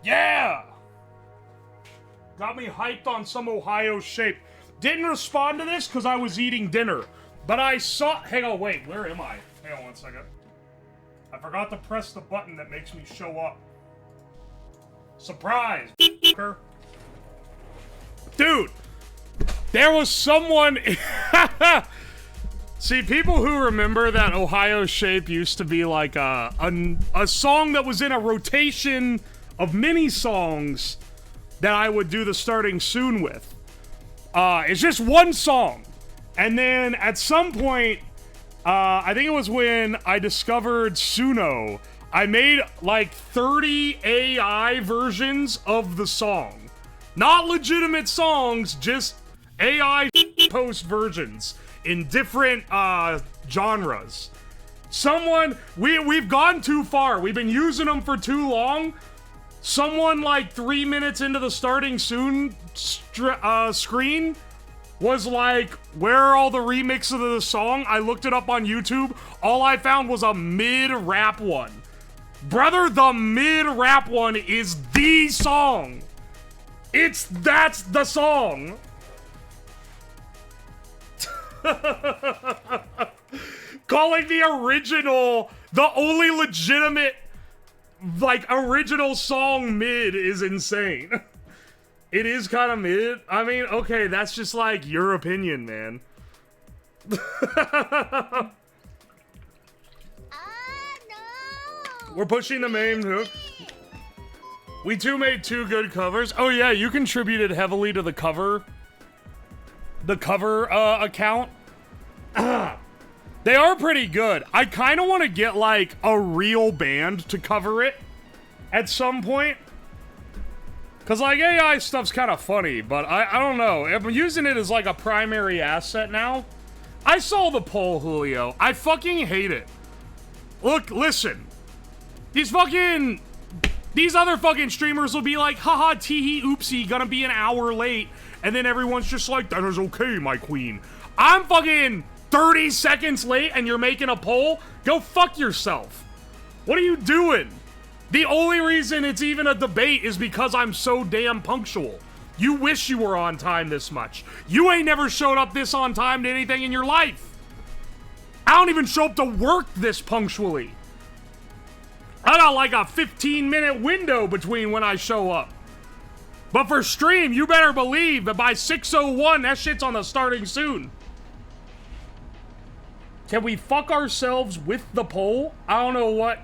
Yeah! Got me hyped on some Ohio shape. Didn't respond to this because I was eating dinner. But I saw... Hang on, wait. Where am I? Hang on one second. I forgot to press the button that makes me show up. Surprise, dude! There was someone... See, people who remember that Ohio shape used to be like a song that was in a rotation of mini songs that I would do the starting soon with. It's just one song. And then at some point, I think it was when I discovered Suno, I made like 30 AI versions of the song. Not legitimate songs, just AI post versions in different genres. We've gone too far. We've been using them for too long. Someone like 3 minutes into the starting soon screen was like, where are all the remixes of the song? I looked it up on YouTube. All I found was a mid-rap one. Brother, the mid-rap one is the song. That's the song. Calling the original, the only legitimate, like, original song mid is insane. It is kind of mid. I mean, okay, that's just like your opinion, man. No. We're pushing the main hook. We too made 2 good covers. Oh yeah, you contributed heavily to the cover account. They are pretty good. I kind of want to get like a real band to cover it at some point. Cause like AI stuff's kind of funny, but I don't know. I'm using it as like a primary asset now. I saw the poll, Julio. I fucking hate it. Look, listen. These other fucking streamers will be like, haha, teehee, oopsie, gonna be an hour late. And then everyone's just like, that is okay, my queen. I'm fucking 30 seconds late and you're making a poll? Go fuck yourself. What are you doing? The only reason it's even a debate is because I'm so damn punctual. You wish you were on time this much. You ain't never showed up this on time to anything in your life. I don't even show up to work this punctually. I got like a 15-minute window between when I show up. But for stream, you better believe that by 6:01, that shit's on the starting soon. Can we fuck ourselves with the poll? I don't know what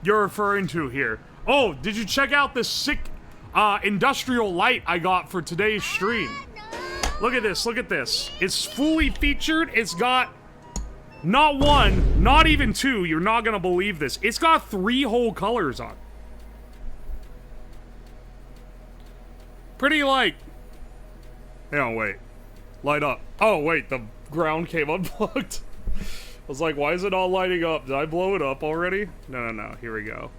you're referring to here. Oh, did you check out this sick industrial light I got for today's stream? Look at this, look at this. It's fully featured. It's got not 1, not even 2. You're not gonna believe this. It's got 3 whole colors on. Pretty like... Hang on, wait. Light up. Oh, wait, the ground came unplugged. I was like, why is it all lighting up? Did I blow it up already? No. Here we go.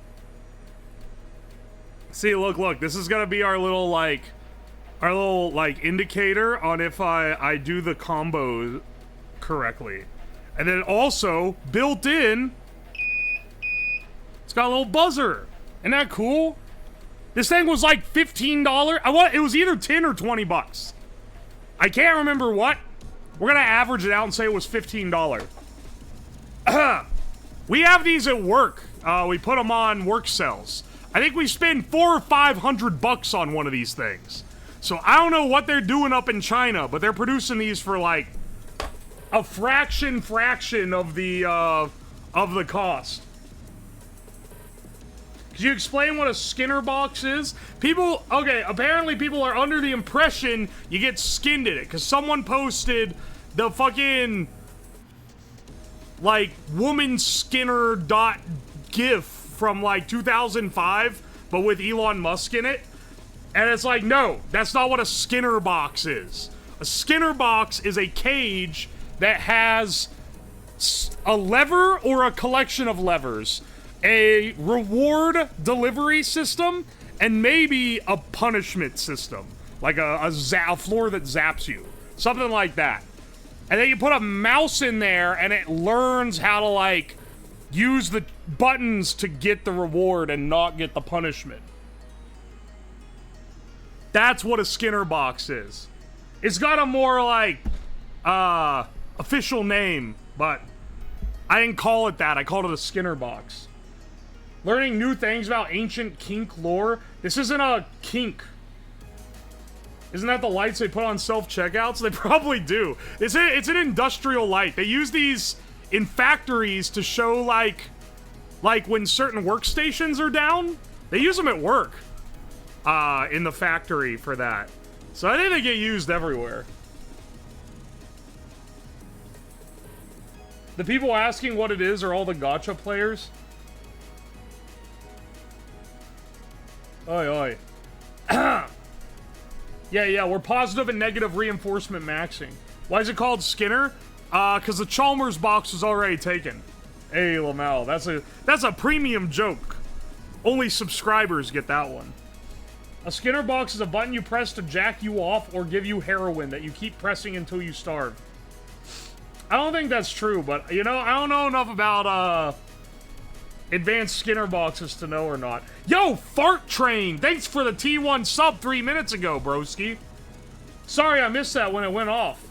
See, look. This is gonna be our little, like, indicator on if I do the combo correctly. And then also, built in, it's got a little buzzer. Isn't that cool? This thing was like $15. It was either 10 or 20 bucks. I can't remember what. We're gonna average it out and say it was $15. We have these at work. We put them on work cells. I think we spend $400 or $500 on one of these things. So I don't know what they're doing up in China, but they're producing these for like a fraction of the cost. Could you explain what a Skinner box is? Apparently people are under the impression you get skinned in it, because someone posted the fucking, like, woman Skinner .gif from, like, 2005, but with Elon Musk in it. And it's like, no, that's not what a Skinner box is. A Skinner box is a cage that has a lever or a collection of levers, a reward delivery system, and maybe a punishment system. Like a floor that zaps you. Something like that. And then you put a mouse in there, and it learns how to, like, use the buttons to get the reward and not get the punishment. That's what a Skinner box is. It's got a more, like, official name, but I didn't call it that. I called it a Skinner box. Learning new things about ancient kink lore. This isn't a kink. Isn't that the lights they put on self-checkouts? They probably do. It's an industrial light. They use these in factories to show, like when certain workstations are down. They use them at work. In the factory for that. So I think they get used everywhere. The people asking what it is are all the gacha players. Oi, oi. Yeah, we're positive and negative reinforcement maxing. Why is it called Skinner? Because the Chalmers box was already taken. Hey, Lamel, that's a premium joke. Only subscribers get that one. A Skinner box is a button you press to jack you off or give you heroin that you keep pressing until you starve. I don't think that's true, but, you know, I don't know enough about, advanced Skinner boxes to know or not. Yo, Fart Train! Thanks for the T1 sub 3 minutes ago, broski. Sorry I missed that when it went off.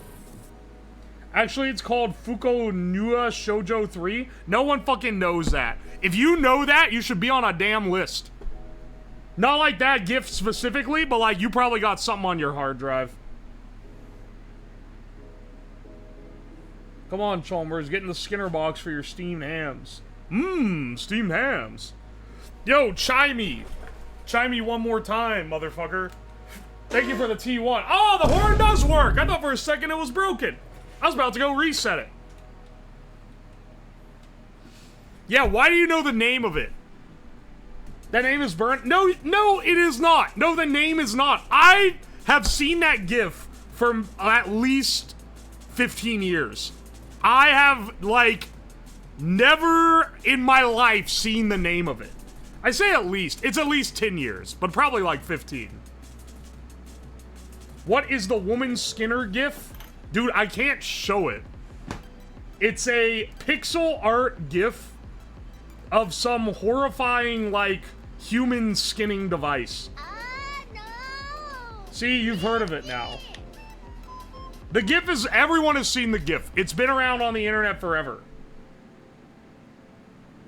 Actually, it's called Fuko Nua Shoujo 3. No one fucking knows that. If you know that, you should be on a damn list. Not like that gift specifically, but like you probably got something on your hard drive. Come on, Chalmers, get in the Skinner box for your steamed hams. Mmm, steamed hams. Yo, Chimey. Chimey one more time, motherfucker. Thank you for the T1. Oh, the horn does work! I thought for a second it was broken. I was about to go reset it. Yeah, why do you know the name of it? That name is burnt? No, it is not. No, the name is not. I have seen that GIF for at least 15 years. I have, like, never in my life seen the name of it. I say at least. It's at least 10 years, but probably like 15. What is the woman Skinner GIF? Dude, I can't show it. It's a pixel art GIF of some horrifying, like, human skinning device. No. See, you've heard of it now. The GIF is... Everyone has seen the GIF. It's been around on the internet forever.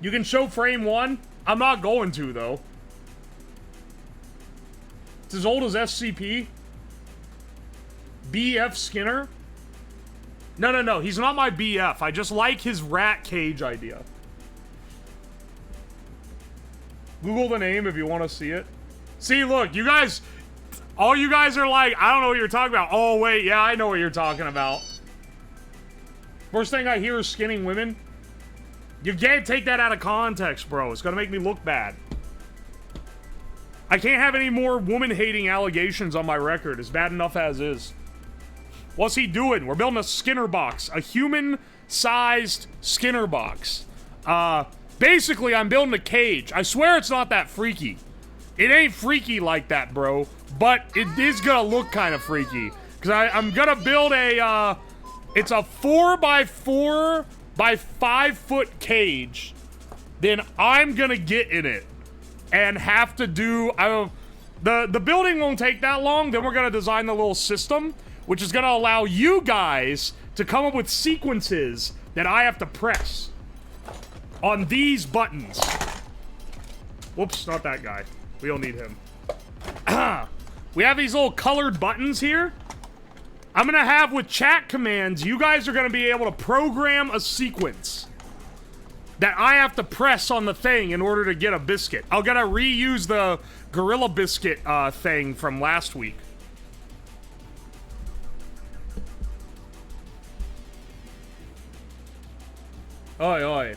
You can show frame 1. I'm not going to, though. It's as old as SCP. BF Skinner. No. He's not my BF. I just like his rat cage idea. Google the name if you want to see it. See, look, you guys... All you guys are like, I don't know what you're talking about. Oh, wait, yeah, I know what you're talking about. First thing I hear is skinning women. You can't take that out of context, bro. It's gonna make me look bad. I can't have any more woman-hating allegations on my record. It's bad enough as is. What's he doing? We're building a Skinner box. A human-sized Skinner box. Basically, I'm building a cage. I swear it's not that freaky. It ain't freaky like that, bro. But it is gonna look kind of freaky. Because I'm gonna build a, it's a 4x4 by 5 foot cage. Then I'm gonna get in it. And have to do, the building won't take that long. Then we're gonna design the little system. Which is gonna allow you guys to come up with sequences that I have to press. On these buttons. Whoops, not that guy. We don't need him. We have these little colored buttons here. I'm gonna have with chat commands, you guys are gonna be able to program a sequence that I have to press on the thing in order to get a biscuit. I'm gonna reuse the Gorilla Biscuit thing from last week. Oi, oi.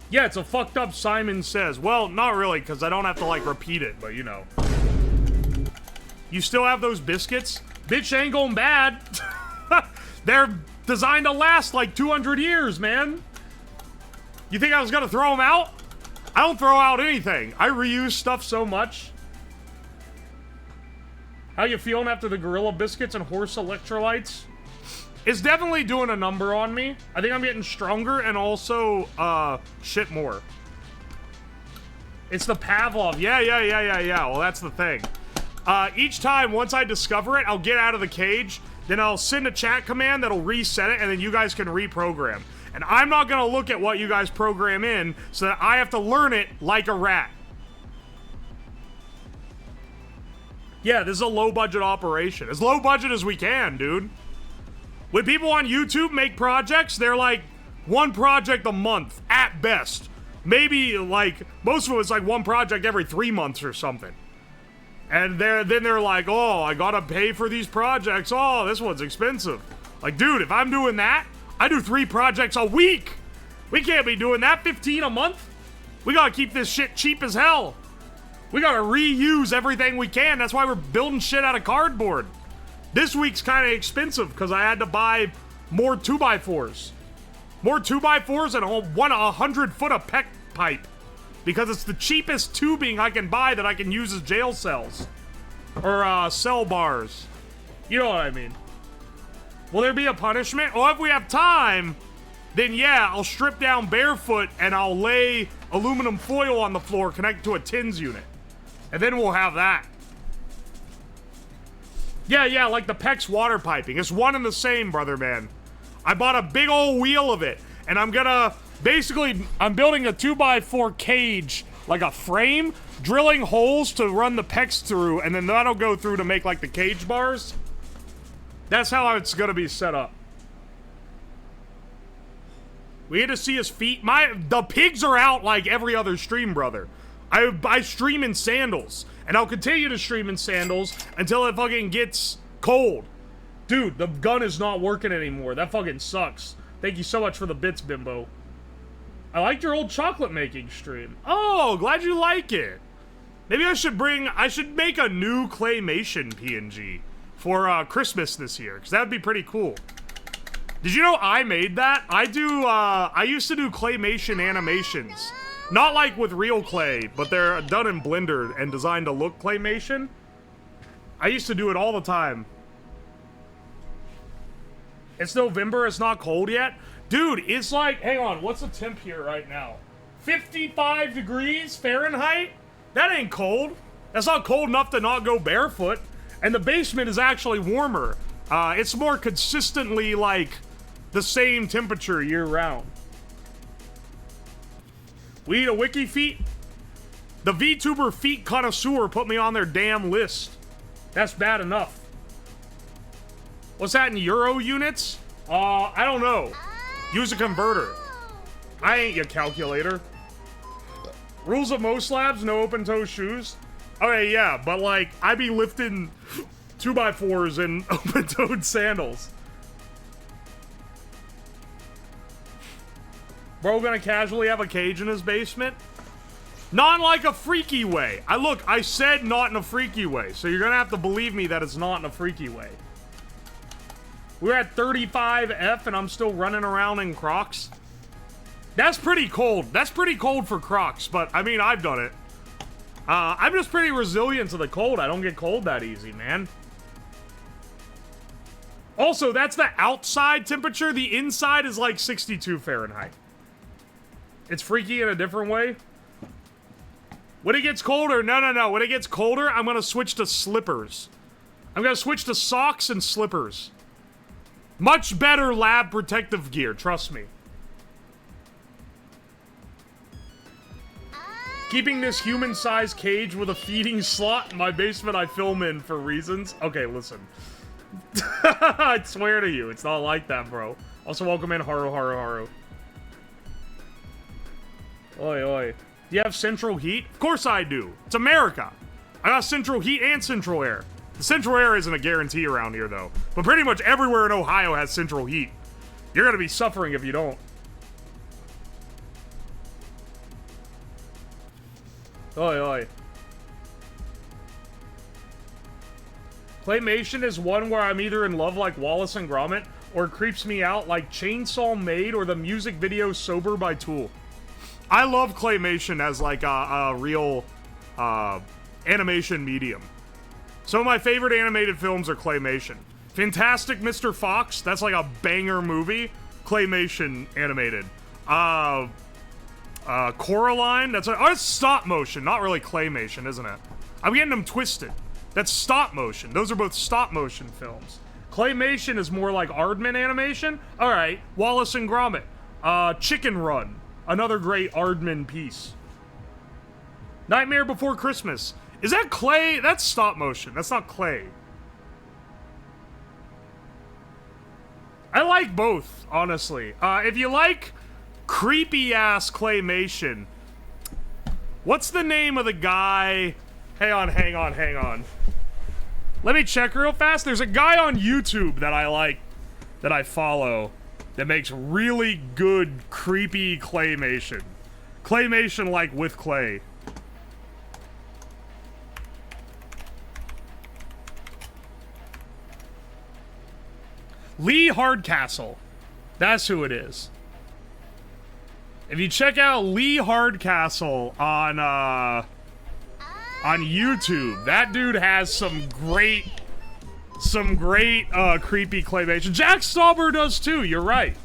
Yeah, it's a fucked up Simon Says. Well, not really, because I don't have to, like, repeat it, but, you know. You still have those biscuits? Bitch ain't going bad. They're designed to last, like, 200 years, man. You think I was gonna throw them out? I don't throw out anything. I reuse stuff so much. How you feeling after the Gorilla Biscuits and horse electrolytes? It's definitely doing a number on me. I think I'm getting stronger and also, shit more. It's the Pavlov. Yeah. Well, that's the thing. Each time, once I discover it, I'll get out of the cage, then I'll send a chat command that'll reset it, and then you guys can reprogram. And I'm not gonna look at what you guys program in, so that I have to learn it like a rat. Yeah, this is a low-budget operation. As low budget as we can, dude. When people on YouTube make projects, they're like one project a month, at best. Maybe, like, most of them it's like one project every 3 months or something. And then they're like, oh, I gotta pay for these projects. Oh, this one's expensive. Like, dude, if I'm doing that, I do 3 projects a week. We can't be doing that. 15 a month? We gotta keep this shit cheap as hell. We gotta reuse everything we can. That's why we're building shit out of cardboard. This week's kind of expensive because I had to buy more 2x4s. More 2x4s and a 100 foot of PEC pipe. Because it's the cheapest tubing I can buy that I can use as jail cells. Or, cell bars. You know what I mean. Will there be a punishment? Well, if we have time, then yeah, I'll strip down barefoot and I'll lay aluminum foil on the floor connected to a TINS unit. And then we'll have that. Yeah, like the PEX water piping. It's one and the same, brother man. I bought a big old wheel of it, and I'm gonna, basically, I'm building a 2x4 cage, like a frame, drilling holes to run the PEX through, and then that'll go through to make, like, the cage bars. That's how it's gonna be set up. We had to see his feet. The pigs are out like every other stream, brother. I stream in sandals, and I'll continue to stream in sandals until it fucking gets cold. Dude, the gun is not working anymore. That fucking sucks. Thank you so much for the bits, Bimbo. I liked your old chocolate making stream. Oh, glad you like it. Maybe I should make a new claymation PNG for Christmas this year, because that would be pretty cool. Did you know I made that? I used to do claymation animations. Not like with real clay, but they're done in Blender and designed to look claymation. I used to do it all the time. It's November, it's not cold yet. Dude, it's like, hang on, what's the temp here right now? 55 degrees Fahrenheit? That ain't cold. That's not cold enough to not go barefoot. And the basement is actually warmer. It's more consistently like the same temperature year round. We eat a wiki feet? The VTuber feet connoisseur put me on their damn list. That's bad enough. What's that in Euro units? I don't know. Use a converter. I ain't your calculator. Rules of most labs, no open-toe shoes. Okay, yeah, but like, I be lifting 2x4s and open-toed sandals. Bro gonna casually have a cage in his basement? Not in like a freaky way. I said not in a freaky way, so you're gonna have to believe me that it's not in a freaky way. We're at 35F and I'm still running around in Crocs. That's pretty cold. That's pretty cold for Crocs, but I mean, I've done it. I'm just pretty resilient to the cold. I don't get cold that easy, man. Also, that's the outside temperature. The inside is like 62 Fahrenheit. It's freaky in a different way. When it gets colder, no. When it gets colder, I'm gonna switch to slippers. I'm gonna switch to socks and slippers. Much better lab protective gear, trust me. Keeping this human-sized cage with a feeding slot in my basement I film in for reasons. Okay, listen. I swear to you, it's not like that, bro. Also, welcome in, Haru. Oi, oi. Do you have central heat? Of course I do. It's America. I got central heat and central air. The central air isn't a guarantee around here, though. But pretty much everywhere in Ohio has central heat. You're gonna be suffering if you don't. Oi, oi. Claymation is one where I'm either in love like Wallace and Gromit, or it creeps me out like Chainsaw Maid or the music video Sober by Tool. I love claymation as like a real animation medium. Some of my favorite animated films are claymation. Fantastic Mr. Fox, that's like a banger movie. Claymation animated. Coraline, that's it's stop motion, not really claymation, isn't it? I'm getting them twisted. That's stop motion. Those are both stop motion films. Claymation is more like Aardman animation. All right, Wallace and Gromit. Chicken Run, another great Aardman piece. Nightmare Before Christmas. Is that clay? That's stop motion. That's not clay. I like both, honestly. If you like creepy-ass claymation, what's the name of the guy? Hang on. Let me check real fast. There's a guy on YouTube that I like, that I follow, that makes really good, creepy claymation. Claymation, like, with clay. Lee Hardcastle. That's who it is. If you check out Lee Hardcastle on YouTube, that dude has some great creepy claymation. Jack Stauber does too, you're right.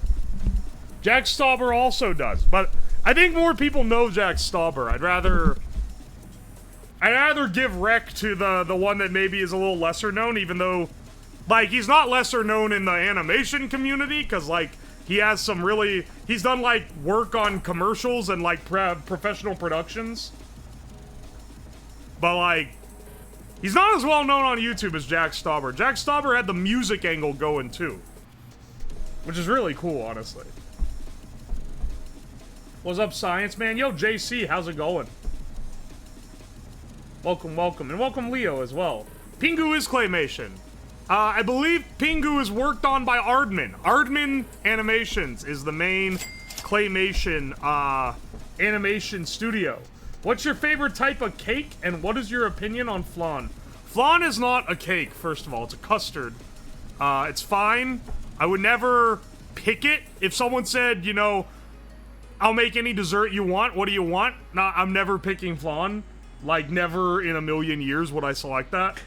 Jack Stauber also does, but I think more people know Jack Stauber. I'd rather give rec to the one that maybe is a little lesser known, even though, like, he's not lesser known in the animation community, because, like, he has some really... He's done, like, work on commercials and, like, professional productions. But, like, he's not as well known on YouTube as Jack Stauber. Jack Stauber had the music angle going, too. Which is really cool, honestly. What's up, Science Man? Yo, JC, how's it going? Welcome. And welcome, Leo, as well. Pingu is claymation. I believe Pingu is worked on by Aardman. Aardman Animations is the main claymation animation studio. What's your favorite type of cake, and what is your opinion on flan? Flan is not a cake, first of all. It's a custard. It's fine. I would never pick it. If someone said, you know, I'll make any dessert you want, what do you want? Nah, I'm never picking flan. Like, never in a million years would I select that.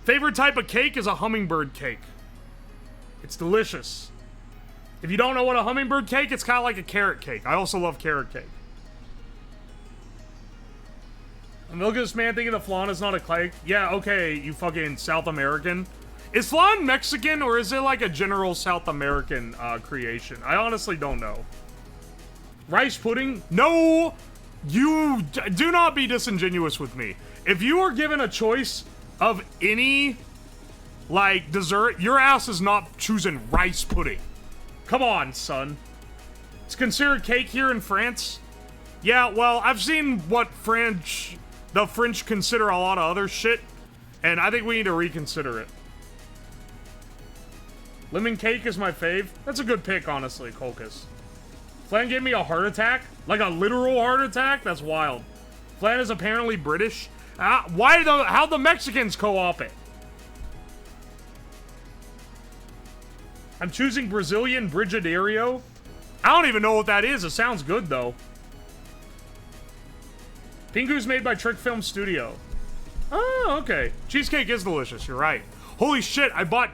Favorite type of cake is a hummingbird cake. It's delicious. If you don't know what a hummingbird cake, it's kind of like a carrot cake. I also love carrot cake. And look at this man thinking the flan is not a cake. Yeah, okay, you fucking South American. Is flan Mexican, or is it like a general South American creation? I honestly don't know. Rice pudding? No! You do not be disingenuous with me. If you are given a choice of any, like, dessert, your ass is not choosing rice pudding. Come on, son. It's considered cake here in France? Yeah, well, I've seen what the French consider a lot of other shit, and I think we need to reconsider it. Lemon cake is my fave. That's a good pick, honestly, Colchis. Flan gave me a heart attack? Like a literal heart attack? That's wild. Flan is apparently British. How'd the Mexicans co-op it? I'm choosing Brazilian Brigadeiro. I don't even know what that is. It sounds good, though. Pingu's made by Trick Film Studio. Oh, okay. Cheesecake is delicious. You're right. Holy shit, I bought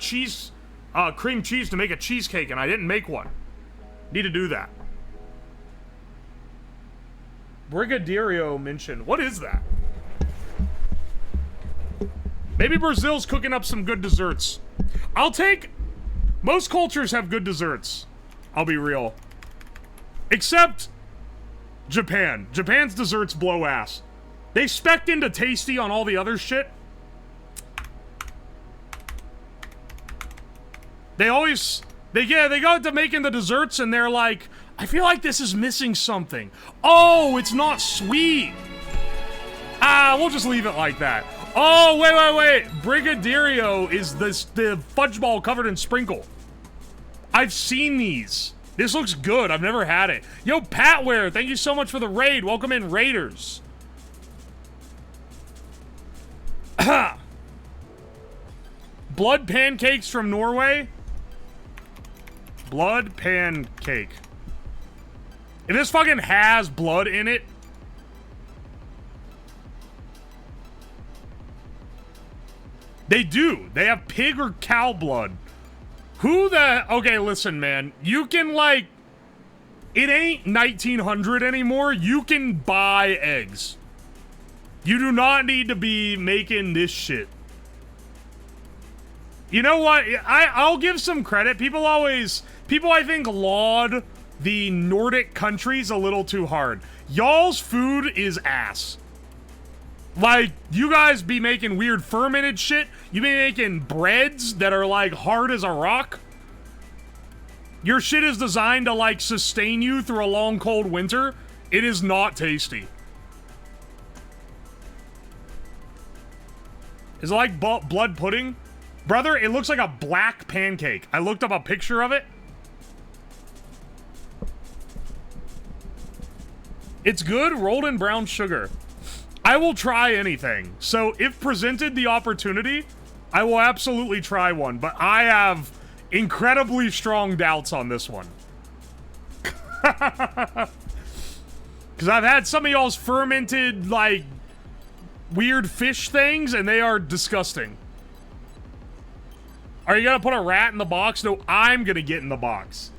cream cheese to make a cheesecake, and I didn't make one. Need to do that. Brigadeiro mentioned. What is that? Maybe Brazil's cooking up some good desserts. Most cultures have good desserts. I'll be real. Except Japan. Japan's desserts blow ass. They spec'd into tasty on all the other shit. They go into making the desserts and they're like, I feel like this is missing something. Oh, it's not sweet. We'll just leave it like that. Oh, wait. Brigadeiro is the fudge ball covered in sprinkle. I've seen these. This looks good. I've never had it. Yo, Patware, thank you so much for the raid. Welcome in, Raiders. Blood pancakes from Norway. Blood pancake. If this fucking has blood in it, they do. They have pig or cow blood. Okay, listen, man. You can, like... It ain't 1900 anymore. You can buy eggs. You do not need to be making this shit. You know what? I'll give some credit. People I think laud the Nordic countries a little too hard. Y'all's food is ass. Like, you guys be making weird fermented shit. You be making breads that are like hard as a rock. Your shit is designed to like sustain you through a long cold winter. It is not tasty. Is it like blood pudding? Brother, it looks like a black pancake. I looked up a picture of it. It's good, rolled in brown sugar. I will try anything. So if presented the opportunity, I will absolutely try one. But I have incredibly strong doubts on this one. Because I've had some of y'all's fermented, like, weird fish things, and they are disgusting. Are you gonna put a rat in the box? No, I'm gonna get in the box.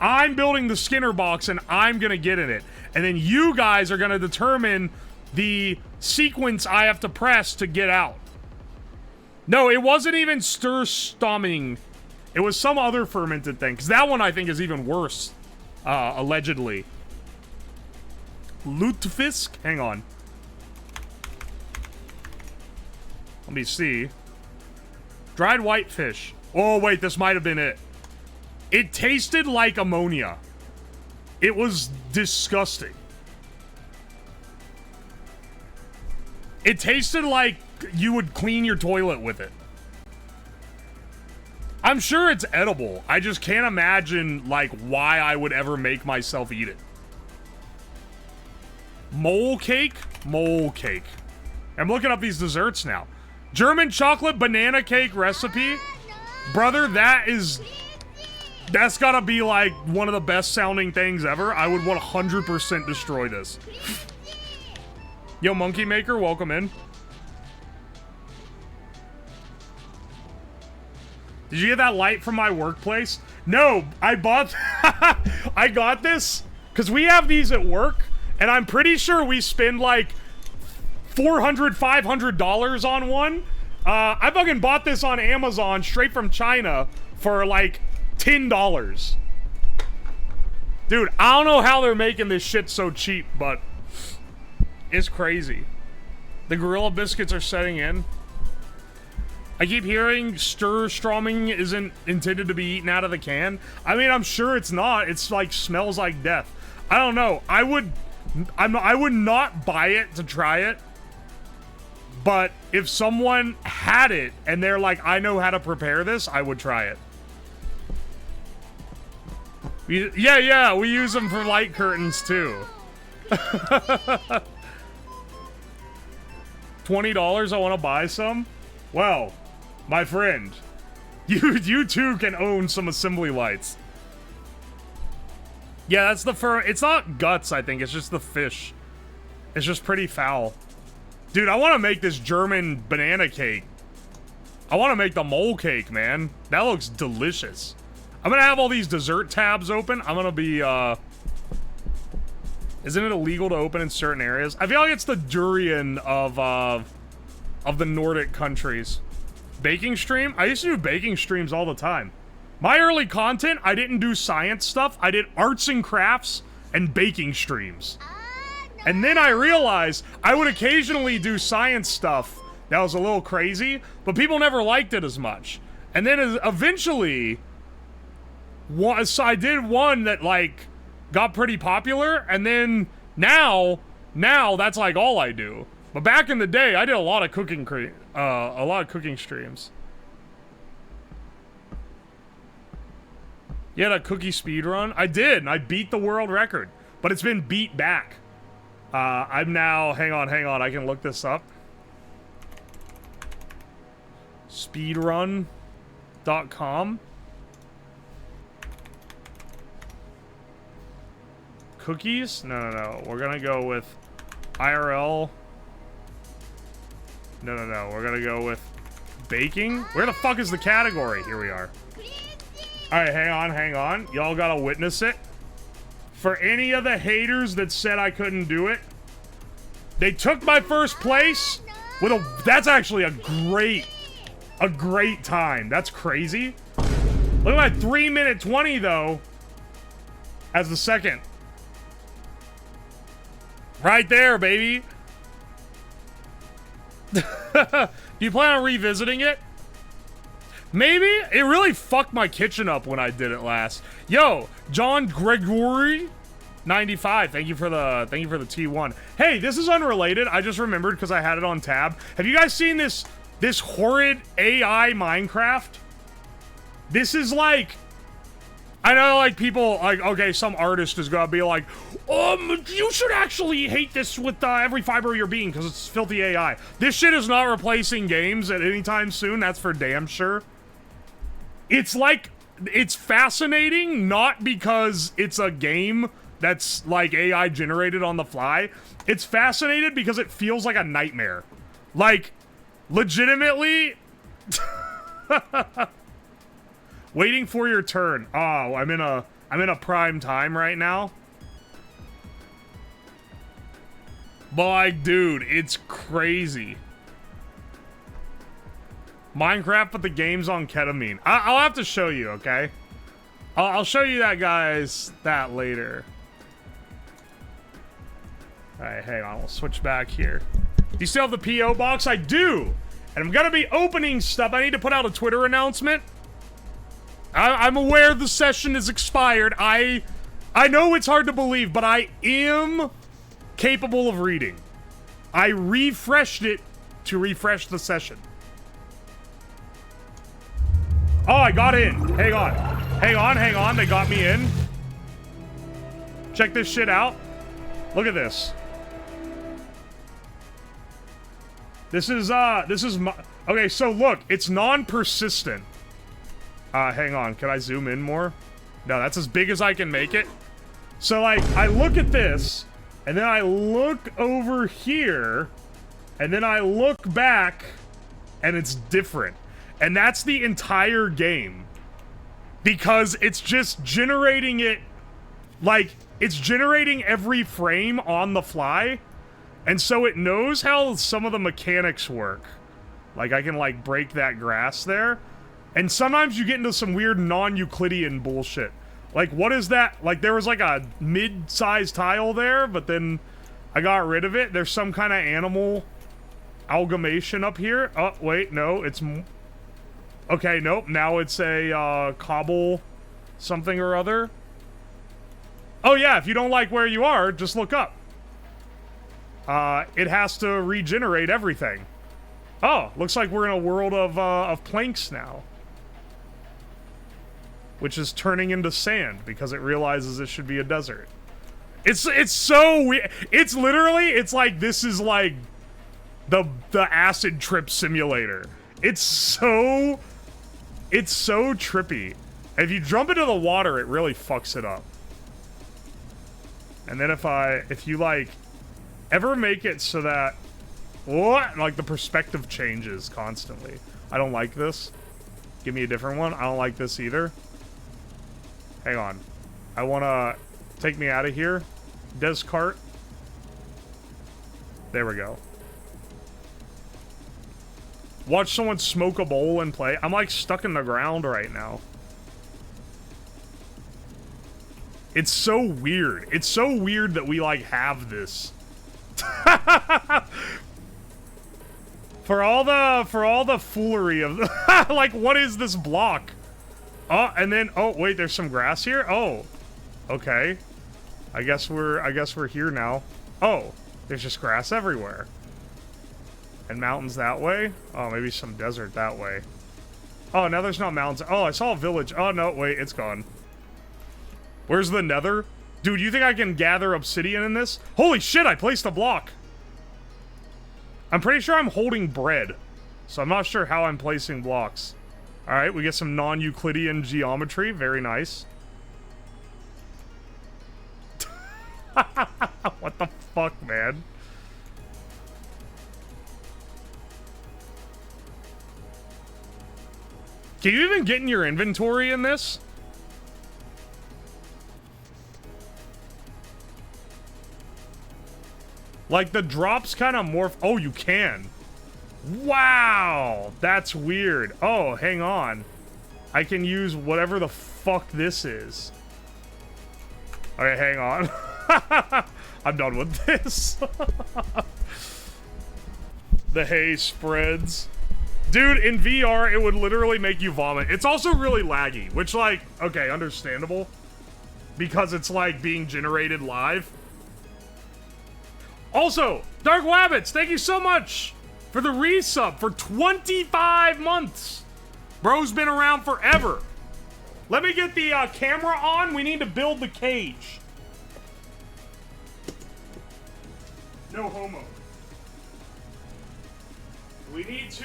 I'm building the Skinner box, and I'm gonna get in it. And then you guys are gonna determine the sequence I have to press to get out. No, it wasn't even stir-stomming. It was some other fermented thing. Because that one, I think, is even worse. Allegedly. Lutefisk? Hang on. Let me see. Dried whitefish. Oh, wait, this might have been it. It tasted like ammonia. It was disgusting. It tasted like you would clean your toilet with it. I'm sure it's edible. I just can't imagine, like, why I would ever make myself eat it. Mole cake? Mole cake. I'm looking up these desserts now. German chocolate banana cake recipe. Brother, that's gotta be, like, one of the best sounding things ever. I would 100% destroy this. Yo, Monkey Maker, welcome in. Did you get that light from my workplace? No, I bought... I got this because we have these at work, and I'm pretty sure we spend, like, $400, $500 on one. I fucking bought this on Amazon straight from China for, like, $10. Dude, I don't know how they're making this shit so cheap, but it's crazy. The Gorilla Biscuits are setting in. I keep hearing stir-stroming isn't intended to be eaten out of the can. I mean, I'm sure it's not. It's like, smells like death. I don't know. I would not buy it to try it. But if someone had it and they're like, I know how to prepare this, I would try it. Yeah, we use them for light curtains too. $20, I want to buy some? Well, my friend, you too can own some assembly lights. Yeah, that's the fur. It's not guts, I think. It's just the fish. It's just pretty foul. Dude, I want to make this German banana cake. I want to make the mole cake, man. That looks delicious. I'm going to have all these dessert tabs open. I'm going to be, Isn't it illegal to open in certain areas? I feel like it's the durian of the Nordic countries. Baking stream? I used to do baking streams all the time. My early content, I didn't do science stuff. I did arts and crafts and baking streams. And then I realized I would occasionally do science stuff that was a little crazy, but people never liked it as much. And then eventually, so I did one that, like, got pretty popular, and then now that's, like, all I do. But back in the day, I did a lot of cooking streams. You had a cookie speed run? I did, and I beat the world record. But it's been beat back. I'm now... Hang on. I can look this up. Speedrun.com. Cookies? No. We're gonna go with IRL. No. We're gonna go with baking. Where the fuck is the category? Here we are. Alright, hang on. Y'all gotta witness it. For any of the haters that said I couldn't do it, they took my first place with a... That's actually a great a great time. That's crazy. Look at that 3-minute 20 though. As the second. Right there, baby. Do you plan on revisiting it? Maybe. It really fucked my kitchen up when I did it last. Yo, John Gregory 95. Thank you for the T1. Hey, this is unrelated. I just remembered because I had it on tab. Have you guys seen this horrid AI Minecraft? This is like, I know like people like, okay, some artist is gonna be like, you should actually hate this with every fiber of your being because it's filthy AI. This shit is not replacing games at any time soon. That's for damn sure. It's like, it's fascinating, not because it's a game that's like AI generated on the fly. It's fascinated because it feels like a nightmare. Like, legitimately. Waiting for your turn. Oh, I'm in a prime time right now. But like, dude, it's crazy. Minecraft, but the game's on ketamine. I'll have to show you, okay? I'll show you that, guys, that later. Alright, hang on. We'll switch back here. Do you still have the P.O. box? I do! And I'm gonna be opening stuff. I need to put out a Twitter announcement. I'm aware the session is expired. I know it's hard to believe, but I am capable of reading. I refreshed it to refresh the session. Oh, I got in. Hang on. Hang on, hang on. They got me in. Check this shit out. Look at this. This is my... Okay, so look. It's non-persistent. Hang on. Can I zoom in more? No, that's as big as I can make it. So, like, I look at this, and then I look over here, and then I look back, and it's different. And that's the entire game. Because it's just generating it, like, it's generating every frame on the fly. And so it knows how some of the mechanics work. Like, I can, like, break that grass there. And sometimes you get into some weird non-Euclidean bullshit. Like, what is that? Like, there was, like, a mid-sized tile there, but then I got rid of it. There's some kind of animal amalgamation up here. Oh, wait, no, it's... Okay, nope, now it's a, cobble something or other. Oh, yeah, if you don't like where you are, just look up. It has to regenerate everything. Oh, looks like we're in a world of planks now. Which is turning into sand because it realizes it should be a desert. It's so weird. It's literally, it's like, this is like the acid trip simulator. It's so trippy. If you jump into the water, it really fucks it up. And then if you like ever make it so that what? Like the perspective changes constantly. I don't like this. Give me a different one. I don't like this either. Hang on. I wanna take me out of here. Descart. There we go. Watch someone smoke a bowl and play. I'm like stuck in the ground right now. It's so weird. It's so weird that we like have this. For all the foolery of like, what is this block? Oh, and then oh wait, there's some grass here. Oh, okay. I guess we're here now. Oh, there's just grass everywhere. And mountains that way. Oh, maybe some desert that way. Oh, now there's not mountains. Oh, I saw a village. Oh no, wait, it's gone. Where's the nether? Dude, you think I can gather obsidian in this? Holy shit, I placed a block. I'm pretty sure I'm holding bread. So I'm not sure how I'm placing blocks. Alright, we get some non-Euclidean geometry. Very nice. What the fuck, man? Can you even get in your inventory in this? Like, the drops kind of morph... Oh, you can. Wow, that's weird. Oh, hang on. I can use whatever the fuck this is. Okay, hang on. I'm done with this. The hay spreads. Dude, in VR, it would literally make you vomit. It's also really laggy, which, like, okay, understandable. Because it's, like, being generated live. Also, Dark Wabbits, thank you so much for the resub for 25 months. Bro's been around forever. Let me get the camera on. We need to build the cage. No homo. We need to,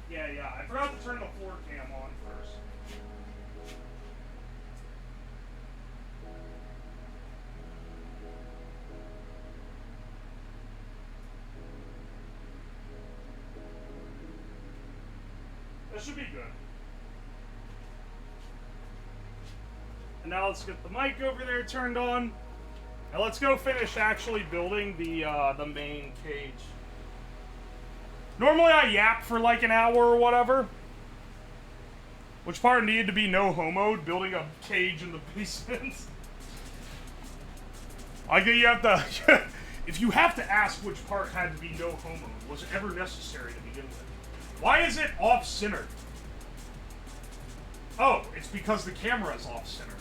yeah, I forgot to turn the floor cam on first. This should be good. And now let's get the mic over there turned on. And let's go finish actually building the main cage. Normally I yap for like an hour or whatever. Which part needed to be no homo, building a cage in the basement. I think you have to... if you have to ask which part had to be no homo, was it ever necessary to begin with? Why is it off-center? Oh, it's because the camera is off-center.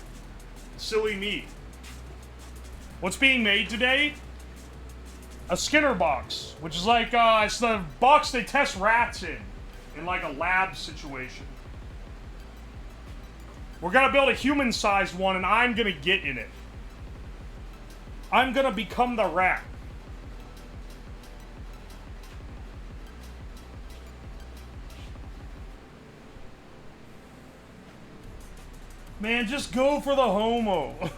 Silly me. What's being made today? A Skinner box, which is like, it's the box they test rats in like a lab situation. We're gonna build a human-sized one, and I'm gonna get in it. I'm gonna become the rat. Man, just go for the homo.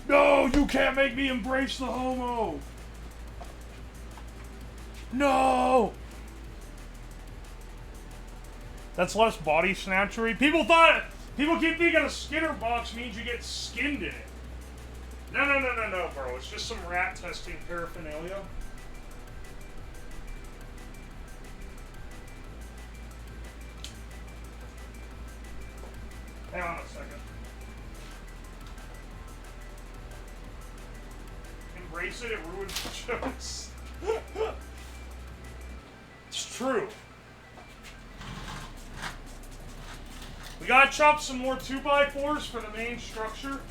No, you can't make me embrace the homo. No. That's less body snatchery. People keep thinking a Skinner box means you get skinned in it. No, bro. It's just some rat testing paraphernalia. Hang on a second. Embrace it, it ruins the jokes. It's true. We gotta chop some more 2x4s for the main structure.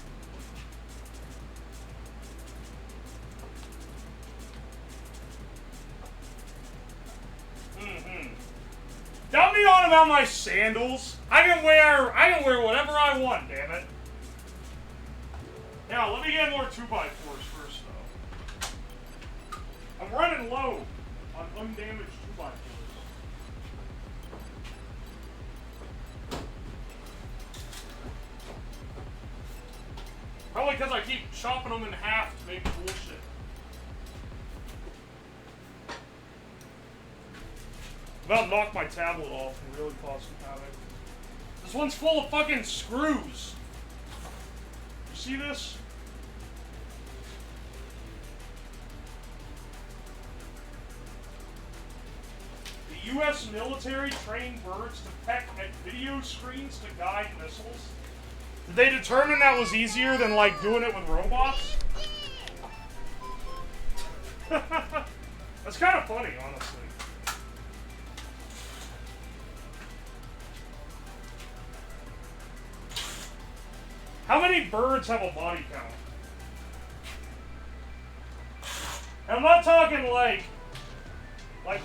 Don't be on about my sandals. I can wear whatever I want, damn it. Now, let me get more 2x4s first, though. I'm running low on undamaged 2x4s. Probably because I keep chopping them in half to make bullshit. About to knock my tablet off and really cause some havoc. This one's full of fucking screws. You see this? The U.S. military trained birds to peck at video screens to guide missiles. Did they determine that was easier than, like, doing it with robots? That's kind of funny, honestly. How many birds have a body count? And I'm not talking like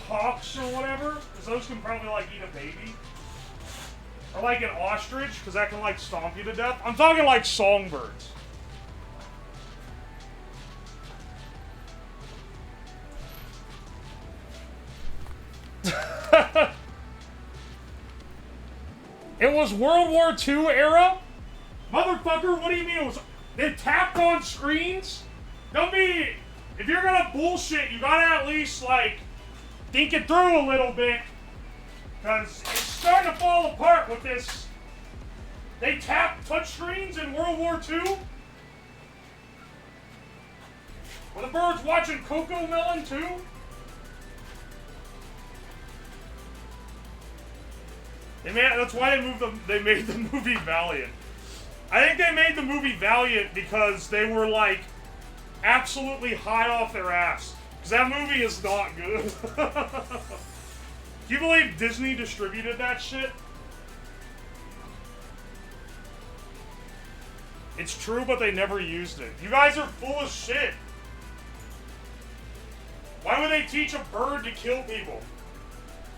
hawks or whatever, because those can probably like eat a baby. Or like an ostrich, because that can like stomp you to death. I'm talking like songbirds. It was World War II era? Motherfucker, what do you mean it tapped on screens? Don't be... If you're gonna bullshit, you gotta at least, like, think it through a little bit. Because it's starting to fall apart with this. They tapped touchscreens in World War II? Were the birds watching Coco Melon too? That's why they made the movie Valiant. I think they made the movie Valiant because they were, like, absolutely high off their ass. Because that movie is not good. Do you believe Disney distributed that shit? It's true, but they never used it. You guys are full of shit. Why would they teach a bird to kill people?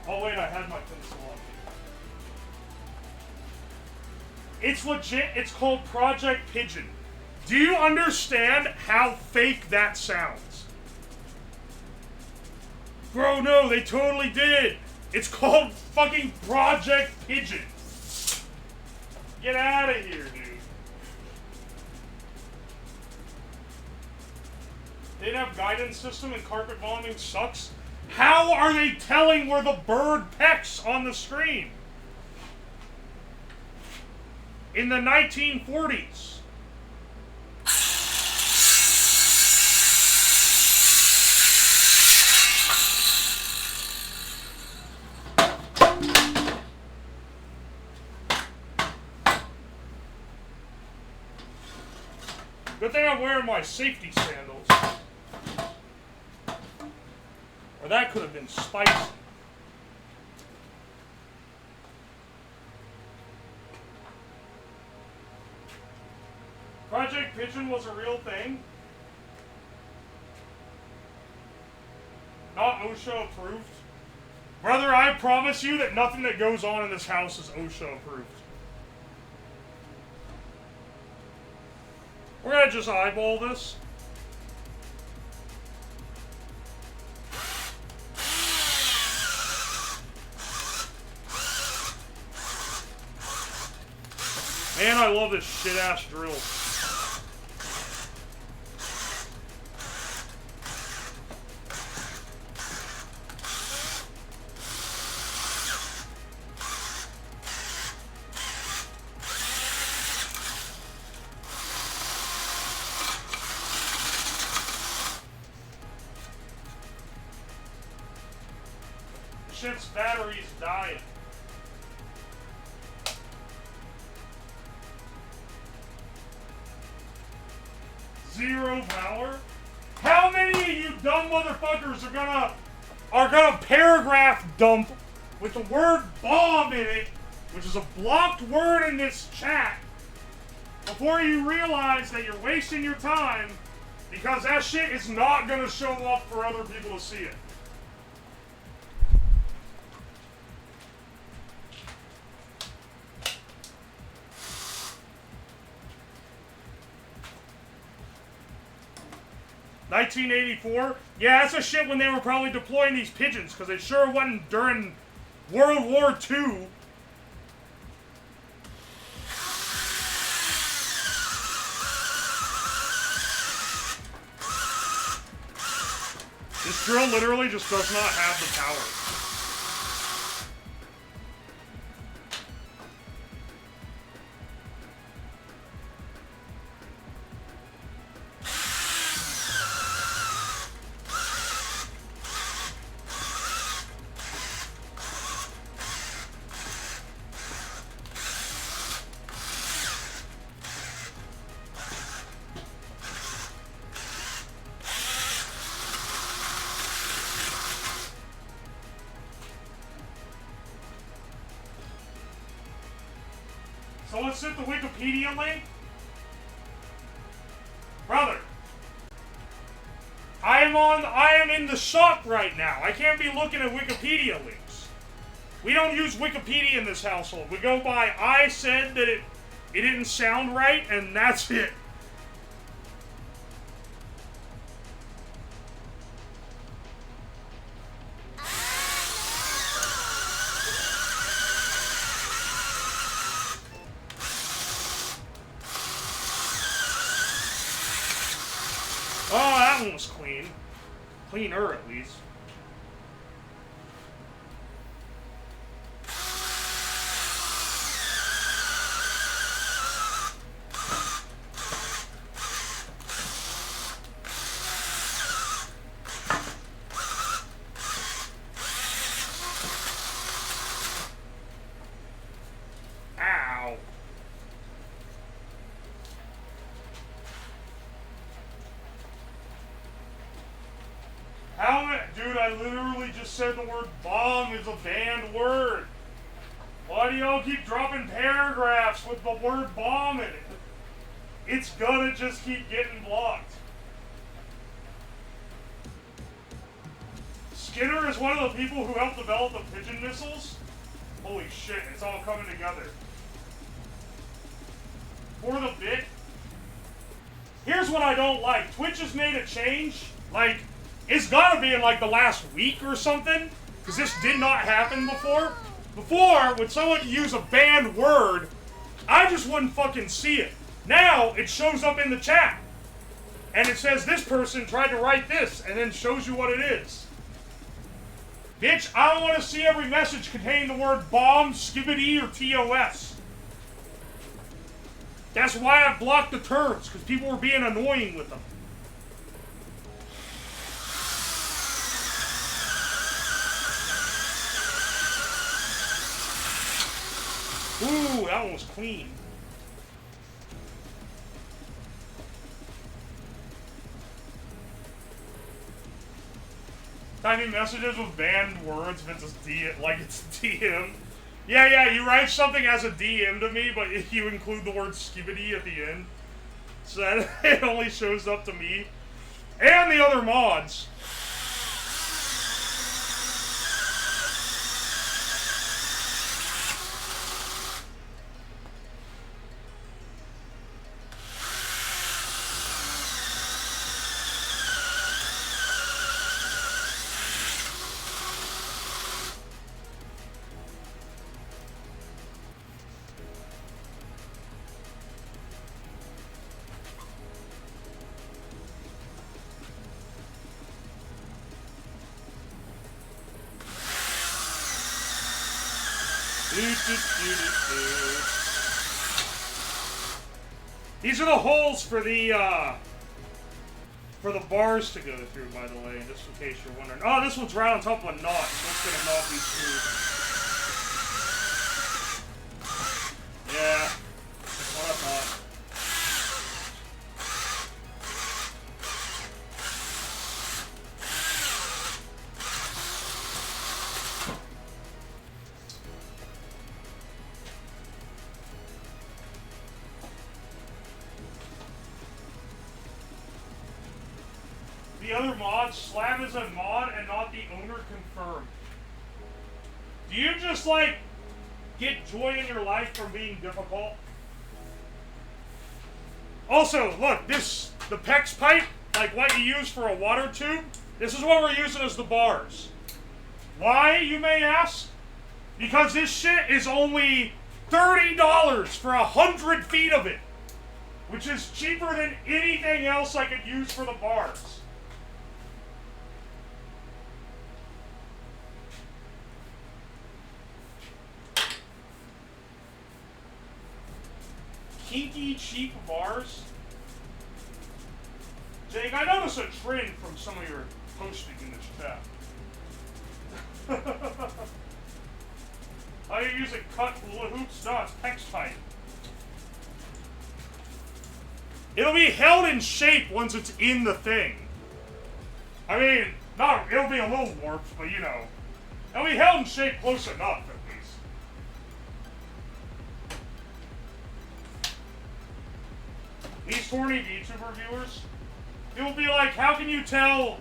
Oh wait, I had my pencil on. It's legit. It's called Project Pigeon. Do you understand how fake that sounds? Bro, no, they totally did. It's called fucking Project Pigeon. Get out of here, dude. They didn't have guidance system and carpet vomiting sucks. How are they telling where the bird pecks on the screen? In the 1940s. Good thing I'm wearing my safety sandals. Or that could have been spicy. Project Pigeon was a real thing. Not OSHA approved. Brother, I promise you that nothing that goes on in this house is OSHA approved. We're gonna just eyeball this. Man, I love this shit-ass drill. Shit's battery's dying. Zero power? How many of you dumb motherfuckers are gonna paragraph dump with the word bomb in it, which is a blocked word in this chat, before you realize that you're wasting your time because that shit is not gonna show up for other people to see it? $1984? Yeah, that's a shit when they were probably deploying these pigeons, because it sure wasn't during World War II. This drill literally just does not have the power. So let's hit the Wikipedia link. Brother, I am in the shop right now. I can't be looking at Wikipedia links. We don't use Wikipedia in this household. We go by, I said that it didn't sound right, and that's it. Oh, that one was clean. Cleaner, at least. dude, I literally just said the word bomb is a banned word. Why do y'all keep dropping paragraphs with the word bomb in it? It's gonna just keep getting blocked. Skinner is one of the people who helped develop the pigeon missiles. Holy shit, it's all coming together. For the bit. Here's what I don't like. Twitch has made a change. Like, it's gotta be in like the last week or something. Because this did not happen before. Before, when someone used a banned word, I just wouldn't fucking see it. Now, it shows up in the chat. And it says this person tried to write this, and then shows you what it is. Bitch, I don't want to see every message containing the word bomb, skibbity, or TOS. That's why I blocked the turds, because people were being annoying with them. Ooh, that one was clean. Typing messages with banned words if it's like it's DM. Yeah, you write something as a DM to me, but if you include the word skibbity at the end, so that it only shows up to me and the other mods. These are the holes for the bars to go through, by the way, just in case you're wondering. Oh, this one's right on top of a knot, so it's gonna not be screwed. Yeah, that's what I thought. The other mod, Slab is a mod and not the owner confirmed. Do you just, like, get joy in your life from being difficult? Also, look, the PEX pipe, like what you use for a water tube, this is what we're using as the bars. Why, you may ask? Because this shit is only $30 for 100 feet of it, which is cheaper than anything else I could use for the bars. Kinky, cheap bars. Jake, I notice a trend from some of your posting in this chat. Are you using cut hula hoops? No, it's PEX pipe. It'll be held in shape once it's in the thing. I mean, no, it'll be a little warped, but you know. It'll be held in shape close enough, at least. These horny VTuber viewers, it will be like, how can you tell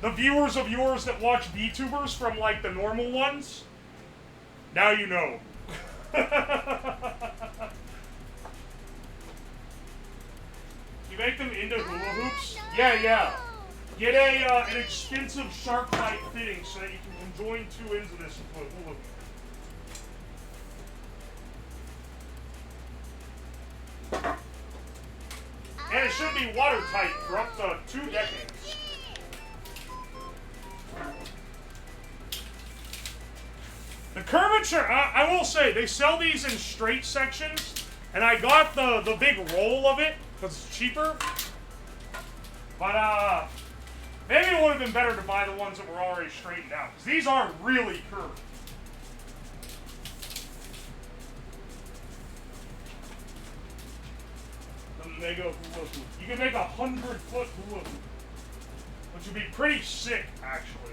the viewers of yours that watch VTubers from, like, the normal ones? Now you know. You make them into hula hoops? Yeah. Get an expensive shark bite fitting so that you can join two ends of this into a hula hoop. And it should be watertight for up to 2 decades. The curvature, I will say, they sell these in straight sections, and I got the big roll of it, because it's cheaper. But, maybe it would have been better to buy the ones that were already straightened out, because these are really curved. Mega hula hoop. You can make 100-foot hula hoop, which would be pretty sick, actually.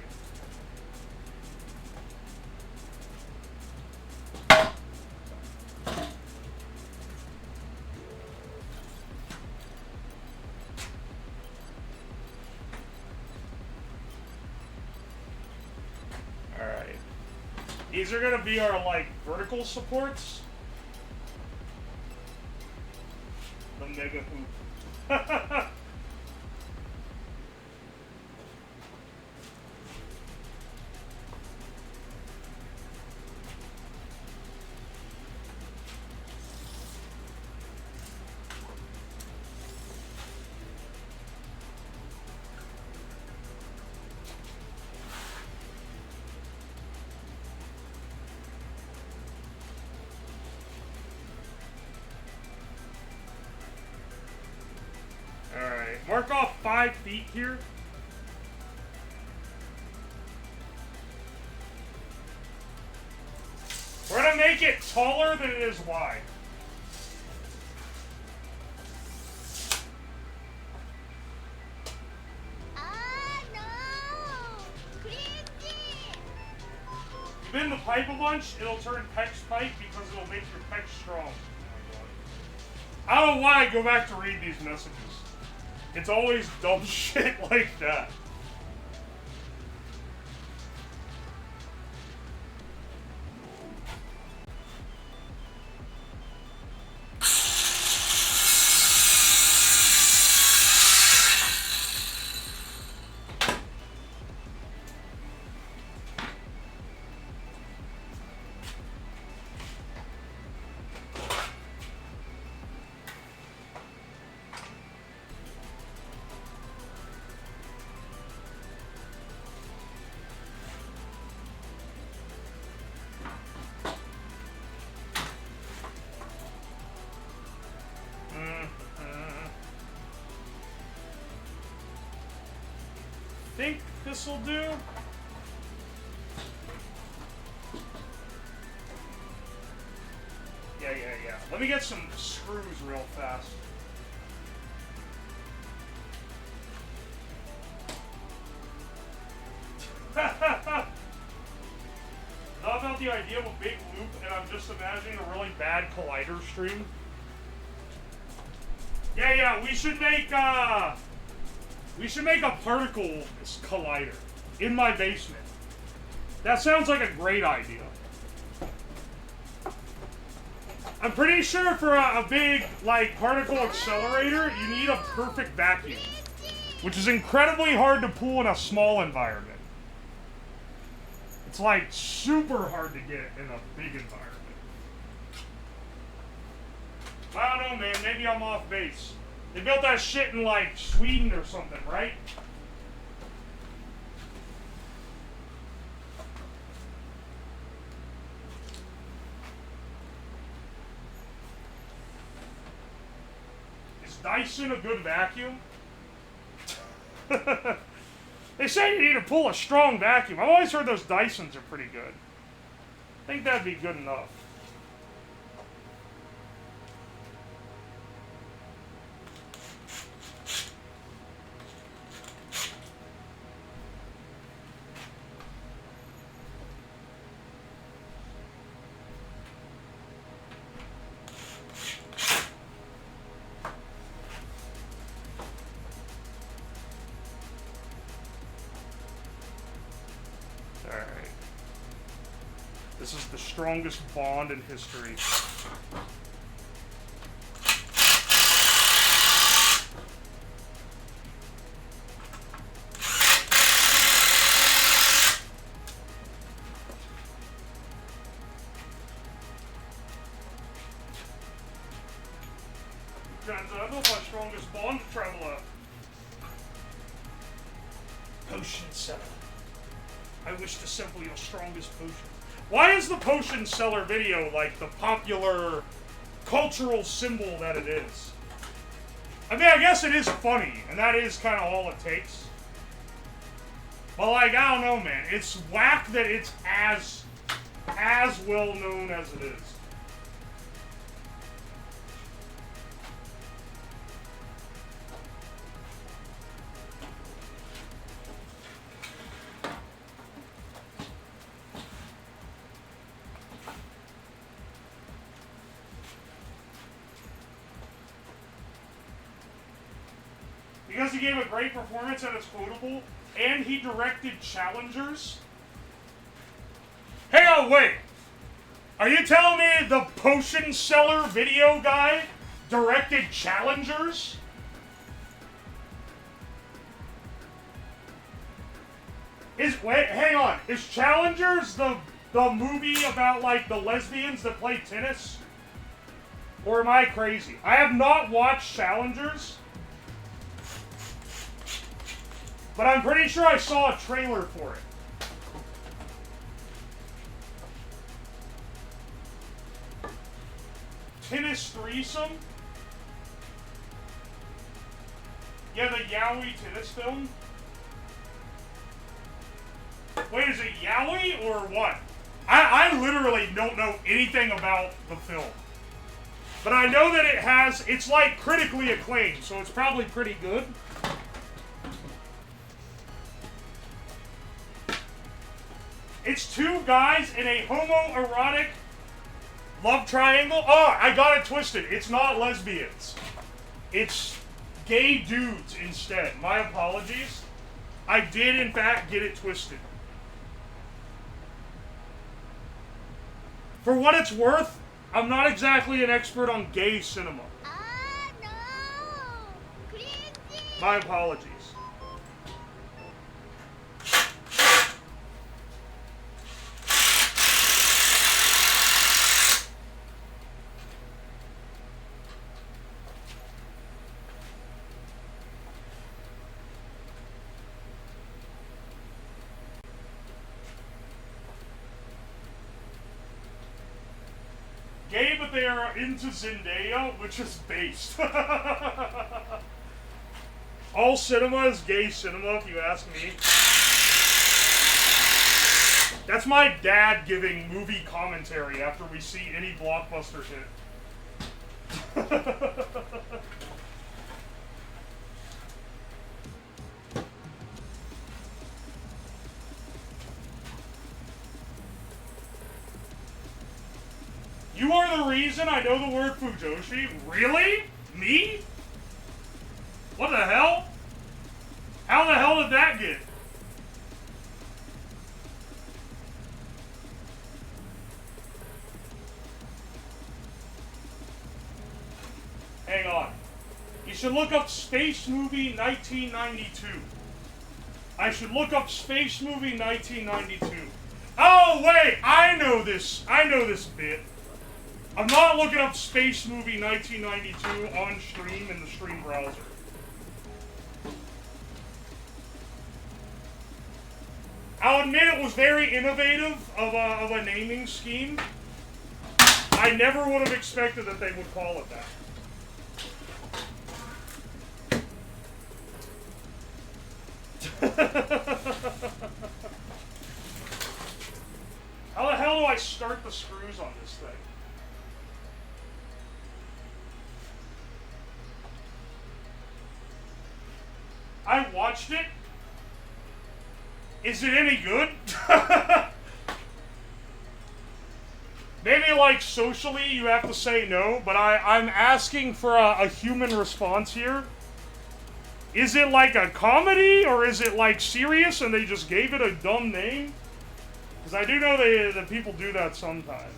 These are gonna be our, like, vertical supports. The mega hoop. Alright, mark off 5 feet here. We're gonna make it taller than it is wide. Bend the pipe a bunch, it'll turn Peck's pipe because it'll make your Peck strong. I don't know why I go back to read these messages. It's always dumb shit like that. Think this will do. Yeah. Let me get some screws real fast. Not about the idea of a big loop, and I'm just imagining a really bad collider stream. Yeah, we should make a particle collider in my basement. That sounds like a great idea. I'm pretty sure for a big, like, particle accelerator, you need a perfect vacuum, which is incredibly hard to pull in a small environment. It's, like, super hard to get in a big environment. I don't know, man. Maybe I'm off base. They built that shit in, like, Sweden or something, right? Is Dyson a good vacuum? They say you need to pull a strong vacuum. I've always heard those Dysons are pretty good. I think that'd be good enough. This is the strongest bond in history. I built my strongest bond to travel up. Potion seller. I wish to sample your strongest potion. Why is the potion seller video like the popular cultural symbol that it is? I mean, I guess it is funny, and that is kind of all it takes. But like, I don't know, man. It's whack that it's as well known as it is. Because he gave a great performance and it's quotable, and he directed challengers. Hang on, wait. Are you telling me the potion seller video guy directed Challengers? Wait, hang on. Is Challengers the movie about, like, the lesbians that play tennis? Or am I crazy? I have not watched Challengers. But I'm pretty sure I saw a trailer for it. Tennis threesome? Yeah, the yaoi tennis film? Wait, is it yaoi or what? I literally don't know anything about the film. But I know that it's like critically acclaimed, so it's probably pretty good. It's two guys in a homoerotic love triangle. Oh, I got it twisted. It's not lesbians. It's gay dudes instead. My apologies. I did, in fact, get it twisted. For what it's worth, I'm not exactly an expert on gay cinema. No. Cringy. My apologies. Gay, but they are into Zendaya, which is based. All cinema is gay cinema, if you ask me. That's my dad giving movie commentary after we see any blockbuster hit. You are the reason I know the word Fujoshi? Really? Me? What the hell? How the hell did that get? Hang on. You should look up Space Movie 1992. I should look up Space Movie 1992. Oh, wait! I know this bit. I'm not looking up Space Movie 1992 on stream in the stream browser. I'll admit it was very innovative of a naming scheme. I never would have expected that they would call it that. How the hell do I start the screws on this thing? I watched it. Is it any good? Maybe, like, socially you have to say no, but I'm asking for a human response here. Is it like a comedy, or is it like serious and they just gave it a dumb name? Because I do know that people do that sometimes.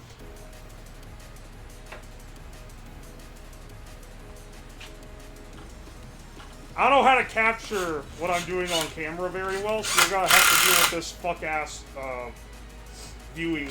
I don't know how to capture what I'm doing on camera very well, so you're gonna have to deal with this fuck-ass viewing.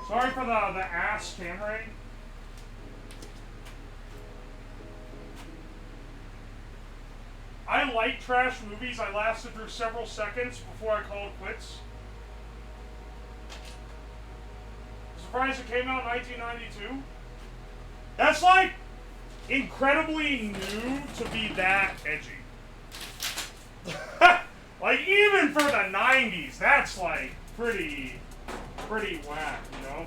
Sorry for the ass camera. I like trash movies, I lasted through several seconds before I called quits. Surprised it came out in 1992. That's like incredibly new to be that edgy. Like even for the 90s, that's like pretty whack, you know?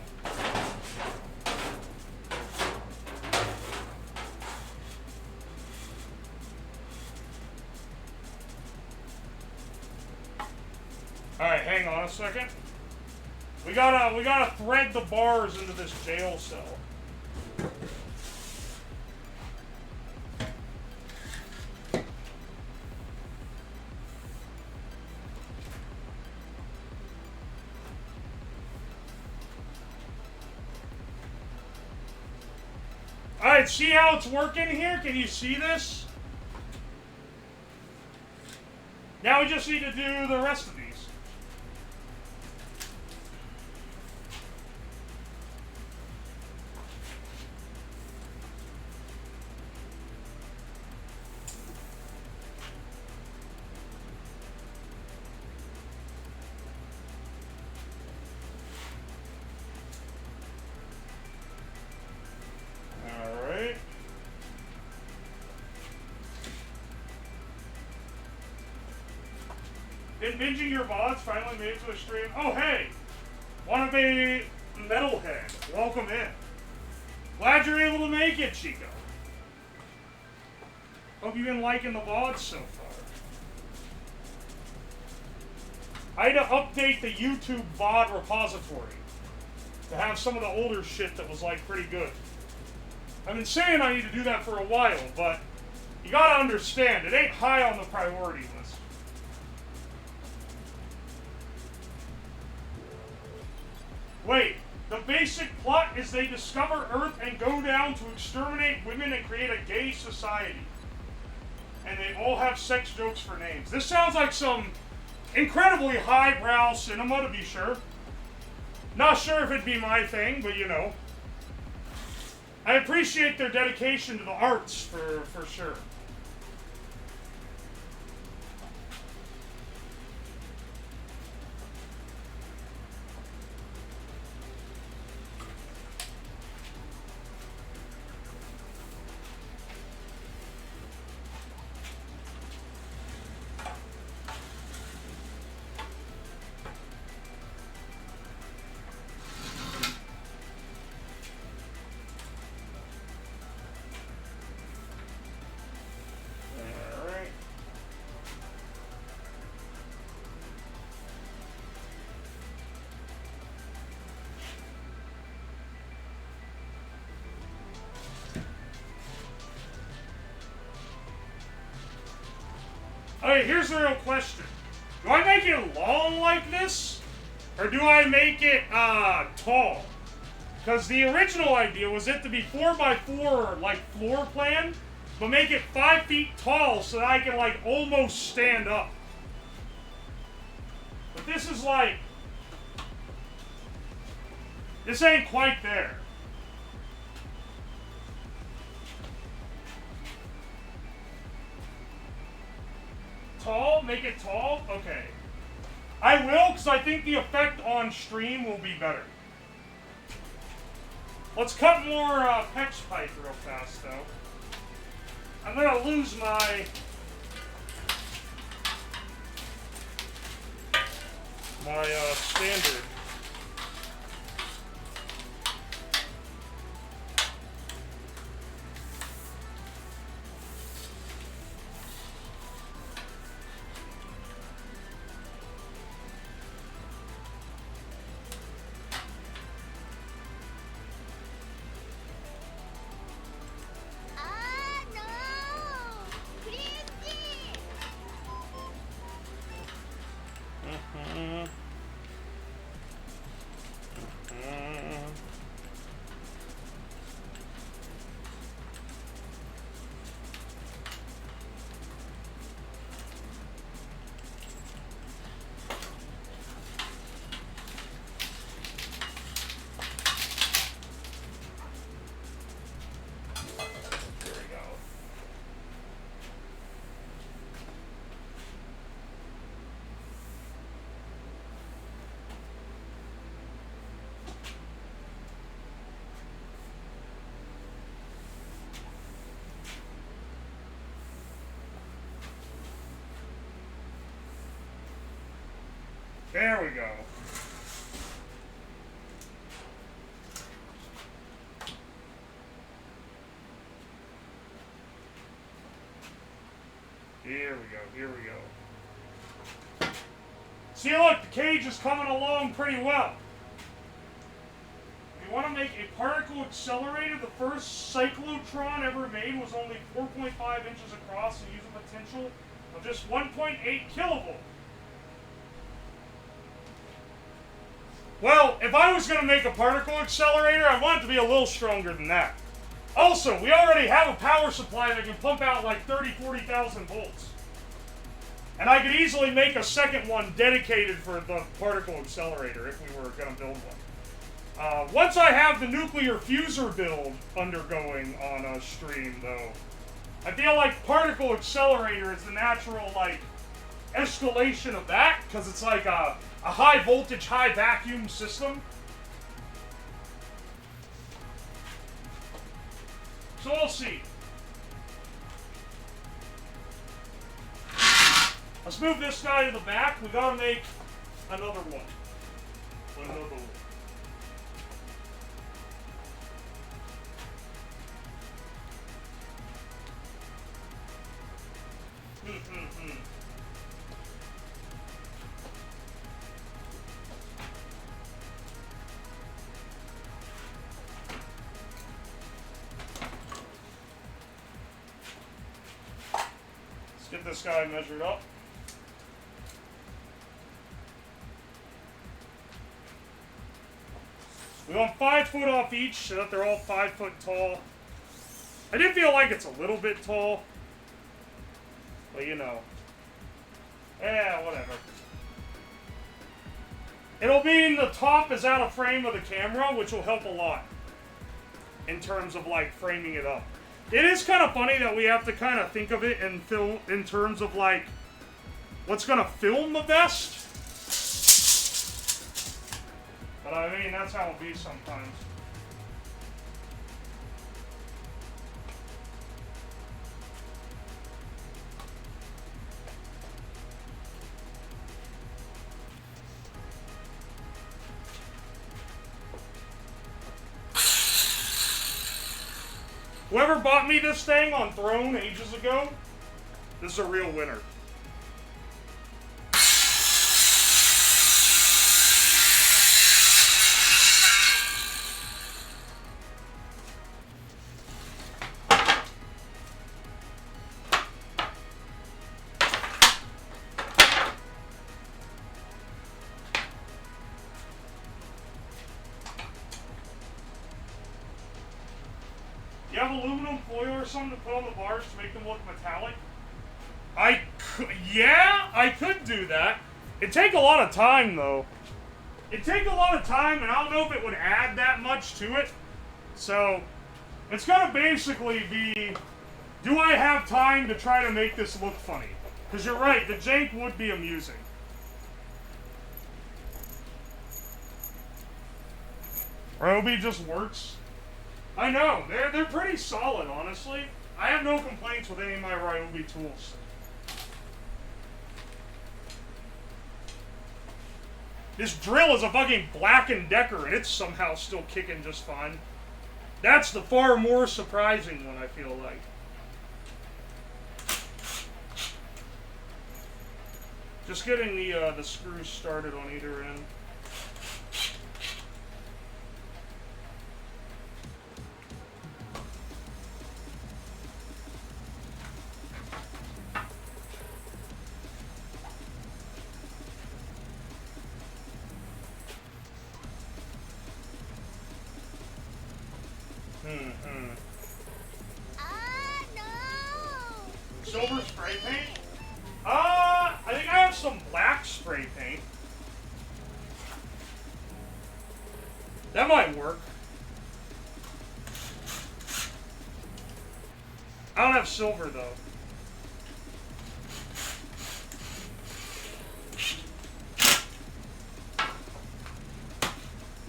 Alright, hang on a second. We gotta thread the bars into this jail cell. Alright, see how it's working here? Can you see this? Now we just need to do the rest of these. Did binging your VODs finally made it to a stream? Oh, hey! Wanna be metalhead? Welcome in. Glad you're able to make it, Chico. Hope you've been liking the VODs so far. I had to update the YouTube VOD repository to have some of the older shit that was, like, pretty good. I've been saying I need to do that for a while, but you gotta understand, it ain't high on the priority list. Wait, the basic plot is they discover Earth and go down to exterminate women and create a gay society. And they all have sex jokes for names. This sounds like some incredibly highbrow cinema, to be sure. Not sure if it'd be my thing, but you know. I appreciate their dedication to the arts, for sure. Okay, here's the real question. Do I make it long like this? Or do I make it, tall? Because the original idea was it to be 4x4, like, floor plan, but make it 5 feet tall so that I can, like, almost stand up. But this is like... this ain't quite there. Tall? Make it tall? Okay. I will, because I think the effect on stream will be better. Let's cut more PEX pipe real fast, though. I'm gonna lose my standard. There we go. Here we go, here we go. See, look, the cage is coming along pretty well. We want to make a particle accelerator. The first cyclotron ever made was only 4.5 inches across and used a potential of just 1.8 kilovolt. Well, if I was going to make a particle accelerator, I want it to be a little stronger than that. Also, we already have a power supply that can pump out like 40,000 volts. And I could easily make a second one dedicated for the particle accelerator if we were going to build one. Once I have the nuclear fuser build undergoing on a stream, though, I feel like particle accelerator is the natural, like, escalation of that, because it's like a high voltage, high vacuum system. So we'll see. Let's move this guy to the back. We gotta make another one. Another one. Let's get this guy measured up. We want 5 foot off each so that they're all 5 foot tall. I do feel like it's a little bit tall. But you know. Yeah, whatever. It'll mean the top is out of frame of the camera, which will help a lot. In terms of like framing it up. It is kind of funny that we have to kind of think of it in terms of like what's gonna film the best. But I mean, that's how it be sometimes. Whoever bought me this thing on Throne ages ago, this is a real winner. You have aluminum foil or something to put on the bars to make them look metallic? Yeah, I could do that. It'd take a lot of time, though. It'd take a lot of time, and I don't know if it would add that much to it. So, it's gonna basically be, do I have time to try to make this look funny? Because you're right, the jank would be amusing. Roby just works. I know, they're pretty solid, honestly. I have no complaints with any of my Ryobi tools. This drill is a fucking Black & Decker, and it's somehow still kicking just fine. That's the far more surprising one, I feel like. Just getting the screws started on either end. Silver spray paint? I think I have some black spray paint. That might work. I don't have silver, though.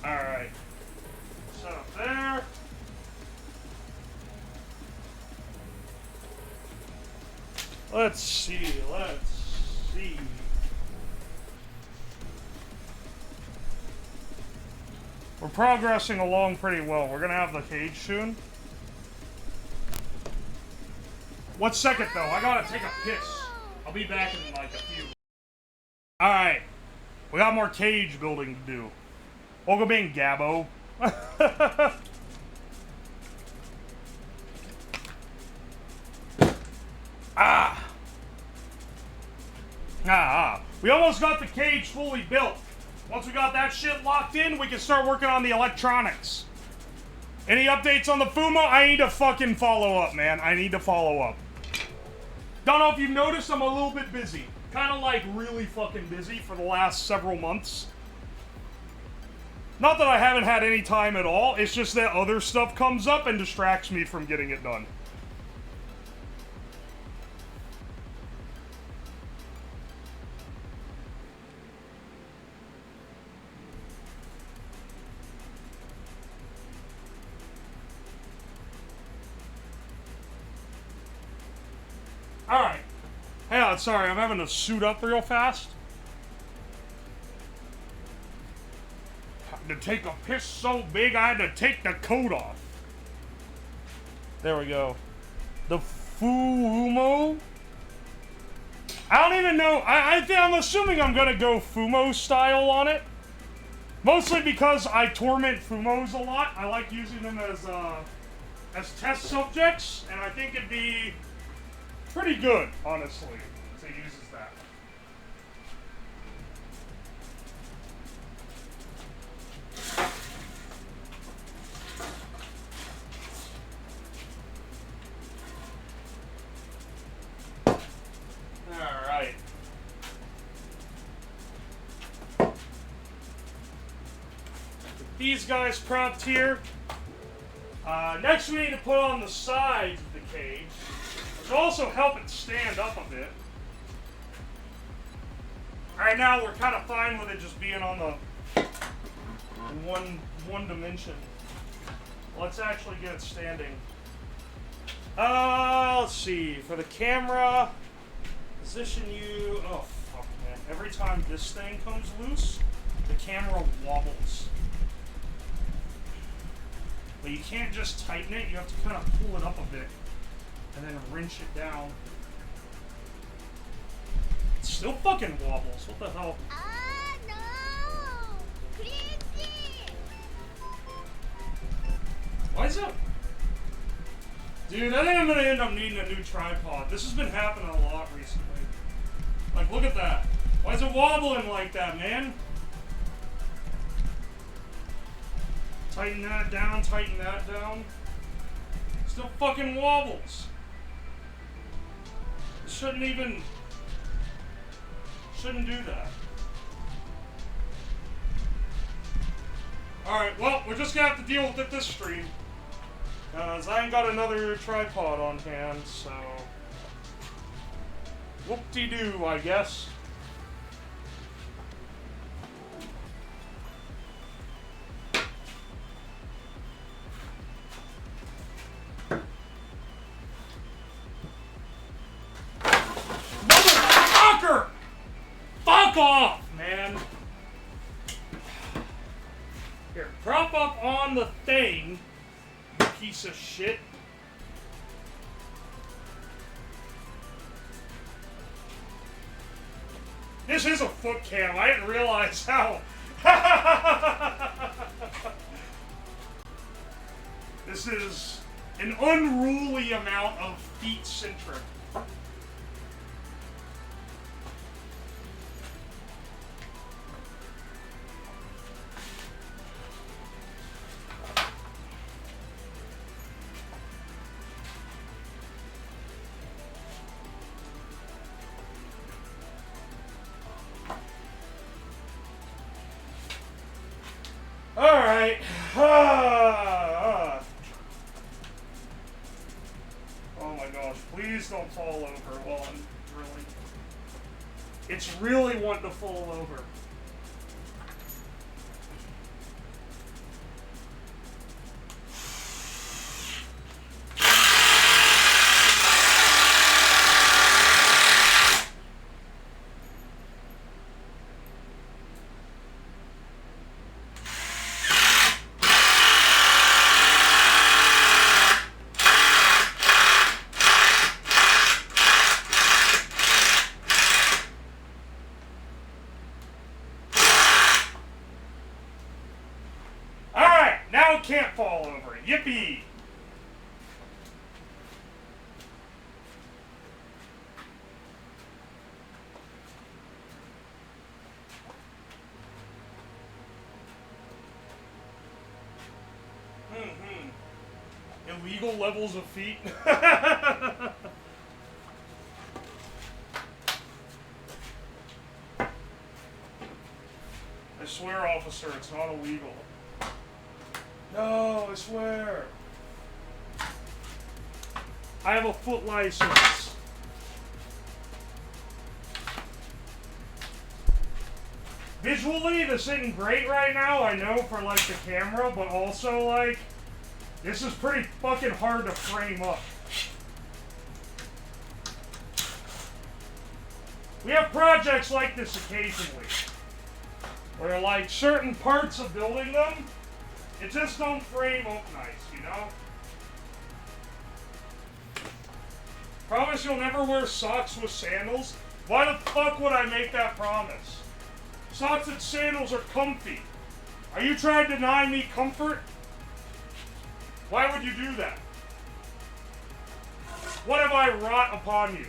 Alright. Set up there. Let's see. We're progressing along pretty well. We're gonna have the cage soon. 1 second though, I gotta take a piss. I'll be back in like a few. Alright. We got more cage building to do. Welcome in, Gabbo. We almost got the cage fully built. Once we got that shit locked in, we can start working on the electronics. Any updates on the Fumo? I need to fucking follow up, man. I need to follow up. Don't know if you've noticed, I'm a little bit busy. Kind of like really fucking busy for the last several months. Not that I haven't had any time at all, it's just that other stuff comes up and distracts me from getting it done. Alright. Hang on, sorry, I'm having to suit up real fast. To take a piss so big, I had to take the coat off. There we go. The Fumo? I don't even know. I'm assuming I'm gonna go Fumo style on it. Mostly because I torment Fumos a lot. I like using them as test subjects, and I think it'd be pretty good, honestly, to use as that. Alright. These guys propped here. Next we need to put on the sides of the cage, which will also help it stand up a bit. Right now we're kind of fine with it just being on the one dimension. Let's actually get it standing. Let's see. For the camera, position you. Oh fuck, man! Every time this thing comes loose, the camera wobbles. But you can't just tighten it. You have to kind of pull it up a bit and then wrench it down. It still fucking wobbles. What the hell? No! Crazy! Why is that? Dude, I think I'm gonna end up needing a new tripod. This has been happening a lot recently. Like, look at that. Why is it wobbling like that, man? Tighten that down, tighten that down. Still fucking wobbles. It shouldn't do that. Alright, well, we're just gonna have to deal with it this stream. Because I ain't got another tripod on hand, so... whoop-de-doo, I guess. Motherfucker! Fuck off, man! Here, prop up on the thing, you piece of shit. This is a foot cam. I didn't realize how. This is an unruly amount of feet centric. Alright. Oh my gosh, please don't fall over while I'm drilling. It's really wanting to fall over. can't fall over. Yippee! Illegal levels of feet. I swear, officer, it's not illegal. No, I swear. I have a foot license. Visually, this isn't great right now, I know, for, like, the camera, but also, like, this is pretty fucking hard to frame up. We have projects like this occasionally, where, like, certain parts of building them, it just don't frame up nice, you know? Promise you'll never wear socks with sandals? Why the fuck would I make that promise? Socks and sandals are comfy. Are you trying to deny me comfort? Why would you do that? What have I wrought upon you?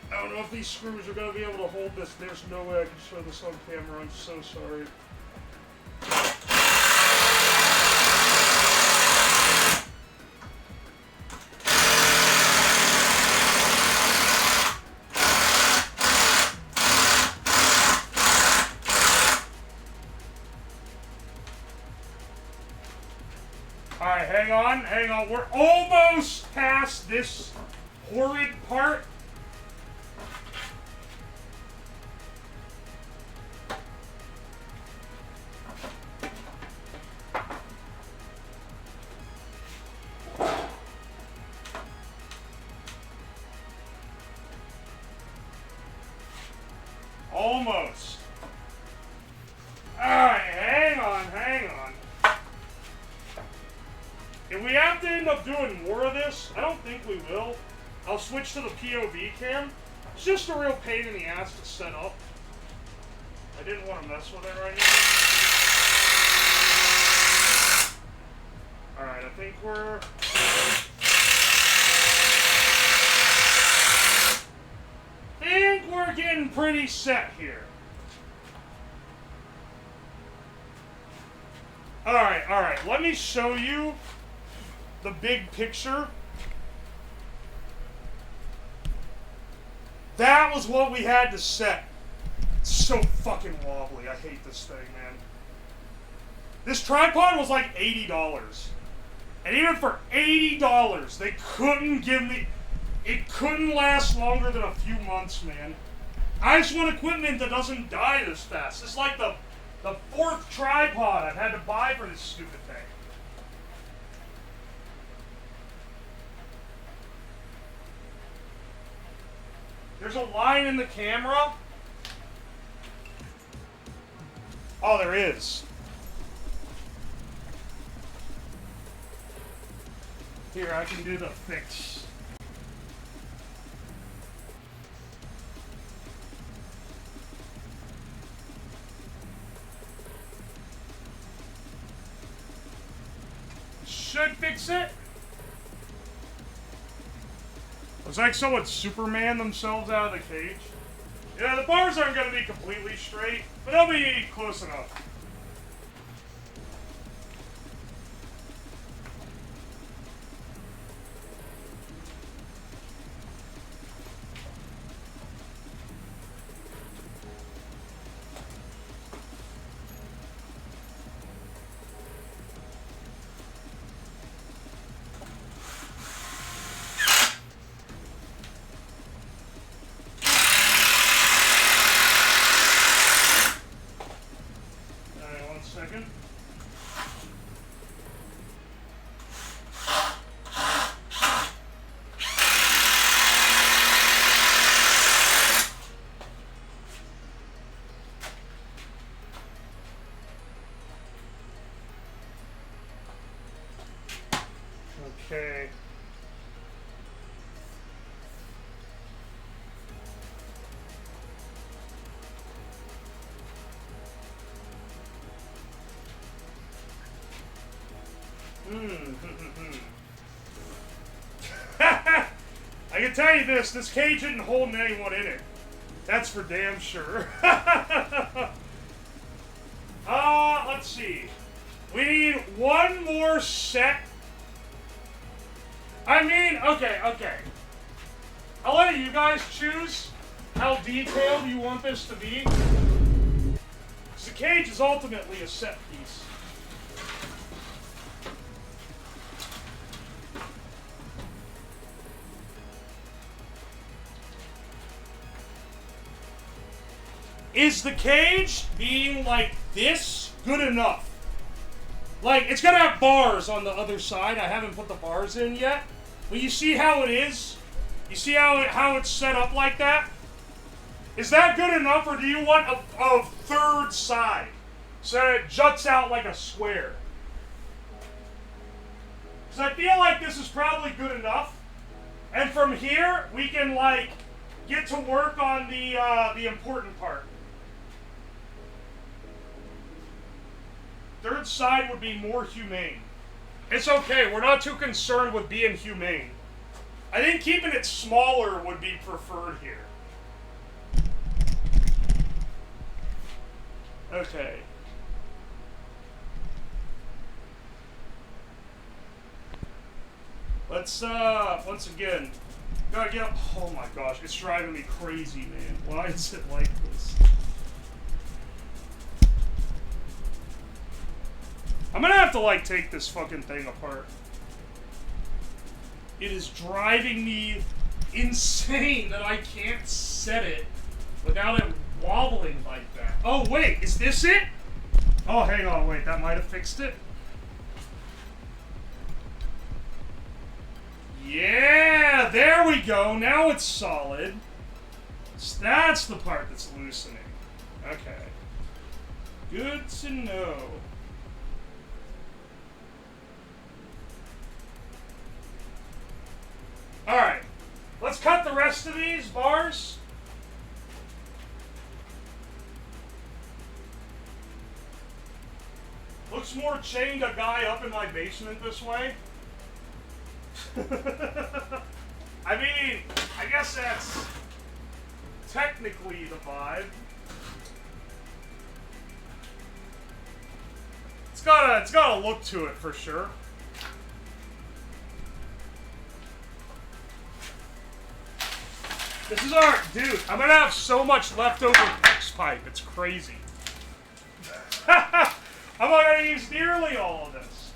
I don't know if these screws are going to be able to hold this. There's no way I can show this on camera. I'm so sorry. Alright, hang on, hang on. We're almost past this horrid part. Almost. Alright, hang on, hang on. If we have to end up doing more of this, I don't think we will. I'll switch to the POV cam. It's just a real pain in the ass to set up. I didn't want to mess with it right now. Alright, I think we're getting pretty set here. Alright, let me show you the big picture. That was what we had to set. It's so fucking wobbly. I hate this thing, man. This tripod was like $80. And even for $80, they couldn't give me... It couldn't last longer than a few months, man. I just want equipment that doesn't die this fast. It's like the fourth tripod I've had to buy for this stupid thing. There's a line in the camera. Oh, there is. Here, I can do the fix. Should fix it. Looks like someone Superman themselves out of the cage. Yeah, the bars aren't going to be completely straight, but they'll be close enough. Okay. I can tell you this cage isn't holding anyone in it. That's for damn sure. Let's see. We need one more set. I mean, okay. I'll let you guys choose how detailed you want this to be. 'Cause the cage is ultimately a set piece. Is the cage being like this good enough? Like, it's gonna have bars on the other side. I haven't put the bars in yet. But you see how it is? You see how it's set up like that? Is that good enough, or do you want a third side? So that it juts out like a square? Because I feel like this is probably good enough. And from here, we can, like, get to work on the important part. Third side would be more humane. It's okay, we're not too concerned with being humane. I think keeping it smaller would be preferred here. Okay. Let's, once again, gotta get, oh my gosh, it's driving me crazy, man. Why is it like this? I'm gonna have to, like, take this fucking thing apart. It is driving me insane that I can't set it without it wobbling like that. Oh, wait, is this it? Oh, hang on, wait, that might have fixed it. Yeah, there we go. Now it's solid. So that's the part that's loosening. Okay. Good to know. Alright, let's cut the rest of these bars. Looks more chained a guy up in my basement this way. I mean, I guess that's technically the vibe. It's got a look to it for sure. This is our... Dude, I'm gonna have so much leftover PEX pipe. It's crazy. I'm not gonna use nearly all of this.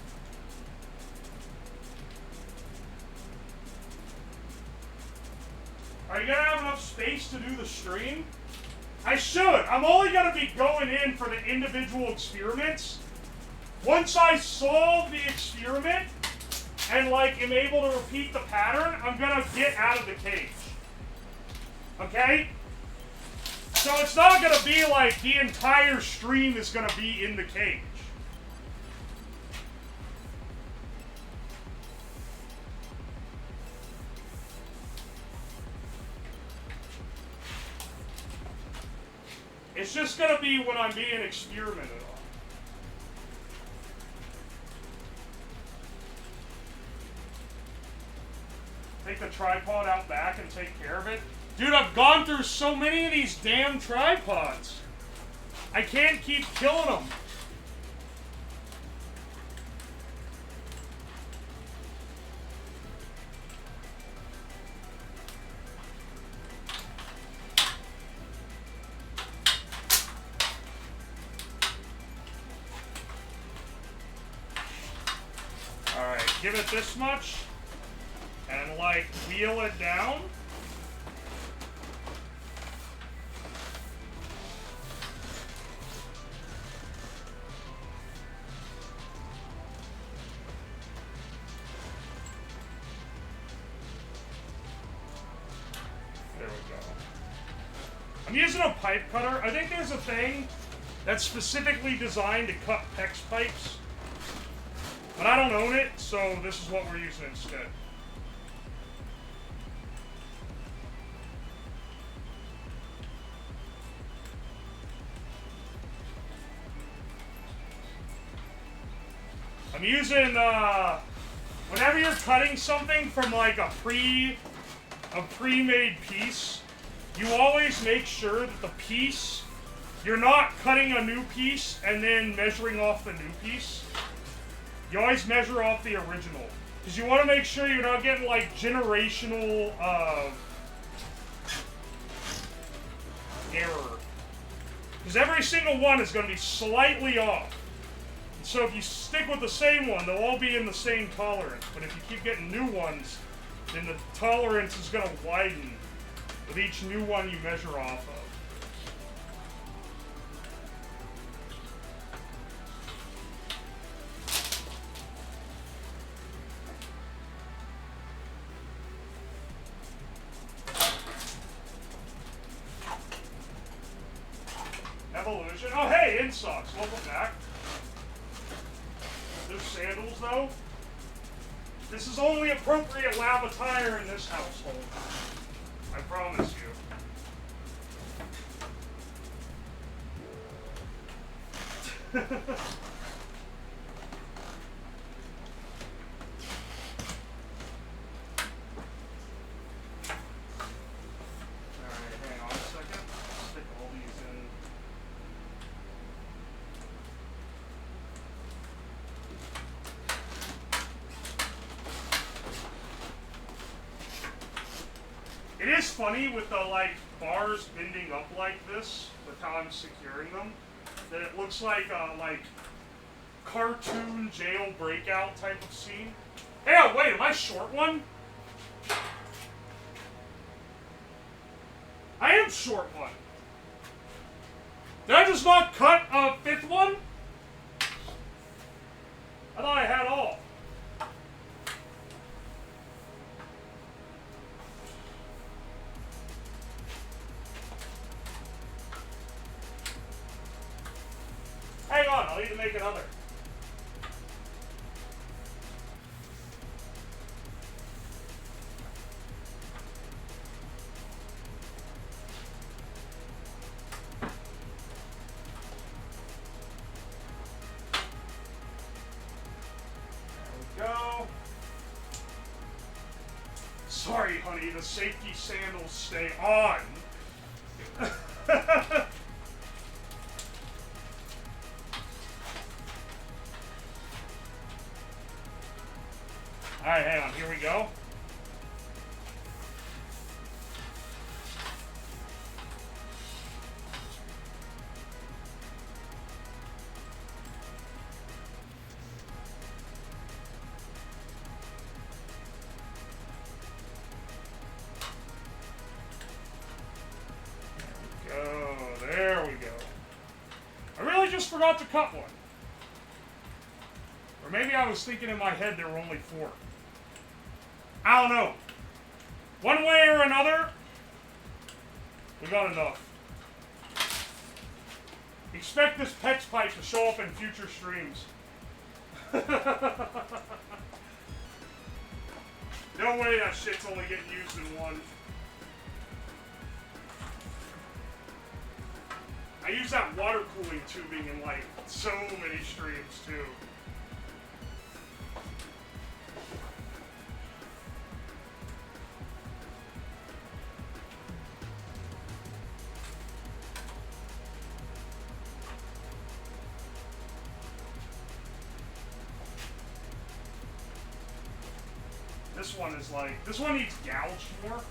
Are you gonna have enough space to do the stream? I should. I'm only gonna be going in for the individual experiments. Once I solve the experiment and, like, am able to repeat the pattern, I'm gonna get out of the cage. Okay? So it's not going to be like the entire stream is going to be in the cage. It's just going to be when I'm being experimented on. Take the tripod out back and take care of it. Dude, I've gone through so many of these damn tripods. I can't keep killing them. Alright, give it this much. And, like, wheel it down. I'm using a pipe cutter. I think there's a thing that's specifically designed to cut PEX pipes. But I don't own it, so this is what we're using instead. I'm using, whenever you're cutting something from like a pre-made piece, you always make sure that the piece, you're not cutting a new piece and then measuring off the new piece. You always measure off the original. Because you want to make sure you're not getting like generational error. Because every single one is going to be slightly off. And so if you stick with the same one, they'll all be in the same tolerance. But if you keep getting new ones, then the tolerance is going to widen with each new one you measure off of. Evolution. Oh, hey, Insocks. Welcome back. Those sandals, though. This is only appropriate lab attire in this household. I promise you. Alright, hang on a second. Stick all these in. It is funny with the like bars bending up like this, with how I'm securing them, that it looks like a cartoon jail breakout type of scene. Hey, oh, wait, am I short one? I am short one. Did I just not cut a fifth one? I thought I had all. Hang on, I'll need to make another. There we go. Sorry, honey, the safety sandals stay on. Alright, hang on, here we go. There we go. I really just forgot to cut one. Or maybe I was thinking in my head there were only 4. I don't know. One way or another, we got enough. Expect this PEX pipe to show up in future streams. No way that shit's only getting used in one. I use that water cooling tubing in like so many streams too. This one is like, this one needs gouged more.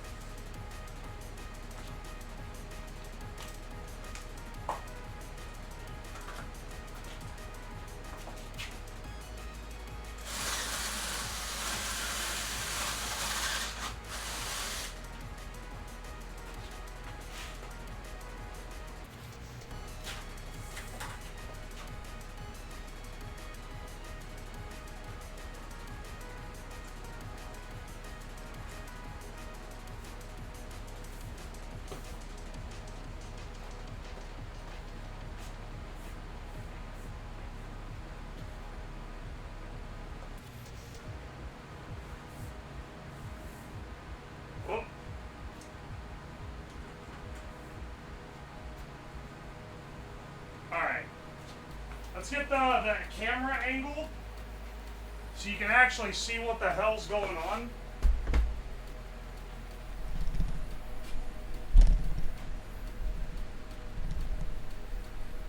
let's get the camera angle so you can actually see what the hell's going on.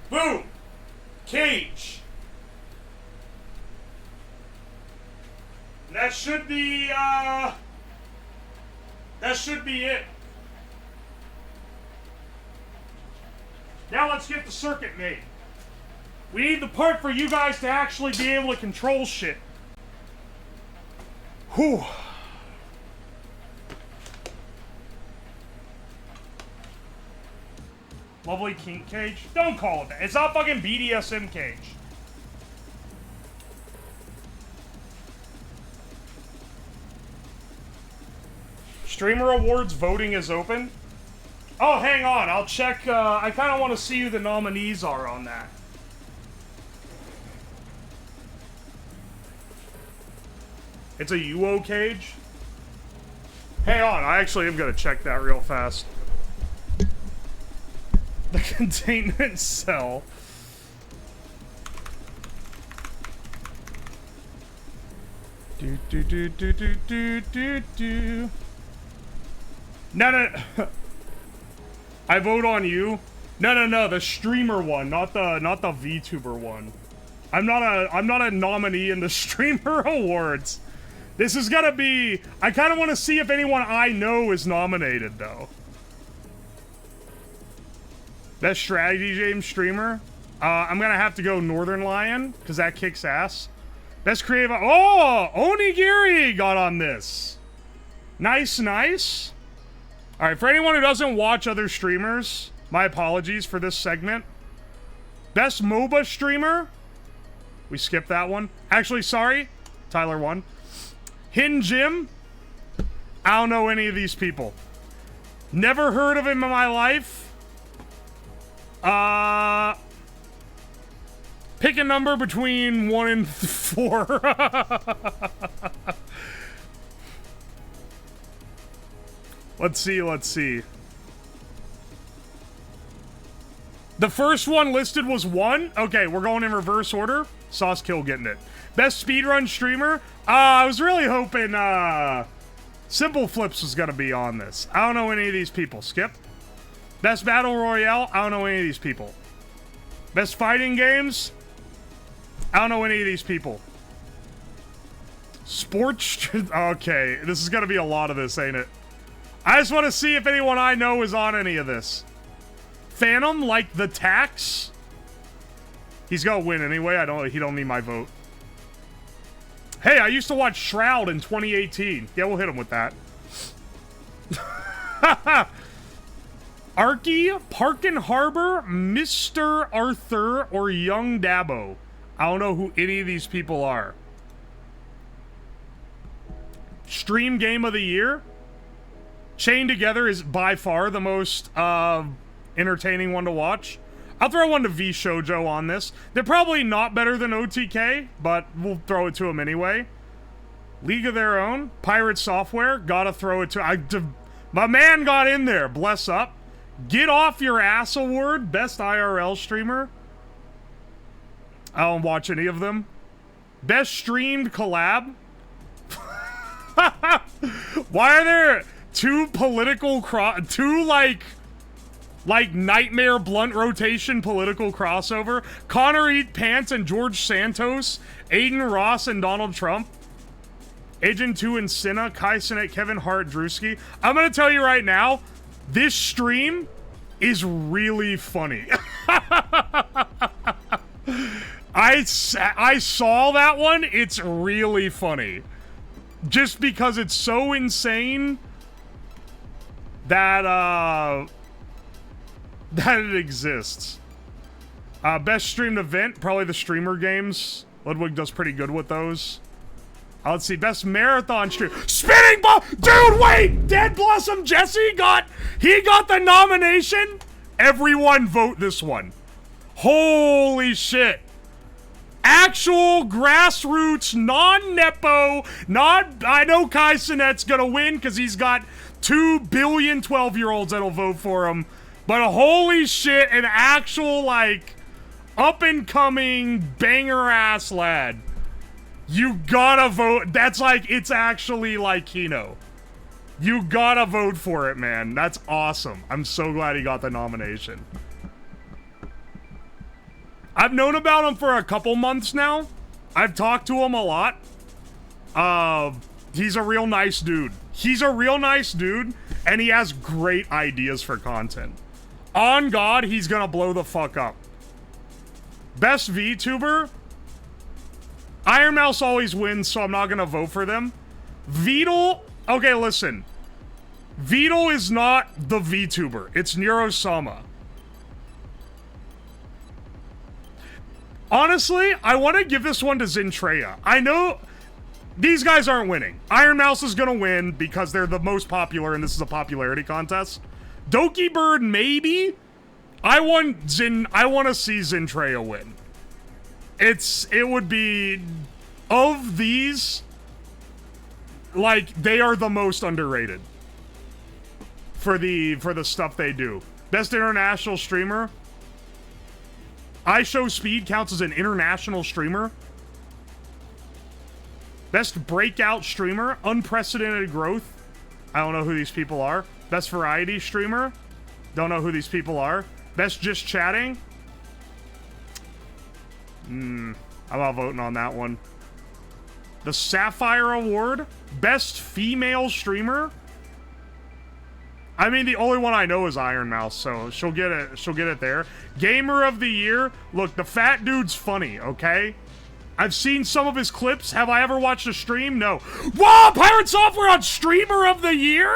Boom! Cage. And that should be it. Now let's get the circuit made. We need the part for you guys to actually be able to control shit. Whew. Lovely kink cage? Don't call it that. It's not fucking BDSM cage. Streamer Awards voting is open. Oh, hang on. I'll check. I kind of want to see who the nominees are on that. It's a UO cage? Hang on. I actually am going to check that real fast. The containment cell. Do do do do do do do do. No. I vote on you. No. The streamer one, not the VTuber one. I'm not a nominee in the Streamer Awards. This is gonna be. I kind of want to see if anyone I know is nominated though. Best strategy game streamer. I'm gonna have to go Northern Lion because that kicks ass. Best creative. Oh, Onigiri got on this. Nice. All right, for anyone who doesn't watch other streamers, my apologies for this segment. Best MOBA streamer. We skipped that one. Actually, sorry. Tyler won. Hin Jim. I don't know any of these people. Never heard of him in my life. Pick a number between 1 and 4. Let's see. The first one listed was 1. Okay, we're going in reverse order. Sauce Kill getting it. Best speedrun streamer. I was really hoping Simple Flips was gonna be on this. I don't know any of these people. Skip. Best Battle Royale, I don't know any of these people. Best Fighting Games, I don't know any of these people. Sports, okay, this is gonna be a lot of this, ain't it? I just want to see if anyone I know is on any of this. Phantom, like the tax. He's gonna win anyway, he don't need my vote. Hey, I used to watch Shroud in 2018. Yeah, we'll hit him with that. Arky, Parkin Harbor, Mr. Arthur, or Young Dabo. I don't know who any of these people are. Stream Game of the Year. Chained Together is by far the most entertaining one to watch. I'll throw one to V Shoujo on this. They're probably not better than OTK, but we'll throw it to them anyway. League of Their Own, Pirate Software, gotta throw it to... my man got in there, bless up. Get Off Your Ass Award, Best IRL Streamer. I don't watch any of them. Best Streamed Collab. Why are there two political like Nightmare Blunt Rotation political crossover? Connor Eat Pants and George Santos, Aiden Ross and Donald Trump, Agent 2 and Cinna, Kai Cenat, Kevin Hart, Drewski. I'm gonna tell you right now, this stream is really funny. I saw that one. It's really funny. Just because it's so insane that that it exists. Best streamed event, probably the Streamer Games. Ludwig does pretty good with those. Let's see, best marathon stream. Spinning Ball! Dude, wait! Dead Blossom Jesse got the nomination? Everyone vote this one. Holy shit. Actual grassroots, non-Nepo, I know Kai Cenat's gonna win because he's got 2 billion 12-year-olds that'll vote for him. But holy shit, an actual, like, Up and coming banger ass lad. You gotta vote. That's like, it's actually like Kino. You gotta vote for it, man. That's awesome. I'm so glad he got the nomination. I've known about him for a couple months now. I've talked to him a lot. He's a real nice dude. He's a real nice dude, and he has great ideas for content. On God, he's gonna blow the fuck up. Best VTuber? Iron Mouse always wins, so I'm not gonna vote for them. Beetle? Okay, listen. Beetle is not the VTuber. It's Neurosama. Honestly, I want to give this one to Zintreya. I know these guys aren't winning. Iron Mouse is gonna win because they're the most popular and this is a popularity contest. Doki Bird, maybe? I want to see Zintreya win. It would be, of these, like, they are the most underrated for the stuff they do. Best international streamer? iShowSpeed counts as an international streamer. Best breakout streamer? Unprecedented growth? I don't know who these people are. Best variety streamer? Don't know who these people are. Best just chatting? I'm not voting on that one. The Sapphire Award? Best female streamer? I mean, the only one I know is Iron Mouse, so she'll get it. She'll get it there. Gamer of the Year. Look, the fat dude's funny, okay? I've seen some of his clips. Have I ever watched a stream? No. Whoa! Pirate Software on Streamer of the Year?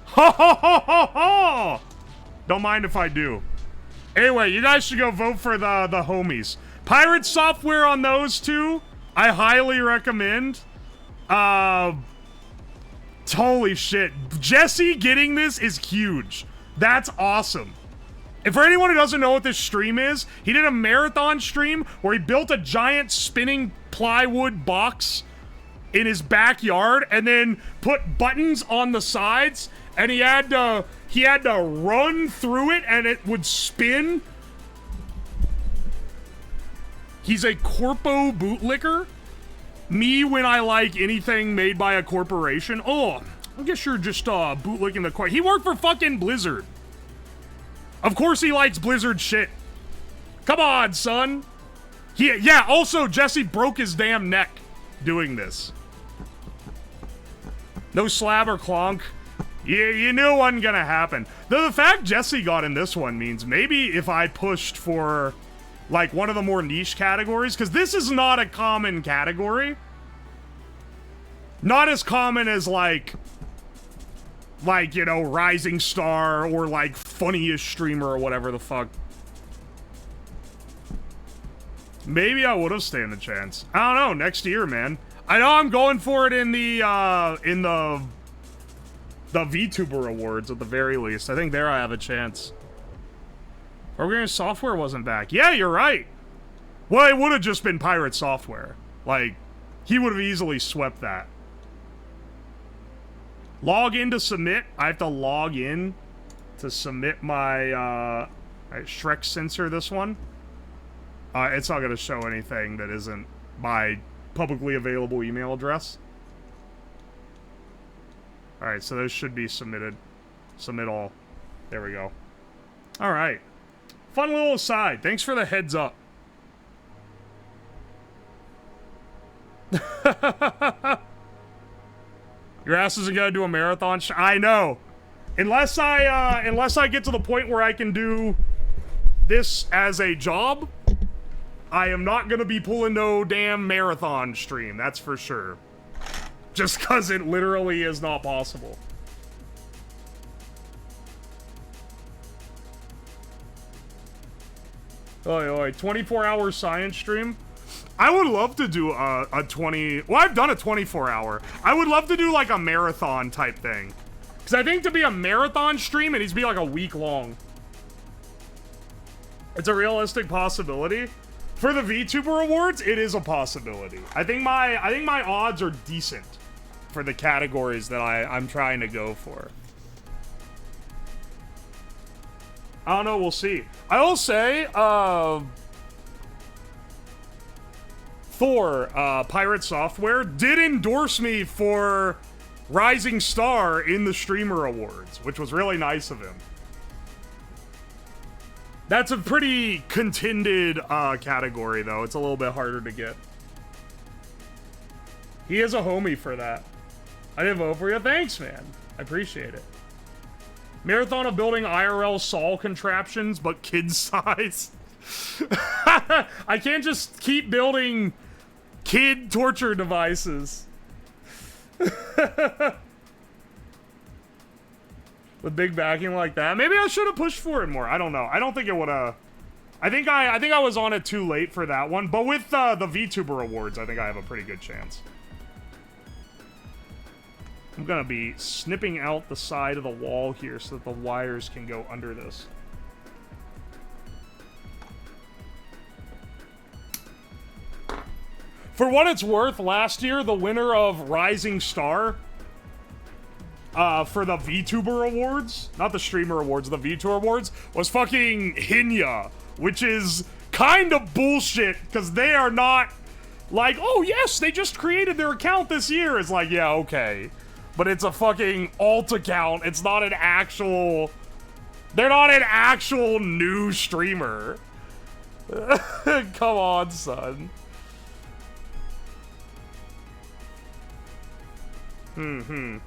Ho ho ho ho ho! Don't mind if I do. Anyway, you guys should go vote for the homies. Pirate Software on those two, I highly recommend. Holy shit. Jesse getting this is huge. That's awesome. And for anyone who doesn't know what this stream is, he did a marathon stream where he built a giant spinning plywood box in his backyard and then put buttons on the sides, and he had to run through it and it would spin. He's a corpo bootlicker. Me when I like anything made by a corporation. Oh, I guess you're just bootlicking the he worked for fucking Blizzard. Of course he likes Blizzard shit. Come on, son. Yeah, also Jesse broke his damn neck doing this. No slab or clonk. Yeah, you knew it wasn't gonna happen. Though the fact Jesse got in this one means maybe if I pushed for like one of the more niche categories, because this is not a common category. Not as common as like, you know, Rising Star or like funniest streamer or whatever the fuck. Maybe I would have stand a chance. I don't know, next year, man. I know I'm going for it in the VTuber Awards at the very least. I think there I have a chance. Programming Software wasn't back. Yeah, you're right. Well, it would have just been Pirate Software. Like, he would have easily swept that. Log in to submit. I have to log in to submit my Shrek sensor this one. It's not going to show anything that isn't my publicly available email address. Alright, so those should be submitted. Submit all. There we go. Alright. Fun little aside. Thanks for the heads up. Your ass isn't gonna do a marathon. I know. Unless I get to the point where I can do this as a job, I am not gonna be pulling no damn marathon stream. That's for sure. Just cause it literally is not possible. Oi, 24-hour science stream? I would love to do a 20... Well, I've done a 24-hour. I would love to do, like, a marathon type thing. Because I think to be a marathon stream, it needs to be, like, a week long. It's a realistic possibility. For the VTuber Awards, it is a possibility. I think my odds are decent for the categories that I'm trying to go for. I don't know, we'll see. I will say, Thor, Pirate Software, did endorse me for Rising Star in the Streamer Awards, which was really nice of him. That's a pretty contended category, though. It's a little bit harder to get. He is a homie for that. I didn't vote for you. Thanks, man. I appreciate it. Marathon of building IRL Saw contraptions, but kid size. I can't just keep building kid torture devices. With big backing like that. Maybe I should have pushed for it more. I don't know. I don't think it would have. I think I was on it too late for that one. But with the VTuber Awards, I think I have a pretty good chance. I'm gonna be snipping out the side of the wall here so that the wires can go under this. For what it's worth, last year, the winner of Rising Star for the VTuber Awards, not the Streamer Awards, the VTuber Awards, was fucking Hinya, which is kind of bullshit, because they are not like, oh yes, they just created their account this year. It's like, yeah, okay. But it's a fucking alt account. It's not an actual... They're not an actual new streamer. Come on, son. Here,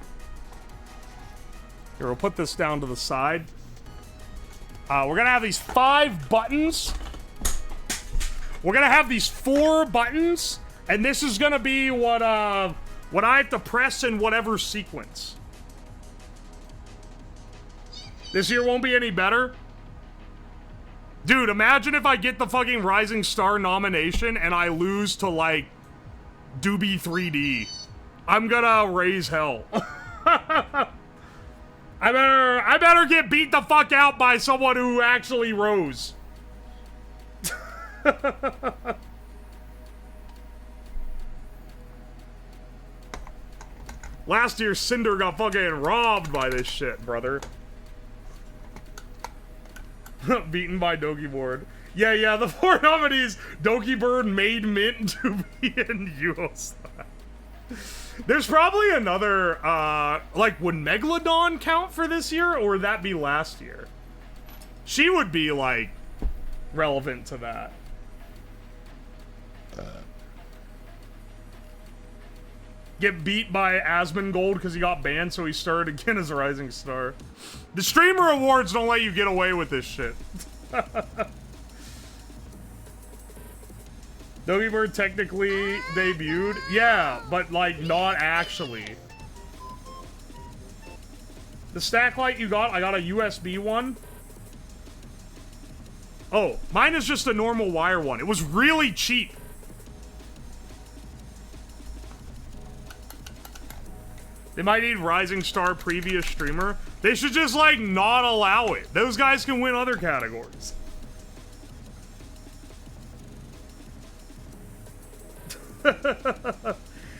we'll put this down to the side. We're gonna have these 5 buttons. We're gonna have these 4 buttons, and this is gonna be what I have to press in whatever sequence. This year won't be any better. Dude, imagine if I get the fucking Rising Star nomination and I lose to, like, Doobie 3D. I'm gonna raise hell. I better get beat the fuck out by someone who actually rose. Last year, Cinder got fucking robbed by this shit, brother. Beaten by Doki Board. Yeah, the 4 nominees, Doki Bird, Made Mint, Doobie, and Yuos. There's probably another, like, would Megalodon count for this year, or would that be last year? She would be, like, relevant to that. Get beat by Asmongold because he got banned, so he started again as a Rising Star. The Streamer Awards don't let you get away with this shit. Dogi Bird technically debuted. Yeah, but, like, not actually. The stack light you got, I got a USB one. Oh, mine is just a normal wire one. It was really cheap. They might need Rising Star previous streamer. They should just, like, not allow it. Those guys can win other categories.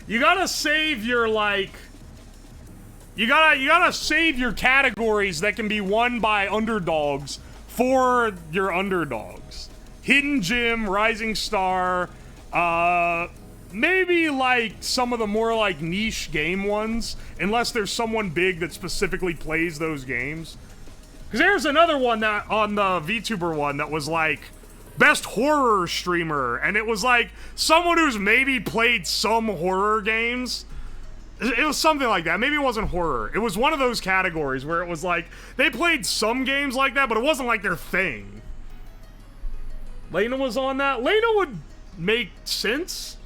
You gotta save your, like... You gotta save your categories that can be won by underdogs for your underdogs. Hidden Gem, Rising Star, maybe, like, some of the more, like, niche game ones, unless there's someone big that specifically plays those games. Because there's another one that, on the VTuber one, that was, like, best horror streamer, and it was, like, someone who's maybe played some horror games. It was something like that. Maybe it wasn't horror. It was one of those categories where it was, like, they played some games like that, but it wasn't, like, their thing. Lena was on that. Lena would make sense.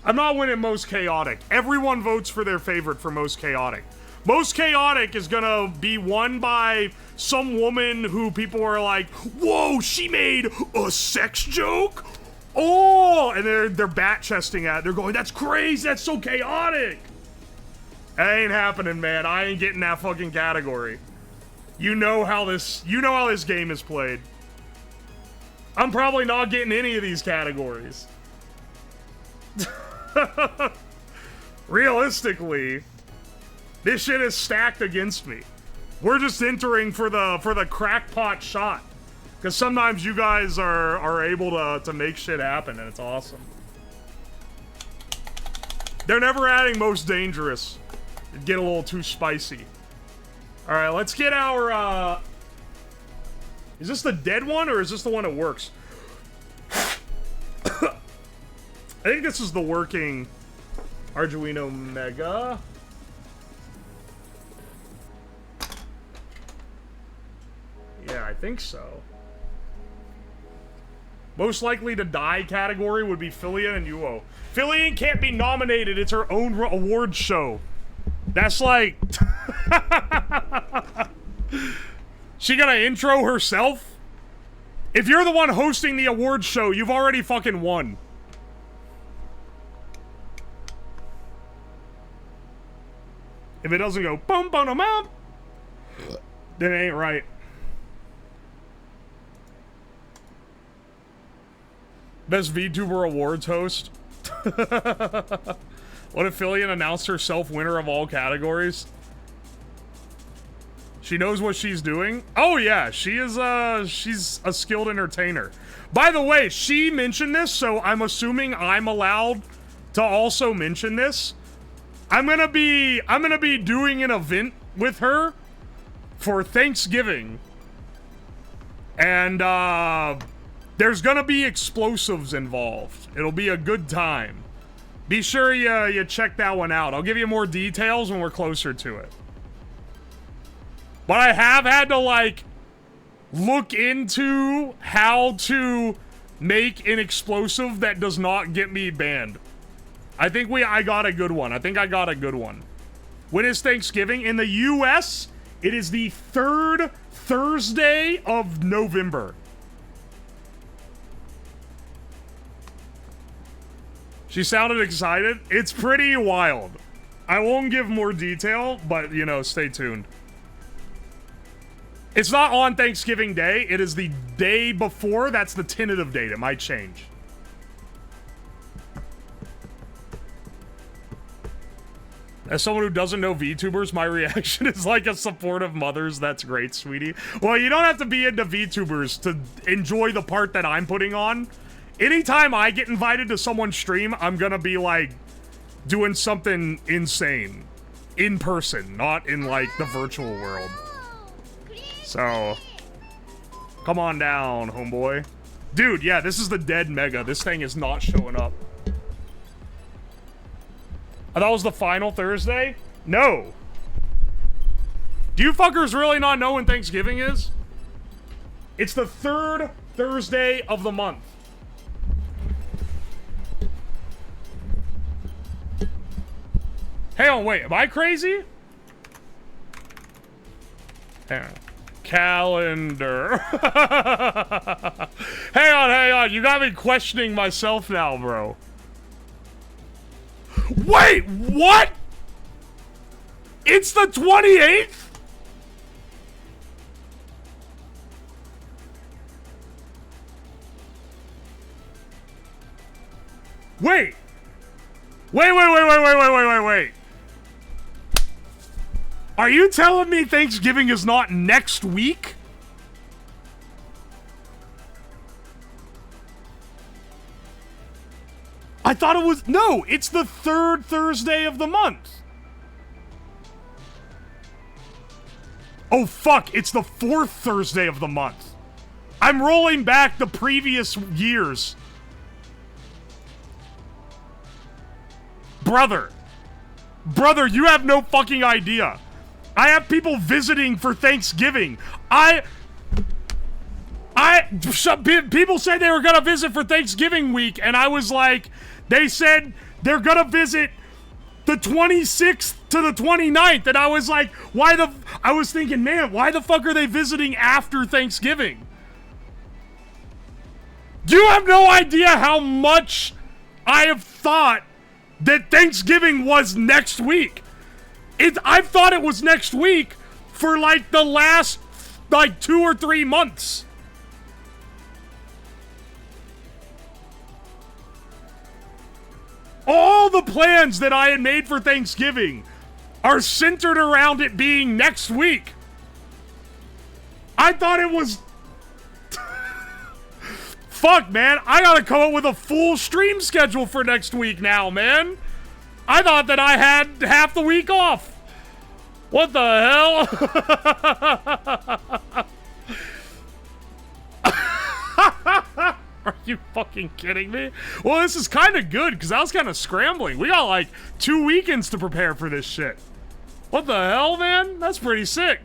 I'm not winning Most Chaotic. Everyone votes for their favorite for Most Chaotic. Most Chaotic is gonna be won by some woman who people are like, whoa, she made a sex joke? Oh! And they're bat-chesting at it. They're going, that's crazy, that's so chaotic! That ain't happening, man. I ain't getting that fucking category. You know how this game is played. I'm probably not getting any of these categories. Realistically, this shit is stacked against me. We're just entering for the crackpot shot. Because sometimes you guys are able to make shit happen, and it's awesome. They're never adding most dangerous. It'd get a little too spicy. Alright, let's get our, Is this the dead one, or is this the one that works? I think this is the working Arduino Mega. Yeah, I think so. Most likely to die category would be Fillion and Yuo. Fillion can't be nominated. It's her own award show. That's like... She gonna intro herself? If you're the one hosting the award show, you've already fucking won. If it doesn't go boom boom boom boom, then it ain't right. Best VTuber Awards host. What if Fillion announced herself winner of all categories? She knows what she's doing? Oh yeah, she's a skilled entertainer. By the way, she mentioned this, so I'm assuming I'm allowed to also mention this. I'm gonna be doing an event with her for Thanksgiving. And there's gonna be explosives involved. It'll be a good time. Be sure you check that one out. I'll give you more details when we're closer to it. But I have had to, like, look into how to make an explosive that does not get me banned. I think I got a good one. I think I got a good one. When is Thanksgiving? In the US, it is the 3rd Thursday of November. She sounded excited. It's pretty wild. I won't give more detail, but, you know, stay tuned. It's not on Thanksgiving Day. It is the day before. That's the tentative date. It might change. As someone who doesn't know VTubers, my reaction is like a supportive mother's. That's great, sweetie. Well, you don't have to be into VTubers to enjoy the part that I'm putting on. Anytime I get invited to someone's stream, I'm gonna be, like, doing something insane. In person, not in, like, the virtual world. So, come on down, homeboy. Dude, yeah, this is the dead Mega. This thing is not showing up. I thought it was the final Thursday? No. Do you fuckers really not know when Thanksgiving is? It's the 3rd Thursday of the month. Hang on, wait, am I crazy? Hang on. Calendar. Hang on. You got me questioning myself now, bro. Wait, what? It's the 28th? Wait. Wait. Are you telling me Thanksgiving is not next week? I thought it was... No, it's the 3rd Thursday of the month. Oh, fuck, it's the 4th Thursday of the month. I'm rolling back the previous years. Brother, you have no fucking idea. I have people visiting for Thanksgiving. People said they were gonna visit for Thanksgiving week, and I was like, they said they're gonna visit the 26th to the 29th, and I was like, I was thinking, man, why the fuck are they visiting after Thanksgiving? You have no idea how much I have thought that Thanksgiving was next week. I've thought it was next week for, like, the last, like, 2 or 3 months. All the plans that I had made for Thanksgiving are centered around it being next week. I thought it was... Fuck, man. I gotta come up with a full stream schedule for next week now, man. I thought that I had half the week off. What the hell? Are you fucking kidding me? Well, this is kind of good because I was kind of scrambling. We got like 2 weekends to prepare for this shit. What the hell, man? That's pretty sick.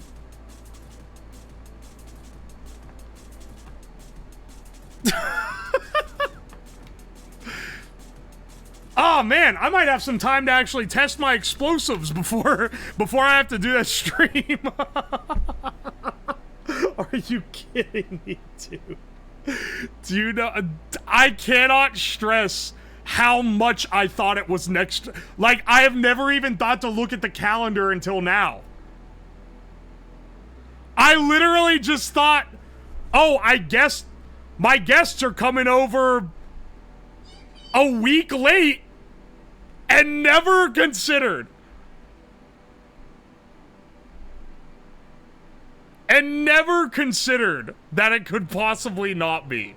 Oh man, I might have some time to actually test my explosives before I have to do that stream. Are you kidding me, dude? Do you know? I cannot stress how much I thought it was next. Like, I have never even thought to look at the calendar until now. I literally just thought, oh, I guess my guests are coming over a week late, and never considered. And never considered that it could possibly not be.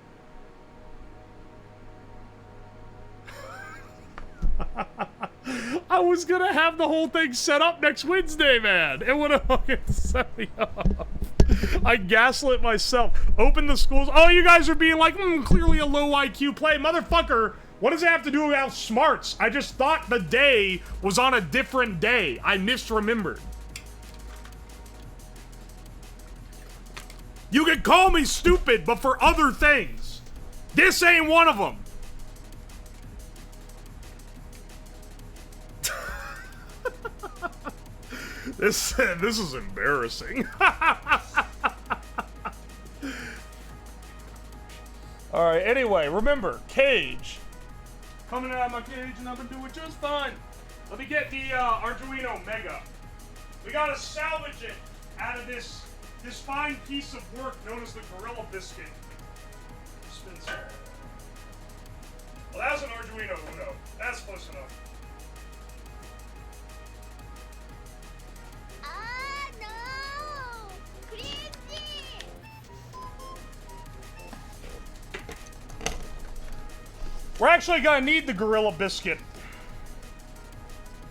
I was gonna have the whole thing set up next Wednesday, man. It would have fucking set me up. I gaslit myself. Open the schools. Oh, you guys are being like, clearly a low IQ play. Motherfucker, what does it have to do about smarts? I just thought the day was on a different day. I misremembered. You can call me stupid, but for other things. This ain't one of them. This is embarrassing. Alright, anyway, remember, cage. Coming out of my cage and I'm gonna do it just fine. Let me get the Arduino Mega. We gotta salvage it out of this fine piece of work known as the Gorilla Biscuit. Dispenser. Well, that was an Arduino Uno. That's close enough. No! Crazy! We're actually gonna need the Gorilla Biscuit.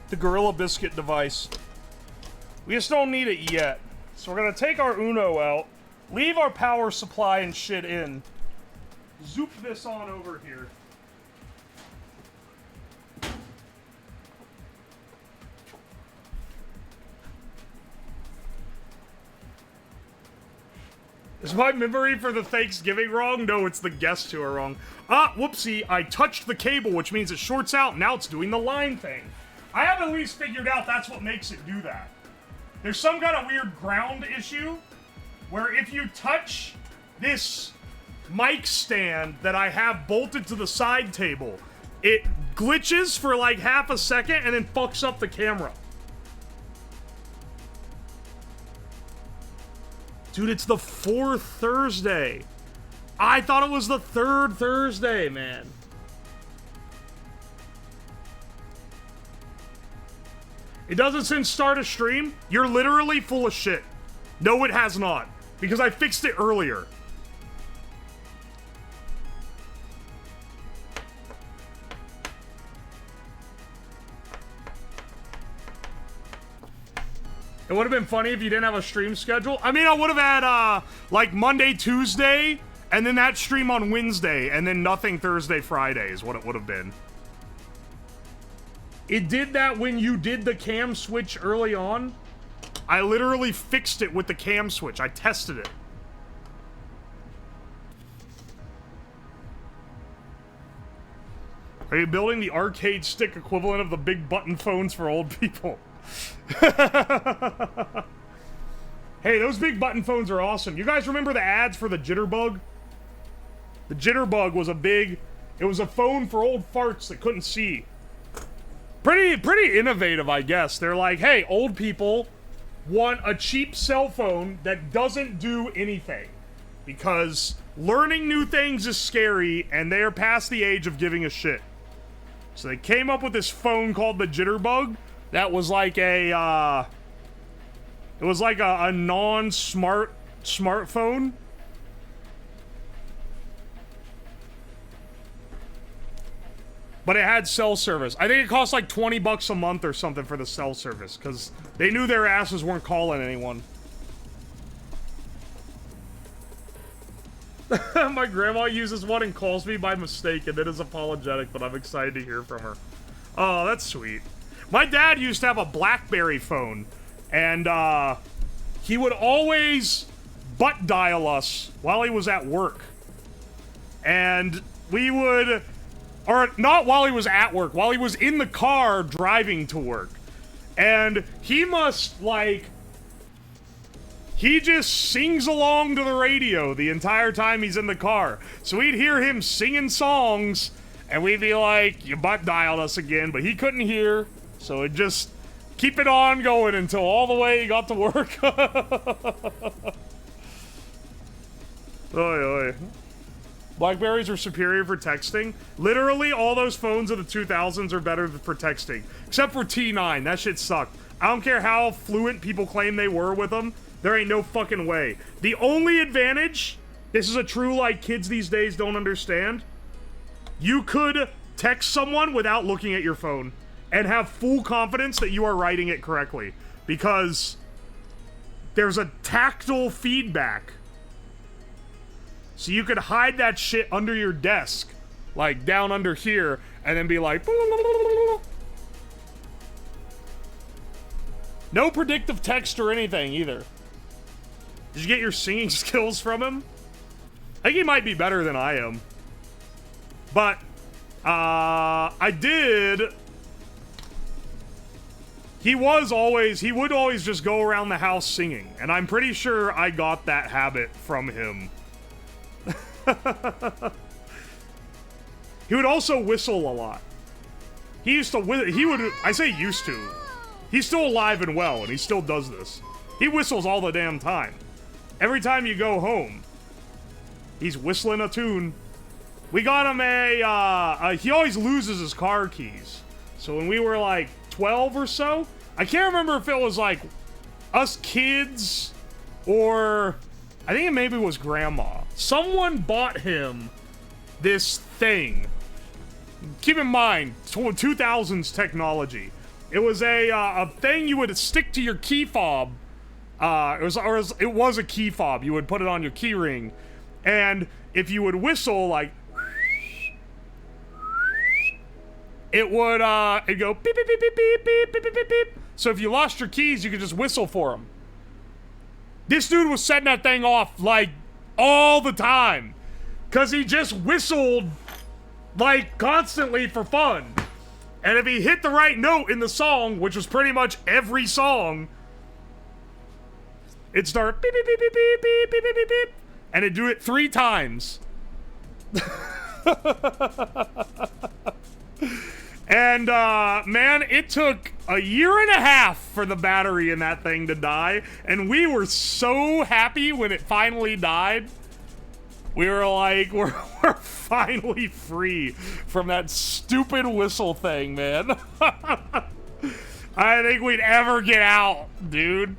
The Gorilla Biscuit device. We just don't need it yet. So we're gonna take our Uno out, leave our power supply and shit in, zoop this on over here. Is my memory for the Thanksgiving wrong? No, it's the guests who are wrong. Ah, whoopsie, I touched the cable, which means it shorts out, now it's doing the line thing. I have at least figured out that's what makes it do that. There's some kind of weird ground issue where if you touch this mic stand that I have bolted to the side table, it glitches for like half a second and then fucks up the camera. Dude, it's the 4th Thursday. I thought it was the 3rd Thursday, man. It doesn't since start a stream. You're literally full of shit. No, it has not. Because I fixed it earlier. It would have been funny if you didn't have a stream schedule. I mean, I would have had, like, Monday, Tuesday, and then that stream on Wednesday, and then nothing Thursday, Friday is what it would have been. It did that when you did the cam switch early on. I literally fixed it with the cam switch. I tested it. Are you building the arcade stick equivalent of the big button phones for old people? Hey, those big button phones are awesome. You guys remember the ads for the Jitterbug? The Jitterbug was it was a phone for old farts that couldn't see. Pretty innovative, I guess. They're like, hey, old people want a cheap cell phone that doesn't do anything. Because learning new things is scary, and they are past the age of giving a shit. So they came up with this phone called the Jitterbug that was like a, it was like a non-smart smartphone. But it had cell service. I think it cost like 20 bucks a month or something for the cell service, because they knew their asses weren't calling anyone. My grandma uses one and calls me by mistake and then is apologetic, but I'm excited to hear from her. Oh, that's sweet. My dad used to have a BlackBerry phone, and he would always butt dial us while he was at work. And we would... Or not while he was at work, while he was in the car driving to work. And he must, like... He just sings along to the radio the entire time he's in the car. So we'd hear him singing songs, and we'd be like, you butt dialed us again, but he couldn't hear. So it'd just keep it on going until all the way he got to work. Oi, oi. Blackberries are superior for texting. Literally, all those phones of the 2000s are better for texting. Except for T9. That shit sucked. I don't care how fluent people claim they were with them. There ain't no fucking way. The only advantage, this is a true, like, kids these days don't understand. You could text someone without looking at your phone and have full confidence that you are writing it correctly. Because there's a tactile feedback. So you could hide that shit under your desk, like down under here, and then be like... No predictive text or anything, either. Did you get your singing skills from him? I think he might be better than I am. But, I did... He would always just go around the house singing, and I'm pretty sure I got that habit from him. He would also whistle a lot. He used to I say used to. He's still alive and well, and he still does this. He whistles all the damn time. Every time you go home, he's whistling a tune. We got him he always loses his car keys. So when we were like 12 or so, I can't remember if it was like us kids or I think it maybe was grandma. Someone bought him this thing. Keep in mind, 2000s technology. It was a thing you would stick to your key fob. It was a key fob. You would put it on your key ring, and if you would whistle like, it would it'd go beep beep beep beep beep beep beep beep beep. So if you lost your keys, you could just whistle for them. This dude was setting that thing off like all the time, cause he just whistled like constantly for fun. And if he hit the right note in the song, which was pretty much every song, it'd start beep beep beep beep beep beep beep beep beep beep, and it'd do it 3 times. And man, it took a 1.5 years for the battery in that thing to die, and we were so happy when it finally died. We were like, we're finally free from that stupid whistle thing, man. I think we'd ever get out, dude.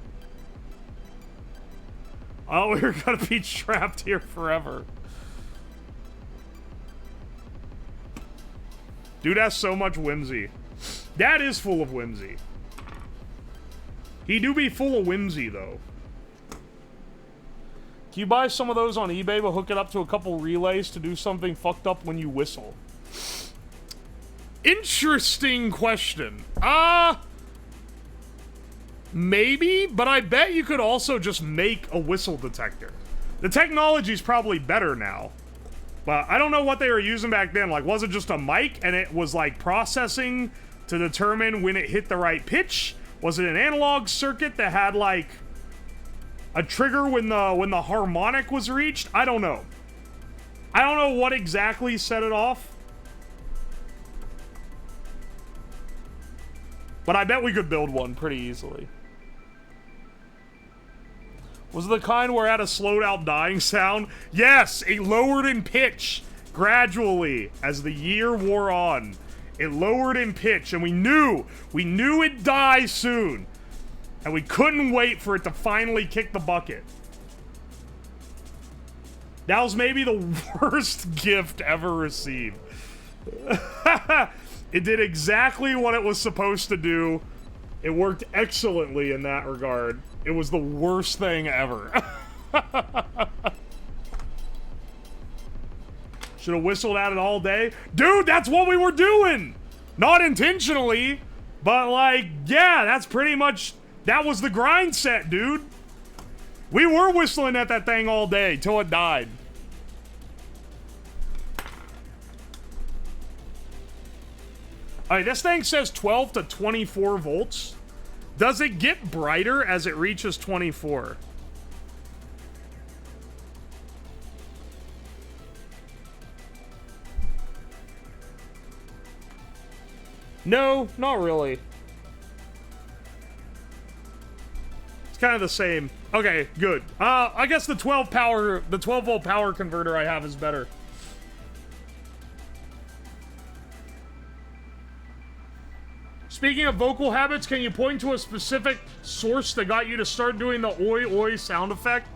Oh, we're gonna be trapped here forever. Dude has so much whimsy. Dad is full of whimsy. He do be full of whimsy, though. Can you buy some of those on eBay but hook it up to a couple relays to do something fucked up when you whistle? Interesting question. Maybe, but I bet you could also just make a whistle detector. The technology's probably better now. But I don't know what they were using back then. Like, was it just a mic and it was like processing to determine when it hit the right pitch? Was it an analog circuit that had like a trigger when the harmonic was reached? I don't know. I don't know what exactly set it off. But I bet we could build one pretty easily. Was it the kind where it had a slowed out dying sound? Yes, it lowered in pitch gradually as the year wore on. It lowered in pitch, and we knew it'd die soon. And we couldn't wait for it to finally kick the bucket. That was maybe the worst gift ever received. It did exactly what it was supposed to do. It worked excellently in that regard. It was the worst thing ever. Should have whistled at it all day. Dude, that's what we were doing! Not intentionally, but like, yeah, that's pretty much... That was the grind set, dude. We were whistling at that thing all day till it died. Alright, this thing says 12 to 24 volts. Does it get brighter as it reaches 24? No, not really. It's kind of the same. Okay, good. I guess the 12 volt power converter I have is better. Speaking of vocal habits, can you point to a specific source that got you to start doing the oi oi sound effect?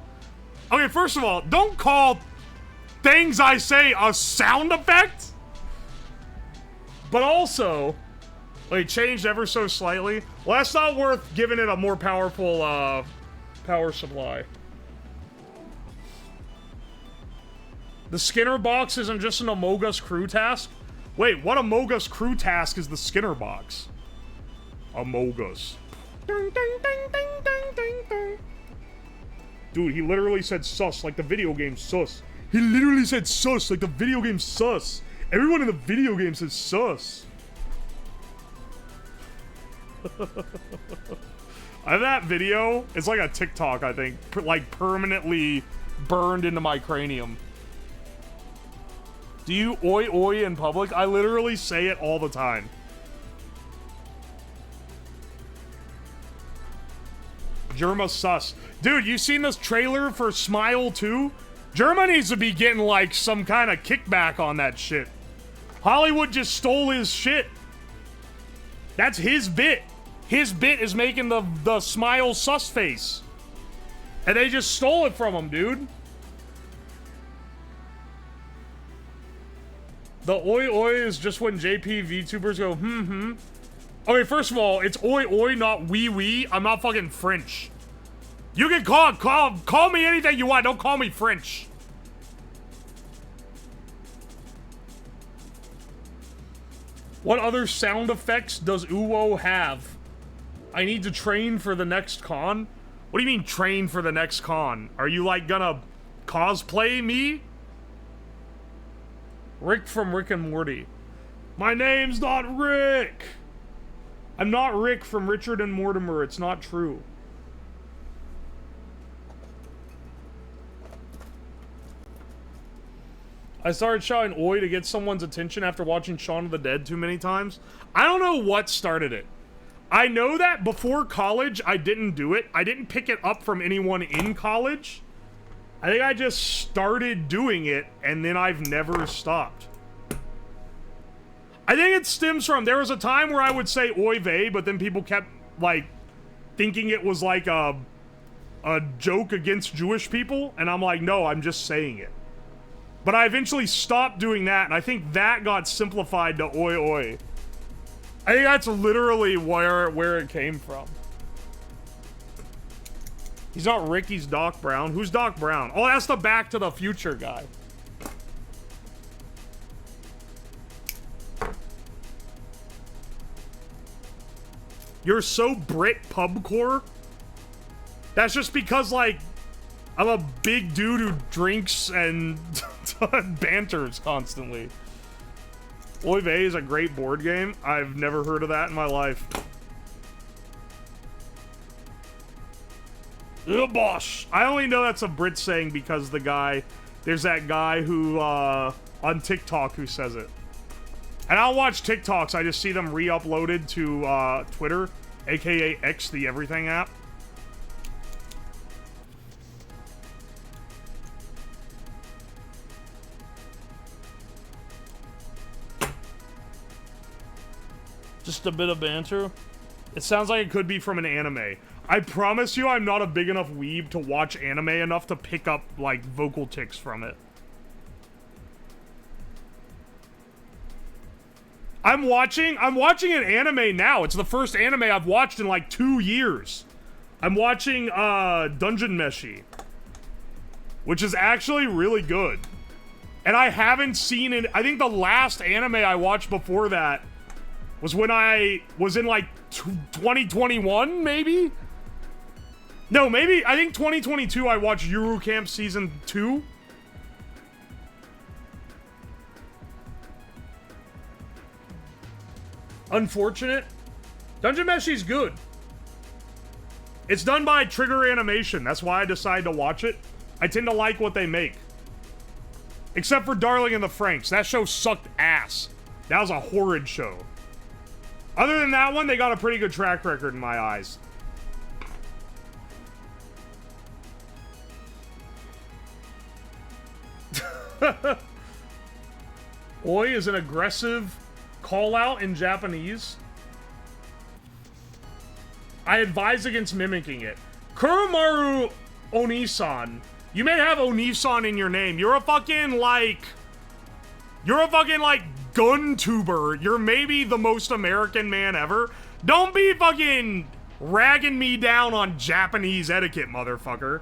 Okay, first of all, don't call things I say a sound effect. But also, it changed ever so slightly. Well, that's not worth giving it a more powerful power supply. The Skinner box isn't just an Amogus crew task? Wait, what Amogus crew task is the Skinner box? Amogus. Dude, he literally said sus like the video game sus. He literally said sus like the video game sus. Everyone in the video game says sus. I have that video. It's like a TikTok, I think. Like permanently burned into my cranium. Do you oi oi in public? I literally say it all the time. Germa sus. Dude, you seen this trailer for Smile 2? Germa needs to be getting like some kind of kickback on that shit. Hollywood just stole his shit. That's his bit. His bit is making the Smile sus face. And they just stole it from him, dude. The oi oi is just when JP VTubers go, Okay, first of all, it's oi oi, not wee wee. I'm not fucking French. You can call me anything you want. Don't call me French. What other sound effects does Uwo have? I need to train for the next con? What do you mean train for the next con? Are you like gonna cosplay me? Rick from Rick and Morty. My name's not Rick! I'm not Rick from Richard and Mortimer. It's not true. I started shouting oi to get someone's attention after watching Shaun of the Dead too many times. I don't know what started it. I know that before college, I didn't do it. I didn't pick it up from anyone in college. I think I just started doing it, and then I've never stopped. I think it stems from, there was a time where I would say oy vey, but then people kept, like, thinking it was like a joke against Jewish people, and I'm like, no, I'm just saying it. But I eventually stopped doing that, and I think that got simplified to oi oi. I think that's literally where it came from. He's not Rick, he's Doc Brown. Who's Doc Brown? Oh, that's the Back to the Future guy. You're so Brit pubcore? That's just because, like, I'm a big dude who drinks and banters constantly. Oy vey is a great board game. I've never heard of that in my life. Ugh, bosh. I only know that's a Brit saying because there's that guy who, on TikTok who says it. And I'll watch TikToks, I just see them re-uploaded to, Twitter, aka X, the everything app. Just a bit of banter. It sounds like it could be from an anime. I promise you I'm not a big enough weeb to watch anime enough to pick up, like, vocal tics from it. I'm watching an anime now. It's the first anime I've watched in, like, 2 years. I'm watching, Dungeon Meshi. Which is actually really good. And I haven't seen it. I think the last anime I watched before that was when I was in, like, 2021, maybe? No, maybe, I think 2022 I watched Yuru Camp Season 2. Unfortunate. Dungeon Meshi's good. It's done by Trigger Animation. That's why I decided to watch it. I tend to like what they make. Except for Darling in the Franxx. That show sucked ass. That was a horrid show. Other than that one, they got a pretty good track record in my eyes. Oi is an aggressive call-out in Japanese. I advise against mimicking it. Kurumaru Onisan. You may have Onisan in your name. You're a fucking, like, gun tuber. You're maybe the most American man ever. Don't be fucking ragging me down on Japanese etiquette, motherfucker.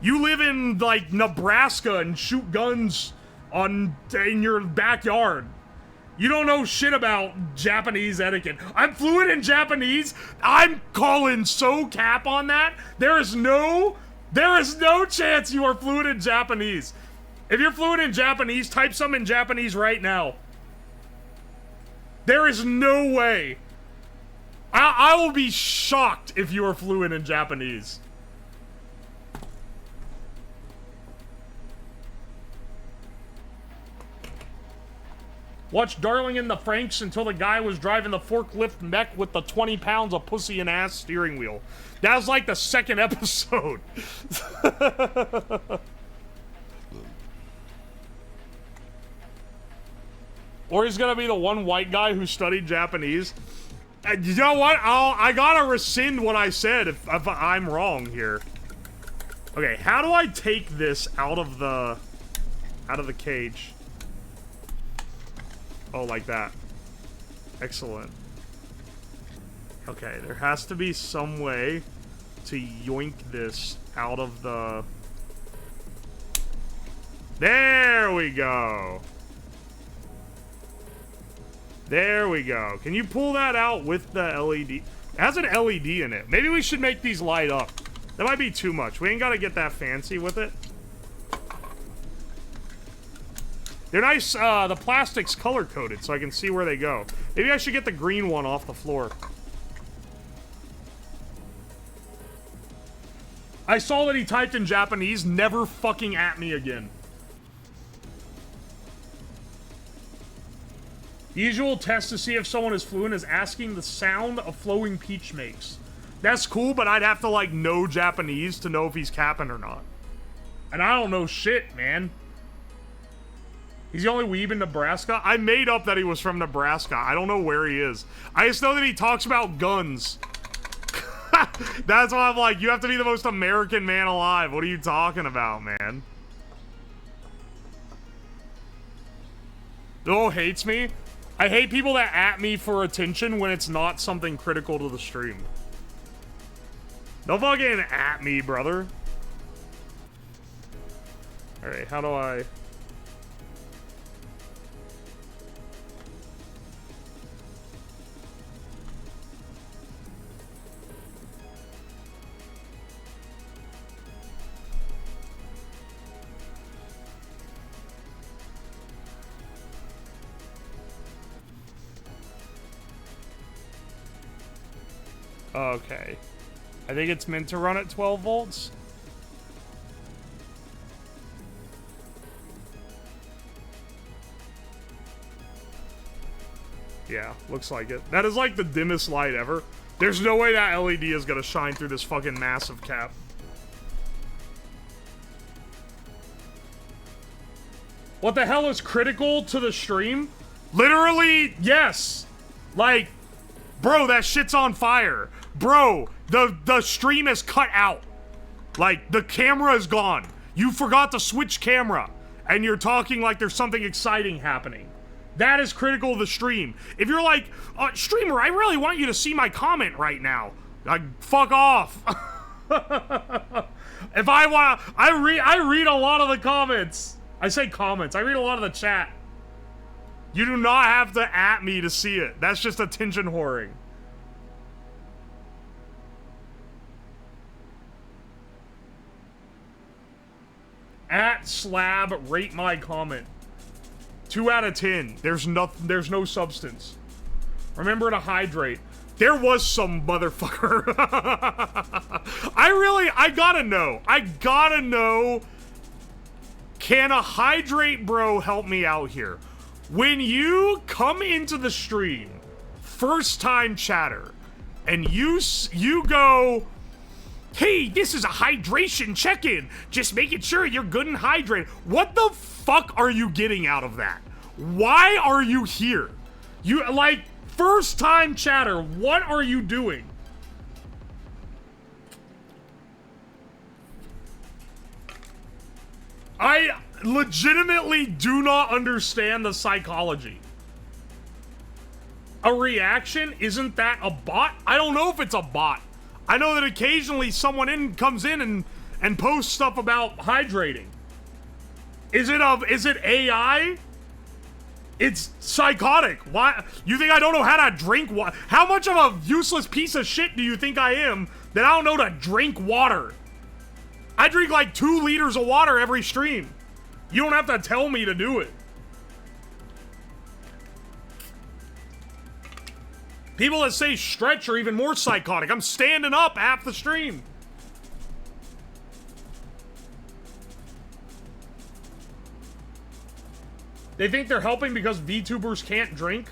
You live in, like, Nebraska and shoot guns in your backyard. You don't know shit about Japanese etiquette. I'm fluent in Japanese. I'm calling so cap on that. There is no chance you are fluent in Japanese. If you're fluent in Japanese, type something in Japanese right now. There is no way. I will be shocked if you are fluent in Japanese. Watched Darling in the Franxx until the guy was driving the forklift mech with the 20 pounds of pussy and ass steering wheel. That was like the second episode. Or he's gonna be the one white guy who studied Japanese. You know what? I gotta rescind what I said if I'm wrong here. Okay, how do I take this out of the cage? Oh, like that. Excellent. Okay, there has to be some way to yoink this out of the... There we go. There we go. Can you pull that out with the LED? It has an LED in it. Maybe we should make these light up. That might be too much. We ain't gotta get that fancy with it. They're nice, the plastic's color-coded, so I can see where they go. Maybe I should get the green one off the floor. I saw that he typed in Japanese, never fucking at me again. The usual test to see if someone is fluent is asking the sound a flowing peach makes. That's cool, but I'd have to, like, know Japanese to know if he's capping or not. And I don't know shit, man. He's the only weeb in Nebraska? I made up that he was from Nebraska. I don't know where he is. I just know that he talks about guns. That's why I'm like, you have to be the most American man alive. What are you talking about, man? Oh, hates me? I hate people that at me for attention when it's not something critical to the stream. Don't fucking at me, brother. Alright, how do I... Okay. I think it's meant to run at 12 volts. Yeah, looks like it. That is like the dimmest light ever. There's no way that LED is gonna shine through this fucking massive cap. What the hell is critical to the stream? Literally, yes. Like, bro, that shit's on fire. Bro, the stream is cut out. Like, the camera is gone. You forgot to switch camera, and you're talking like there's something exciting happening. That is critical of the stream. If you're like, streamer, I really want you to see my comment right now. Like, fuck off. If I want, I read a lot of the comments. I say comments. I read a lot of the chat. You do not have to at me to see it. That's just attention whoring. At slab, rate my comment. 2 out of 10. There's no substance. Remember to hydrate. There was some motherfucker. I gotta know. Can a hydrate bro help me out here? When you come into the stream, first time chatter, and you go, hey, this is a hydration check-in. Just making sure you're good and hydrated. What the fuck are you getting out of that? Why are you here? You, like, first time chatter, what are you doing? I legitimately do not understand the psychology. A reaction? Isn't that a bot? I don't know if it's a bot. I know that occasionally someone comes in and posts stuff about hydrating. Is it AI? It's psychotic. Why? You think I don't know how to drink water? How much of a useless piece of shit do you think I am that I don't know to drink water? I drink like 2 liters of water every stream. You don't have to tell me to do it. People that say stretch are even more psychotic. I'm standing up half the stream. They think they're helping because VTubers can't drink?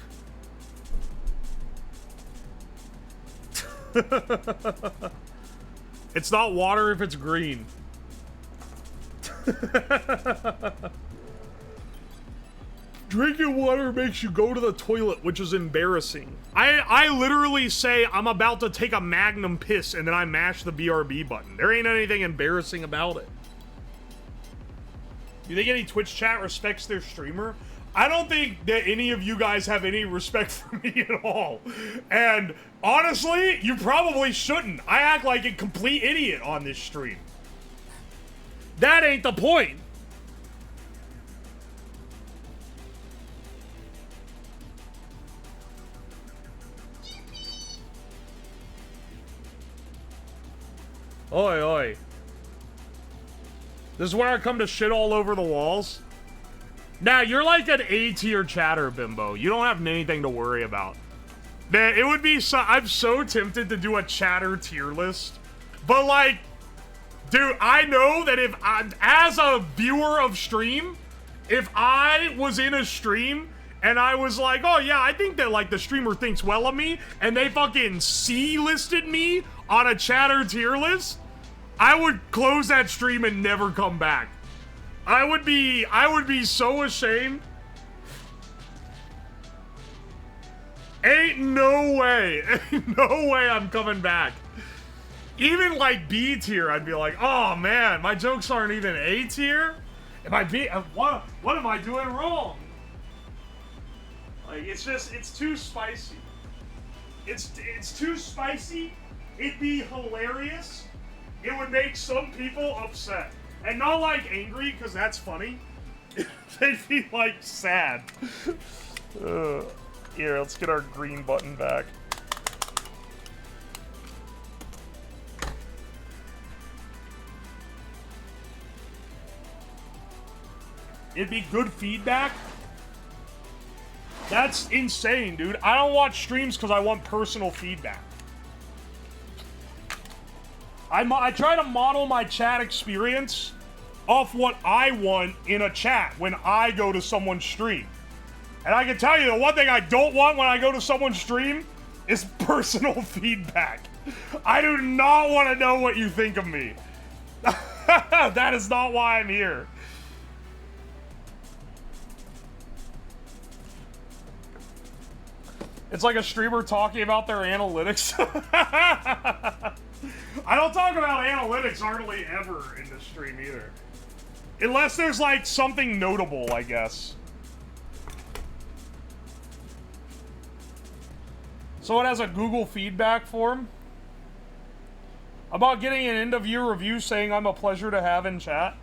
It's not water if it's green. Drinking water makes you go to the toilet, which is embarrassing. I literally say I'm about to take a magnum piss and then I mash the BRB button. There ain't anything embarrassing about it. You think any Twitch chat respects their streamer? I don't think that any of you guys have any respect for me at all. And honestly, you probably shouldn't. I act like a complete idiot on this stream. That ain't the point. Oi, oi. This is where I come to shit all over the walls. Now, you're like an A-tier chatter, Bimbo. You don't have anything to worry about. Man, it would be so... I'm so tempted to do a chatter tier list. But, like... Dude, I know that if I... As a viewer of stream, if I was in a stream and I was like, oh, yeah, I think that, like, the streamer thinks well of me, and they fucking C-listed me on a chatter tier list, I would close that stream and never come back. I would be so ashamed. Ain't no way. Ain't no way I'm coming back. Even like B tier, I'd be like, oh man, my jokes aren't even A tier? Am I what am I doing wrong? Like, it's too spicy. It's too spicy. It'd be hilarious. It would make some people upset. And not like angry, because that's funny. They'd be like sad. Here, let's get our green button back. It'd be good feedback. That's insane, dude. I don't watch streams because I want personal feedback. I try to model my chat experience off what I want in a chat when I go to someone's stream. And I can tell you the one thing I don't want when I go to someone's stream is personal feedback. I do not want to know what you think of me. That is not why I'm here. It's like a streamer talking about their analytics. I don't talk about analytics hardly ever in this stream either. Unless there's like something notable, I guess. So it has a Google feedback form about getting an end-of-year review saying I'm a pleasure to have in chat.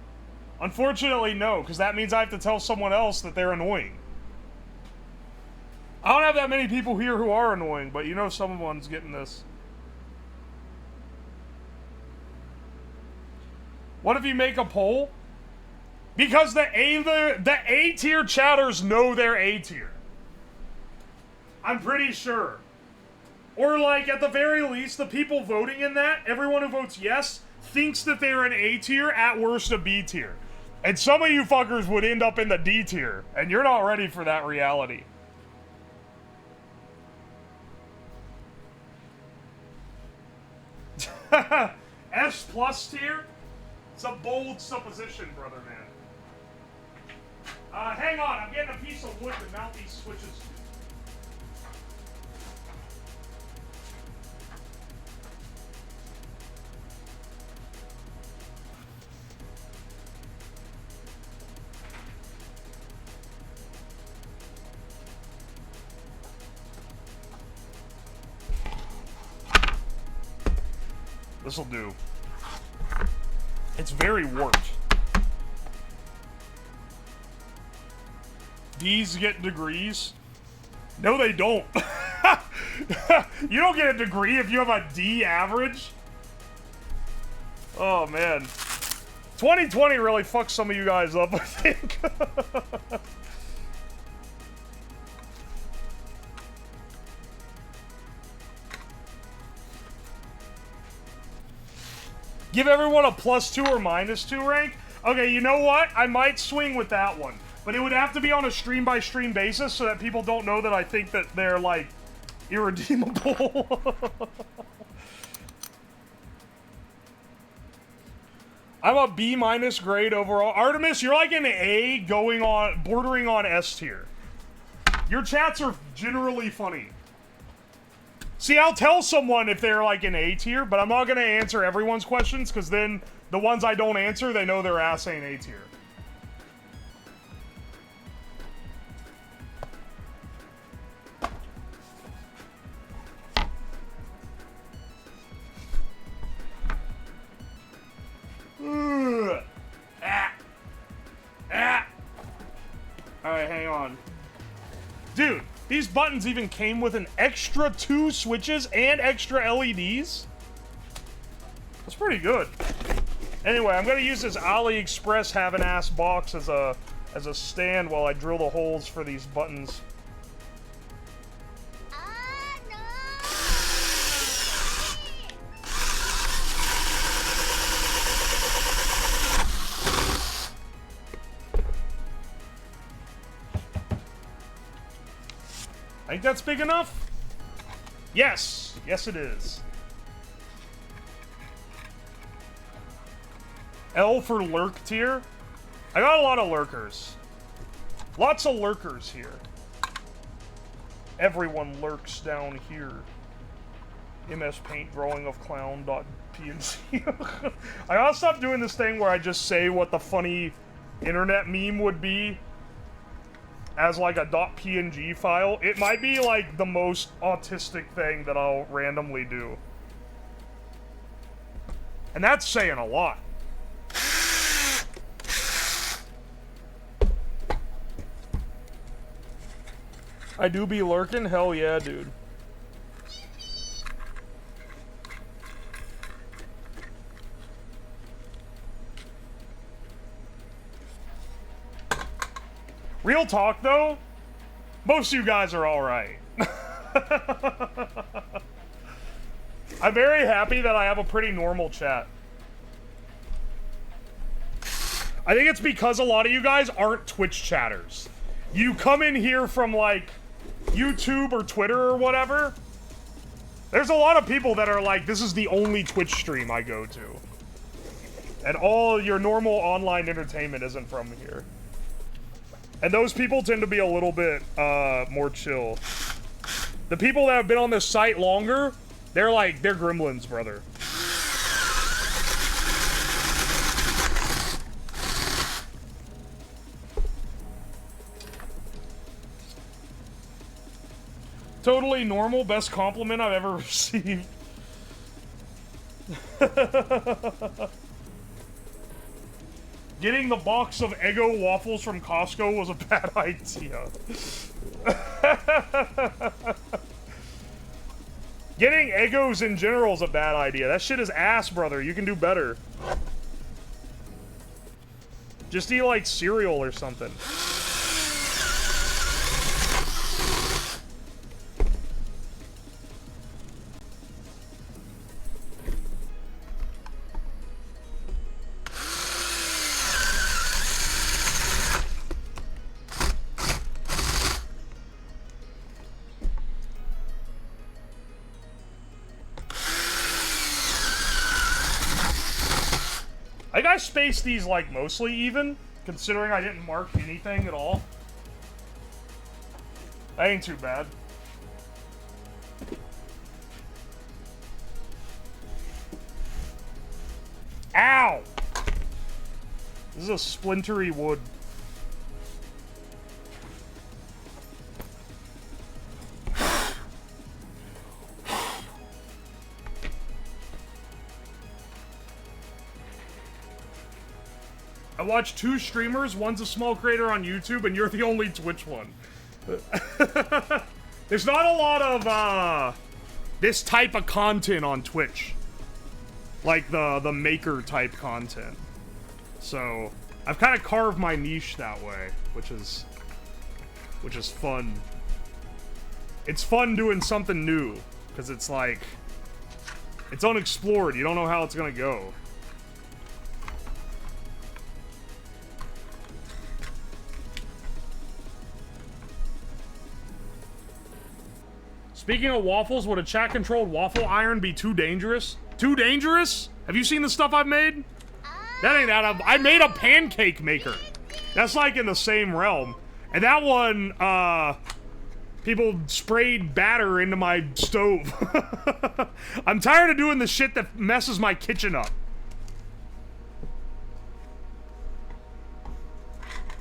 Unfortunately, no, because that means I have to tell someone else that they're annoying. I don't have that many people here who are annoying, but you know someone's getting this. What if you make a poll? Because the A tier chatters know they're A tier. I'm pretty sure. Or like at the very least, the people voting in that, everyone who votes yes, thinks that they're an A tier, at worst a B tier. And some of you fuckers would end up in the D tier, and you're not ready for that reality. S plus tier? It's a bold supposition, brother man. Hang on, I'm getting a piece of wood to mount these switches. This'll do. It's very warped. D's get degrees? No, they don't. You don't get a degree if you have a D average. Oh, man. 2020 really fucked some of you guys up, I think. Give everyone a +2 or -2 rank? Okay, you know what? I might swing with that one. But it would have to be on a stream-by-stream basis so that people don't know that I think that they're, like, irredeemable. I'm a B- grade overall. Artemis, you're like an A going on, bordering on S tier. Your chats are generally funny. See, I'll tell someone if they're like an A tier, but I'm not going to answer everyone's questions, because then the ones I don't answer, they know their ass ain't A tier. Alright, hang on. Dude, these buttons even came with an extra 2 switches and extra LEDs? That's pretty good. Anyway, I'm gonna use this AliExpress have-an-ass box as a stand while I drill the holes for these buttons. I think that's big enough? Yes! Yes, it is. L for lurk tier? I got a lot of lurkers. Lots of lurkers here. Everyone lurks down here. MS Paint drawing of clown.png. I gotta stop doing this thing where I just say what the funny internet meme would be as like a .png file. It might be like the most autistic thing that I'll randomly do. And that's saying a lot. I do be lurking? Hell yeah, dude. Real talk, though, most of you guys are alright. I'm very happy that I have a pretty normal chat. I think it's because a lot of you guys aren't Twitch chatters. You come in here from, like, YouTube or Twitter or whatever. There's a lot of people that are like, this is the only Twitch stream I go to. And all your normal online entertainment isn't from here. And those people tend to be a little bit, more chill. The people that have been on this site longer, they're gremlins, brother. Totally normal. Best compliment I've ever received. Getting the box of Eggo waffles from Costco was a bad idea. Getting Eggos in general is a bad idea. That shit is ass, brother. You can do better. Just eat, like, cereal or something. I think I spaced these, like, mostly even, considering I didn't mark anything at all. That ain't too bad. Ow! This is a splintery wood. I watch 2 streamers, one's a small creator on YouTube, and you're the only Twitch one. There's not a lot of, this type of content on Twitch. Like the maker type content. So, I've kind of carved my niche that way, which is fun. It's fun doing something new, because it's like, it's unexplored, you don't know how it's gonna go. Speaking of waffles, would a chat-controlled waffle iron be too dangerous? Too dangerous? Have you seen the stuff I've made? That ain't that. I made a pancake maker. That's like in the same realm. And that one, people sprayed batter into my stove. I'm tired of doing the shit that messes my kitchen up.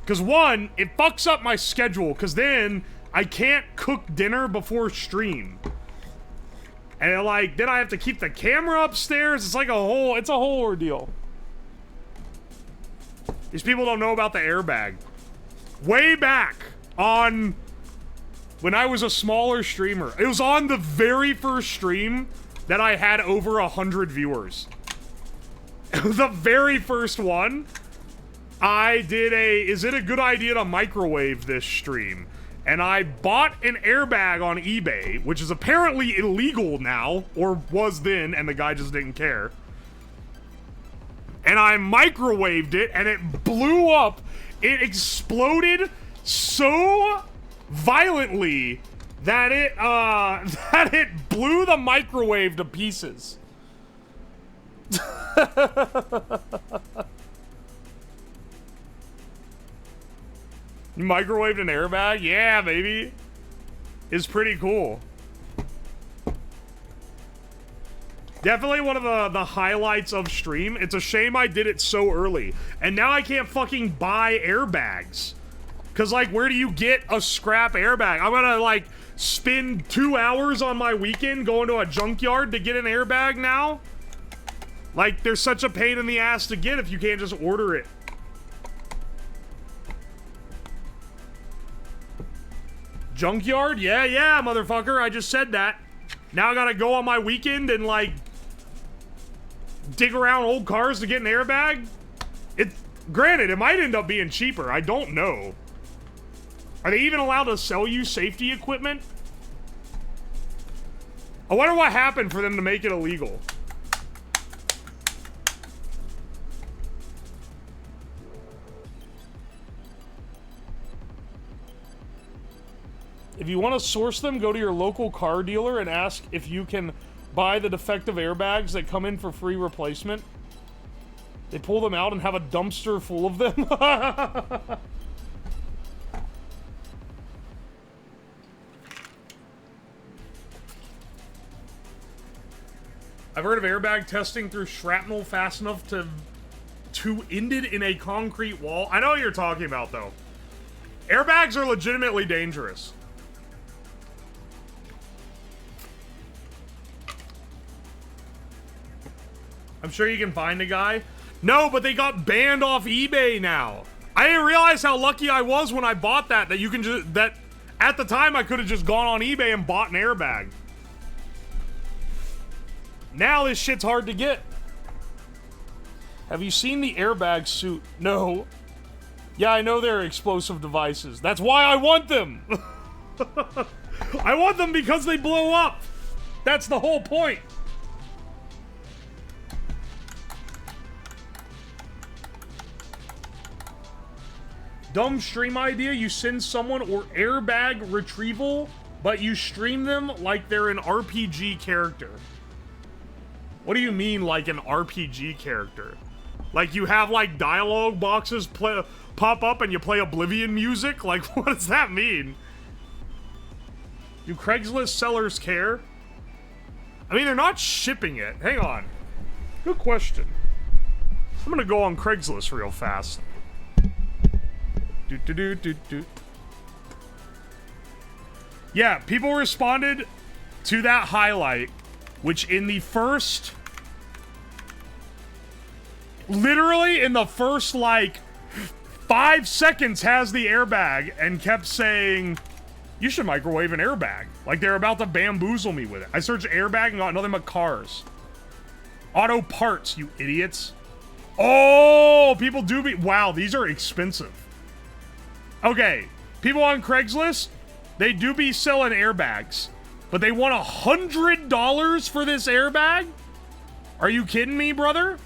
Because one, it fucks up my schedule, because then I can't cook dinner before stream. And like, then I have to keep the camera upstairs. It's like it's a whole ordeal. These people don't know about the airbag. Way back on when I was a smaller streamer. It was on the very first stream that I had over 100 viewers. The very first one. I did is it a good idea to microwave this stream? And I bought an airbag on eBay, which is apparently illegal now, or was then, and the guy just didn't care. And I microwaved it, and it blew up. It exploded so violently that it blew the microwave to pieces. You microwaved an airbag? Yeah, baby. It's pretty cool. Definitely one of the highlights of stream. It's a shame I did it so early. And now I can't fucking buy airbags. Because, like, where do you get a scrap airbag? I'm gonna, like, spend 2 hours on my weekend going to a junkyard to get an airbag now? Like, there's such a pain in the ass to get if you can't just order it. Junkyard? Yeah, motherfucker. I just said that. Now I gotta go on my weekend and, like, dig around old cars to get an airbag? Granted, it might end up being cheaper. I don't know. Are they even allowed to sell you safety equipment? I wonder what happened for them to make it illegal. If you want to source them, go to your local car dealer and ask if you can buy the defective airbags that come in for free replacement. They pull them out and have a dumpster full of them. I've heard of airbag testing through shrapnel fast enough to end it in a concrete wall. I know what you're talking about, though. Airbags are legitimately dangerous. I'm sure you can find a guy. No, but they got banned off eBay now. I didn't realize how lucky I was when I bought that you can just, that at the time I could have just gone on eBay and bought an airbag. Now this shit's hard to get. Have you seen the airbag suit? No. Yeah, I know they're explosive devices. That's why I want them. I want them because they blow up. That's the whole point. Dumb stream idea, you send someone or airbag retrieval, but you stream them like they're an RPG character. What do you mean like an RPG character? Like you have like dialogue boxes pop up and you play Oblivion music? Like what does that mean? Do Craigslist sellers care? I mean, they're not shipping it. Hang on. Good question. I'm gonna go on Craigslist real fast. Yeah, people responded to that highlight, which in the first... Literally in the first, like, 5 seconds has the airbag and kept saying, you should microwave an airbag. Like they're about to bamboozle me with it. I searched airbag and got nothing but cars. Auto parts, you idiots. Oh, people do be... Wow, these are expensive. Okay, people on Craigslist, they do be selling airbags, but they want $100 for this airbag? Are you kidding me, brother?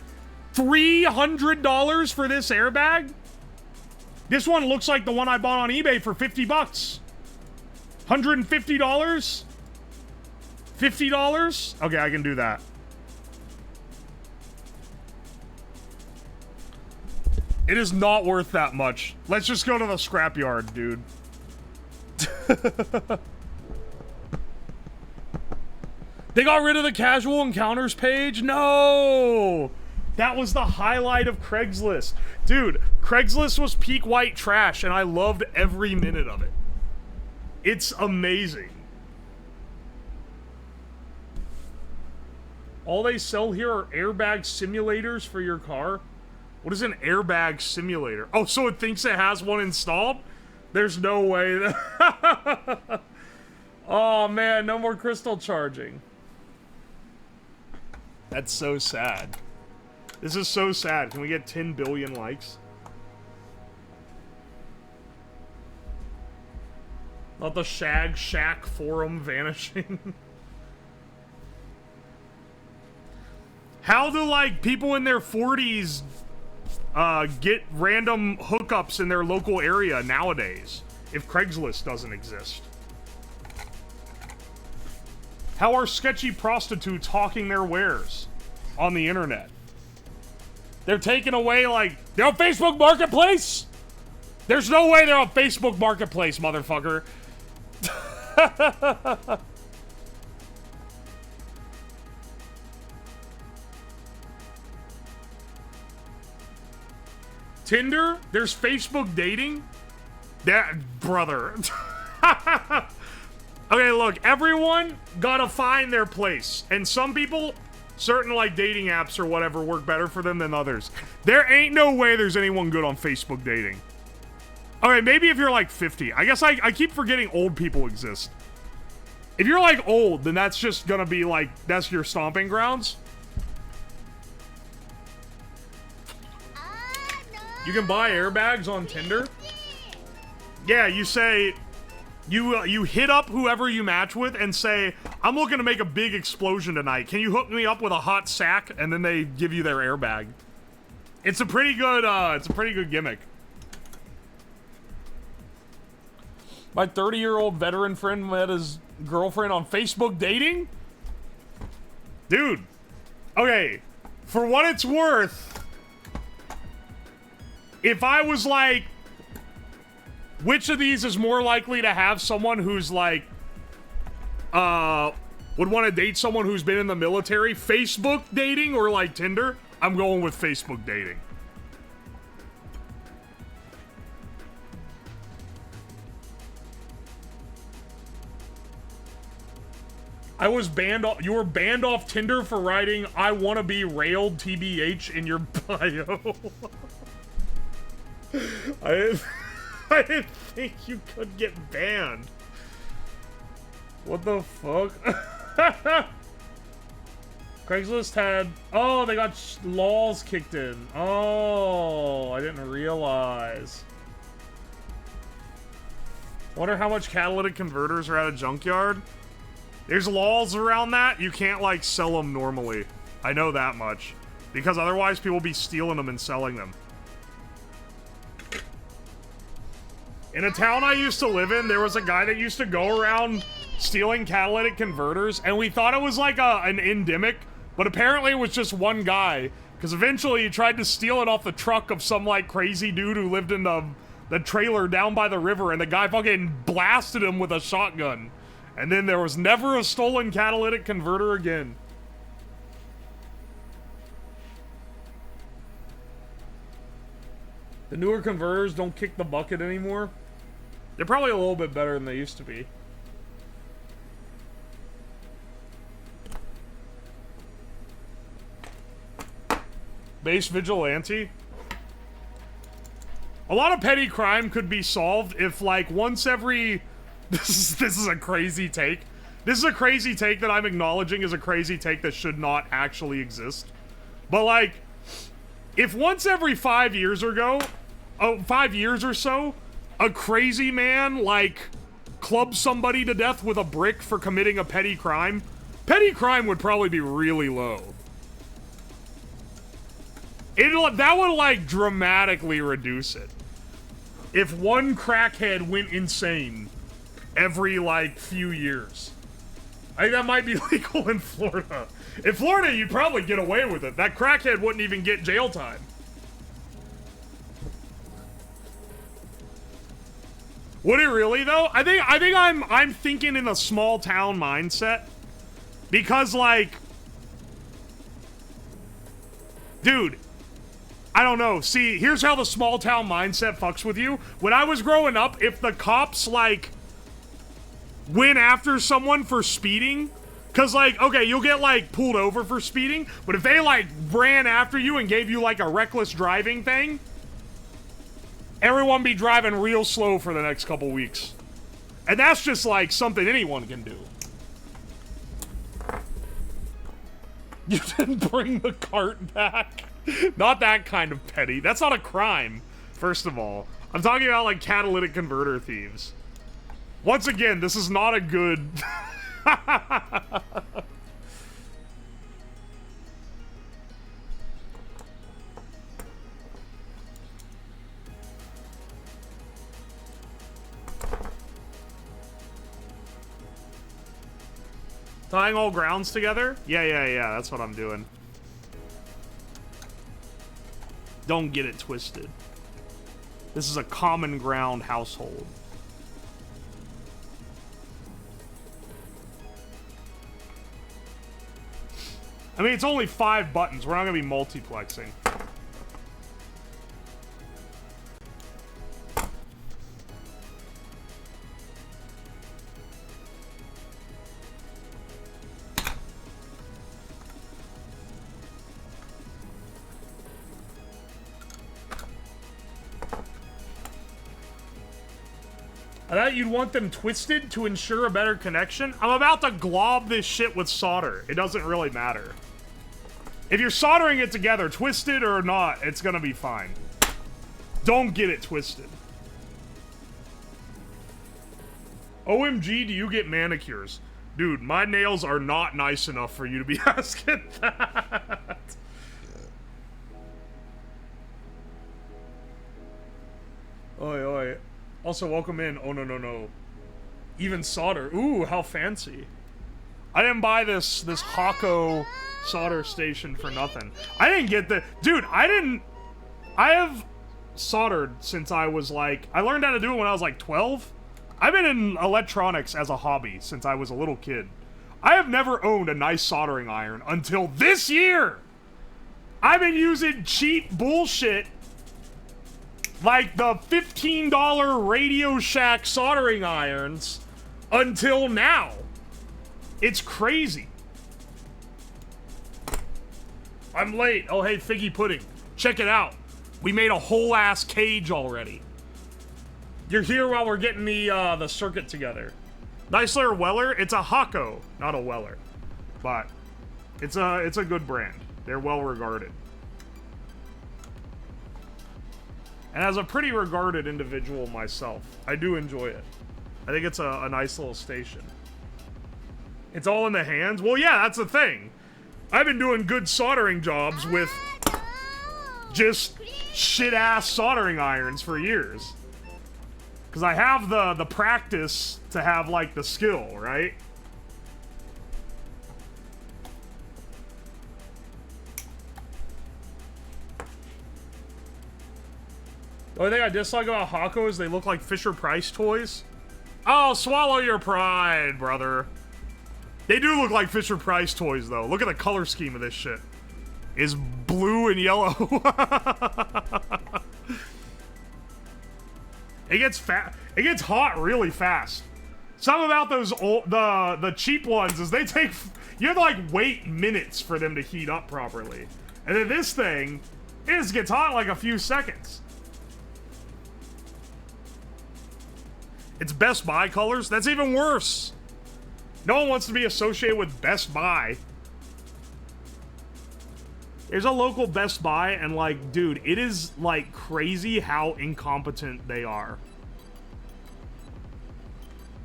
$300 for this airbag? This one looks like the one I bought on eBay for 50 bucks. $150? $50? Okay, I can do that. It is not worth that much. Let's just go to the scrapyard, dude. They got rid of the casual encounters page? No! That was the highlight of Craigslist. Dude, Craigslist was peak white trash, and I loved every minute of it. It's amazing. All they sell here are airbag simulators for your car? What is an airbag simulator? Oh, so it thinks it has one installed? There's no way that... Oh, man, no more crystal charging. That's so sad. This is so sad. Can we get 10 billion likes? Not the Shag Shack forum vanishing. How do, like, people in their 40s get random hookups in their local area nowadays if Craigslist doesn't exist? How are sketchy prostitutes hawking their wares on the internet? They're taking away, like, they're on Facebook Marketplace? There's no way they're on Facebook Marketplace, motherfucker. Tinder? There's Facebook dating? That, brother. Okay, look, everyone gotta find their place. And some people, certain, like, dating apps or whatever work better for them than others. There ain't no way there's anyone good on Facebook dating. Okay, maybe if you're, like, 50. I guess I keep forgetting old people exist. If you're, like, old, then that's just gonna be, like, that's your stomping grounds. You can buy airbags on Tinder. Yeah, you say... You hit up whoever you match with and say, I'm looking to make a big explosion tonight. Can you hook me up with a hot sack? And then they give you their airbag. It's a pretty good gimmick. My 30-year-old veteran friend met his girlfriend on Facebook dating? Dude. Okay. For what it's worth, if I was like, which of these is more likely to have someone who's like, would want to date someone who's been in the military? Facebook dating or like Tinder? I'm going with Facebook dating. I was banned off. You were banned off Tinder for writing "I want to be railed" TBH in your bio. I didn't think you could get banned. What the fuck? Craigslist had... Oh, they got laws kicked in. Oh, I didn't realize. Wonder how much catalytic converters are at a junkyard? There's laws around that. You can't, like, sell them normally. I know that much. Because otherwise people will be stealing them and selling them. In a town I used to live in, there was a guy that used to go around stealing catalytic converters, and we thought it was like an endemic, but apparently it was just one guy, because eventually he tried to steal it off the truck of some, like, crazy dude who lived in the trailer down by the river, and the guy fucking blasted him with a shotgun. And then there was never a stolen catalytic converter again. The newer converters don't kick the bucket anymore. They're probably a little bit better than they used to be. Base vigilante. A lot of petty crime could be solved if, like, once every... This is a crazy take. This is a crazy take that I'm acknowledging is a crazy take that should not actually exist. But, like, if once every 5 years or 5 years or so, a crazy man, like, clubs somebody to death with a brick for committing a petty crime would probably be really low. That would, like, dramatically reduce it. If one crackhead went insane every, like, few years. I think that might be legal in Florida. In Florida, you'd probably get away with it. That crackhead wouldn't even get jail time. Would it really, though? I think I'm thinking in a small town mindset. Because, like... Dude... I don't know. See, here's how the small town mindset fucks with you. When I was growing up, if the cops, like, went after someone for speeding, because, like, okay, you'll get, like, pulled over for speeding, but if they, like, ran after you and gave you, like, a reckless driving thing, everyone be driving real slow for the next couple weeks. And that's just, like, something anyone can do. You didn't bring the cart back. Not that kind of petty. That's not a crime, first of all. I'm talking about, like, catalytic converter thieves. Once again, this is not a good... Tying all grounds together? Yeah, that's what I'm doing. Don't get it twisted. This is a common ground household. I mean, it's only 5 buttons. We're not going to be multiplexing. I thought you'd want them twisted to ensure a better connection. I'm about to glob this shit with solder. It doesn't really matter. If you're soldering it together, twisted or not, it's gonna be fine. Don't get it twisted. OMG, do you get manicures? Dude, my nails are not nice enough for you to be asking that. Oi, oi. Also, welcome in. Oh, no. Even solder. Ooh, how fancy. I didn't buy this Hako solder station for nothing. I didn't get the... Dude, I have soldered since I was, like... I learned how to do it when I was, like, 12. I've been in electronics as a hobby since I was a little kid. I have never owned a nice soldering iron until this year! I've been using cheap bullshit like the $15 Radio Shack soldering irons until now. It's crazy. I'm late. Oh, hey, Figgy Pudding. Check it out. We made a whole ass cage already. You're here while we're getting the circuit together. Neisler Weller. It's a Hako, not a Weller, but it's a good brand. They're well regarded. And as a pretty regarded individual myself, I do enjoy it. I think it's a nice little station. It's all in the hands. Well, yeah, that's the thing. I've been doing good soldering jobs with just shit-ass soldering irons for years. Because I have the practice to have, like, the skill, right? The only thing I dislike about Hako is they look like Fisher-Price toys. Oh, swallow your pride, brother. They do look like Fisher-Price toys, though. Look at the color scheme of this shit. It's blue and yellow. It gets hot really fast. Something about those old, the cheap ones is they take, you have to like wait minutes for them to heat up properly. And then this thing, it just gets hot in like a few seconds. It's Best Buy colors? That's even worse. No one wants to be associated with Best Buy. There's a local Best Buy, and like, dude, it is like crazy how incompetent they are.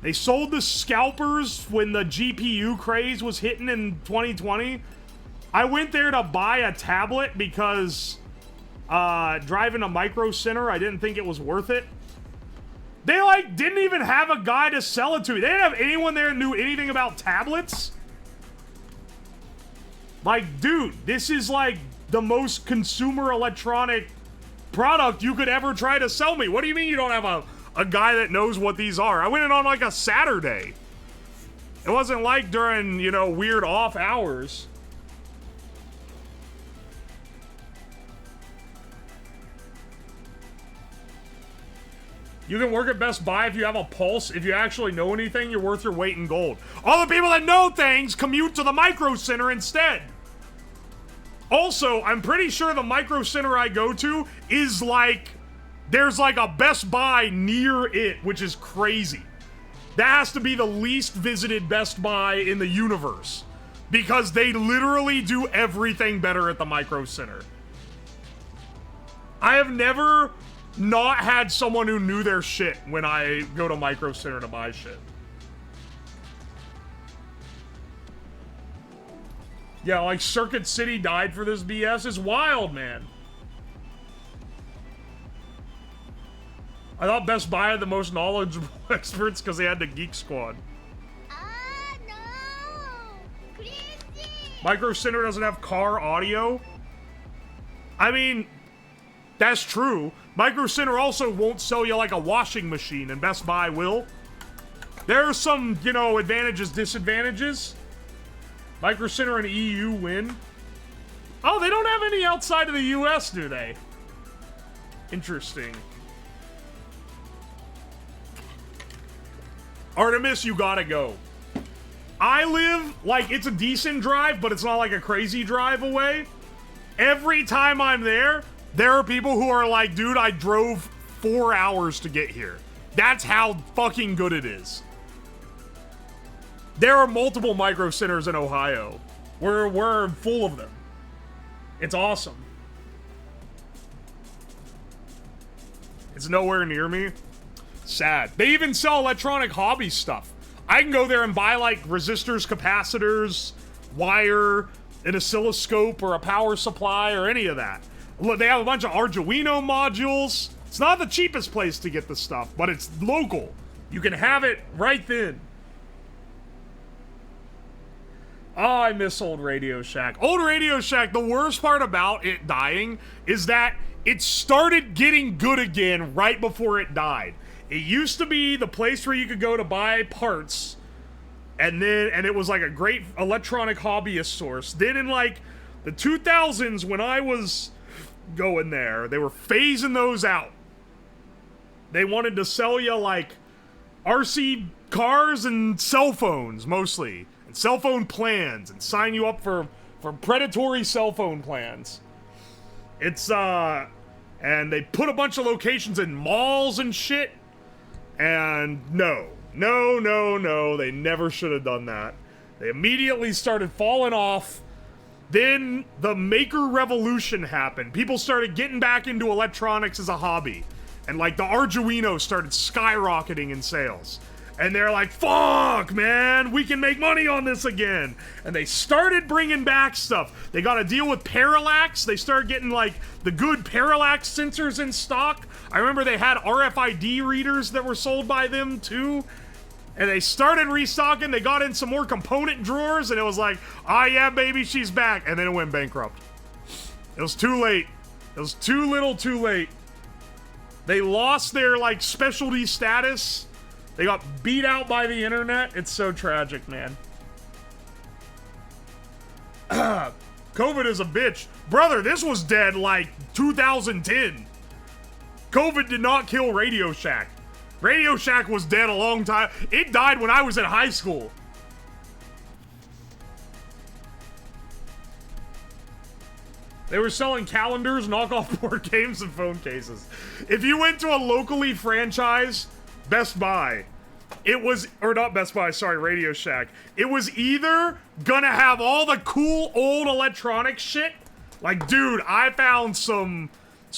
They sold the scalpers when the GPU craze was hitting in 2020. I went there to buy a tablet because driving a Micro Center, I didn't think it was worth it. They, like, didn't even have a guy to sell it to. They didn't have anyone there who knew anything about tablets. Like, dude, this is, like, the most consumer electronic product you could ever try to sell me. What do you mean you don't have a guy that knows what these are? I went in on, like, a Saturday. It wasn't like during, you know, weird off hours. You can work at Best Buy if you have a pulse. If you actually know anything, you're worth your weight in gold. All the people that know things commute to the Micro Center instead. Also, I'm pretty sure the Micro Center I go to is like, there's like a Best Buy near it, which is crazy. That has to be the least visited Best Buy in the universe. Because they literally do everything better at the Micro Center. I have never not had someone who knew their shit when I go to Micro Center to buy shit. Yeah, like Circuit City died for this BS. It's wild, man. I thought Best Buy had the most knowledgeable experts because they had the Geek Squad. No! Crazy! Micro Center doesn't have car audio. I mean, that's true. Micro Center also won't sell you like a washing machine, and Best Buy will. There are some, you know, advantages, disadvantages. Micro Center and EU win. Oh, they don't have any outside of the US, do they? Interesting. Artemis, you gotta go. I live, like, it's a decent drive, but it's not like a crazy drive away. Every time I'm there, there are people who are like, dude, I drove 4 hours to get here. That's how fucking good it is. There are multiple Micro Centers in Ohio. We're full of them. It's awesome. It's nowhere near me. Sad. They even sell electronic hobby stuff. I can go there and buy like resistors, capacitors, wire, an oscilloscope, or a power supply, or any of that. Look, they have a bunch of Arduino modules. It's not the cheapest place to get the stuff, but it's local. You can have it right then. Oh, I miss old Radio Shack. Old Radio Shack, the worst part about it dying is that it started getting good again right before it died. It used to be the place where you could go to buy parts, and it was like a great electronic hobbyist source. Then in like the 2000s, when I was going there, they were phasing those out. They wanted to sell you like RC cars and cell phones mostly, and cell phone plans and sign you up for predatory cell phone plans. It's, and they put a bunch of locations in malls and shit. And no, they never should have done that. They immediately started falling off. Then the maker revolution happened. People started getting back into electronics as a hobby. And like the Arduino started skyrocketing in sales. And they're like, fuck, man, we can make money on this again. And they started bringing back stuff. They got a deal with Parallax. They started getting like the good Parallax sensors in stock. I remember they had RFID readers that were sold by them too. And they started restocking. They got in some more component drawers. And it was like, ah, yeah, baby, she's back. And then it went bankrupt. It was too late. It was too little too late. They lost their like specialty status. They got beat out by the internet. It's so tragic, man. COVID is a bitch. Brother, this was dead like 2010. COVID did not kill Radio Shack. Radio Shack was dead a long time. It died when I was in high school. They were selling calendars, knockoff board games, and phone cases. If you went to a locally franchised Best Buy, it was, or not Best Buy, sorry, Radio Shack. It was either gonna have all the cool old electronic shit. Like, dude, I found some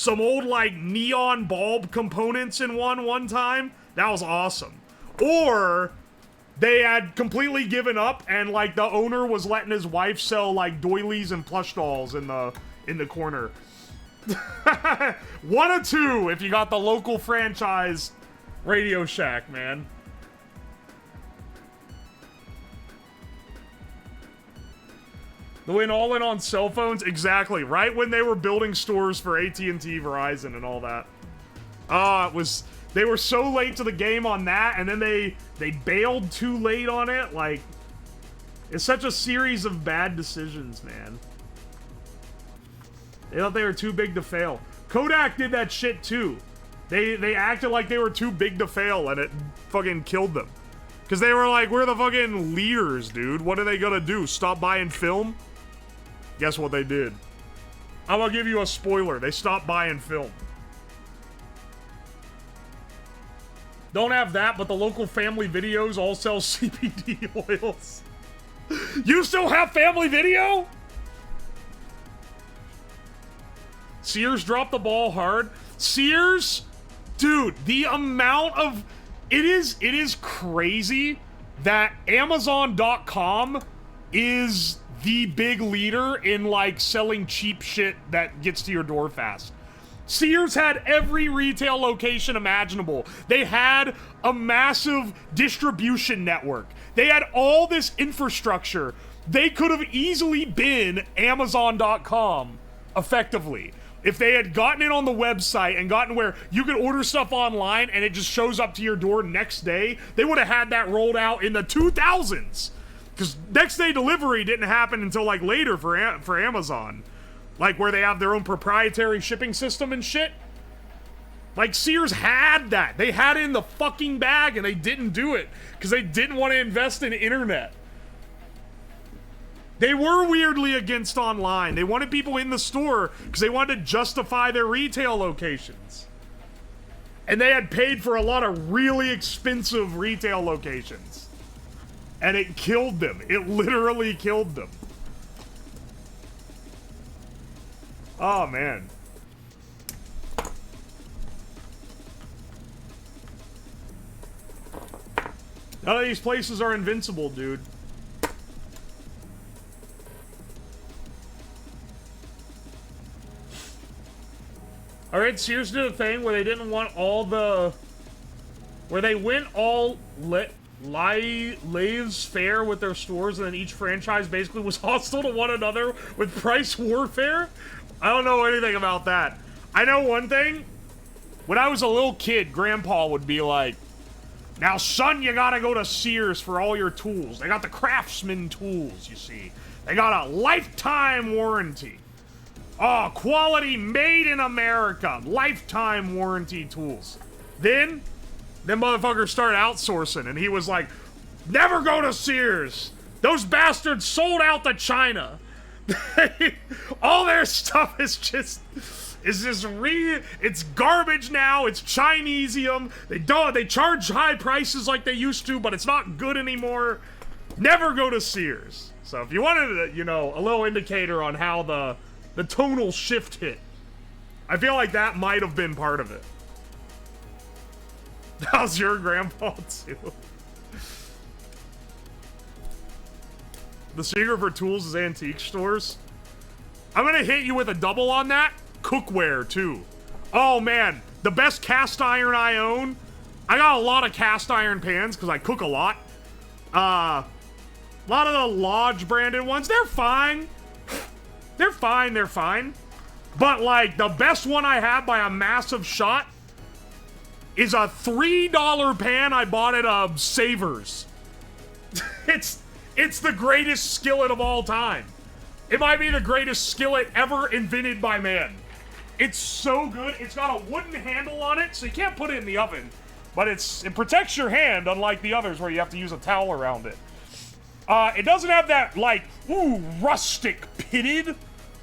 old, like, neon bulb components in one time. That was awesome. Or they had completely given up and, like, the owner was letting his wife sell, like, doilies and plush dolls in the corner. One of two if you got the local franchise Radio Shack, man. They went all in on cell phones, exactly. Right when they were building stores for AT&T, Verizon, and all that. They were so late to the game on that, and then they bailed too late on it. Like, it's such a series of bad decisions, man. They thought they were too big to fail. Kodak did that shit too. They acted like they were too big to fail, and it fucking killed them. Because they were like, we're the fucking leaders, dude. What are they gonna do? Stop buying film? Guess what they did? I'm gonna give you a spoiler. They stopped buying film. Don't have that, but the local family videos all sell CBD oils. You still have family video? Sears dropped the ball hard. Sears, dude, the amount of... It is crazy that Amazon.com is the big leader in, like, selling cheap shit that gets to your door fast. Sears had every retail location imaginable. They had a massive distribution network. They had all this infrastructure. They could have easily been Amazon.com, effectively. If they had gotten it on the website and gotten where you could order stuff online and it just shows up to your door next day, they would have had that rolled out in the 2000s. Because next day delivery didn't happen until, like, later for Amazon. Like, where they have their own proprietary shipping system and shit. Like, Sears had that. They had it in the fucking bag and they didn't do it. Because they didn't want to invest in internet. They were weirdly against online. They wanted people in the store because they wanted to justify their retail locations. And they had paid for a lot of really expensive retail locations. And it killed them. It literally killed them. Oh, man. None of these places are invincible, dude. Alright, Sears did a thing where they didn't want all the... Where they went all laissez faire with their stores, and then each franchise basically was hostile to one another with price warfare? I don't know anything about that. I know one thing. When I was a little kid, Grandpa would be like, now, son, you gotta go to Sears for all your tools. They got the Craftsman tools, you see. They got a lifetime warranty. Oh, quality made in America. Lifetime warranty tools. Then motherfuckers started outsourcing, and he was like, never go to Sears. Those bastards sold out to China. All their stuff is just it's garbage now. It's Chinesium. They charge high prices like they used to, but it's not good anymore. Never go to Sears. So if you wanted, you know, a little indicator on how the tonal shift hit, I feel like that might have been part of it. How's your grandpa too? The secret for tools is antique stores. I'm gonna hit you with a double on that. Cookware too. Oh man, the best cast iron I own. I got a lot of cast iron pans because I cook a lot. A lot of the Lodge branded ones, they're fine. They're fine. But like the best one I have by a massive shot is a $3 pan I bought at Savers. It's the greatest skillet of all time. It might be the greatest skillet ever invented by man. It's so good. It's got a wooden handle on it, so you can't put it in the oven. But it protects your hand, unlike the others where you have to use a towel around it. It doesn't have that, like, rustic pitted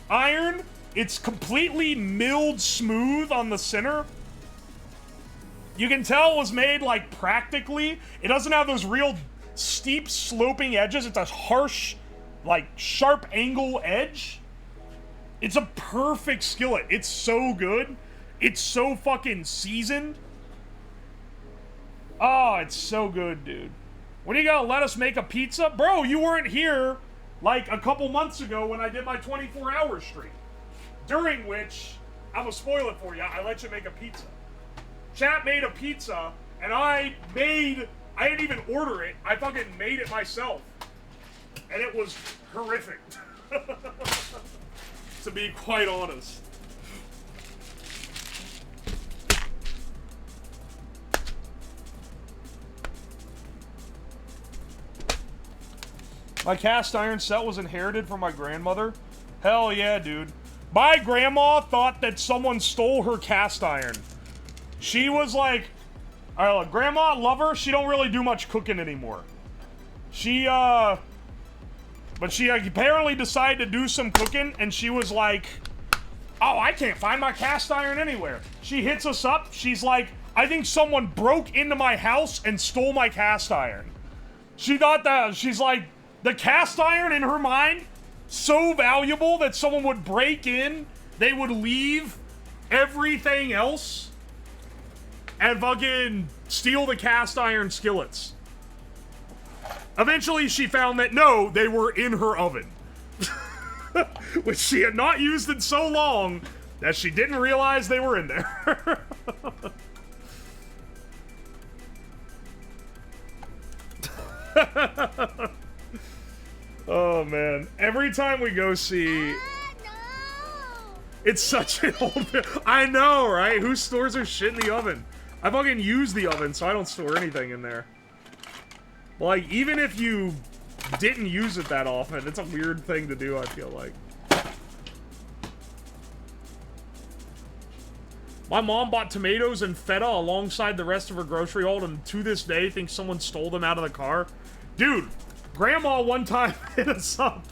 iron. It's completely milled smooth on the center. You can tell it was made, like, practically. It doesn't have those real steep sloping edges. It's a harsh, like, sharp angle edge. It's a perfect skillet. It's so good. It's so fucking seasoned. Oh, it's so good, dude. When are you gonna let us make a pizza? Bro, you weren't here like a couple months ago when I did my 24-hour stream. During which, I'm gonna spoil it for you, I let you make a pizza. Chat made a pizza, and I didn't even order it. I fucking made it myself. And it was horrific. To be quite honest. My cast iron set was inherited from my grandmother. Hell yeah, dude. My grandma thought that someone stole her cast iron. She was like, grandma, love her, she don't really do much cooking anymore. But she apparently decided to do some cooking, and she was like, oh, I can't find my cast iron anywhere. She hits us up, she's like, I think someone broke into my house and stole my cast iron. She thought that, she's like, the cast iron in her mind, so valuable that someone would break in, they would leave everything else, and fucking steal the cast iron skillets. Eventually, she found that, no, they were in her oven. Which she had not used in so long that she didn't realize they were in there. Oh, man. Every time we go see... No. It's such an old... I know, right? Who stores their shit in the oven? I fucking use the oven, so I don't store anything in there. Like, even if you didn't use it that often, it's a weird thing to do, I feel like. My mom bought tomatoes and feta alongside the rest of her grocery haul, and to this day thinks someone stole them out of the car. Dude, Grandma one time hit us up.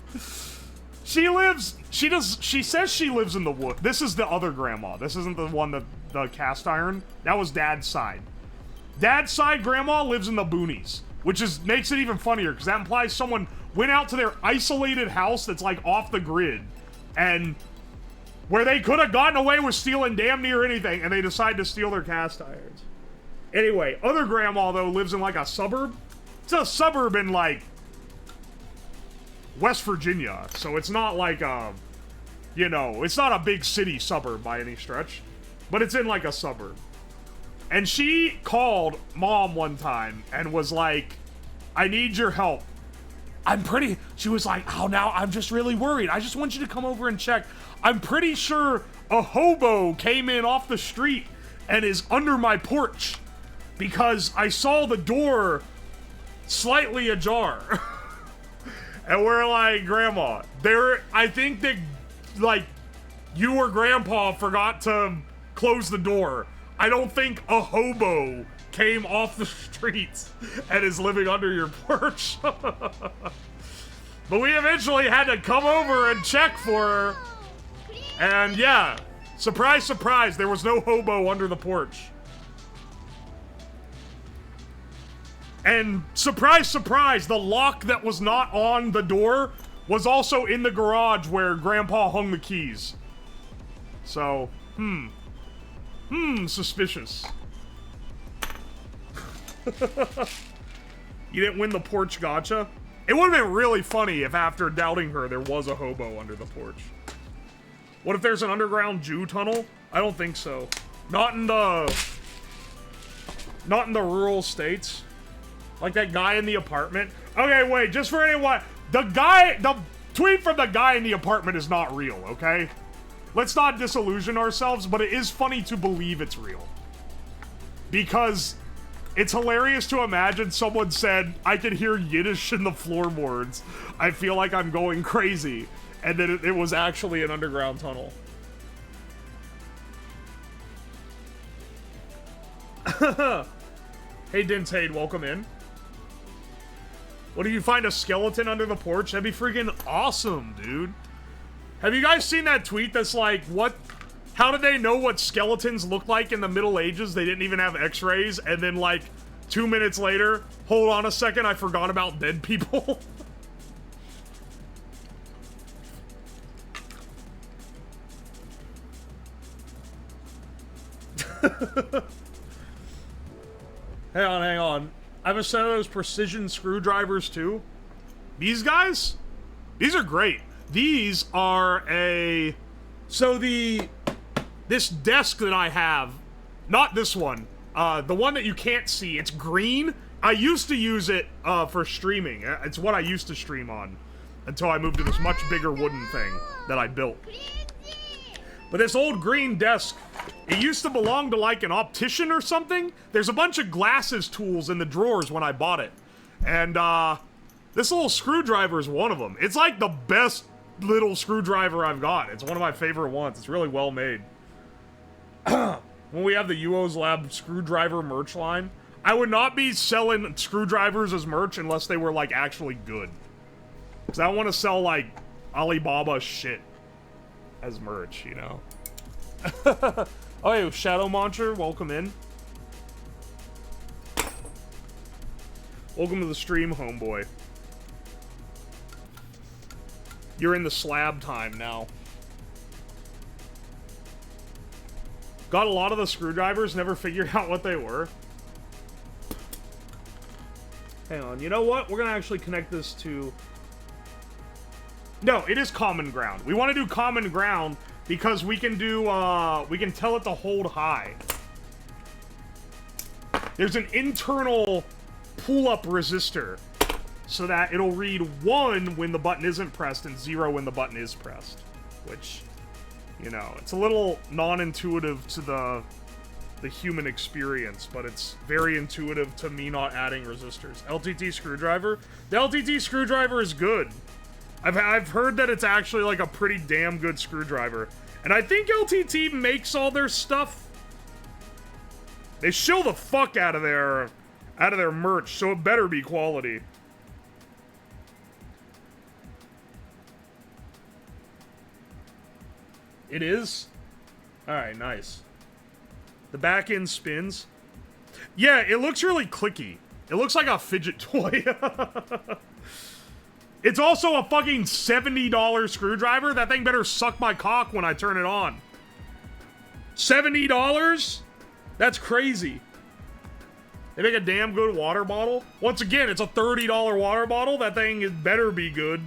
She says she lives in the wood. This is the other grandma. This isn't the one that, the cast iron. That was Dad's side. Dad's side grandma lives in the boonies. Which makes it even funnier, because that implies someone went out to their isolated house that's, like, off the grid, and where they could have gotten away with stealing damn near anything, and they decide to steal their cast irons. Anyway, other grandma, though, lives in, like, a suburb. It's a suburb in, like, West Virginia, so it's not like a, you know, it's not a big city suburb by any stretch, but it's in, like, a suburb. And she called Mom one time and was like, I need your help. She was like, oh, now I'm just really worried. I just want you to come over and check. I'm pretty sure a hobo came in off the street and is under my porch because I saw the door slightly ajar. And we're like, Grandma, I think that, like, you or Grandpa forgot to close the door. I don't think a hobo came off the streets and is living under your porch. But we eventually had to come over and check for her. And yeah, surprise, surprise, there was no hobo under the porch. And surprise, surprise, the lock that was not on the door was also in the garage where Grandpa hung the keys. So, suspicious. You didn't win the porch gotcha? It would have been really funny if after doubting her, there was a hobo under the porch. What if there's an underground Jew tunnel? I don't think so. Not in the rural states. Like that guy in the apartment. Okay, wait, just for anyone. The tweet from the guy in the apartment is not real, okay? Let's not disillusion ourselves, but it is funny to believe it's real. Because it's hilarious to imagine someone said, I can hear Yiddish in the floorboards. I feel like I'm going crazy. And then it was actually an underground tunnel. Hey, Dintade, welcome in. What, do you find a skeleton under the porch? That'd be freaking awesome, dude. Have you guys seen that tweet that's like, what? How did they know what skeletons look like in the Middle Ages? They didn't even have x-rays, and then like 2 minutes later, hold on a second, I forgot about dead people. Hang on. I have a set of those precision screwdrivers too. These guys? These are great. These are so this desk that I have, not this one, the one that you can't see, it's green. I used to use it for streaming. It's what I used to stream on until I moved to this much bigger wooden thing that I built. But this old green desk, it used to belong to like an optician or something. There's a bunch of glasses tools in the drawers when I bought it. And this little screwdriver is one of them. It's like the best little screwdriver I've got. It's one of my favorite ones. It's really well made. When we have the UO's Lab screwdriver merch line, I would not be selling screwdrivers as merch unless they were like actually good. Because I don't want to sell like Alibaba shit as merch, you know? Oh, hey, Shadow Monster, welcome in. Welcome to the stream, homeboy. You're in the slab time now. Got a lot of the screwdrivers, never figured out what they were. Hang on, you know what? We're gonna actually connect this to... No, it is common ground. We want to do common ground because we can do, we can tell it to hold high. There's an internal pull-up resistor so that it'll read 1 when the button isn't pressed and 0 when the button is pressed. Which, you know, it's a little non-intuitive to the human experience, but it's very intuitive to me not adding resistors. LTT screwdriver? The LTT screwdriver is good. I've heard that it's actually like a pretty damn good screwdriver. And I think LTT makes all their stuff. They shill the fuck out of their merch, so it better be quality. It is? Alright, nice. The back end spins. Yeah, it looks really clicky. It looks like a fidget toy. It's also a fucking $70 screwdriver. That thing better suck my cock when I turn it on. $70? That's crazy. They make a damn good water bottle. Once again, it's a $30 water bottle. That thing better be good.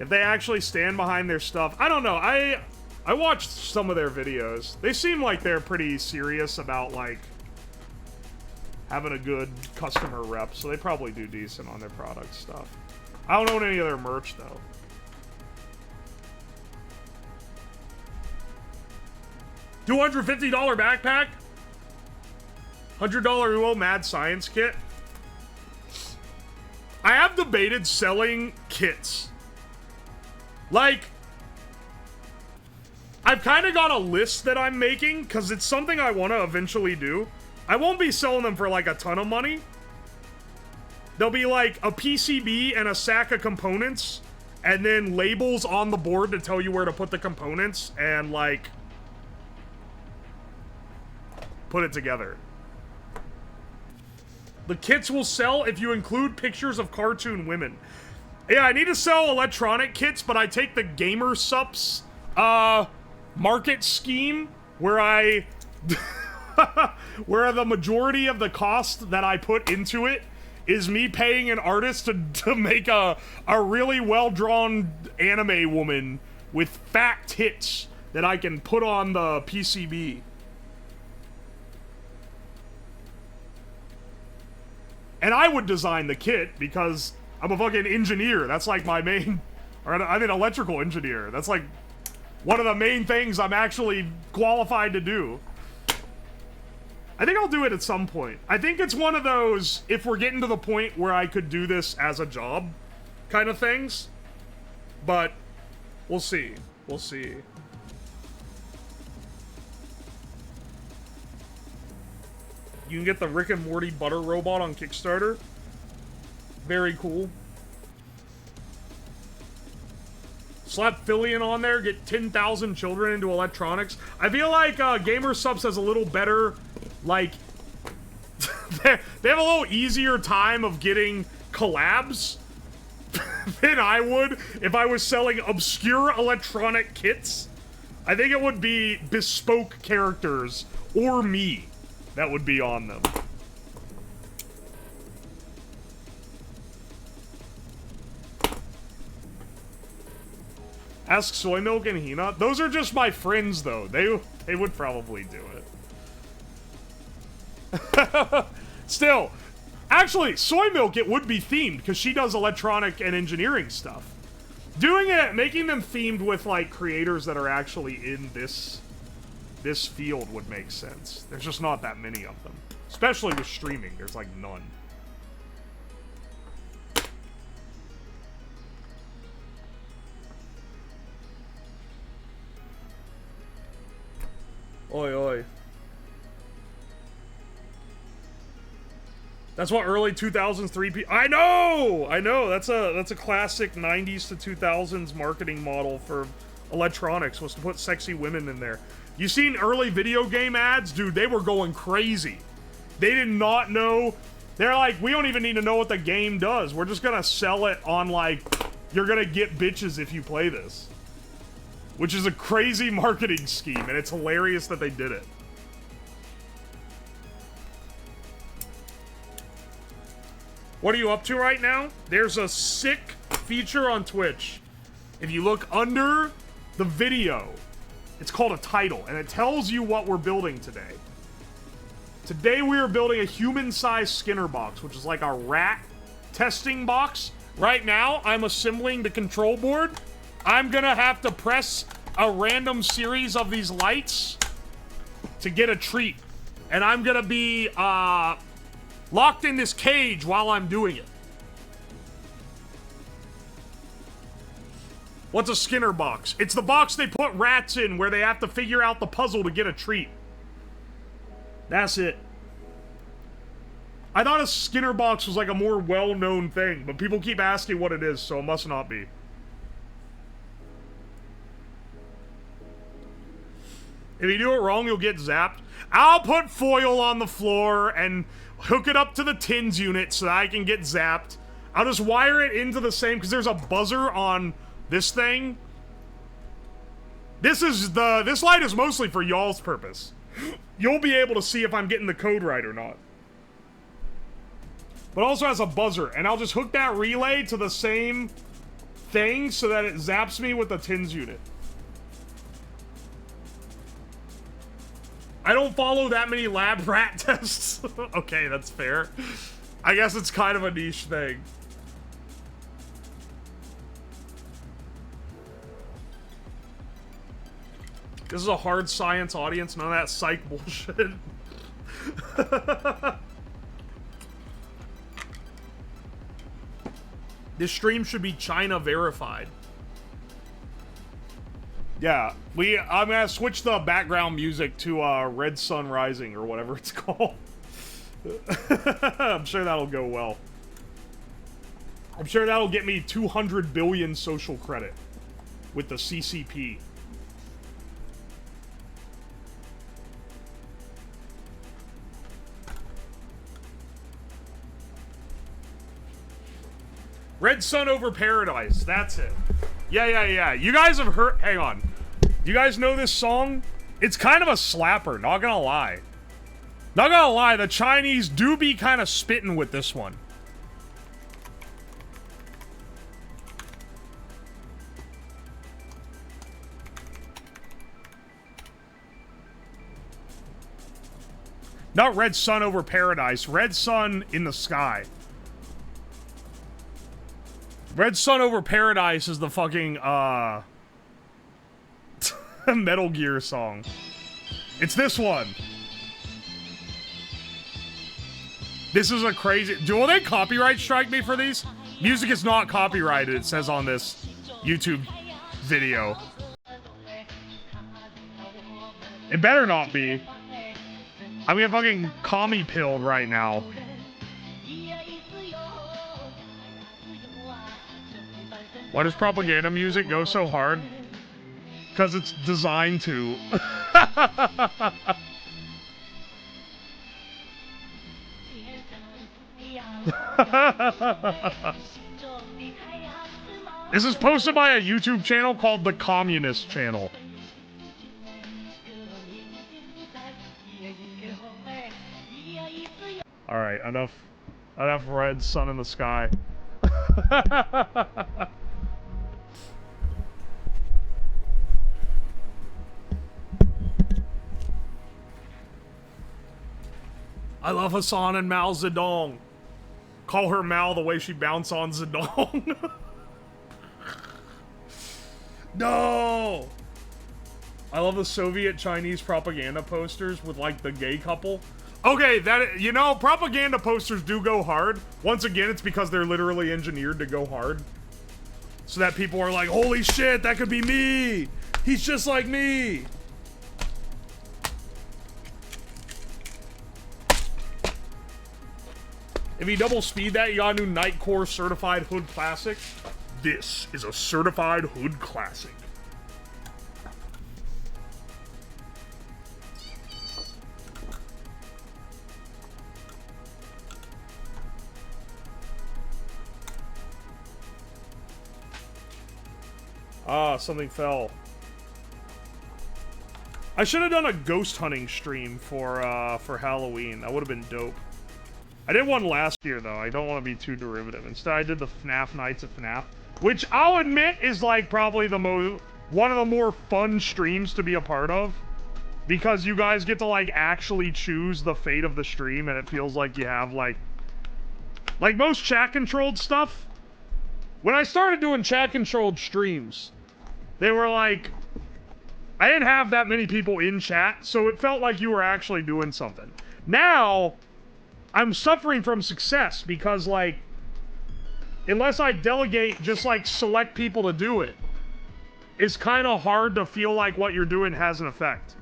If they actually stand behind their stuff. I don't know. I watched some of their videos. They seem like they're pretty serious about, like, having a good customer rep, so they probably do decent on their product stuff. I don't own any of their merch, though. $250 backpack? $100 UO Mad Science Kit? I have debated selling kits. Like, I've kind of got a list that I'm making, because it's something I want to eventually do. I won't be selling them for like a ton of money. They'll be like a PCB and a sack of components, and then labels on the board to tell you where to put the components and like put it together. The kits will sell if you include pictures of cartoon women. Yeah, I need to sell electronic kits, but I take the gamer sups market scheme where I where the majority of the cost that I put into it is me paying an artist to make a really well-drawn anime woman with fat tits that I can put on the PCB. And I would design the kit because I'm a fucking engineer. That's like my main... Or I'm an electrical engineer. That's like one of the main things I'm actually qualified to do. I think I'll do it at some point. I think it's one of those, if we're getting to the point where I could do this as a job kind of things. But we'll see. We'll see. You can get the Rick and Morty butter robot on Kickstarter. Very cool. Slap Fillion on there, get 10,000 children into electronics. I feel like Gamer Subs has a little better, like, they have a little easier time of getting collabs than I would if I was selling obscure electronic kits. I think it would be bespoke characters, or me, that would be on them. Ask Soy Milk and Hina. Those are just my friends, though. They would probably do it. Still, actually, Soy Milk, it would be themed, because she does electronic and engineering stuff. Doing it, making them themed with, like, creators that are actually in this field would make sense. There's just not that many of them. Especially with streaming, there's, like, none. Oi, oi. That's what early 2000s 3P. I know. That's a classic 90s to 2000s marketing model for electronics, was to put sexy women in there. You seen early video game ads, dude? They were going crazy. They did not know. They're like, we don't even need to know what the game does. We're just gonna sell it on, like, you're gonna get bitches if you play this. Which is a crazy marketing scheme, and it's hilarious that they did it. What are you up to right now? There's a sick feature on Twitch. If you look under the video, it's called a title, and it tells you what we're building today. Today we are building a human-sized Skinner box, which is like a rat testing box. Right now, I'm assembling the control board. I'm gonna have to press a random series of these lights to get a treat. And I'm gonna be, locked in this cage while I'm doing it. What's a Skinner box? It's the box they put rats in where they have to figure out the puzzle to get a treat. That's it. I thought a Skinner box was like a more well-known thing, but people keep asking what it is, so it must not be. If you do it wrong, you'll get zapped. I'll put foil on the floor and hook it up to the tins unit so that I can get zapped. I'll just wire it into the same, because there's a buzzer on this thing. This light is mostly for y'all's purpose. You'll be able to see if I'm getting the code right or not. But also has a buzzer, and I'll just hook that relay to the same thing so that it zaps me with the tins unit. I don't follow that many lab rat tests. Okay, that's fair. I guess it's kind of a niche thing. This is a hard science audience, none of that psych bullshit. This stream should be China verified. Yeah, I'm gonna switch the background music to Red Sun Rising or whatever it's called. I'm sure that'll go well. I'm sure that'll get me 200 billion social credit with the CCP. Red Sun Over Paradise, that's it. Yeah. You guys have heard, hang on. You guys know this song? It's kind of a slapper, not gonna lie. Not gonna lie, the Chinese do be kind of spitting with this one. Not Red Sun Over Paradise, Red Sun in the Sky. Red Sun Over Paradise is the fucking, Metal Gear song. It's this one. This is a crazy... Will they copyright strike me for these? Music is not copyrighted, it says on this YouTube video. It better not be. I'm getting fucking commie pilled right now. Why does propaganda music go so hard? Because it's designed to. This is posted by a YouTube channel called The Communist Channel. Alright, enough Red Sun in the Sky. I love Hassan and Mao Zedong. Call her Mao the way she bounced on Zedong. No! I love the Soviet Chinese propaganda posters with like the gay couple. Okay, that, you know, propaganda posters do go hard. Once again, it's because they're literally engineered to go hard. So that people are like, holy shit, that could be me! He's just like me! If you double speed that, you got a new Nightcore Certified Hood Classic. This is a Certified Hood Classic. Ah, something fell. I should have done a ghost hunting stream for Halloween. That would have been dope. I did one last year, though. I don't want to be too derivative. Instead, I did the FNAF Nights of FNAF, which I'll admit is, like, probably one of the more fun streams to be a part of. Because you guys get to, like, actually choose the fate of the stream, and it feels like you have, like most chat-controlled stuff. When I started doing chat-controlled streams, they were, like... I didn't have that many people in chat, so it felt like you were actually doing something. Now... I'm suffering from success because, like, unless I delegate, just, like, select people to do it, it's kind of hard to feel like what you're doing has an effect.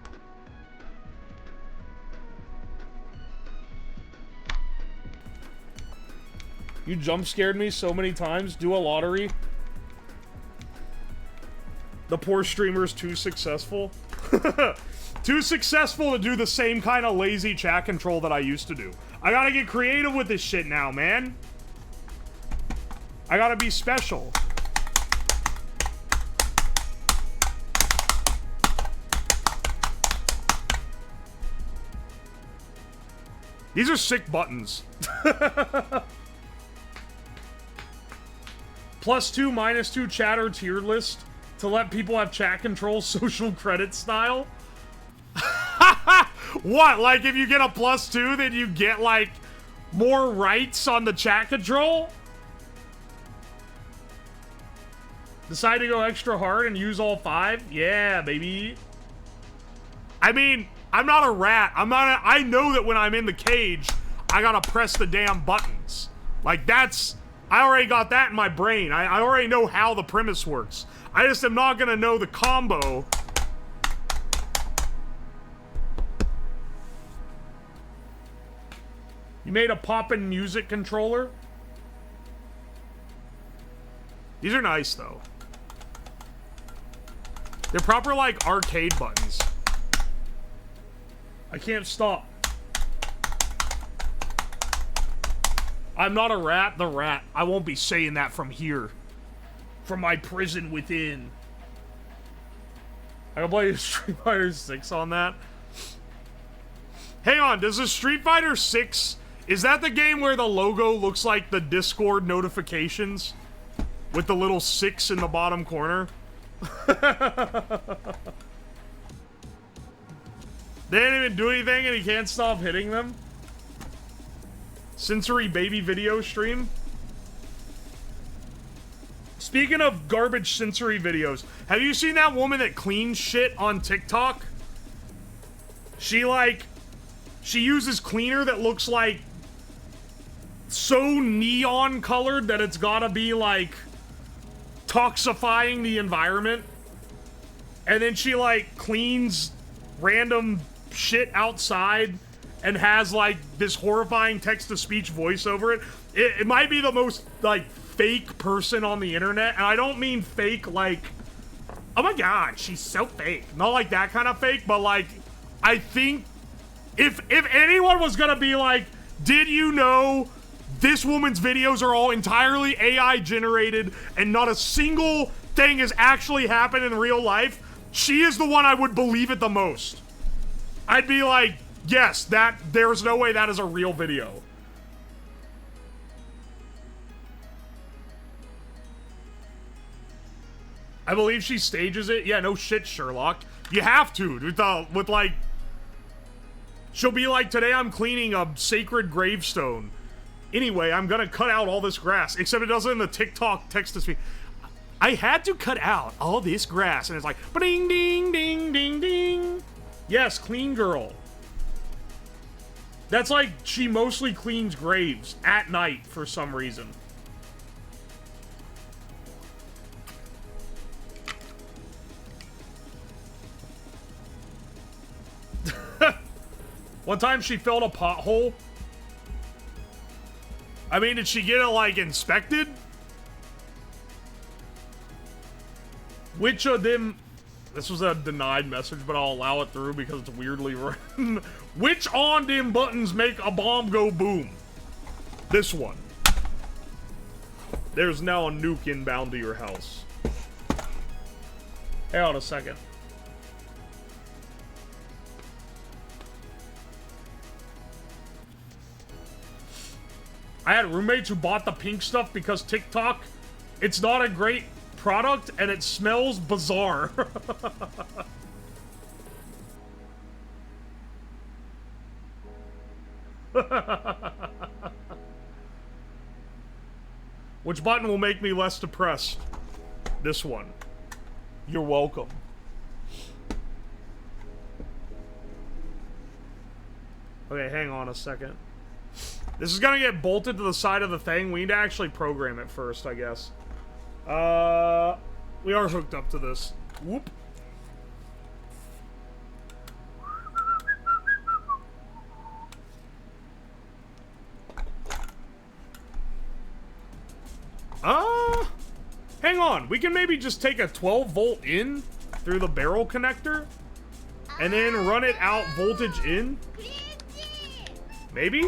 You jump scared me so many times. Do a lottery. The poor streamer's too successful. Too successful to do the same kind of lazy chat control that I used to do. I gotta get creative with this shit now, man. I gotta be special. These are sick buttons. +2, -2 chatter tier list to let people have chat control social credit style. What? Like, if you get a +2, then you get, like, more rights on the chat control? Decide to go extra hard and use all 5? Yeah, baby. I mean, I'm not a rat. I know that when I'm in the cage, I gotta press the damn buttons. Like, that's... I already got that in my brain. I already know how the premise works. I just am not gonna know the combo. You made a poppin' music controller? These are nice, though. They're proper, like, arcade buttons. I can't stop. I'm not a rat, the rat. I won't be saying that from here. From my prison within. I can play Street Fighter 6 on that. Hang on, does the Street Fighter 6... Is that the game where the logo looks like the Discord notifications? With the little 6 in the bottom corner? They didn't even do anything and he can't stop hitting them? Sensory baby video stream? Speaking of garbage sensory videos, have you seen that woman that cleans shit on TikTok? She uses cleaner that looks like so neon colored that it's gotta be like toxifying the environment. And then she like cleans random shit outside and has like this horrifying text-to-speech voice over it. It might be the most like fake person on the internet, and I don't mean fake like, oh my god, she's so fake. Not like that kind of fake, but like, I think if anyone was gonna be like, did you know this woman's videos are all entirely AI generated and not a single thing has actually happened in real life, she is the one I would believe it the most. I'd be like, yes, there's no way that is a real video. I believe she stages it. Yeah, no shit, Sherlock. You have to, with like... She'll be like, today I'm cleaning a sacred gravestone. Anyway, I'm gonna cut out all this grass. Except it doesn't in the TikTok text-to-speech. I had to cut out all this grass. And it's like, ding, ding, ding, ding, ding. Yes, clean girl. That's like, she mostly cleans graves at night for some reason. One time she filled a pothole. I mean, did she get it, like, inspected? Which of them... This was a denied message, but I'll allow it through because it's weirdly written. Which on them buttons make a bomb go boom? This one. There's now a nuke inbound to your house. Hang on a second. I had roommates who bought the pink stuff because TikTok, it's not a great product and it smells bizarre. Which button will make me less depressed? This one. You're welcome. Okay, hang on a second. This is gonna get bolted to the side of the thing. We need to actually program it first, I guess. We are hooked up to this. Whoop. Hang on. We can maybe just take a 12-volt in through the barrel connector and then run it out voltage in. Maybe?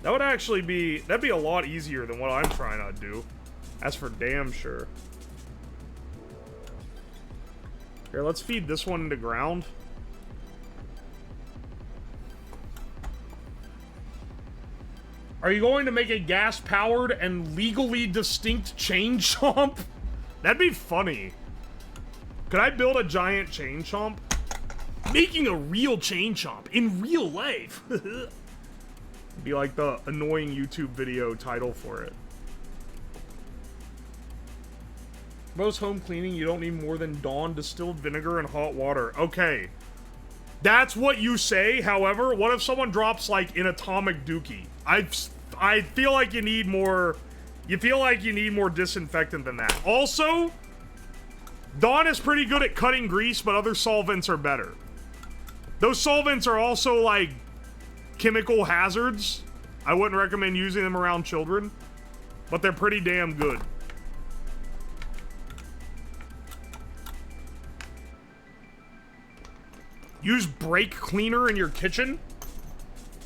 That would actually be... That'd be a lot easier than what I'm trying to do. That's for damn sure. Here, let's feed this one into ground. Are you going to make a gas-powered and legally distinct chain chomp? That'd be funny. Could I build a giant chain chomp? Making a real chain chomp in real life. Be like the annoying YouTube video title for it. Most home cleaning, you don't need more than Dawn distilled vinegar and hot water. Okay. That's what you say. However, what if someone drops like an atomic dookie? I feel like you need more. You feel like you need more disinfectant than that. Also, Dawn is pretty good at cutting grease, but other solvents are better. Those solvents are also like chemical hazards. I wouldn't recommend using them around children, but they're pretty damn good. Use brake cleaner in your kitchen?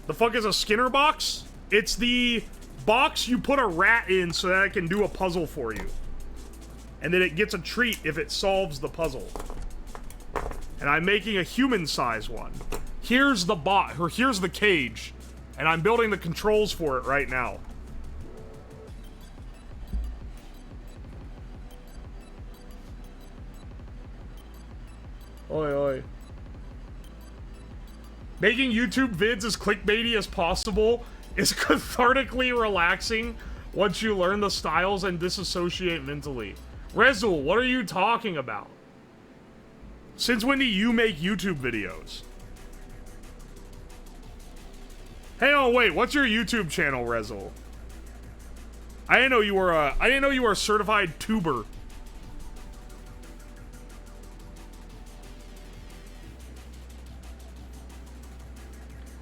The fuck is a Skinner box? It's the box you put a rat in so that it can do a puzzle for you. And then it gets a treat if it solves the puzzle. And I'm making a human-size one. Here's the here's the cage. And I'm building the controls for it right now. Oi, oi. Making YouTube vids as clickbaity as possible is cathartically relaxing once you learn the styles and disassociate mentally. Rezul, what are you talking about? Since when do you make YouTube videos? Hang on, wait, what's your YouTube channel, Rezul? I didn't know you were a certified tuber.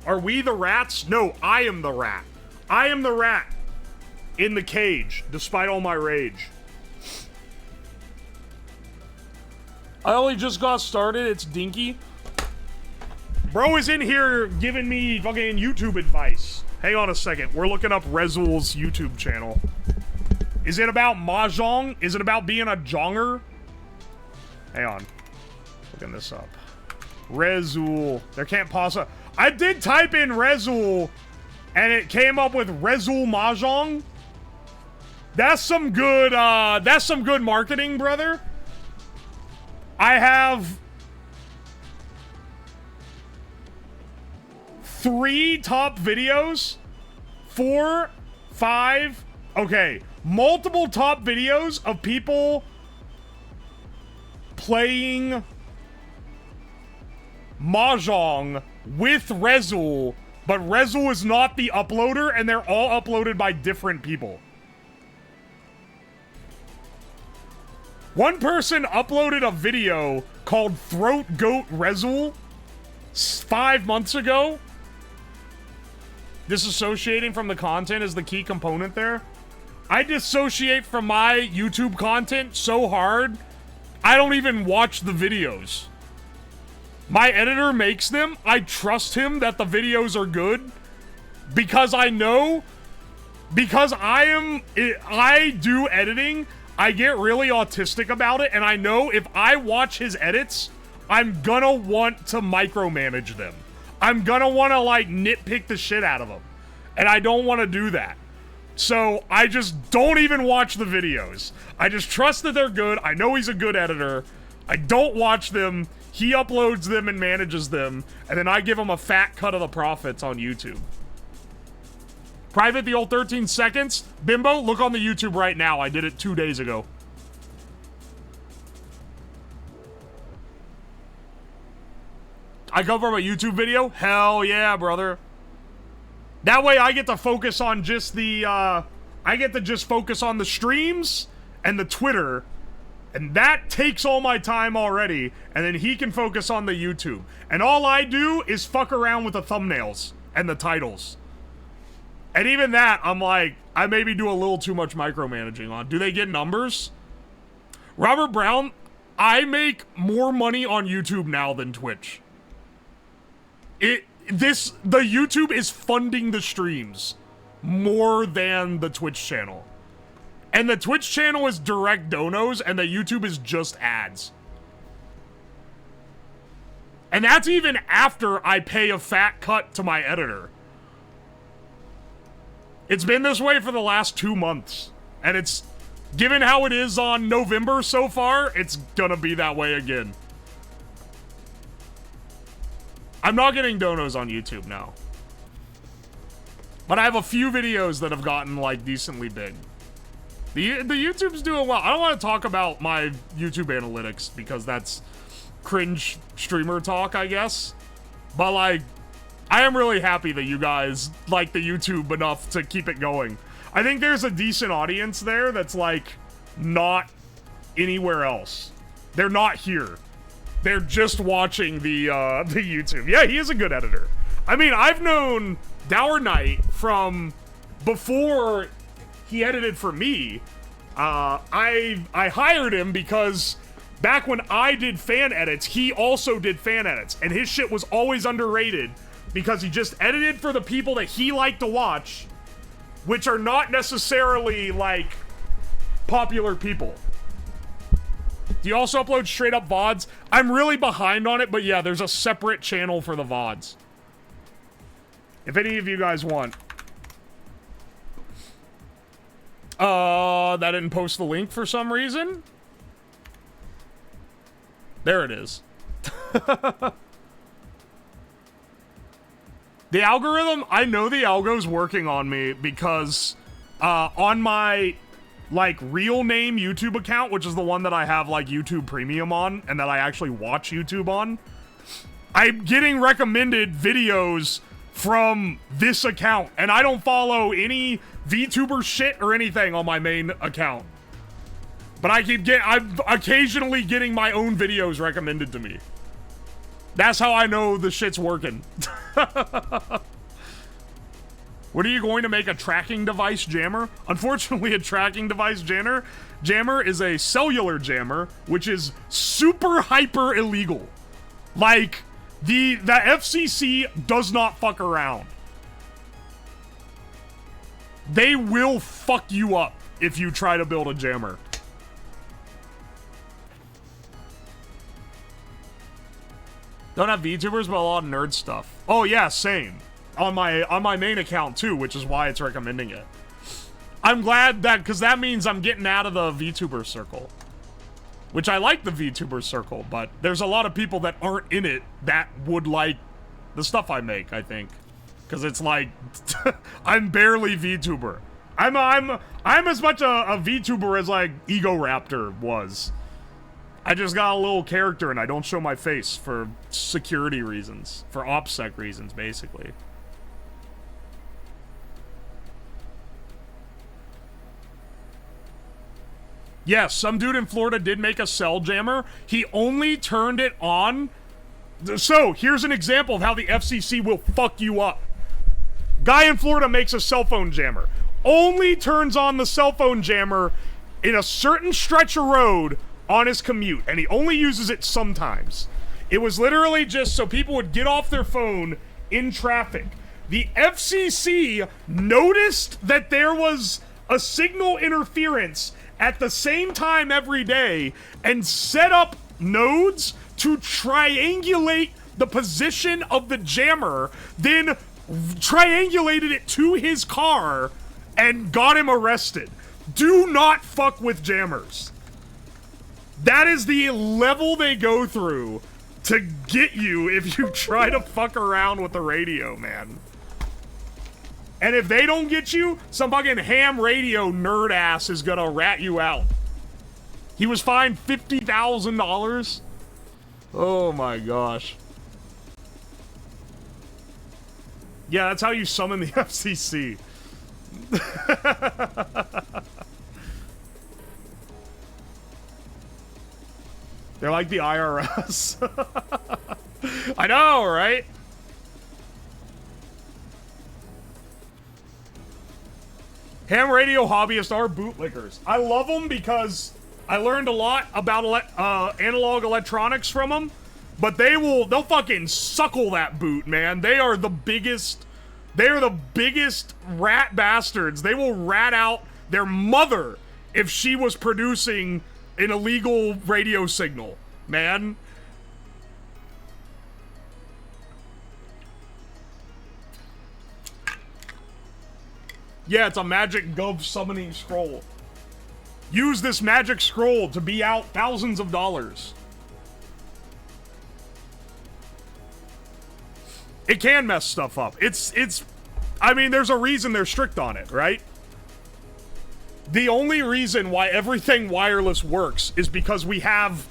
Are we the rats? No, I am the rat. I am the rat in the cage, despite all my rage. I only just got started. It's Dinky. Bro is in here giving me fucking YouTube advice. Hang on a second. We're looking up Rezul's YouTube channel. Is it about mahjong? Is it about being a jonger? Hang on. Looking this up. Rezul. There can't possibly... I did type in Rezul, and it came up with Rezul Mahjong. That's some good marketing, brother. I have 3 top videos, 4, 5, okay, multiple top videos of people playing Mahjong with Rezul, but Rezul is not the uploader, and they're all uploaded by different people. One person uploaded a video called Throat Goat Rezul 5 months ago. Disassociating from the content is the key component there. I dissociate from my YouTube content so hard, I don't even watch the videos. My editor makes them. I trust him that the videos are good because I know, because I do editing, I get really autistic about it, and I know if I watch his edits, I'm gonna want to micromanage them. I'm gonna want to, like, nitpick the shit out of them, and I don't want to do that. So I just don't even watch the videos. I just trust that they're good. I know he's a good editor. I don't watch them. He uploads them and manages them, and then I give him a fat cut of the profits on YouTube. Private the old 13 seconds. Bimbo, look on the YouTube right now. I did it 2 days ago. I come from a YouTube video? Hell yeah, brother. That way I get to focus on just the, I get to just focus on the streams and the Twitter. And that takes all my time already, and then he can focus on the YouTube. And all I do is fuck around with the thumbnails and the titles. And even that, I'm like, I maybe do a little too much micromanaging on. Do they get numbers? Robert Brown, I make more money on YouTube now than Twitch. The YouTube is funding the streams more than the Twitch channel. And the Twitch channel is direct donos, and the YouTube is just ads. And that's even after I pay a fat cut to my editor. It's been this way for the last 2 months. And it's, given how it is on November so far, it's gonna be that way again. I'm not getting donos on YouTube now. But I have a few videos that have gotten, like, decently big. The YouTube's doing well. I don't want to talk about my YouTube analytics because that's cringe streamer talk, I guess. But, like, I am really happy that you guys like the YouTube enough to keep it going. I think there's a decent audience there that's like not anywhere else. They're not here. They're just watching the YouTube. Yeah, he is a good editor. I mean, I've known Dour Knight from before he edited for me. I hired him because back when I did fan edits, he also did fan edits, and his shit was always underrated because he just edited for the people that he liked to watch, which are not necessarily like popular people. Do you also upload straight up VODs? I'm really behind on it, but yeah, there's a separate channel for the VODs. If any of you guys want. That didn't post the link for some reason. There it is. The algorithm, I know the algo's working on me because on my like real name YouTube account, which is the one that I have like YouTube Premium on and that I actually watch YouTube on, I'm getting recommended videos from this account, and I don't follow any VTuber shit or anything on my main account. But I'm occasionally getting my own videos recommended to me. That's how I know the shit's working. What are you going to make, a tracking device jammer? Unfortunately, a tracking device jammer is a cellular jammer, which is super hyper illegal. Like, the FCC does not fuck around. They will fuck you up if you try to build a jammer. Don't have VTubers, but a lot of nerd stuff. Oh yeah, same. On my main account too, which is why it's recommending it. I'm glad that, because that means I'm getting out of the VTuber circle. Which I like the VTuber circle, but there's a lot of people that aren't in it that would like the stuff I make, I think. Because it's like, I'm barely VTuber. I'm as much a VTuber as like Ego Raptor was. I just got a little character and I don't show my face for security reasons. For OPSEC reasons, basically. Yes, some dude in Florida did make a cell jammer. He only turned it on. So, here's an example of how the FCC will fuck you up. Guy in Florida makes a cell phone jammer. Only turns on the cell phone jammer in a certain stretch of road on his commute, and he only uses it sometimes. It was literally just so people would get off their phone in traffic. The FCC noticed that there was a signal interference at the same time every day and set up nodes to triangulate the position of the jammer, then triangulated it to his car and got him arrested. Do not fuck with jammers. That is the level they go through to get you if you try to fuck around with the radio, man. And if they don't get you, some fucking ham radio nerd ass is gonna rat you out. He was fined $50,000. Oh my gosh. Yeah, that's how you summon the FCC. They're like the IRS. I know, right? Ham radio hobbyists are bootlickers. I love them because I learned a lot about analog electronics from them. But they'll fucking suckle that boot, man. They are the biggest rat bastards. They will rat out their mother if she was producing an illegal radio signal, man. Yeah, it's a magic gov summoning scroll. Use this magic scroll to be out thousands of dollars. It can mess stuff up. I mean, there's a reason they're strict on it, right? The only reason why everything wireless works is because we have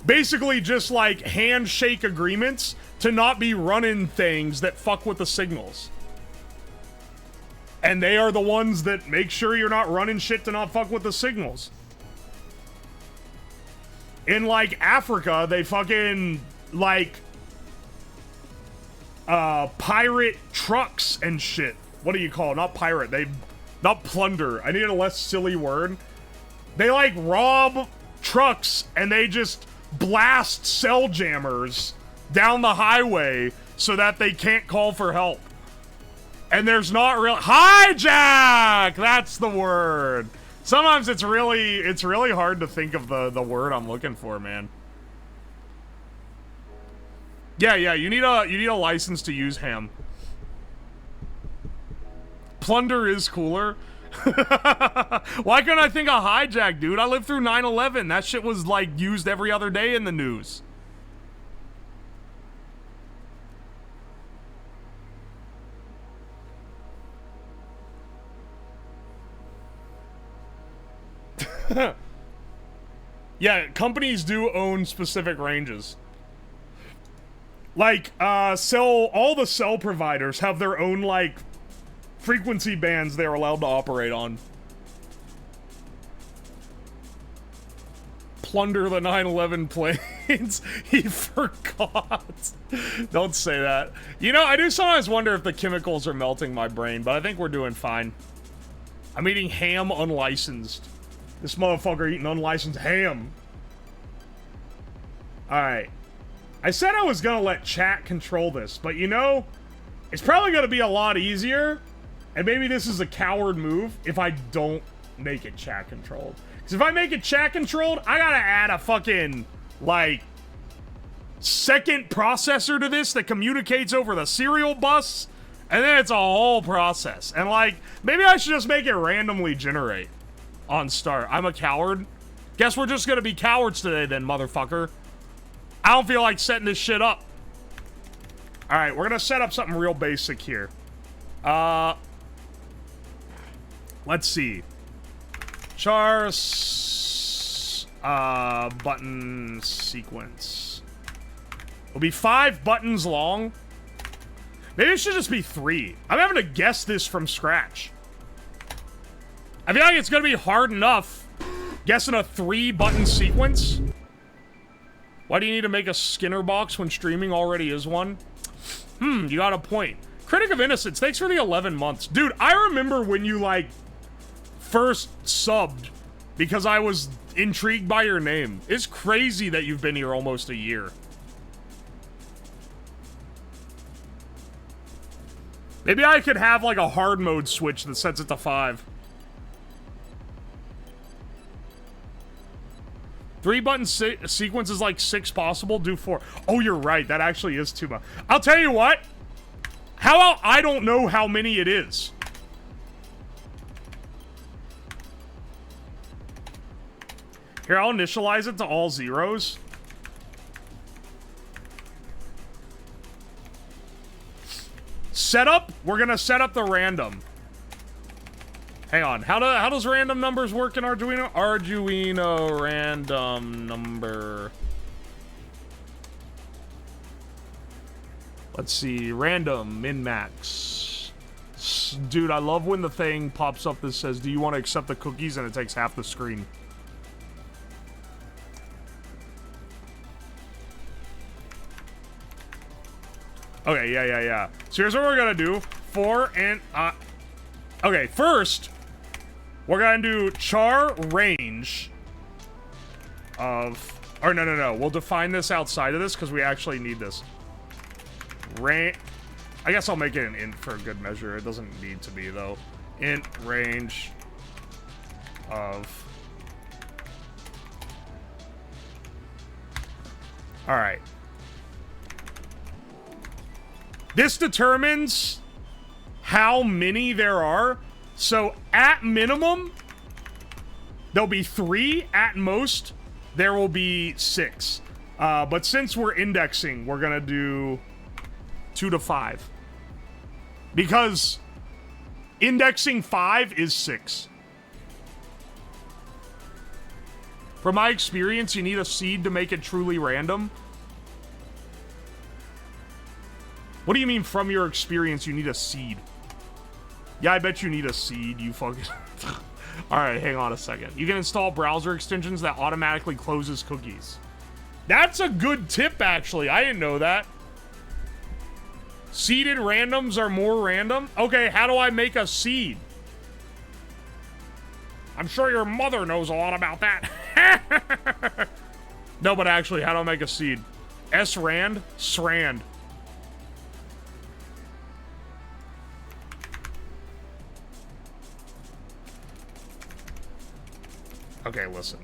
basically just like handshake agreements to not be running things that fuck with the signals. And they are the ones that make sure you're not running shit to not fuck with the signals. In like Africa, they fucking like pirate trucks and shit. What do you call it? Not pirate. Not plunder. I need a less silly word. They like rob trucks and they just blast cell jammers down the highway so that they can't call for help. And there's not real hijack. That's the word. Sometimes it's really hard to think of the word I'm looking for, man. Yeah, you need a license to use ham. Plunder is cooler. Why couldn't I think of hijack, dude? I lived through 9/11. That shit was like used every other day in the news. Yeah, companies do own specific ranges. Like, all the cell providers have their own, like, frequency bands they're allowed to operate on. Plunder the 9/11 planes. He forgot. Don't say that. You know, I do sometimes wonder if the chemicals are melting my brain, but I think we're doing fine. I'm eating ham unlicensed. This motherfucker eating unlicensed ham. Alright. I said I was gonna let chat control this, but you know, it's probably gonna be a lot easier, and maybe this is a coward move, if I don't make it chat controlled. Because if I make it chat controlled, I gotta add a fucking, like, second processor to this that communicates over the serial bus, and then it's a whole process. And, like, maybe I should just make it randomly generate on start. I'm a coward. Guess we're just gonna be cowards today then, motherfucker. I don't feel like setting this shit up. Alright, we're gonna set up something real basic here. Let's see. Button sequence. It'll be 5 buttons long. Maybe it should just be 3. I'm having to guess this from scratch. I feel like it's gonna be hard enough guessing a 3-button sequence. Why do you need to make a Skinner box when streaming already is one? You got a point. Critic of Innocence, thanks for the 11 months. Dude, I remember when you, like, first subbed because I was intrigued by your name. It's crazy that you've been here almost a year. Maybe I could have, like, a hard mode switch that sets it to 5. 3-button sequence is like 6 possible. Do 4. Oh, you're right. That actually is too much. I'll tell you what. How about I don't know how many it is? Here, I'll initialize it to all 0s. Setup. We're gonna set up the random. Hang on, how does random numbers work in Arduino? Arduino random number. Let's see, random, min-max. Dude, I love when the thing pops up that says, do you want to accept the cookies? And it takes half the screen. Okay, yeah. So here's what we're gonna do. Okay, first, we're gonna do char range of, or no. We'll define this outside of this because we actually need this. I guess I'll make it an int for good measure. It doesn't need to be though. Int range of. All right. This determines how many there are. So at minimum, there'll be 3. At most, there will be 6. But since we're indexing, we're gonna do 2 to 5. Because indexing 5 is 6. From my experience, you need a seed to make it truly random. What do you mean from your experience you need a seed? Yeah, I bet you need a seed, you fucking... Alright, hang on a second. You can install browser extensions that automatically closes cookies. That's a good tip, actually. I didn't know that. Seeded randoms are more random? Okay, how do I make a seed? I'm sure your mother knows a lot about that. No, but actually, how do I make a seed? S-rand? SRAND. Okay, listen.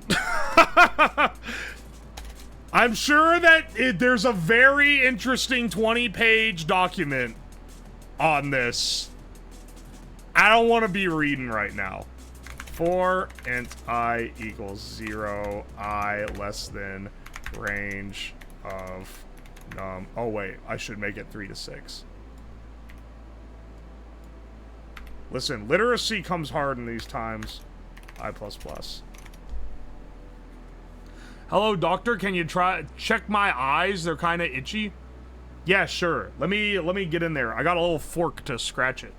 I'm sure that there's a very interesting 20-page document on this. I don't want to be reading right now. For int I equals 0, I less than range of num. Oh wait, I should make it 3 to 6. Listen, literacy comes hard in these times. I++. Hello, doctor. Can you check my eyes? They're kind of itchy. Yeah, sure. Let me get in there. I got a little fork to scratch it.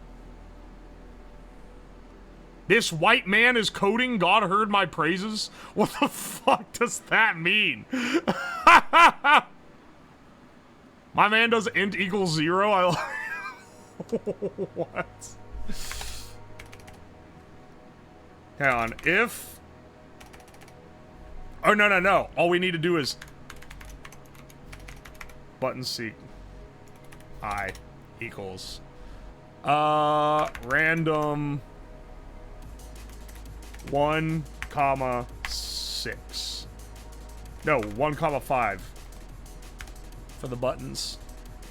This white man is coding. God heard my praises. What the fuck does that mean? My man does int equals 0. I what? Hang on. If... Oh, no. All we need to do is... button seek. I equals... random... 1, 6. No, 1, 5. For the buttons.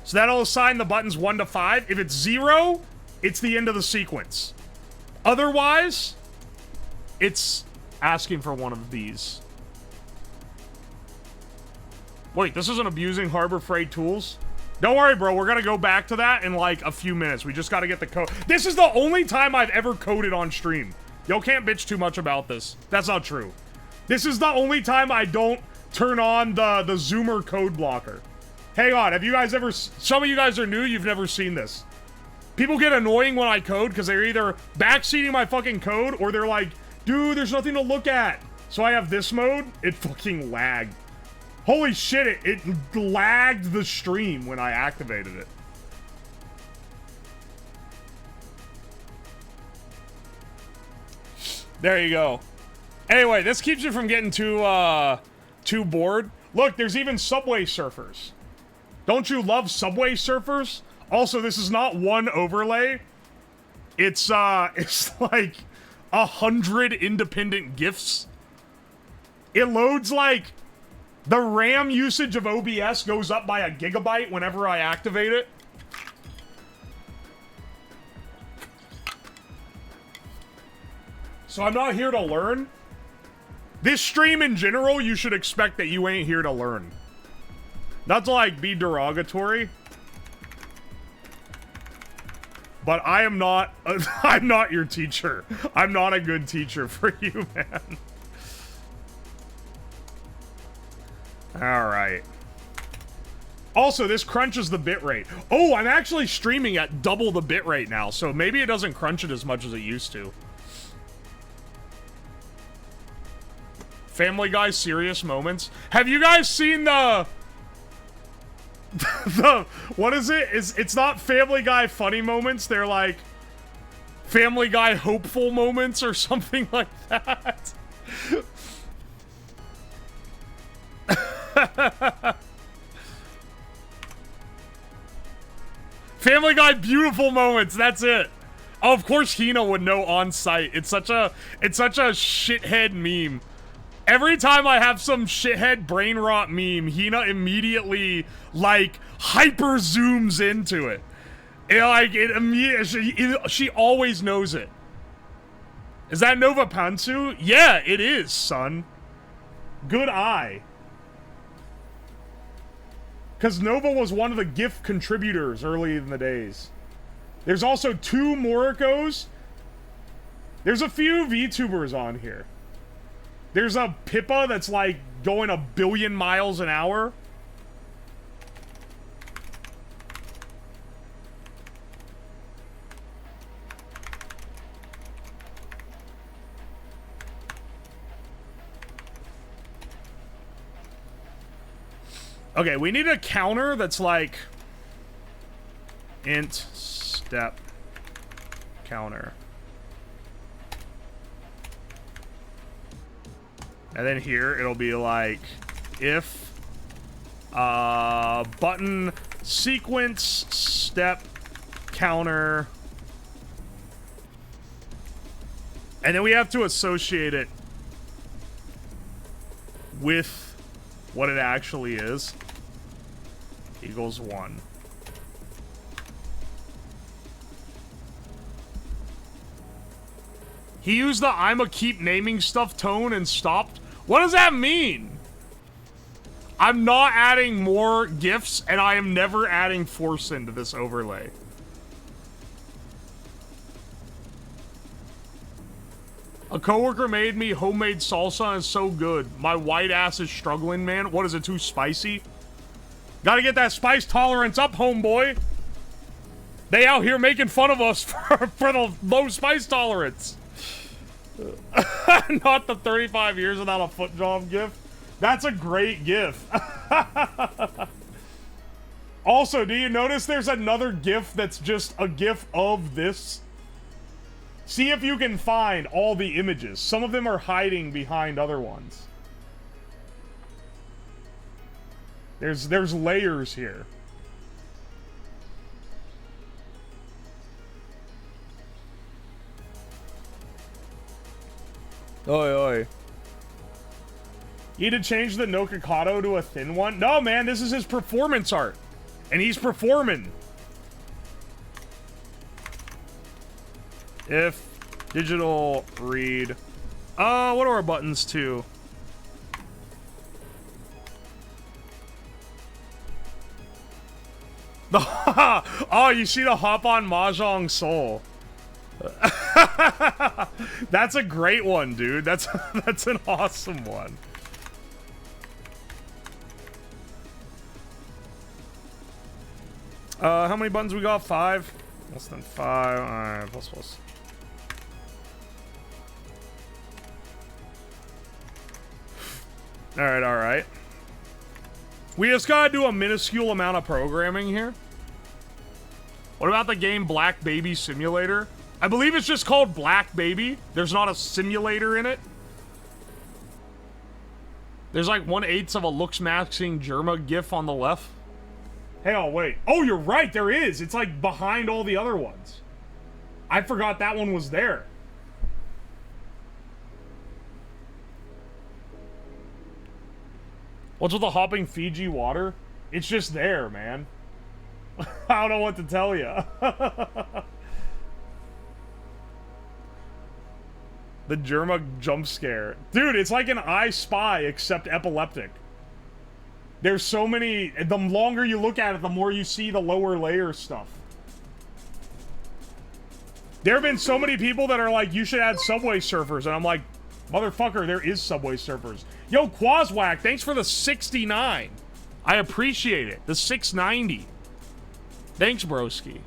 So that'll assign the buttons 1 to 5. If it's 0, it's the end of the sequence. Otherwise, it's asking for one of these. Wait, this isn't abusing Harbor Freight tools? Don't worry, bro. We're gonna go back to that in like a few minutes. We just gotta get the code. This is the only time I've ever coded on stream. Y'all can't bitch too much about this. That's not true. This is the only time I don't turn on the Zoomer code blocker. Hang on. Have you guys ever... Some of you guys are new. You've never seen this. People get annoying when I code because they're either backseating my fucking code or they're like, dude, there's nothing to look at. So I have this mode. It fucking lagged. Holy shit, it lagged the stream when I activated it. There you go. Anyway, this keeps you from getting too bored. Look, there's even Subway Surfers. Don't you love Subway Surfers? Also, this is not one overlay. It's like 100 independent GIFs. It loads like... The RAM usage of OBS goes up by 1 gigabyte whenever I activate it. So I'm not here to learn. This stream in general, you should expect that you ain't here to learn. Not to like be derogatory. But I am not, I'm not your teacher. I'm not a good teacher for you, man. Alright. Also, this crunches the bitrate. Oh, I'm actually streaming at double the bitrate now, so maybe it doesn't crunch it as much as it used to. Family Guy serious moments. Have you guys seen the what is it? It's not Family Guy funny moments, they're like Family Guy hopeful moments or something like that. Family Guy beautiful moments, that's it. Oh, of course Hina would know on site. It's such a shithead meme. Every time I have some shithead brain rot meme, Hina immediately like hyper zooms into it. She always knows it. Is that Nova Pantsu? Yeah, it is, son. Good eye. Because Nova was one of the GIF contributors early in the days. There's also 2 Moricos. There's a few VTubers on here. There's a Pippa that's like going 1 billion miles an hour. Okay, we need a counter that's like int step counter. And then here it'll be like if button sequence step counter. And then we have to associate it with what it actually is. Equals 1. He used the "I'ma keep naming stuff" tone and stopped. What does that mean? I'm not adding more GIFs, and I am never adding force into this overlay. A coworker made me homemade salsa and it's so good. My white ass is struggling, man. What is it, too spicy? Gotta get that spice tolerance up, homeboy. They out here making fun of us for the low spice tolerance. Not the 35 years without a foot job gif. That's a great gif. Also, do you notice there's another gif that's just a gif of this? See if you can find all the images. Some of them are hiding behind other ones. There's layers here. Oi, oi. You need to change the no Kakado to a thin one? No, man, this is his performance art. And he's performing. If digital read. What are our buttons to? Oh, you see the hop on Mahjong Soul. That's a great one, dude. That's an awesome one. How many buttons we got? 5? Less than 5. Alright, plus. Alright. We just gotta do a minuscule amount of programming here. What about the game Black Baby Simulator? I believe it's just called Black Baby. There's not a simulator in it. There's like 1/8 of a looks matching Germa gif on the left. Hey, oh, wait. Oh, you're right, there is. It's like behind all the other ones. I forgot that one was there. What's with the hopping Fiji water? It's just there, man. I don't know what to tell you. The Germa jump scare. Dude, it's like an I Spy, except epileptic. There's so many... The longer you look at it, the more you see the lower layer stuff. There have been so many people that are like, you should add Subway Surfers. And I'm like, motherfucker, there is Subway Surfers. Yo, Quazwack, thanks for the 69. I appreciate it. The 690. Thanks, broski.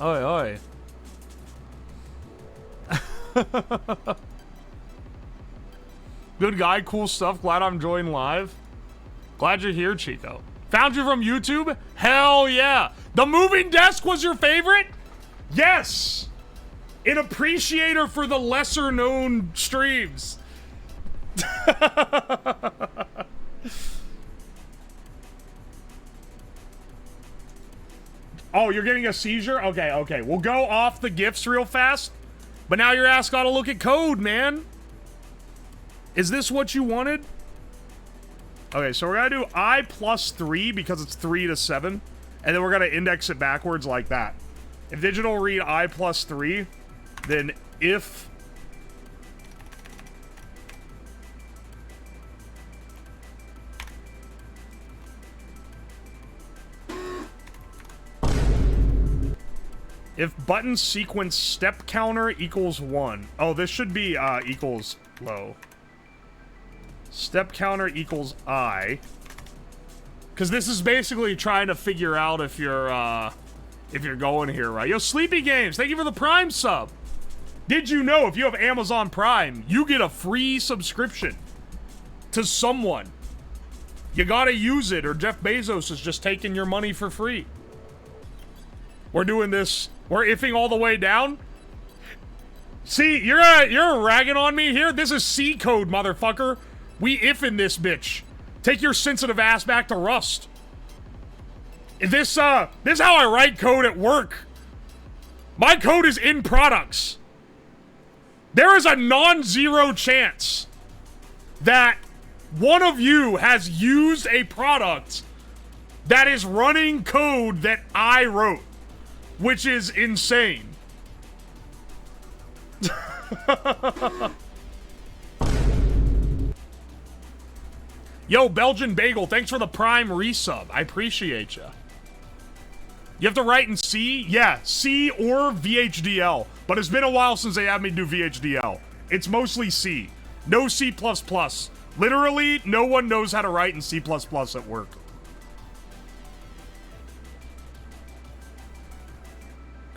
Oi, oi. Good guy, cool stuff. Glad I'm joining live. Glad you're here, Chico. Found you from YouTube? Hell yeah. The moving desk was your favorite? Yes. An appreciator for the lesser known streams. Oh, you're getting a seizure? Okay. We'll go off the GIFs real fast. But now your ass gotta look at code, man. Is this what you wanted? Okay, so we're gonna do I plus 3 because it's 3 to 7. And then we're gonna index it backwards like that. If digital read I plus 3, then if... If button sequence step counter equals 1. Oh, this should be equals low. Step counter equals I. Because this is basically trying to figure out if you're going here, right? Yo, Sleepy Games, thank you for the Prime sub. Did you know if you have Amazon Prime, you get a free subscription to someone? You gotta use it, or Jeff Bezos is just taking your money for free. We're doing this. We're iffing all the way down. See, you're ragging on me here. This is C code, motherfucker. We iffing this bitch. Take your sensitive ass back to Rust. This is how I write code at work. My code is in products. There is a non-zero chance that one of you has used a product that is running code that I wrote, which is insane. Yo, Belgian Bagel, thanks for the Prime resub. I appreciate you. You have to write in C? Yeah, C or VHDL. But it's been a while since they had me do VHDL. It's mostly C. No C++. Literally, no one knows how to write in C++ at work.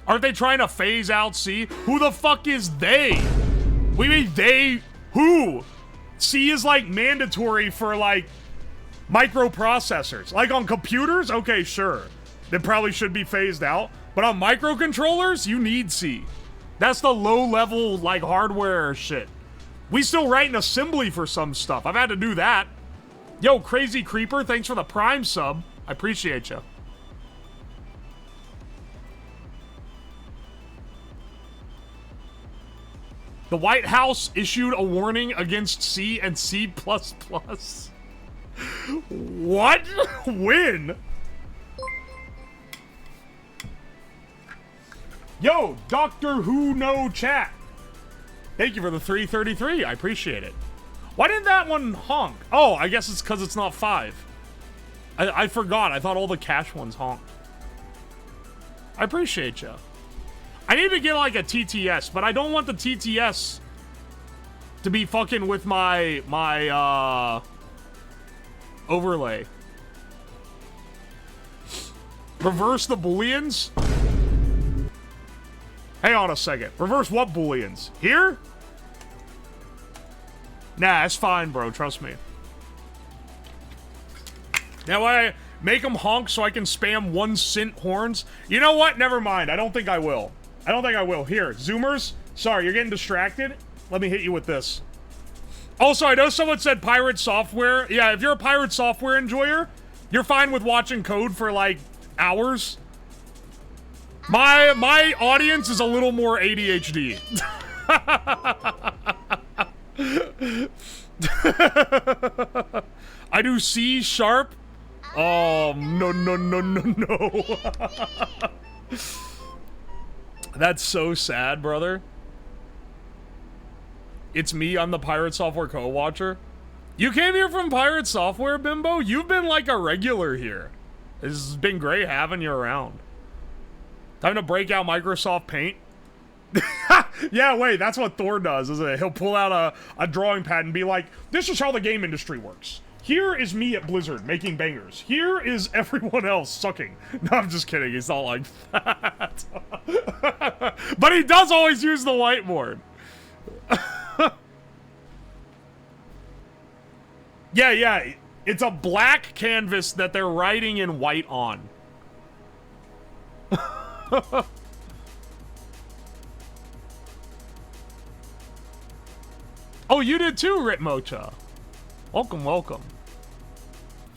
Aren't they trying to phase out C? Who the fuck is they? We mean they? Who? C is like mandatory for like microprocessors. Like on computers, okay, sure. They probably should be phased out. But on microcontrollers, you need C. That's the low level like hardware shit. We still write in assembly for some stuff. I've had to do that. Yo, Crazy Creeper, thanks for the Prime sub. I appreciate you. The White House issued a warning against C and C++. What? When? Yo, Doctor Who No chat. Thank you for the 333. I appreciate it. Why didn't that one honk? Oh, I guess it's because it's not 5. I forgot. I thought all the cash ones honked. I appreciate you. I need to get like a TTS, but I don't want the TTS to be fucking with my overlay. Reverse the booleans? Hang on a second. Reverse what booleans? Here? Nah, it's fine, bro. Trust me. Now I make them honk so I can spam 1 cent horns. You know what? Never mind. I don't think I will. I don't think I will. Here, Zoomers. Sorry, you're getting distracted. Let me hit you with this. Also, I know someone said pirate software. Yeah, if you're a pirate software enjoyer, you're fine with watching code for like hours. My audience is a little more ADHD. I do C sharp. Oh, no, no, no, no, no. That's so sad, brother. It's me, I'm the Pirate Software co-watcher. You came here from Pirate Software, Bimbo? You've been like a regular here. This has been great having you around. Time to break out Microsoft Paint. Yeah, wait, that's what Thor does, isn't it? He'll pull out a drawing pad and be like, this is how the game industry works. Here is me at Blizzard making bangers. Here is everyone else sucking. No, I'm just kidding. He's not like that. But he does always use the whiteboard. Yeah. It's a black canvas that they're writing in white on. Oh, you did too, Ritmocha. Welcome, welcome.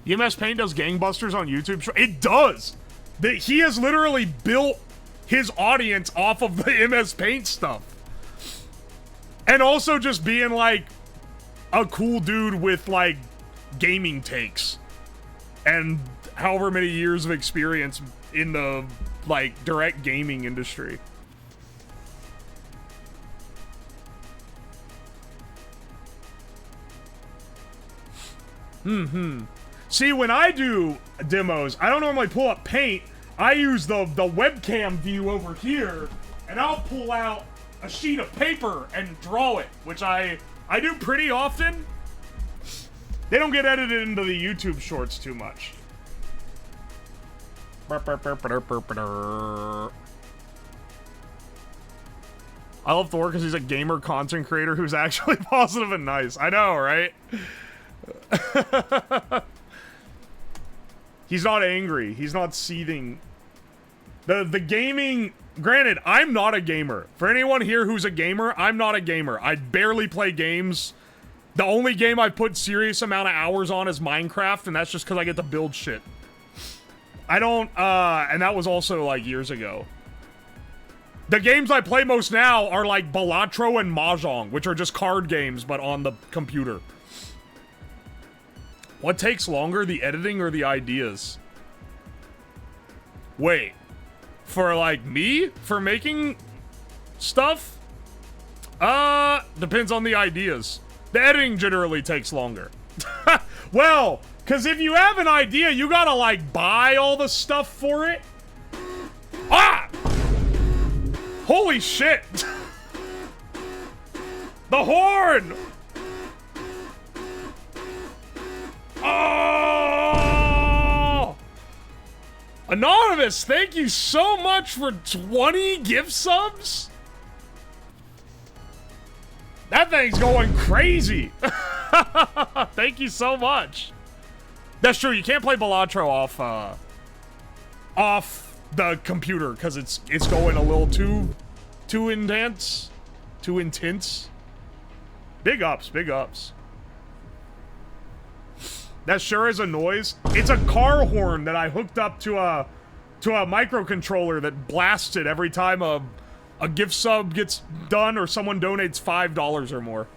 EMS Paint does gangbusters on YouTube. It does. He has literally built his audience off of the MS Paint stuff. And also just being like a cool dude with like gaming takes. And however many years of experience in the like direct gaming industry. See, when I do demos, I don't normally pull up Paint. I use the webcam view over here, and I'll pull out a sheet of paper and draw it, which I do pretty often. They don't get edited into the YouTube shorts too much. I love Thor because he's a gamer content creator who's actually positive and nice. I know, right? He's not angry. He's not seething. The gaming... Granted, I'm not a gamer. For anyone here who's a gamer, I'm not a gamer. I barely play games. The only game I put serious amount of hours on is Minecraft, and that's just because I get to build shit. I don't, and that was also, like, years ago. The games I play most now are, like, Balatro and Mahjong, which are just card games, but on the computer. What takes longer, the editing or the ideas? Wait. For, like, me? For making stuff? Depends on the ideas. The editing generally takes longer. Well, because if you have an idea, you gotta, like, buy all the stuff for it. Ah! Holy shit! The horn! Oh! Anonymous, thank you so much for 20 gift subs. That thing's going crazy. Thank you so much. That's true. You can't play Balatro off the computer because it's going a little too intense. Too intense. Big ups, big ups. That sure is a noise. It's a car horn that I hooked up to a microcontroller that blasts it every time a gift sub gets done or someone donates $5 or more.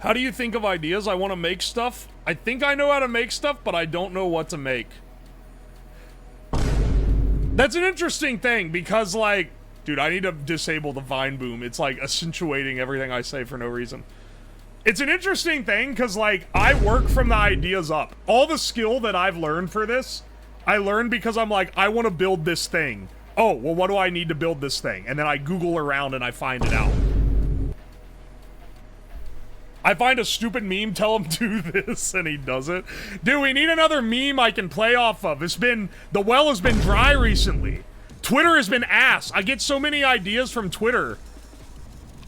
How do you think of ideas? I want to make stuff. I think I know how to make stuff, but I don't know what to make. That's an interesting thing because, like, dude, I need to disable the Vine boom. It's, like, accentuating everything I say for no reason. It's an interesting thing because, like, I work from the ideas up. All the skill that I've learned for this, I learned because I'm like, I want to build this thing. Oh, well, what do I need to build this thing? And then I Google around and I find it out. I find a stupid meme, tell him do this, and he does it. Dude, we need another meme I can play off of. The well has been dry recently. Twitter has been ass. I get so many ideas from Twitter.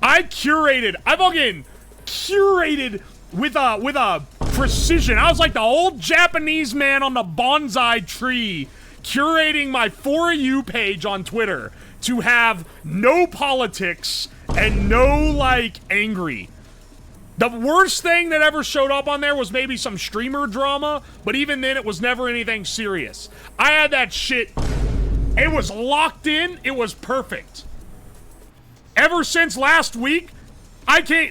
I fucking curated with a precision. I was like the old Japanese man on the bonsai tree curating my For You page on Twitter to have no politics and no, like, angry. The worst thing that ever showed up on there was maybe some streamer drama, but even then it was never anything serious. I had that shit. It was locked in. It was perfect. Ever since last week,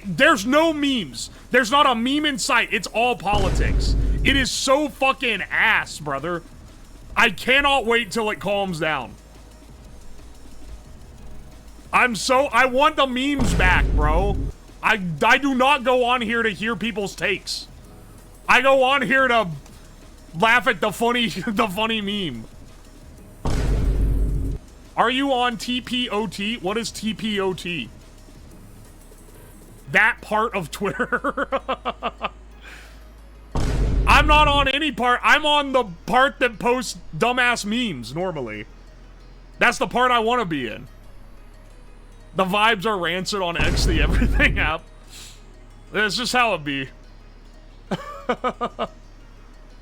there's no memes. There's not a meme in sight. It's all politics. It is so fucking ass, brother. I cannot wait till it calms down. I want the memes back, bro. I do not go on here to hear people's takes. I go on here to laugh at the funny meme. Are you on TPOT? What is TPOT? That part of Twitter. I'm not on any part. I'm on the part that posts dumbass memes normally. That's the part I want to be in. The vibes are rancid on X, the everything app. That's just how it be.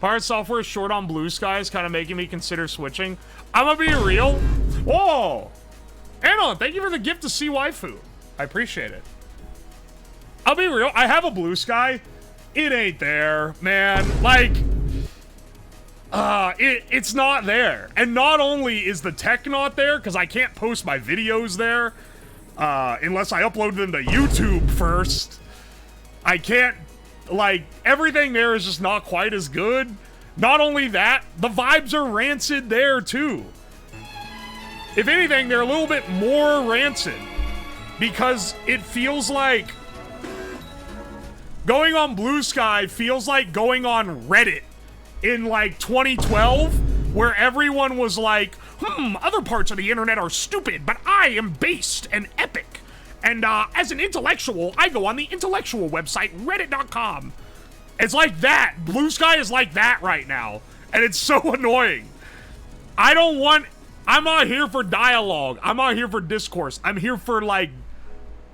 Pirate software is short on Blue Sky is kind of making me consider switching. I'm gonna be real. Whoa! Anon, thank you for the gift to see waifu. I appreciate it. I'll be real. I have a Blue Sky. It ain't there, man. Like, it's not there. And not only is the tech not there, because I can't post my videos there, unless I upload them to YouTube first. I can't, like, everything there is just not quite as good. Not only that, the vibes are rancid there, too. If anything, they're a little bit more rancid. Because it feels like going on Blue Sky feels like going on Reddit in like 2012 where everyone was like, other parts of the internet are stupid, but I am based and epic. And as an intellectual, I go on the intellectual website, reddit.com. It's like that. Blue Sky is like that right now. And it's so annoying. I'm not here for dialogue. I'm not here for discourse. I'm here for, like,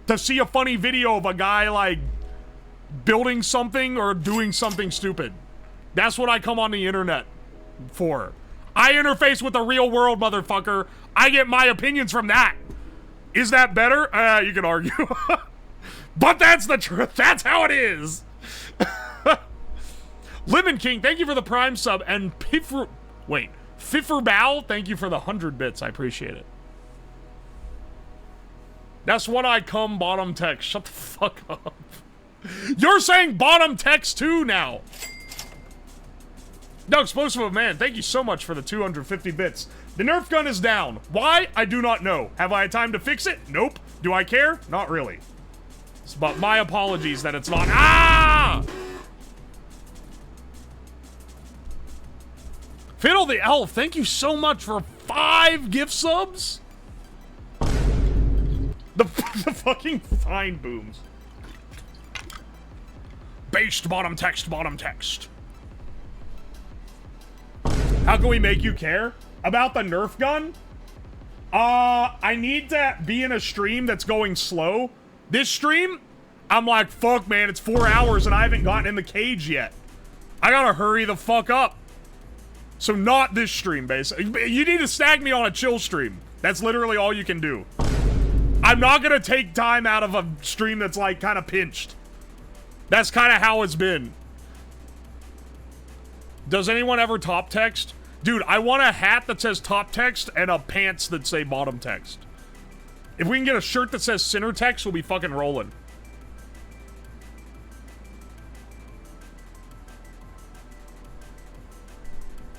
to see a funny video of a guy, like, building something or doing something stupid. That's what I come on the internet for. I interface with the real world, motherfucker. I get my opinions from that. Is that better? You can argue. But that's the truth. That's how it is. Lemon King, thank you for the Prime sub. And Fifferbow, thank you for the 100 bits. I appreciate it. That's what I come bottom text. Shut the fuck up. You're saying bottom text too now. No, Explosive of Man, thank you so much for the 250 bits. The Nerf gun is down. Why? I do not know. Have I had time to fix it? Nope. Do I care? Not really. But my apologies that it's not. Ah! Fiddle the Elf, thank you so much for 5 gift subs. The fucking fine booms. Based bottom text, bottom text. How can we make you care? About the Nerf gun? I need to be in a stream that's going slow. This stream, I'm like, fuck, man, it's 4 hours and I haven't gotten in the cage yet. I gotta hurry the fuck up. So not this stream, basically. You need to snag me on a chill stream. That's literally all you can do. I'm not gonna take time out of a stream that's, like, kind of pinched. That's kind of how it's been. Does anyone ever top text? Dude, I want a hat that says top text and a pants that say bottom text. If we can get a shirt that says center text, we'll be fucking rolling.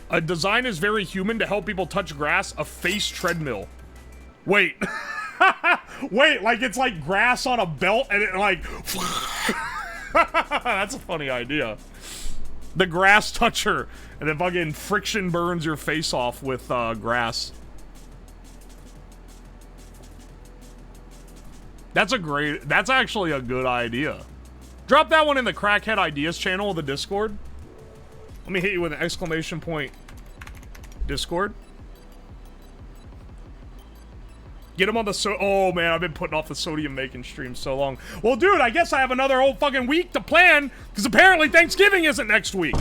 A design is very human to help people touch grass. A face treadmill. Wait. Wait, like it's like grass on a belt and it like... That's a funny idea. The grass toucher. And then fucking friction burns your face off with grass. That's actually a good idea. Drop that one in the Crackhead Ideas channel of the Discord. Let me hit you with an exclamation point. Discord. Get him on the oh man, I've been putting off the sodium making stream so long. Well, dude, I guess I have another whole fucking week to plan, because apparently Thanksgiving isn't next week.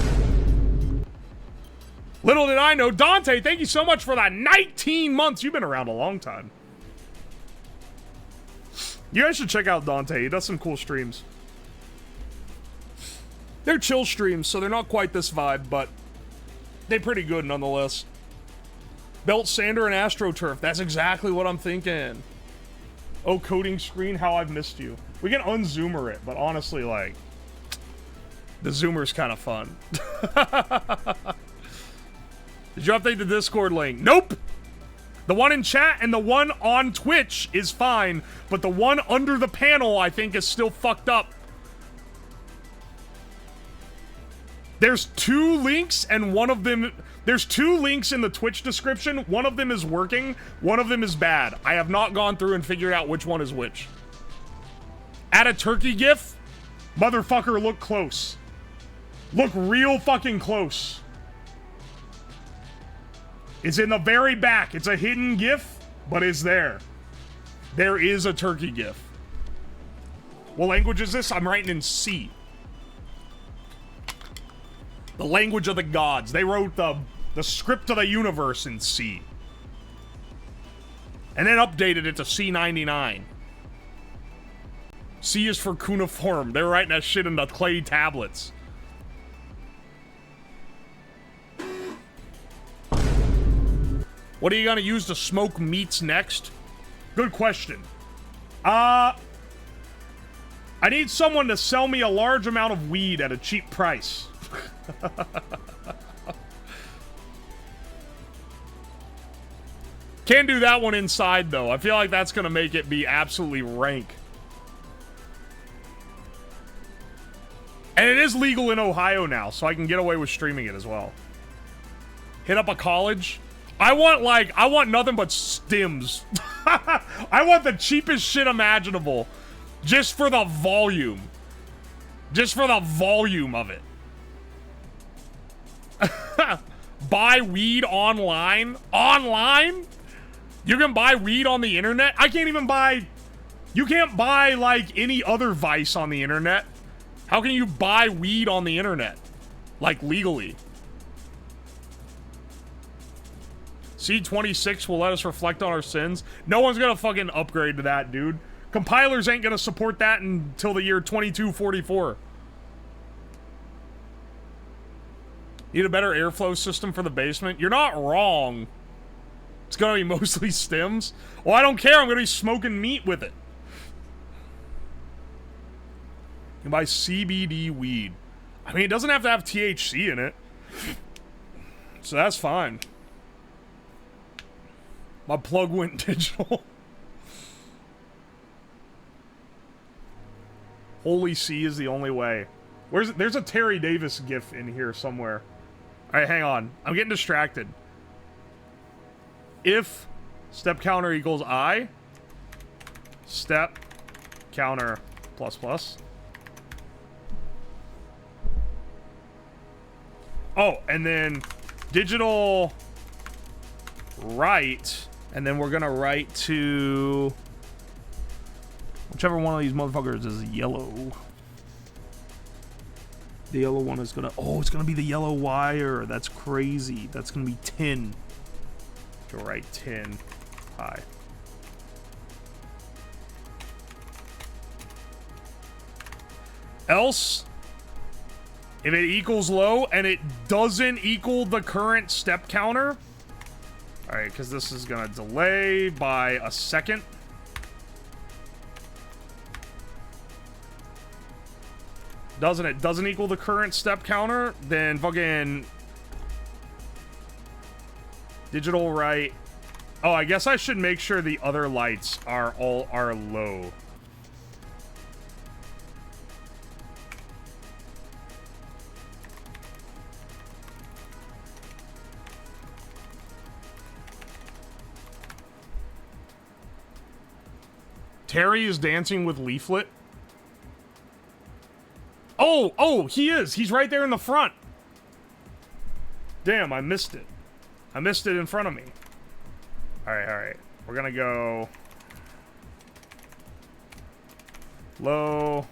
Little did I know. Dante, thank you so much for that 19 months. You've been around a long time. You guys should check out Dante. He does some cool streams. They're chill streams, so they're not quite this vibe, but they're pretty good nonetheless. Belt sander and AstroTurf. That's exactly what I'm thinking. Oh, coding screen, how I've missed you. We can unzoomer it, but honestly, like, the zoomer's kind of fun. Did you update the Discord link? Nope! The one in chat and the one on Twitch is fine, but the one under the panel, I think, is still fucked up. There's 2 links, and one of them... There's 2 links in the Twitch description. One of them is working, one of them is bad. I have not gone through and figured out which one is which. Add a turkey gif? Motherfucker, look close. Look real fucking close. It's in the very back. It's a hidden gif, but it's there. There is a turkey gif. What language is this? I'm writing in C. The language of the gods. They wrote the script of the universe in C. And then updated it to C99. C is for cuneiform. They're writing that shit in the clay tablets. What are you gonna use to smoke meats next? Good question. I need someone to sell me a large amount of weed at a cheap price. Can't do that one inside, though. I feel like that's gonna make it be absolutely rank. And it is legal in Ohio now, so I can get away with streaming it as well. Hit up a college. I want nothing but stims. I want the cheapest shit imaginable. Just for the volume. Just for the volume of it. Buy weed online? Online? You can buy weed on the internet? I can't even buy... You can't buy, like, any other vice on the internet. How can you buy weed on the internet? Like, legally. C26 will let us reflect on our sins. No one's gonna fucking upgrade to that, dude. Compilers ain't gonna support that until the year 2244. Need a better airflow system for the basement? You're not wrong. It's gonna be mostly stems. Well, I don't care. I'm gonna be smoking meat with it. You can buy CBD weed. I mean, it doesn't have to have THC in it. So that's fine. My plug went digital. Holy C is the only way. There's a Terry Davis gif in here somewhere. Alright, hang on. I'm getting distracted. If step counter equals I, step counter plus plus. Oh, and then digital write, and then we're gonna write to whichever one of these motherfuckers is yellow. The yellow one is gonna, oh, it's gonna be the yellow wire. That's crazy. That's gonna be 10. Go write 10. Hi. Else, if it equals low and it doesn't equal the current step counter, all right, because this is gonna delay by a second. Doesn't equal the current step counter, then fucking digital write. Oh, I guess I should make sure the other lights are low. Terry is dancing with Leaflet. Oh, he is. He's right there in the front. Damn, I missed it. I missed it in front of me. All right. We're gonna go low,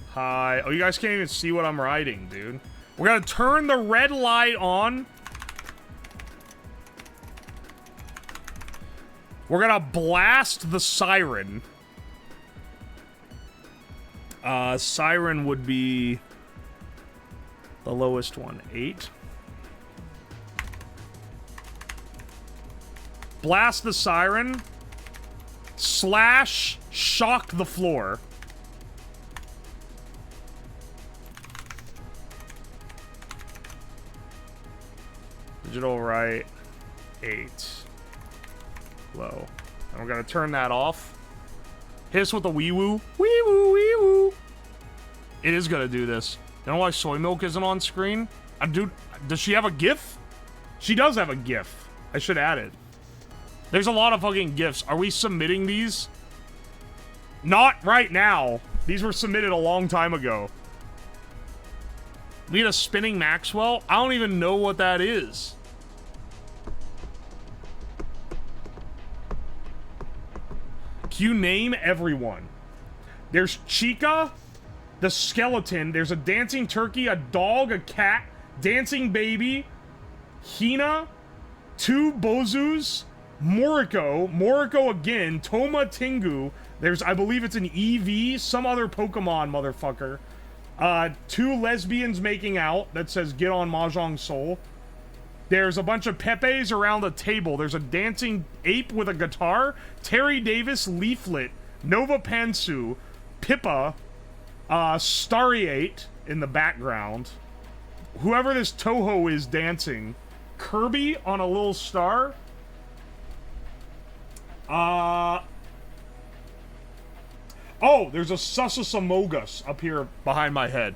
high. Oh, you guys can't even see what I'm writing, dude. We're gonna turn the red light on. We're gonna blast the siren. Siren would be the lowest one, 8. Blast the siren. / shock the floor. Digital write 8. Low. And we're gonna turn that off. Hiss with the wee woo. Wee woo, wee woo. It is gonna do this. You know why soy milk isn't on screen? Dude, does she have a GIF? She does have a GIF. I should add it. There's a lot of fucking GIFs. Are we submitting these? Not right now. These were submitted a long time ago. We need a spinning Maxwell? I don't even know what that is. Can you name everyone? There's Chica, the skeleton. There's a dancing turkey, a dog, a cat, dancing baby, Hina, 2 Bozus, Moriko again, Toma Tengu. There's, I believe it's an EV, some other Pokemon motherfucker. 2 lesbians making out that says get on Mahjong Soul. There's a bunch of Pepes around the table. There's a dancing ape with a guitar. Terry Davis, Leaflet, Nova Pantsu, Pippa, Starry8 in the background. Whoever this Toho is dancing. Kirby on a little star. Oh, there's a Susasamogus up here behind my head.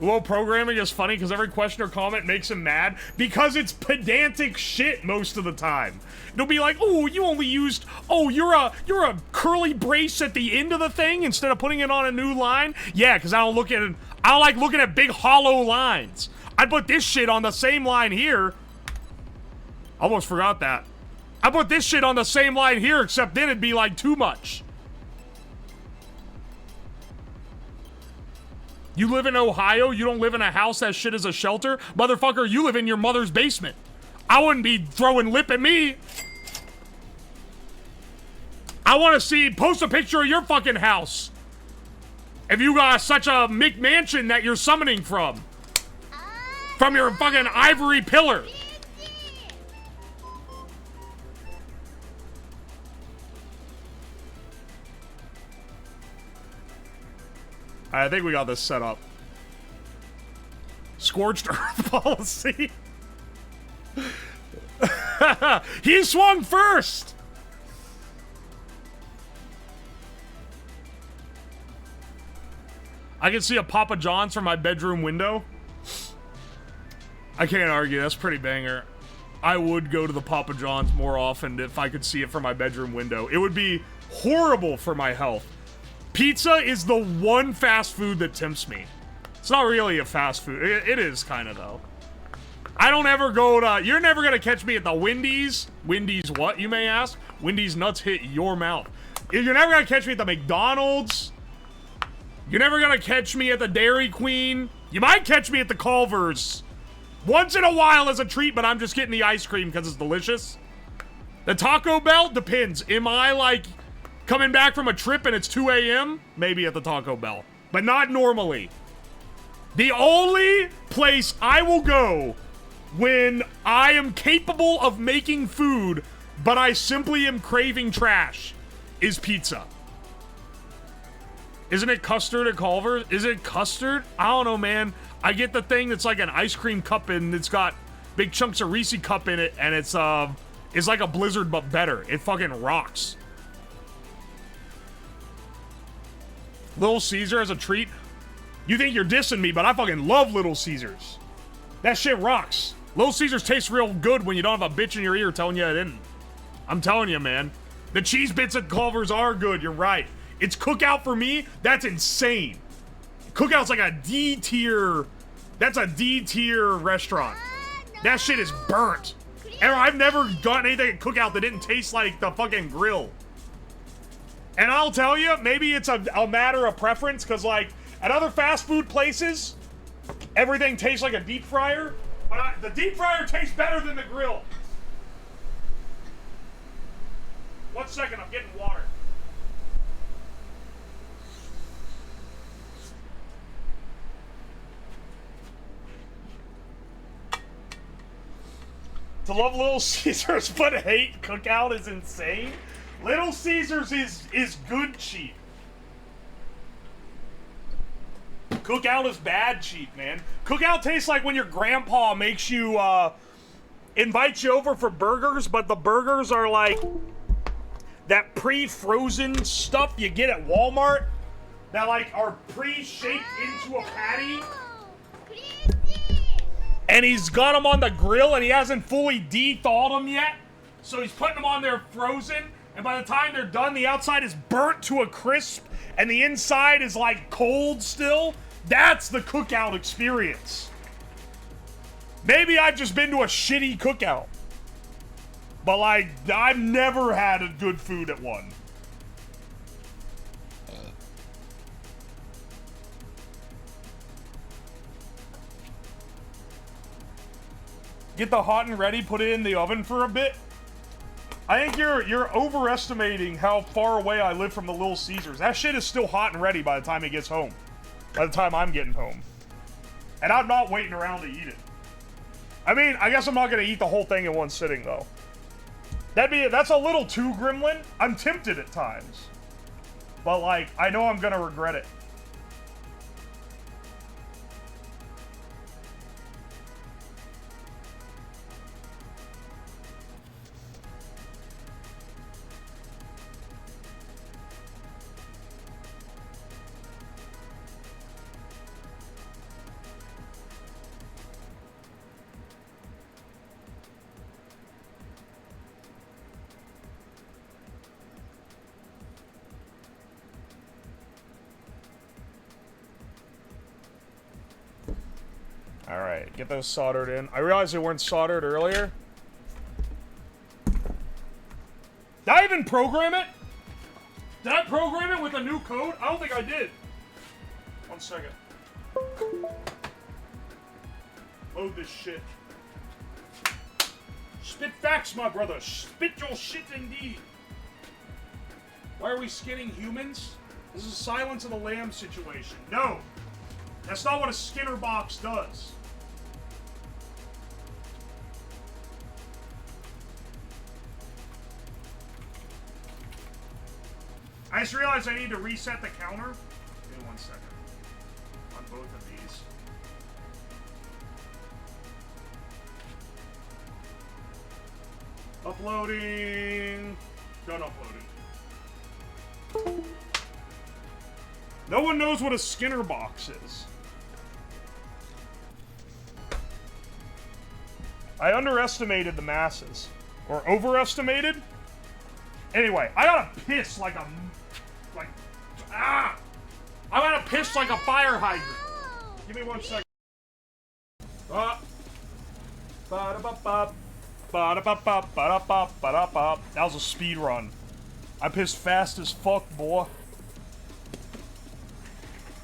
Well, programming is funny because every question or comment makes him mad because it's pedantic shit most of the time. They'll be like, "Oh, you only used, oh, you're a curly brace at the end of the thing instead of putting it on a new line." Yeah, because I don't like looking at big hollow lines. I'd put this shit on the same line here. Almost forgot that. I put this shit on the same line here, except then it'd be like too much. You live in Ohio, you don't live in a house that shit is a shelter? Motherfucker, you live in your mother's basement. I wouldn't be throwing lip at me. I want to see, post a picture of your fucking house. If you got such a McMansion that you're summoning from. From your fucking ivory pillar. I think we got this set up. Scorched Earth policy. He swung first. I can see a Papa John's from my bedroom window. I can't argue, that's pretty banger. I would go to the Papa John's more often if I could see it from my bedroom window. It would be horrible for my health. Pizza is the one fast food that tempts me. It's not really a fast food. It is kind of, though. I don't ever go to... You're never going to catch me at the Wendy's. Wendy's what, you may ask? Wendy's nuts hit your mouth. You're never going to catch me at the McDonald's. You're never going to catch me at the Dairy Queen. You might catch me at the Culver's. Once in a while as a treat, but I'm just getting the ice cream because it's delicious. The Taco Bell? Depends. Am I, like... coming back from a trip and it's 2 a.m., maybe at the Taco Bell. But not normally. The only place I will go when I am capable of making food, but I simply am craving trash, is pizza. Isn't it custard at Culver's? Is it custard? I don't know, man. I get the thing that's like an ice cream cup and it's got big chunks of Reese cup in it, and it's like a Blizzard but better. It fucking rocks. Little Caesar as a treat? You think you're dissing me, but I fucking love Little Caesars. That shit rocks. Little Caesars tastes real good when you don't have a bitch in your ear telling you it didn't. I'm telling you, man. The cheese bits at Culver's are good, you're right. It's Cookout for me, that's insane. Cookout's like a D tier. That's a D tier restaurant. That shit is burnt. And I've never gotten anything at Cookout that didn't taste like the fucking grill. And I'll tell you, maybe it's a matter of preference, because, like, at other fast food places, everything tastes like a deep fryer, but the deep fryer tastes better than the grill. 1 second, I'm getting water. To love Little Caesars but hate Cookout is insane. Little Caesars is good cheap. Cookout is bad cheap, man. Cookout tastes like when your grandpa makes you, invites you over for burgers, but the burgers are like that pre-frozen stuff you get at Walmart that, like, are pre-shaped into a patty. And he's got them on the grill and he hasn't fully de-thawed them yet. So he's putting them on there frozen. And by the time they're done, the outside is burnt to a crisp and the inside is like cold still. That's the Cookout experience. Maybe I've just been to a shitty Cookout. But, like, I've never had a good food at one. Get the hot and ready, put it in the oven for a bit. I think you're overestimating how far away I live from the Little Caesars. That shit is still hot and ready by the time it gets home. By the time I'm getting home. And I'm not waiting around to eat it. I mean, I guess I'm not going to eat the whole thing in one sitting, though. That's a little too gremlin. I'm tempted at times. But, like, I know I'm going to regret it. Alright, get those soldered in. I realized they weren't soldered earlier. Did I even program it? Did I program it with a new code? I don't think I did. 1 second. Load this shit. Spit facts, my brother. Spit your shit indeed. Why are we skinning humans? This is a Silence of the Lambs situation. No! That's not what a Skinner box does. I just realized I need to reset the counter. Give me 1 second. On both of these. Uploading. Done uploading. No one knows what a Skinner box is. I underestimated the masses. Or overestimated? Anyway, I gotta piss like a... I gotta piss like a fire hydrant. Give me 1 second. That was a speed run. I pissed fast as fuck, boy.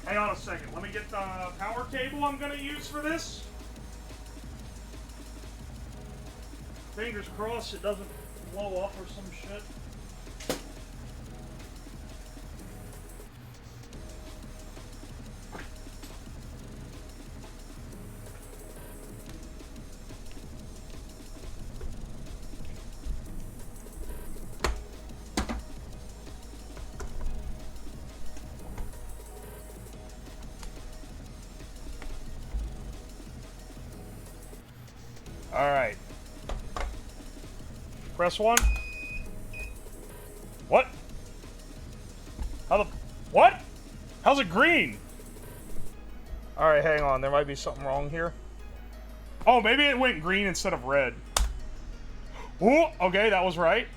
Hang on a second. Let me get the power cable I'm gonna use for this. Fingers crossed it doesn't blow up or some shit. Alright. Press 1. What? How the... What? How's it green? Alright, hang on. There might be something wrong here. Oh, maybe it went green instead of red. Ooh, okay, that was right.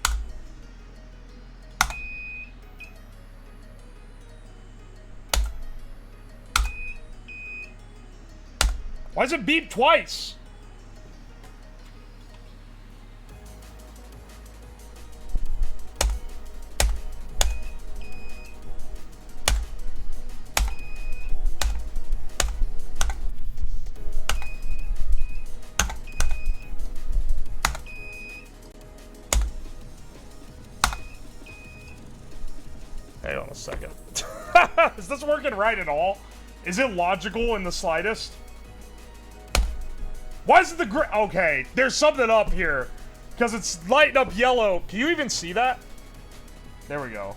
Why does it beep twice? Hang on a second. Is this working right at all? Is it logical in the slightest? Why is it the okay, there's something up here. Because it's lighting up yellow. Can you even see that? There we go.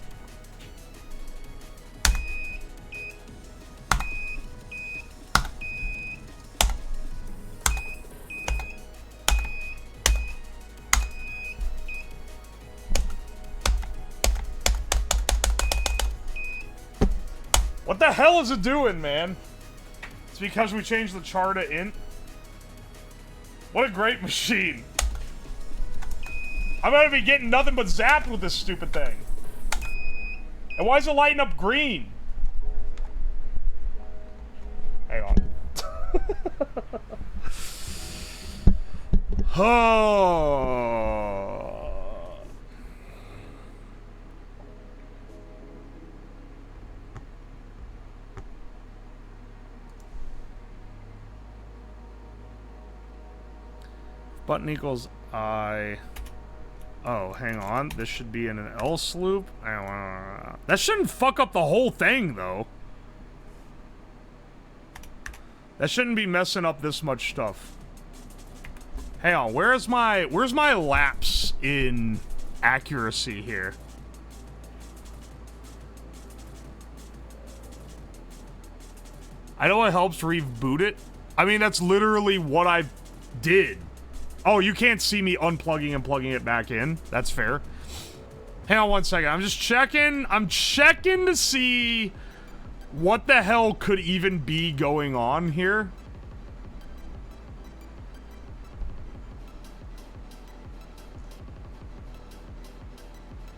What the hell is it doing, man? It's because we changed the char to int. What a great machine. I'm gonna be getting nothing but zapped with this stupid thing. And why is it lighting up green? Hang on. Oh. Button equals I. Oh, hang on. This should be in an else loop. That shouldn't fuck up the whole thing, though. That shouldn't be messing up this much stuff. Hang on. Where's my lapse in accuracy here? I know it helps reboot it. I mean, that's literally what I did. Oh, you can't see me unplugging and plugging it back in. That's fair. Hang on 1 second. I'm just checking. I'm checking to see what the hell could even be going on here.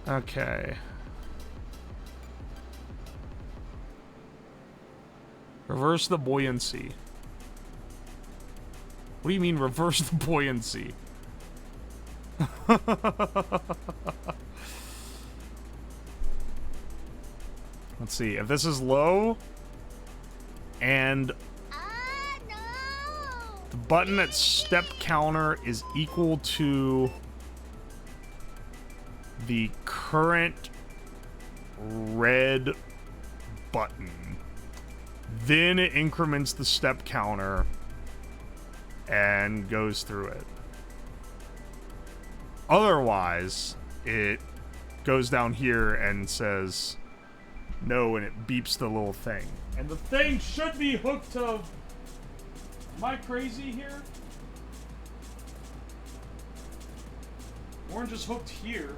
Okay. Reverse the buoyancy. What do you mean reverse the buoyancy? Let's see, if this is low, and no. the button at step counter is equal to the current red button, then it increments the step counter and goes through it. Otherwise, it goes down here and says no, and it beeps the little thing. And the thing should be hooked to... Am I crazy here? Orange is hooked here,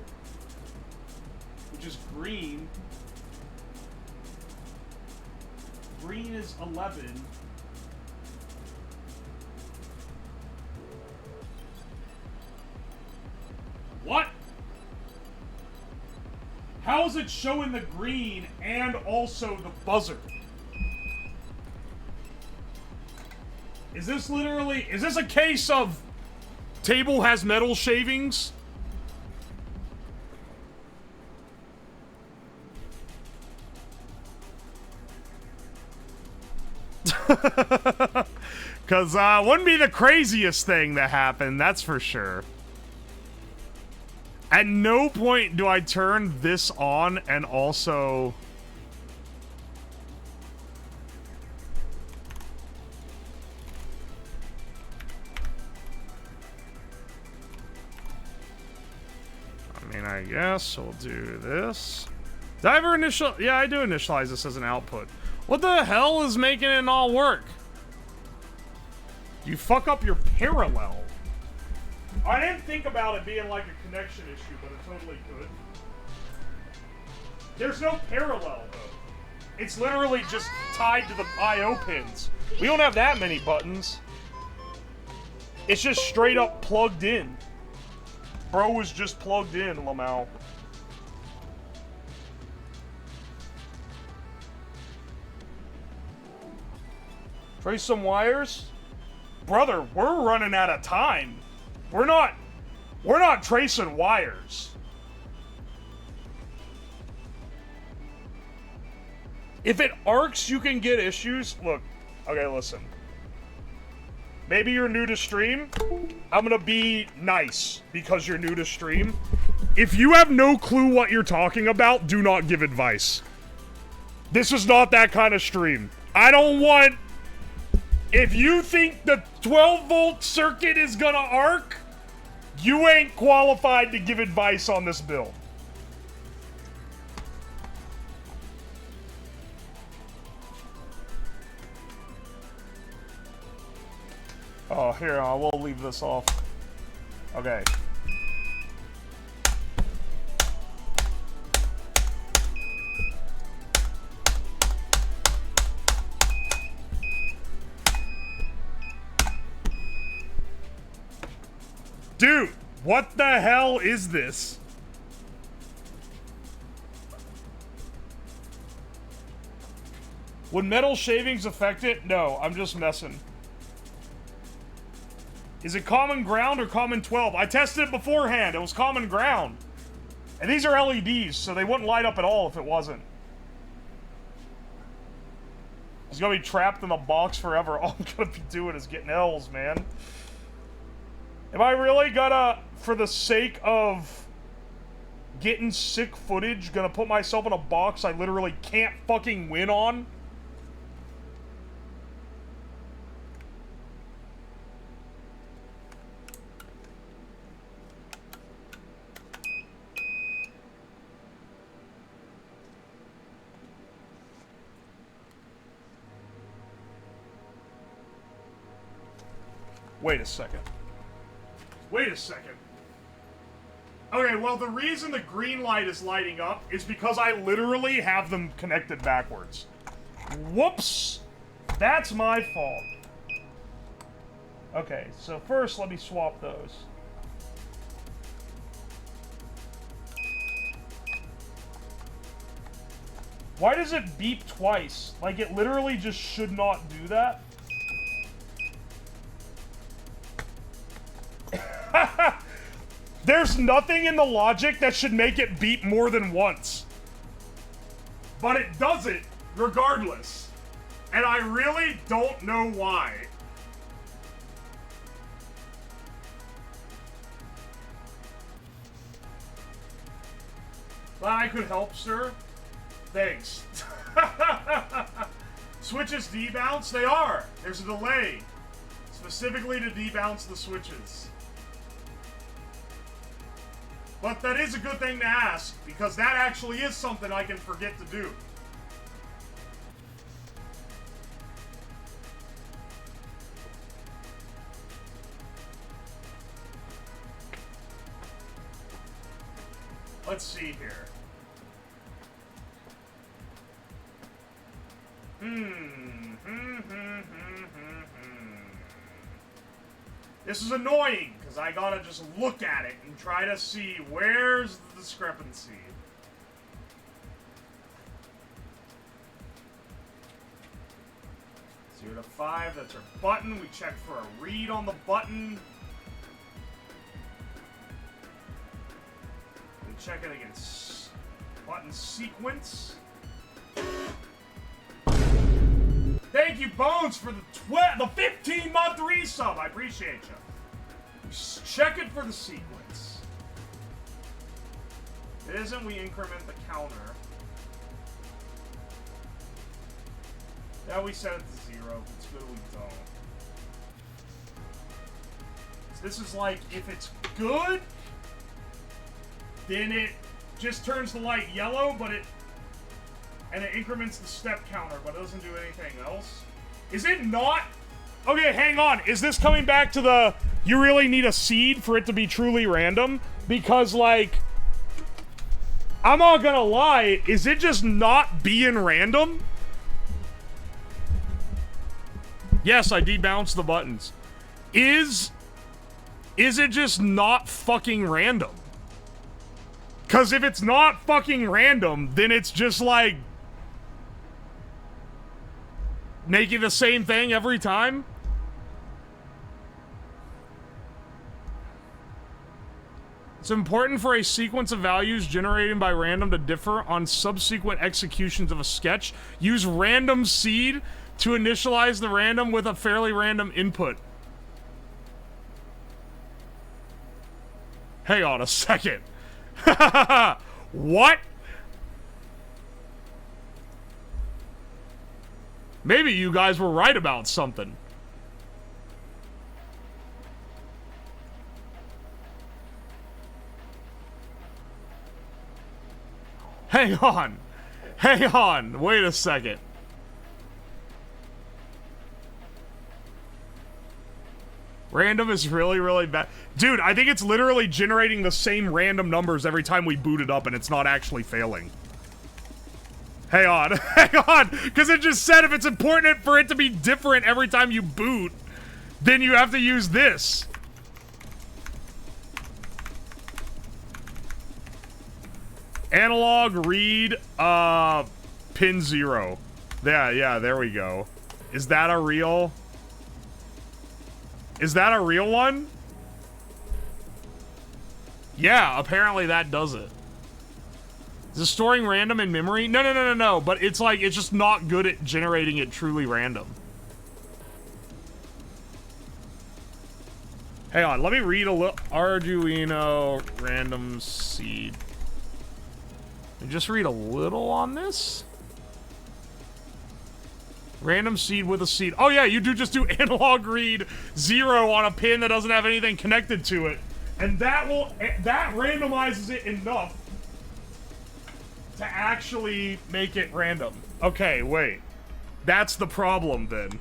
which is green. Green is 11. What? How is it showing the green and also the buzzer? Is this literally... Is this a case of... Table has metal shavings? Because wouldn't be the craziest thing that happened, that's for sure. At no point do I turn this on and also... I mean, I guess we'll do this. Did I ever initial... Yeah, I do initialize this as an output. What the hell is making it all work? You fuck up your parallel. I didn't think about it being like a connection issue, but it totally could. There's no parallel, though. It's literally just tied to the I/O pins. We don't have that many buttons. It's just straight up plugged in. Bro was just plugged in, Lamau. Trace some wires? Brother, we're running out of time. We're not tracing wires. If it arcs, you can get issues. Look, okay, listen. Maybe you're new to stream. I'm gonna be nice because you're new to stream. If you have no clue what you're talking about, do not give advice. This is not that kind of stream. I don't want... If you think the 12-volt circuit is gonna arc, you ain't qualified to give advice on this build. Oh, here, I will leave this off. Okay. Dude, what the hell is this? Would metal shavings affect it? No, I'm just messing. Is it common ground or common 12? I tested it beforehand. It was common ground. And these are LEDs, so they wouldn't light up at all if it wasn't. It's gonna be trapped in the box forever. All I'm gonna be doing is getting L's, man. Am I really gonna, for the sake of getting sick footage, gonna put myself in a box I literally can't fucking win on? Wait a second. Wait a second. Okay, well, the reason the green light is lighting up is because I literally have them connected backwards. Whoops! That's my fault. Okay, so first let me swap those. Why does it beep twice? Like, it literally just should not do that. There's nothing in the logic that should make it beep more than once. But it does it regardless. And I really don't know why. Glad I could help, sir. Thanks. Switches debounce? They are. There's a delay. Specifically to debounce the switches. But that is a good thing to ask, because that actually is something I can forget to do. Let's see here. This is annoying, because I gotta just look at it and try to see where's the discrepancy. Zero to 5, that's our button. We check for a read on the button. We check it against button sequence. Thank you, Bones, for the 15-month resub. I appreciate you. Just check it for the sequence. If it isn't, we increment the counter. Yeah, we set it to 0. It's good we don't. So this is like, if it's good, then it just turns the light yellow, but it increments the step counter, but it doesn't do anything else. Is it not? Okay, hang on. Is this coming back to the, you really need a seed for it to be truly random? Because, like, I'm not gonna lie, is it just not being random? Yes, I debounced the buttons. Is it just not fucking random? Because if it's not fucking random, then it's just like making the same thing every time? It's important for a sequence of values generated by random to differ on subsequent executions of a sketch. Use random seed to initialize the random with a fairly random input. Hang on a second. What? Maybe you guys were right about something. Hang on. Hang on. Wait a second. Random is really, really bad. Dude, I think it's literally generating the same random numbers every time we boot it up, and it's not actually failing. Hang on. Hang on. Because it just said if it's important for it to be different every time you boot, then you have to use this. Analog read pin 0. Yeah, there we go. Is that a real? Is that a real one? Yeah, apparently that does it. Is it storing random in memory? No. But it's like, it's just not good at generating it truly random. Hang on, let me read a little. Arduino random seed. And just read a little on this. Random seed with a seed. Oh yeah, you do just do analog read 0 on a pin that doesn't have anything connected to it. And that randomizes it enough to actually make it random. Okay, wait. That's the problem then.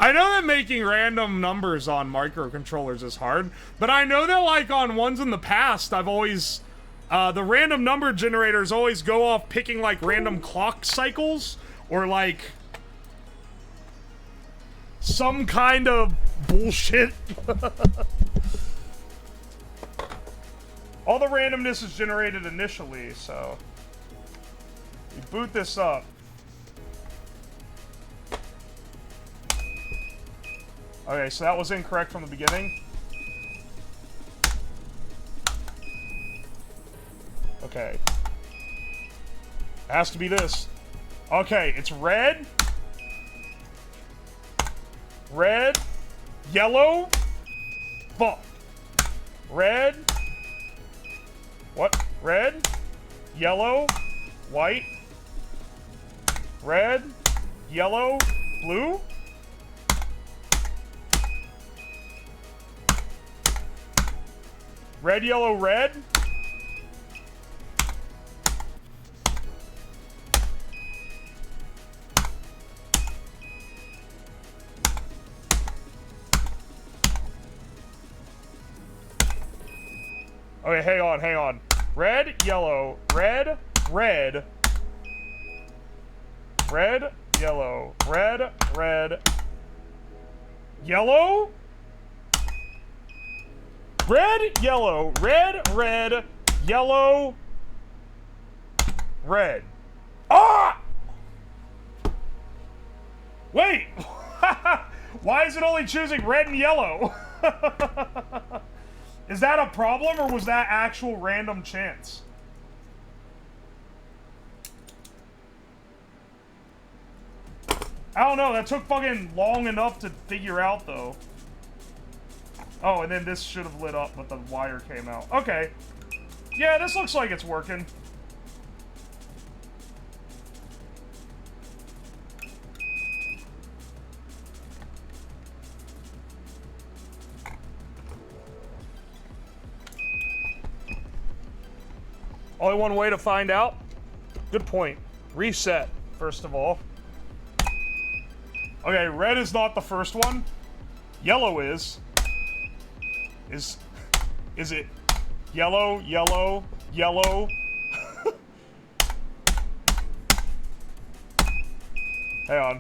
I know that making random numbers on microcontrollers is hard, but I know that, like, on ones in the past, I've always... the random number generators always go off picking, like, random clock cycles, or, like, some kind of bullshit. All the randomness is generated initially, so... we boot this up. Okay, so that was incorrect from the beginning. Okay. Has to be this. Okay, it's red. Red. Yellow. Fuck. Red. What? Red. Yellow. White. Red. Yellow. Blue. Red, yellow, red. Okay, hang on, hang on. Red, yellow, red, red. Red, yellow, red, red. Yellow? Red, yellow, red, red, yellow, red. Ah! Wait! Why is it only choosing red and yellow? Is that a problem, or was that actual random chance? I don't know, that took fucking long enough to figure out, though. Oh, and then this should have lit up, but the wire came out. Okay. Yeah, this looks like it's working. Only one way to find out? Good point. Reset, first of all. Okay, red is not the first one. Yellow is. Is it yellow, yellow, yellow? Hang on.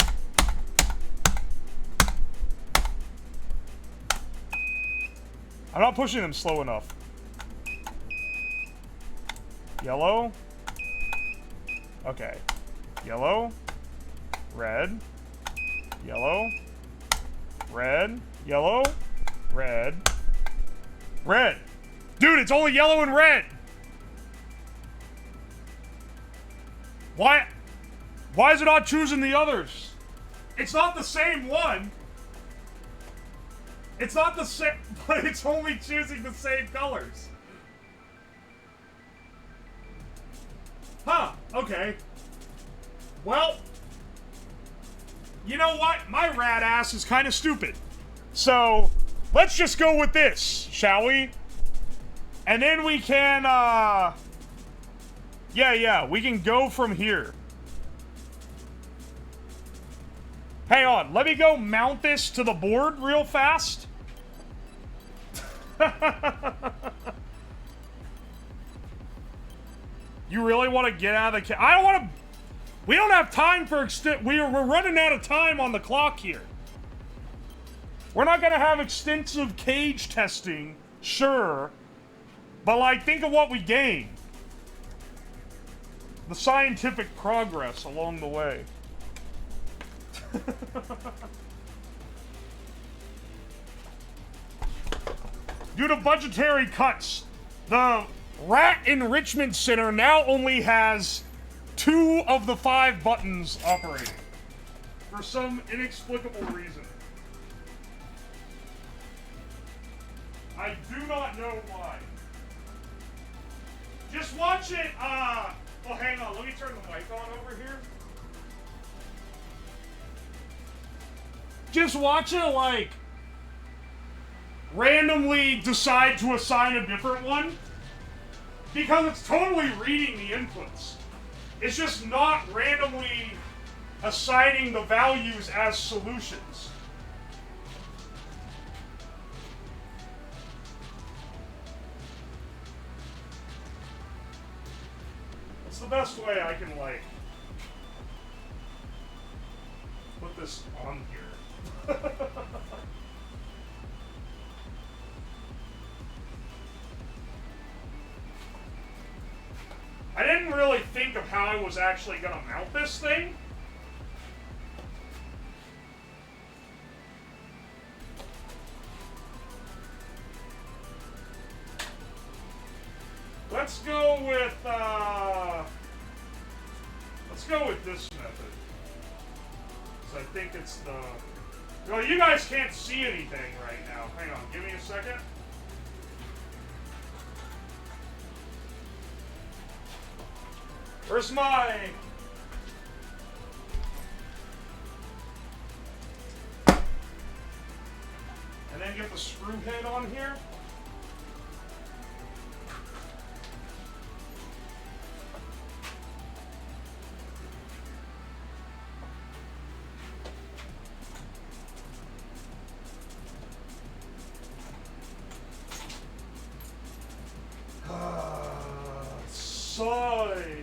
I'm not pushing them slow enough. Yellow. Okay. Yellow. Red. Yellow. Red. Yellow. Red. Red. Dude, it's only yellow and red. Why is it not choosing the others? It's not the same one. It's not the same, but it's only choosing the same colors. Huh, okay. Well, you know what? My rat ass is kind of stupid. So, let's just go with this, shall we? And then we can, yeah, we can go from here. Hang on, let me go mount this to the board real fast. You really want to get out of the I don't want to... We don't have time for we're running out of time on the clock here. We're not going to have extensive cage testing, sure. But, like, think of what we gained. The scientific progress along the way. Due to budgetary cuts, the Rat Enrichment Center now only has 2 of the 5 buttons operating. For some inexplicable reason. I do not know why. Just watch it, oh, hang on, let me turn the mic on over here. Just watch it, like, randomly decide to assign a different one. Because it's totally reading the inputs. It's just not randomly assigning the values as solutions. It's the best way I can, like, put this on here. I didn't really think of how I was actually going to mount this thing. let's go with this method. 'Cause I think it's the... Well, you guys can't see anything right now. Hang on, give me a second. Where's my... And then get the screw head on here. Sigh.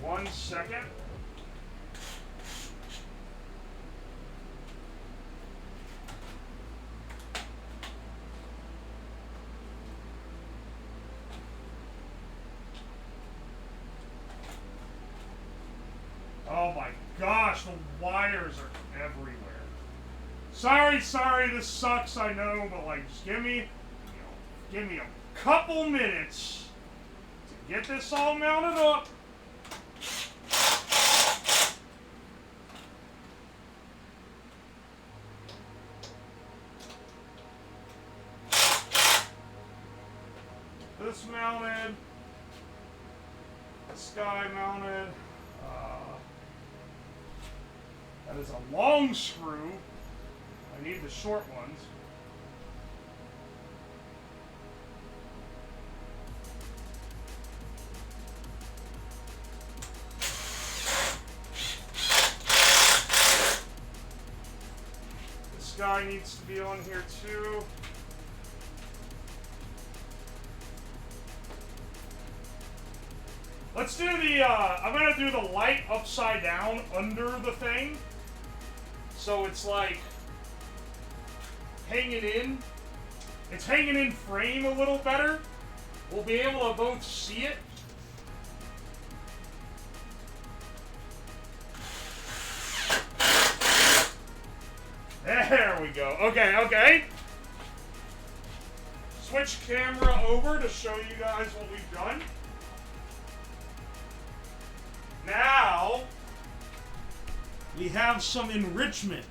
One second. Oh my gosh, the wires are everywhere. Sorry, this sucks, I know, but like, just give me a couple minutes to get this all mounted up. This mounted, this guy mounted. That is a long screw. I need the short ones. This guy needs to be on here too. Let's do the, I'm gonna do the light upside down under the thing. So it's like hanging in. It's hanging in frame a little better. We'll be able to both see it. There we go. Okay. Switch camera over to show you guys what we've done. Now, we have some enrichment.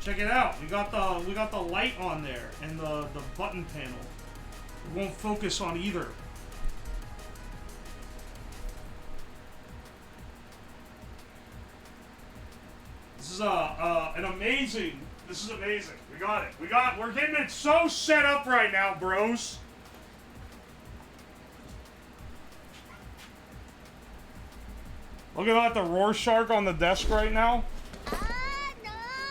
Check it out. We got the light on there and the button panel. We won't focus on either. This is an amazing. This is amazing. We got it. We're getting it so set up right now, bros. Look at that, the Rorschach on the desk right now. No.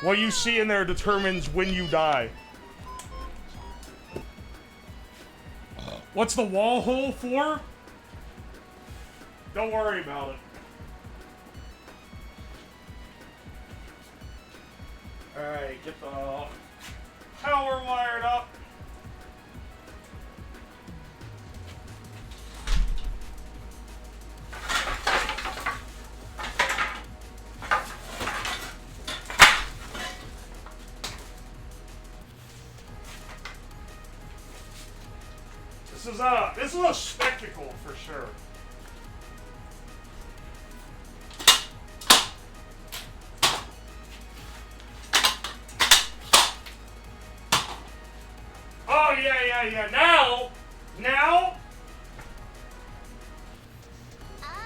What you see in there determines when you die. What's the wall hole for? Don't worry about it. Alright, get the power wired up. This is a spectacle for sure. Oh yeah. Now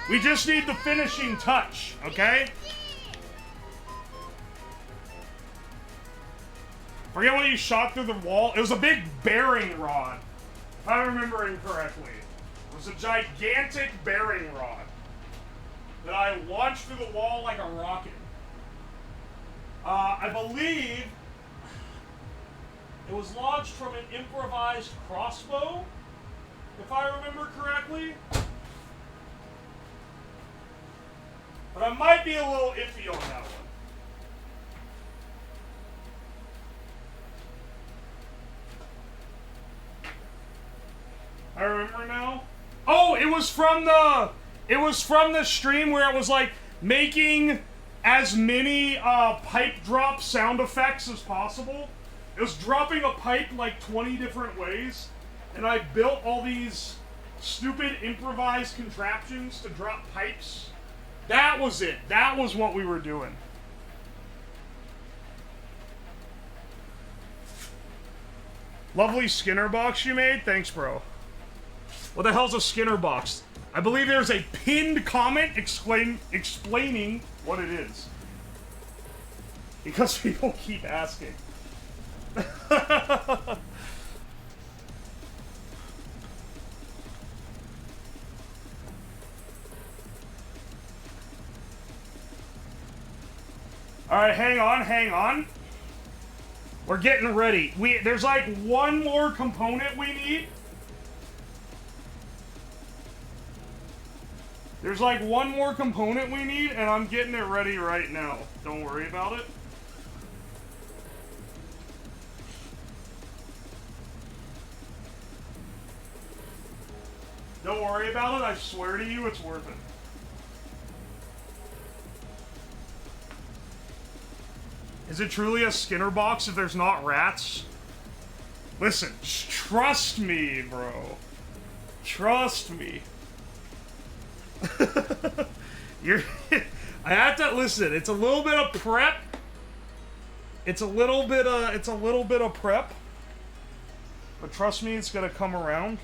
we just need the finishing touch, okay? Forget what you shot through the wall. It was a big bearing rod. If I'm remembering correctly, it was a gigantic bearing rod that I launched through the wall like a rocket. I believe it was launched from an improvised crossbow, if I remember correctly. But I might be a little iffy on that one. I remember now. Oh, it was from the stream where it was like making as many pipe drop sound effects as possible. It was dropping a pipe like 20 different ways, and I built all these stupid improvised contraptions to drop pipes. That was it. That was what we were doing. Lovely Skinner box you made. Thanks, bro. What the hell's a Skinner box? I believe there's a pinned comment explaining what it is. Because people keep asking. Alright, hang on. We're getting ready. There's like one more component we need. There's like one more component we need, and I'm getting it ready right now. Don't worry about it. Don't worry about it. I swear to you, it's worth it. Is it truly a Skinner box if there's not rats? Listen, trust me, bro. Trust me. I have to listen. It's a little bit of prep. It's a little bit of prep. But trust me, it's gonna come around.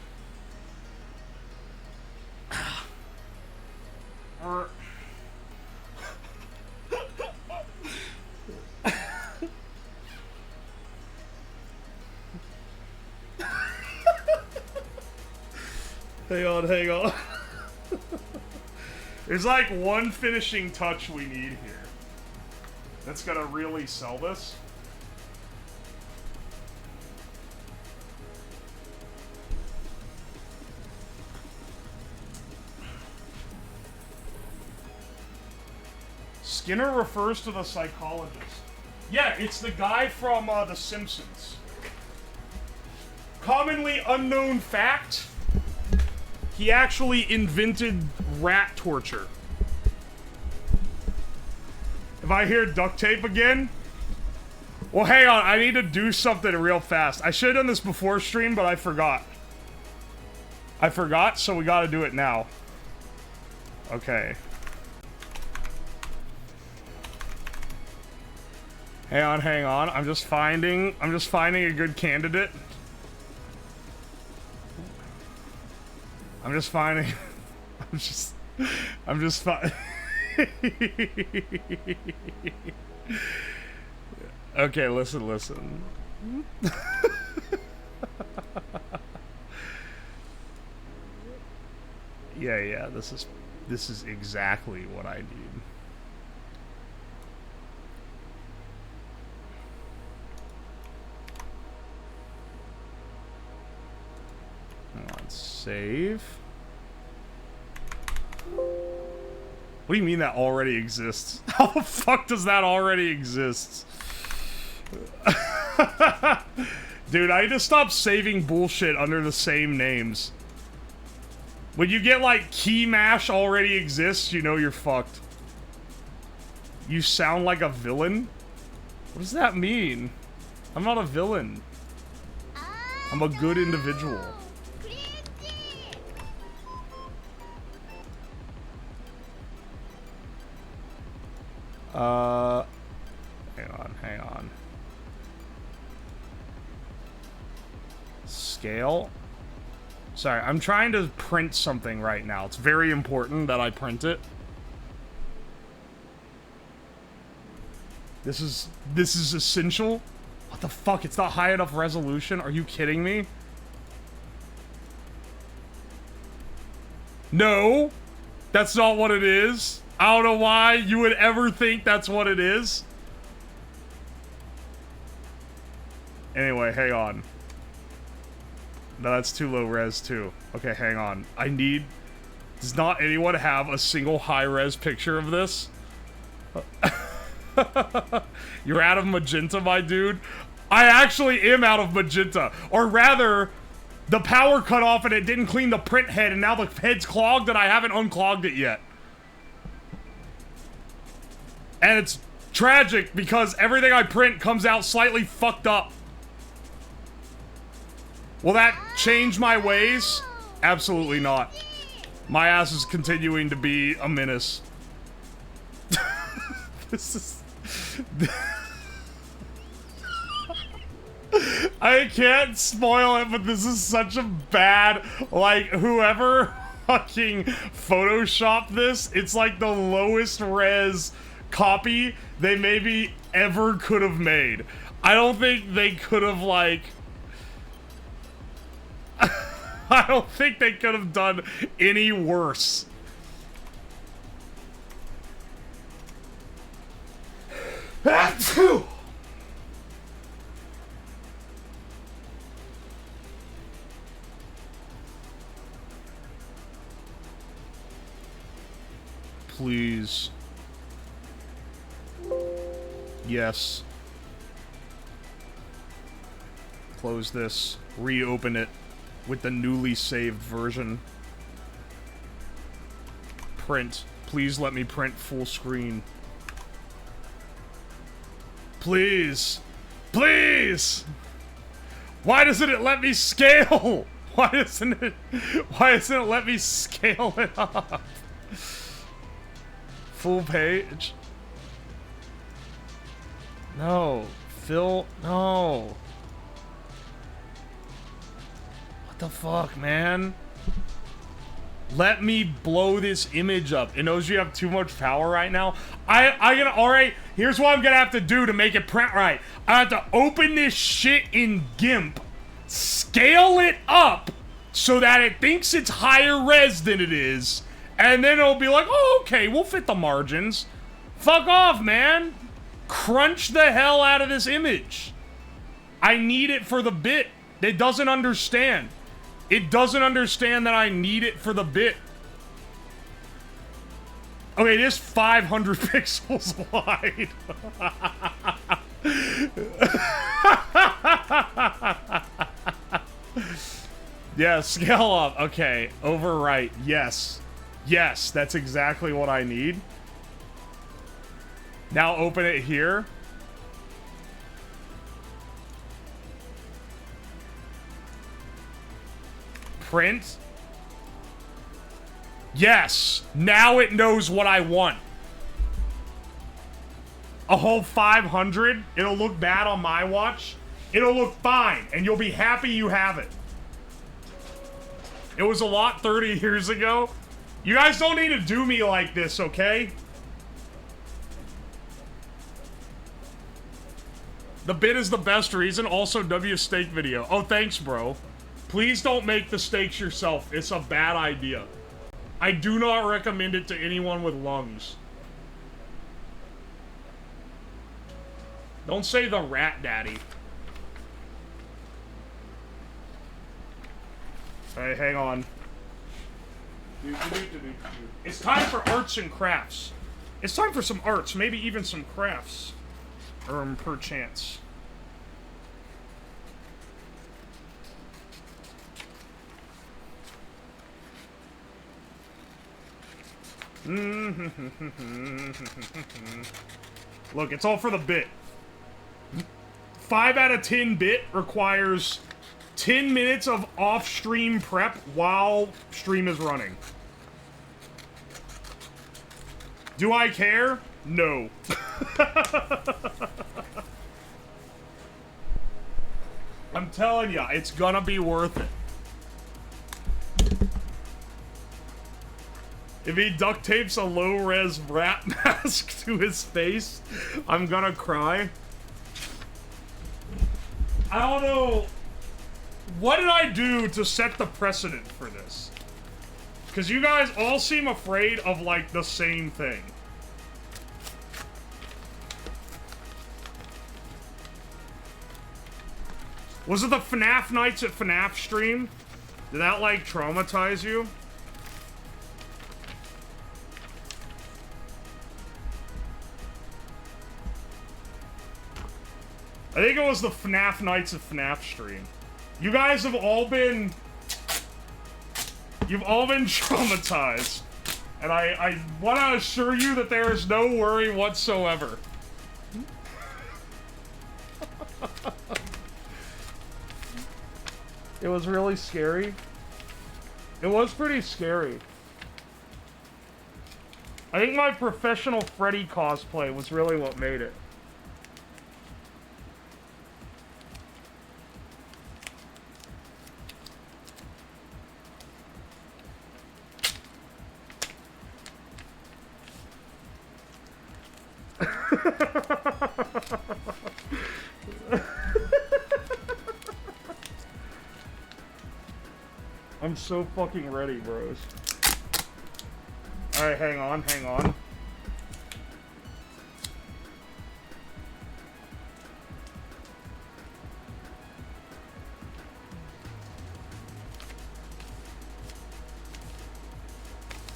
Hang on. There's like one finishing touch we need here. That's gonna really sell this. Skinner refers to the psychologist. Yeah, it's the guy from The Simpsons. Commonly unknown fact, he actually invented rat torture. If I hear duct tape again, well, hang on, I need to do something real fast. I should have done this before stream, but I forgot. So we gotta do it now. Okay. Hang on. I'm just finding a good candidate. I'm just finding Okay, listen. Yeah, this is exactly what I need. Let's save. What do you mean that already exists? How the fuck does that already exist? Dude, I need to stop saving bullshit under the same names. When you get like key mash already exists, you know you're fucked. You sound like a villain? What does that mean? I'm not a villain. I'm a good individual. Hang on. Scale? Sorry, I'm trying to print something right now. It's very important that I print it. This is essential? What the fuck? It's not high enough resolution? Are you kidding me? No! That's not what it is. I don't know why you would ever think that's what it is. Anyway, hang on. No, that's too low res too. Okay, hang on. Does not anyone have a single high res picture of this? You're out of magenta, my dude. I actually am out of magenta. Or rather, the power cut off and it didn't clean the print head and now the head's clogged and I haven't unclogged it yet. And it's tragic because everything I print comes out slightly fucked up. Will that change my ways? Absolutely not. My ass is continuing to be a menace. This is... I can't spoil it, but this is such a bad... Like, whoever fucking photoshopped this, it's like the lowest res copy they maybe ever could have made. I don't think they could have, like... I don't think they could have done any worse. Please. Yes. Close this. Reopen it with the newly saved version. Print. Please let me print full screen. Please. Please! Why doesn't it let me scale? Why doesn't it let me scale it up? Full page? No. Phil, no. What the fuck, man? Let me blow this image up. It knows you have too much power right now. Alright, here's what I'm gonna have to do to make it print right. I have to open this shit in GIMP, scale it up so that it thinks it's higher res than it is, and then it'll be like, oh, okay, we'll fit the margins. Fuck off, man. Crunch the hell out of this image. I need it for the bit. It doesn't understand. It doesn't understand that I need it for the bit. Okay, it is 500 pixels wide. Yeah, scale up. Okay, overwrite. Yes. Yes, that's exactly what I need. Now open it here. Print. Yes! Now it knows what I want. A whole 500? It'll look bad on my watch. It'll look fine, and you'll be happy you have it. It was a lot 30 years ago. You guys don't need to do me like this, okay? The bit is the best reason. Also, W steak video. Oh, thanks, bro. Please don't make the steaks yourself. It's a bad idea. I do not recommend it to anyone with lungs. Don't say the rat daddy. Hey, hang on. It's time for arts and crafts. It's time for some arts, maybe even some crafts. Perchance. Look, it's all for the bit. 5 out of 10 bit requires 10 minutes of off-stream prep while stream is running. Do I care? No. I'm telling ya, it's gonna be worth it. If he duct tapes a low-res rat mask to his face, I'm gonna cry. I don't know. What did I do to set the precedent for this? Because you guys all seem afraid of, like, the same thing. Was it the FNAF Nights at FNAF stream? Did that, like, traumatize you? I think it was the FNAF Nights at FNAF stream. You guys have all been... You've all been traumatized. And I want to assure you that there is no worry whatsoever. It was really scary. It was pretty scary. I think my professional Freddy cosplay was really what made it. I'm so fucking ready, bros. Alright, hang on, hang on.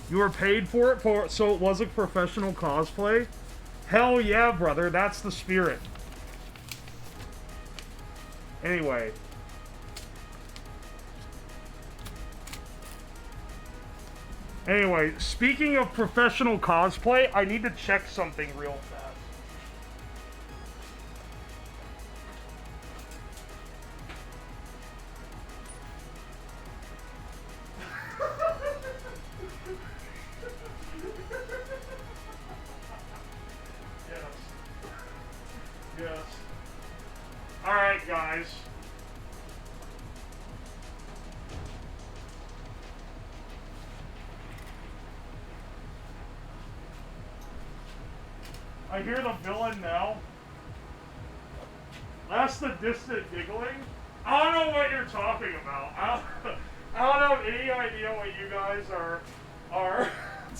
You were paid for it, so it was a professional cosplay? Hell yeah, brother, that's the spirit. Anyway. Anyway, speaking of professional cosplay, I need to check something real fast. Yes. Alright, guys. I hear the villain now. That's the distant giggling. I don't know what you're talking about. I don't have any idea what you guys are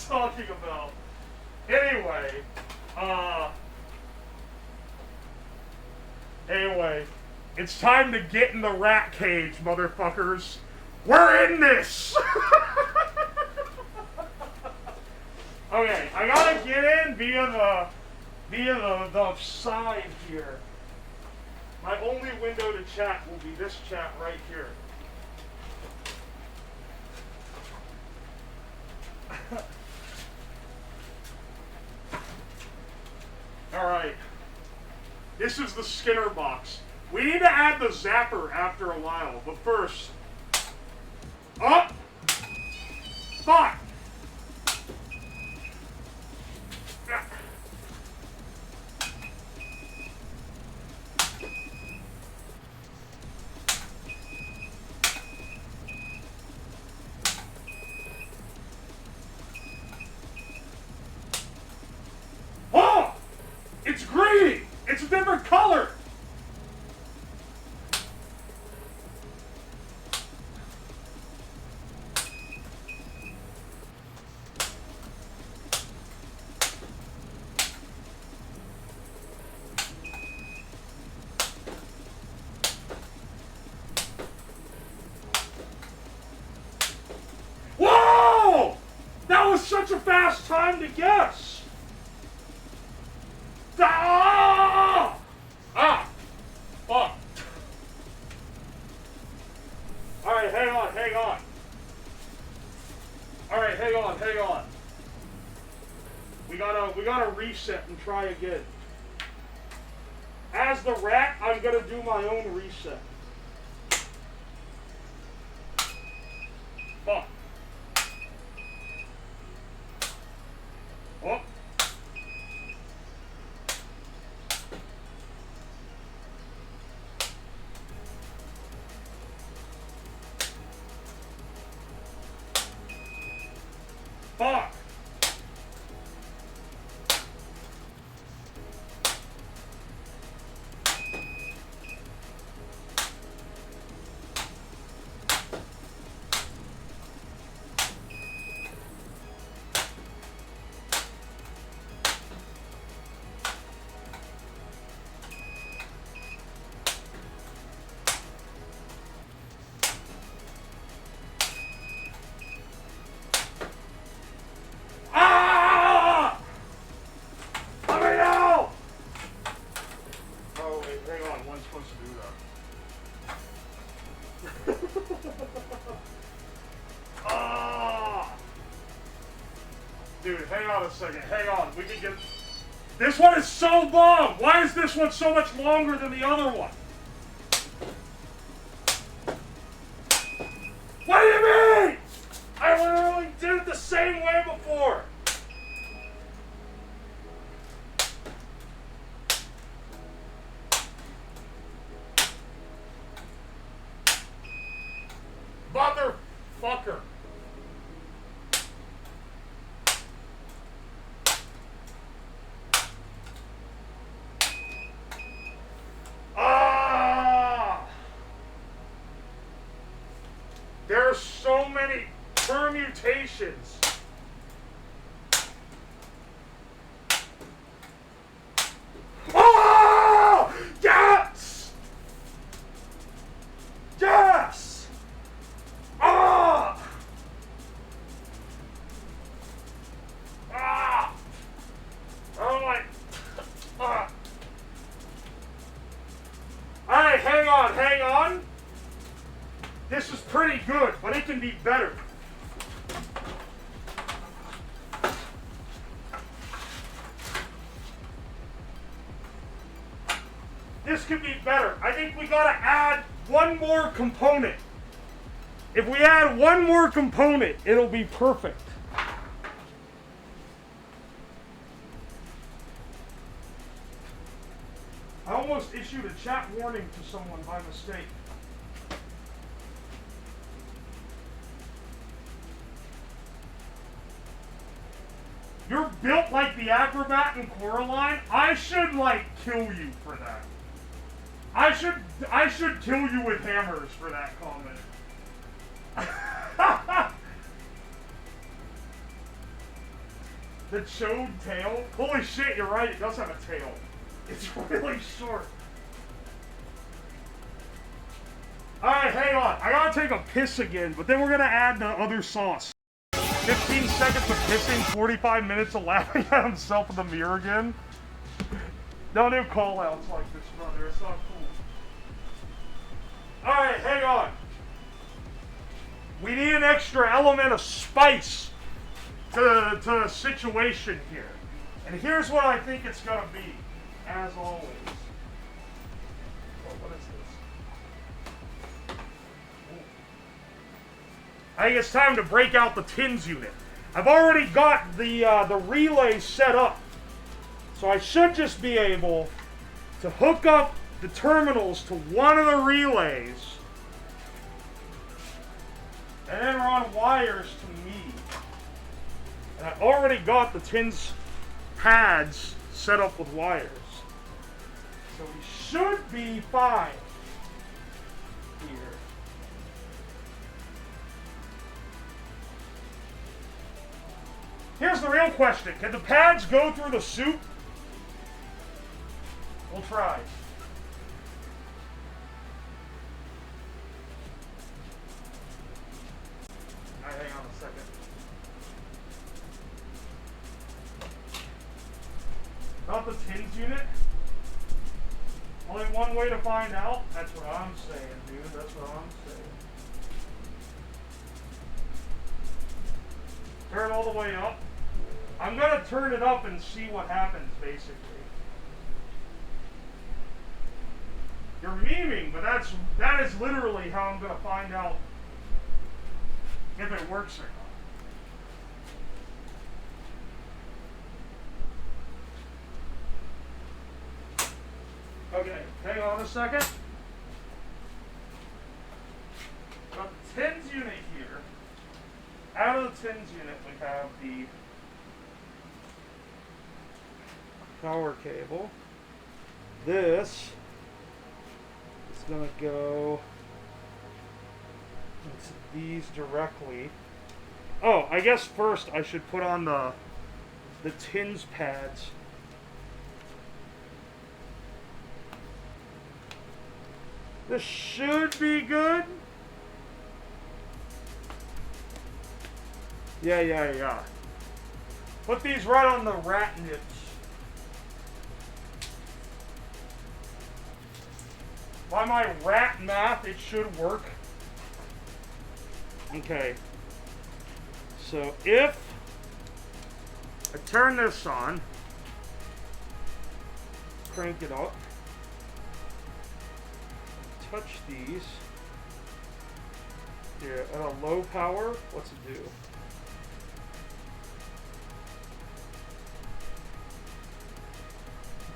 talking about. Anyway, it's time to get in the rat cage, motherfuckers. We're in this! Okay, I gotta get in via the side here. My only window to chat will be this chat right here. Alright. This is the Skinner box. We need to add the zapper after a while, but first... Up! Fuck! Oh! It's green! It's a different color! Whoa! That was such a fast time to guess! Ah! Ah! Fuck. Alright, hang on, hang on. Alright, hang on, hang on. We gotta reset and try again. As the rat, I'm gonna do my own reset. Fuck. Oh. Fuck. Dude, hang on a second. Hang on. We can get... This one is so long! Why is this one so much longer than the other one? What do you mean? I literally did it the same way before. Motherfucker. There are so many permutations. Oh! Yes! Yes! Ah! Ah! Oh my... Ah! Alright, hang on, hang on. This is pretty good, but it can be better. This could be better. I think we gotta add one more component. If we add one more component, it'll be perfect. I almost issued a chat warning to someone by mistake. You're built like the Acrobat in Coraline. I should, like, kill you for that. I should kill you with hammers for that comment. The chode tail? Holy shit, you're right, it does have a tail. It's really short. Alright, hang on. I gotta take a piss again, but then we're gonna add the other sauce. 15 seconds of pissing, 45 minutes of laughing at himself in the mirror again. Don't do call-outs like this, brother. It's not cool. Alright, hang on. We need an extra element of spice to the situation here. And here's what I think it's gonna be, as always. Oh, what is this? Ooh. I think it's time to break out the tins unit. I've already got the relay set up. So I should just be able to hook up the terminals to one of the relays and then run wires to me. And I already got the tins pads set up with wires. So we should be fine here. Here's the real question. Can the pads go through the soup? We'll try. Alright, hang on a second. Not the tins unit? Only one way to find out? That's what I'm saying, dude. That's what I'm saying. Turn it all the way up. I'm gonna turn it up and see what happens, basically. You're memeing, but that is literally how I'm gonna find out if it works or not. Okay, hang on a second. Got the tins unit here. Out of the tins unit, we have the power cable. This is going to go into these directly. Oh, I guess first I should put on the tins pads. This should be good. Yeah. Put these right on the rat nips. By my rat math, it should work. Okay. So if I turn this on. Crank it up. Touch these. Here, at a low power, what's it do?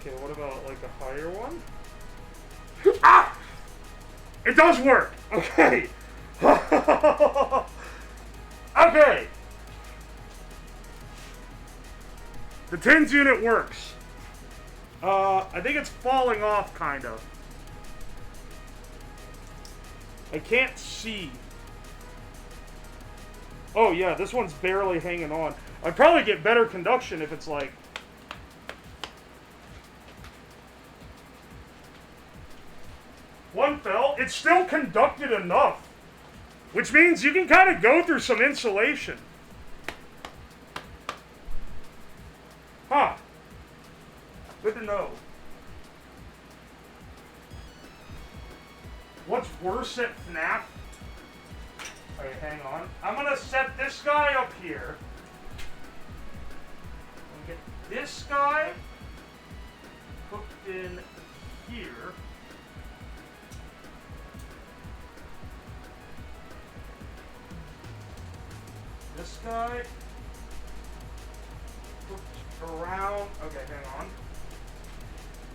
Okay, what about like a higher one? Ah! It does work! Okay! Okay! The tins unit works. I think it's falling off, kind of. I can't see. Oh yeah, this one's barely hanging on. I'd probably get better conduction if it's like... One fell. It's still conducted enough. Which means you can kind of go through some insulation. Huh. Good to know. What's worse at FNAF? Okay, hang on. I'm gonna set this guy up here. And get this guy hooked in here. This guy hooked around. Okay, hang on.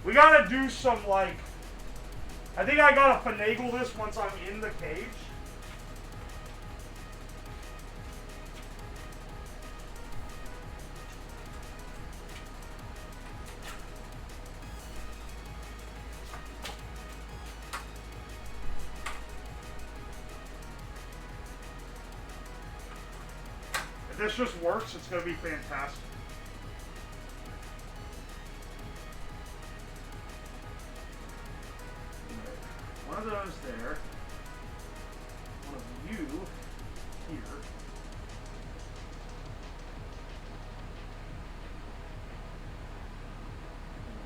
We gotta do some like... I think I gotta finagle this once I'm in the cage. If this just works, it's gonna be fantastic. One of those there. One of you here.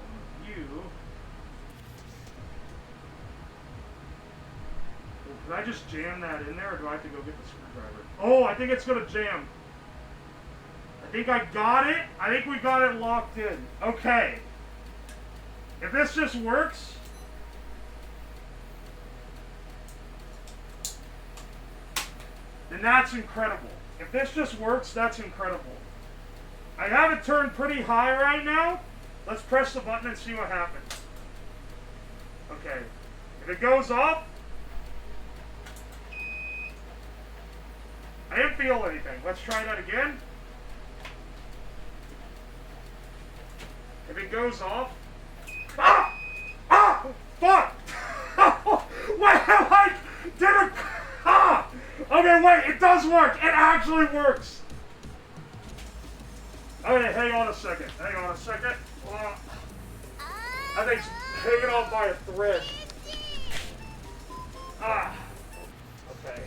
One of you. Well, can I just jam that in there, or do I have to go get the screwdriver? Oh, I think it's gonna jam. I think I got it. I think we got it locked in. Okay. If this just works... And that's incredible. If this just works, that's incredible. I have it turned pretty high right now. Let's press the button and see what happens. Okay. If it goes up, I didn't feel anything. Let's try that again. If it goes off, ah! Ah! Fuck! Wait, I did a... Ah! Okay, wait, it does work. It actually works. Okay, hang on a second. Hang on a second. I think it's hanging on by a thread. Ah. Okay.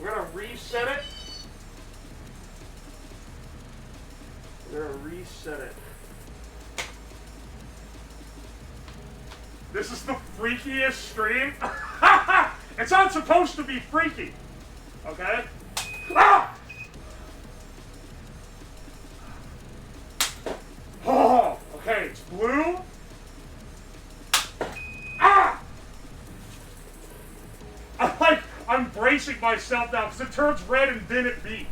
We're gonna reset it. We're gonna reset it. This is the freakiest stream. It's not supposed to be freaky. Okay? Ah! Oh, okay, it's blue. Ah! I'm bracing myself now because it turns red and then it beeps.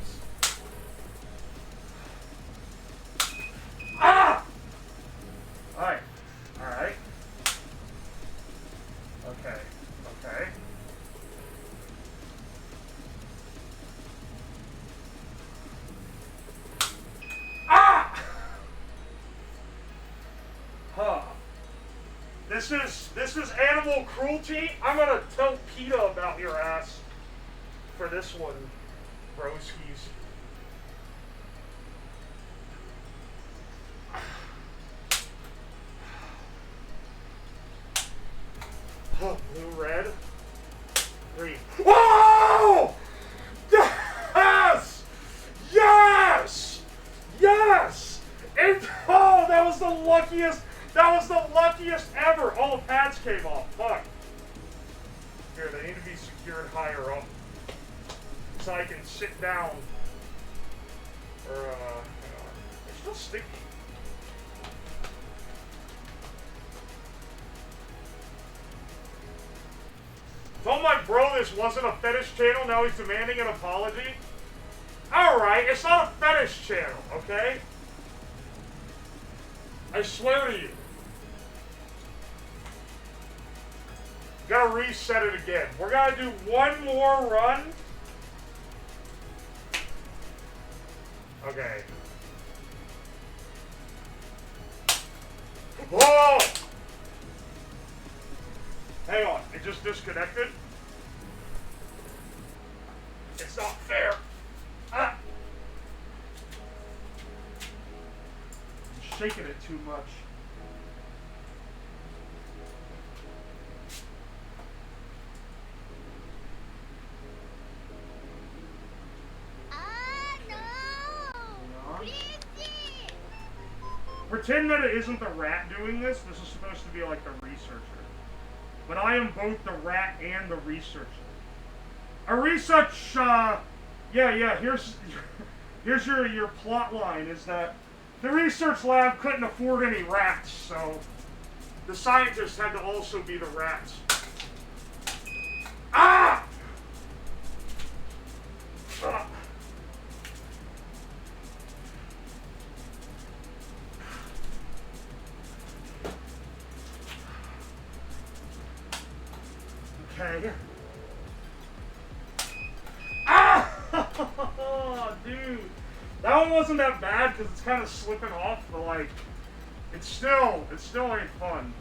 Ah! Alright. Alright. Okay. Okay. Ah! Huh. This is animal cruelty. I'm gonna tell PETA about your ass for this one, broskies. Blue, red, green. Whoa! Yes! Yes! Yes! And oh, that was the luckiest. That was the luckiest ever. All the pads came off. Fuck. Here, they need to be secured higher up. so I can sit down. Or, hang on. They're still sticky. Told my bro this wasn't a fetish channel, now he's demanding an apology. Alright, it's not a fetish channel, okay? I swear to you. Gotta reset it again. We're gonna do one more run. Okay. Whoa! Hang on, it just disconnected. It's not fair. Ah! I'm shaking it too much. Pretend that it isn't the rat doing this. This is supposed to be like the researcher. But I am both the rat and the researcher. A research, yeah, here's your plot line, is that the research lab couldn't afford any rats, so the scientists had to also be the rats. Ah! Ah! Okay. Ah! Dude. That one wasn't that bad because it's kind of slipping off, but like, it still ain't fun.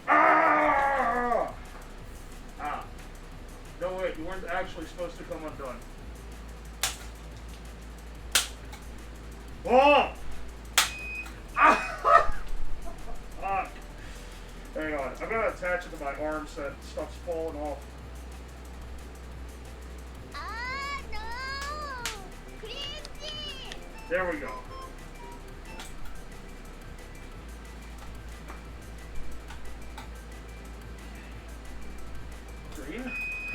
Ah! Ah. No, wait, you weren't actually supposed to come undone. Whoa! Ah! Ah. Hang on, I'm gonna attach it to my arm so that stuff's falling off. No! Crazy! There we go. Green?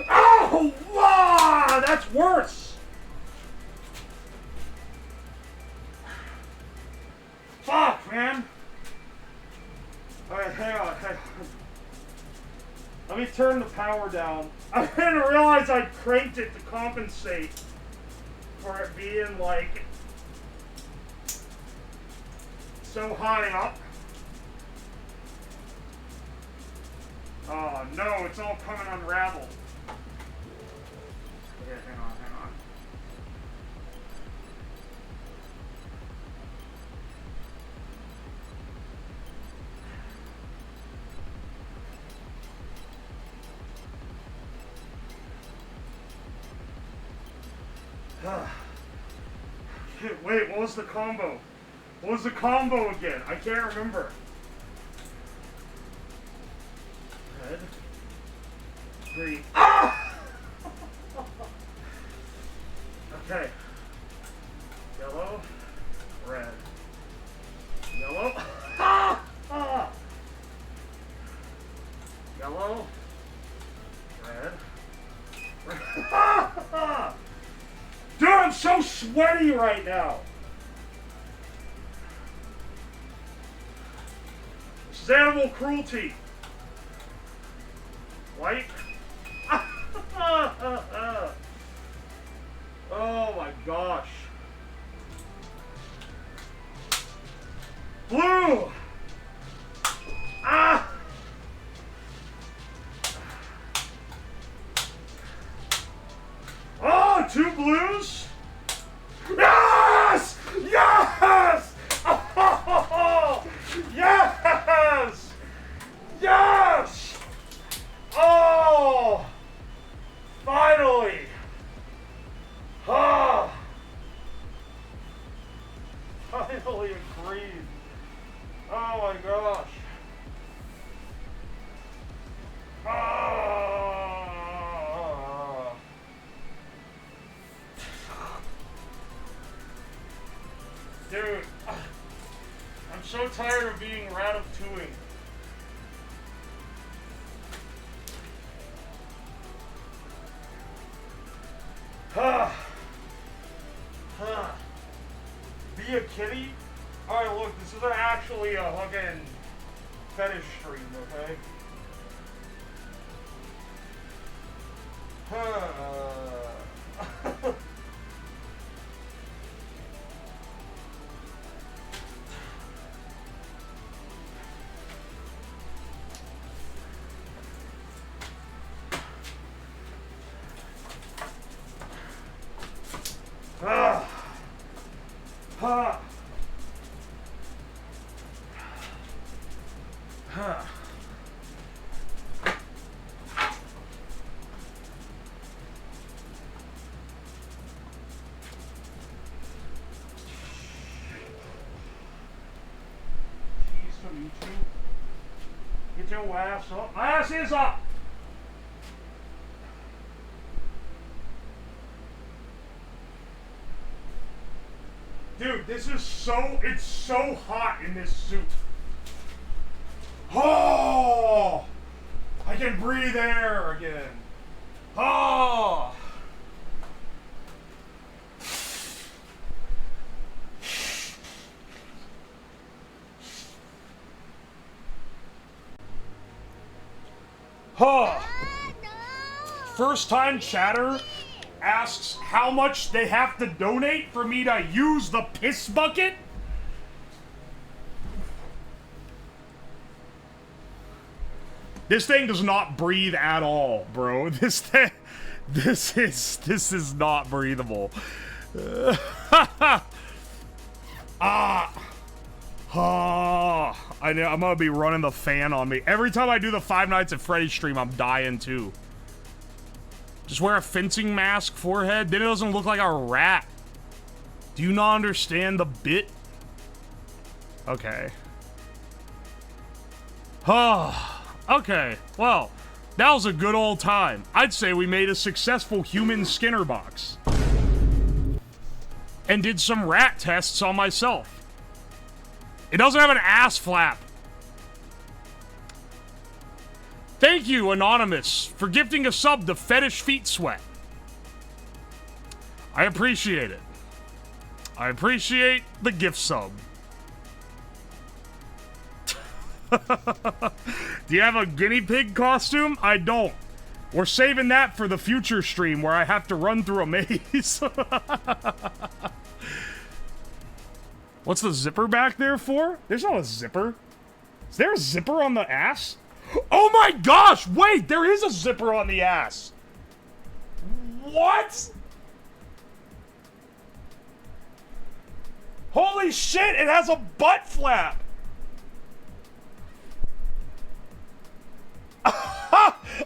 Oh! Wow! That's worse! Fuck, man! Alright, hang on. Let me turn the power down. I didn't realize I cranked it to compensate for it being, like, so high up. Oh, no, it's all coming unraveled. Okay, hang on. Wait, what was the combo? What was the combo again? I can't remember. Red. Green. Ah! Okay. Yellow. Red. Yellow. Ah! Ah! Yellow. Red. Red. Ah! Dude, I'm so sweaty right now. This is animal cruelty. White. Oh my gosh. Blue. Ah. Oh, 2 blues? Yes! Yes! Oh, yes! Yes! Oh! Finally! Ah! Finally agreed. Oh my gosh. Ah! Dude, I'm so tired of being ratatouille. Be a kitty? Alright, look, this isn't actually a fucking fetish stream, okay? Get your ass up. My ass is up! Dude, this is it's so hot in this suit. Oh! I can breathe air again. Oh! Huh. First time chatter asks how much they have to donate for me to use the piss bucket? This thing does not breathe at all, bro. This is not breathable. I know I'm gonna be running the fan on me. Every time I do the Five Nights at Freddy's stream, I'm dying too. Just wear a fencing mask, forehead, then it doesn't look like a rat. Do you not understand the bit? Okay. Okay, well, that was a good old time. I'd say we made a successful human Skinner box. And did some rat tests on myself. It doesn't have an ass flap. Thank you, Anonymous, for gifting a sub to Fetish Feet Sweat. I appreciate it. I appreciate the gift sub. Do you have a guinea pig costume? I don't. We're saving that for the future stream where I have to run through a maze. What's the zipper back there for? There's not a zipper. Is there a zipper on the ass? Oh my gosh! Wait, there is a zipper on the ass. What? Holy shit, it has a butt flap.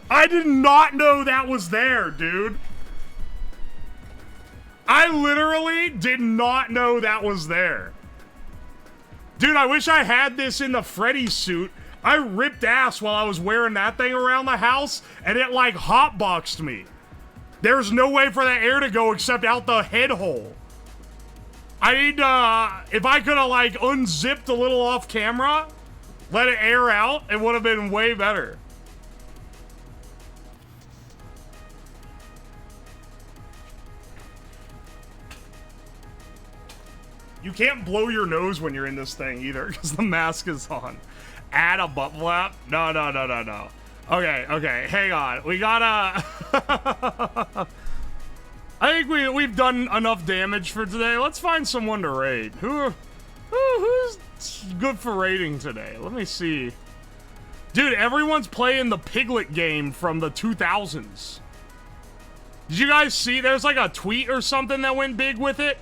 I did not know that was there, dude. I literally did not know that was there. Dude, I wish I had this in the Freddy suit. I ripped ass while I was wearing that thing around the house, and it, like, hotboxed me. There's no way for that air to go except out the head hole. I need to, if I could have, like, unzipped a little off camera, let it air out, it would have been way better. You can't blow your nose when you're in this thing either, because the mask is on. Add a butt flap? No. Okay, hang on. We gotta... I think we've done enough damage for today. Let's find someone to raid. Who's good for raiding today? Let me see. Dude, everyone's playing the Piglet game from the 2000s. Did you guys see? There's like a tweet or something that went big with it.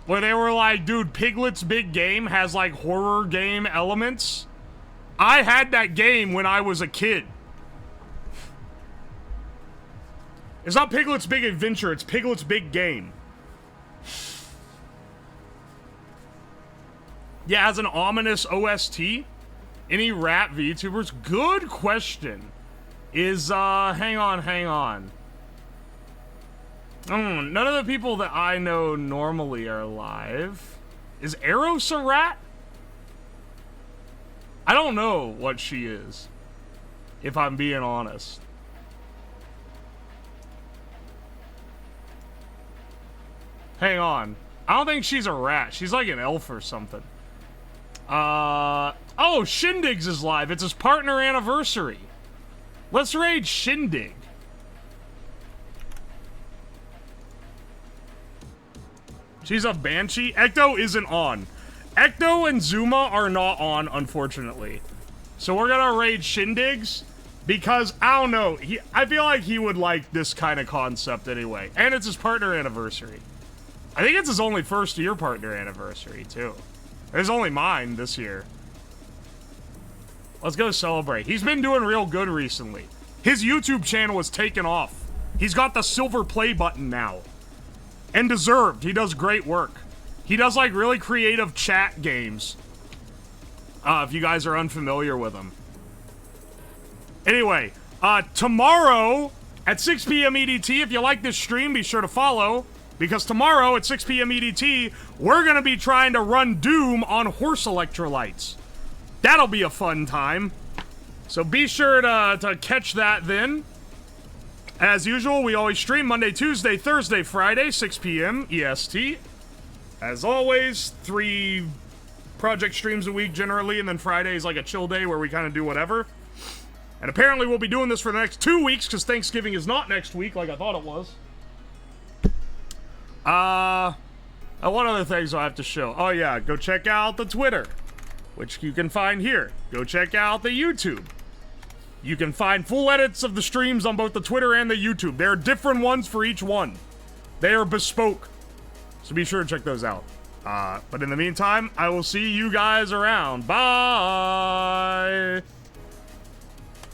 Where they were like, dude, Piglet's big game has like horror game elements. I had that game when I was a kid. It's not Piglet's Big Adventure, it's Piglet's Big Game. Yeah, it has an ominous OST. Any rat VTubers? Good question. Is, hang on. None of the people that I know normally are live. Is Eros a rat? I don't know what she is, if I'm being honest. Hang on. I don't think she's a rat. She's like an elf or something. Oh, Shindig's is live. It's his partner anniversary. Let's raid Shindig. She's a banshee. Ecto isn't on. Ecto and Zuma are not on, unfortunately. So we're gonna raid Shindig's because, I don't know, I feel like he would like this kind of concept anyway. And it's his partner anniversary. I think it's his only first year partner anniversary, too. It's only mine this year. Let's go celebrate. He's been doing real good recently. His YouTube channel was taken off. He's got the silver play button now. And deserved. He does great work. He does, like, really creative chat games. If you guys are unfamiliar with him. Anyway, tomorrow at 6 p.m. EDT, if you like this stream, be sure to follow. Because tomorrow at 6 p.m. EDT, we're going to be trying to run Doom on horse electrolytes. That'll be a fun time. So be sure to catch that then. As usual, we always stream Monday, Tuesday, Thursday, Friday, 6 p.m. EST. As always, 3 project streams a week generally, and then Friday is like a chill day where we kind of do whatever. And apparently we'll be doing this for the next 2 weeks because Thanksgiving is not next week like I thought it was. One other things I have to show. Oh yeah, go check out the Twitter, which you can find here. Go check out the YouTube. You can find full edits of the streams on both the Twitter and the YouTube. There are different ones for each one. They are bespoke. So be sure to check those out. But in the meantime, I will see you guys around. Bye!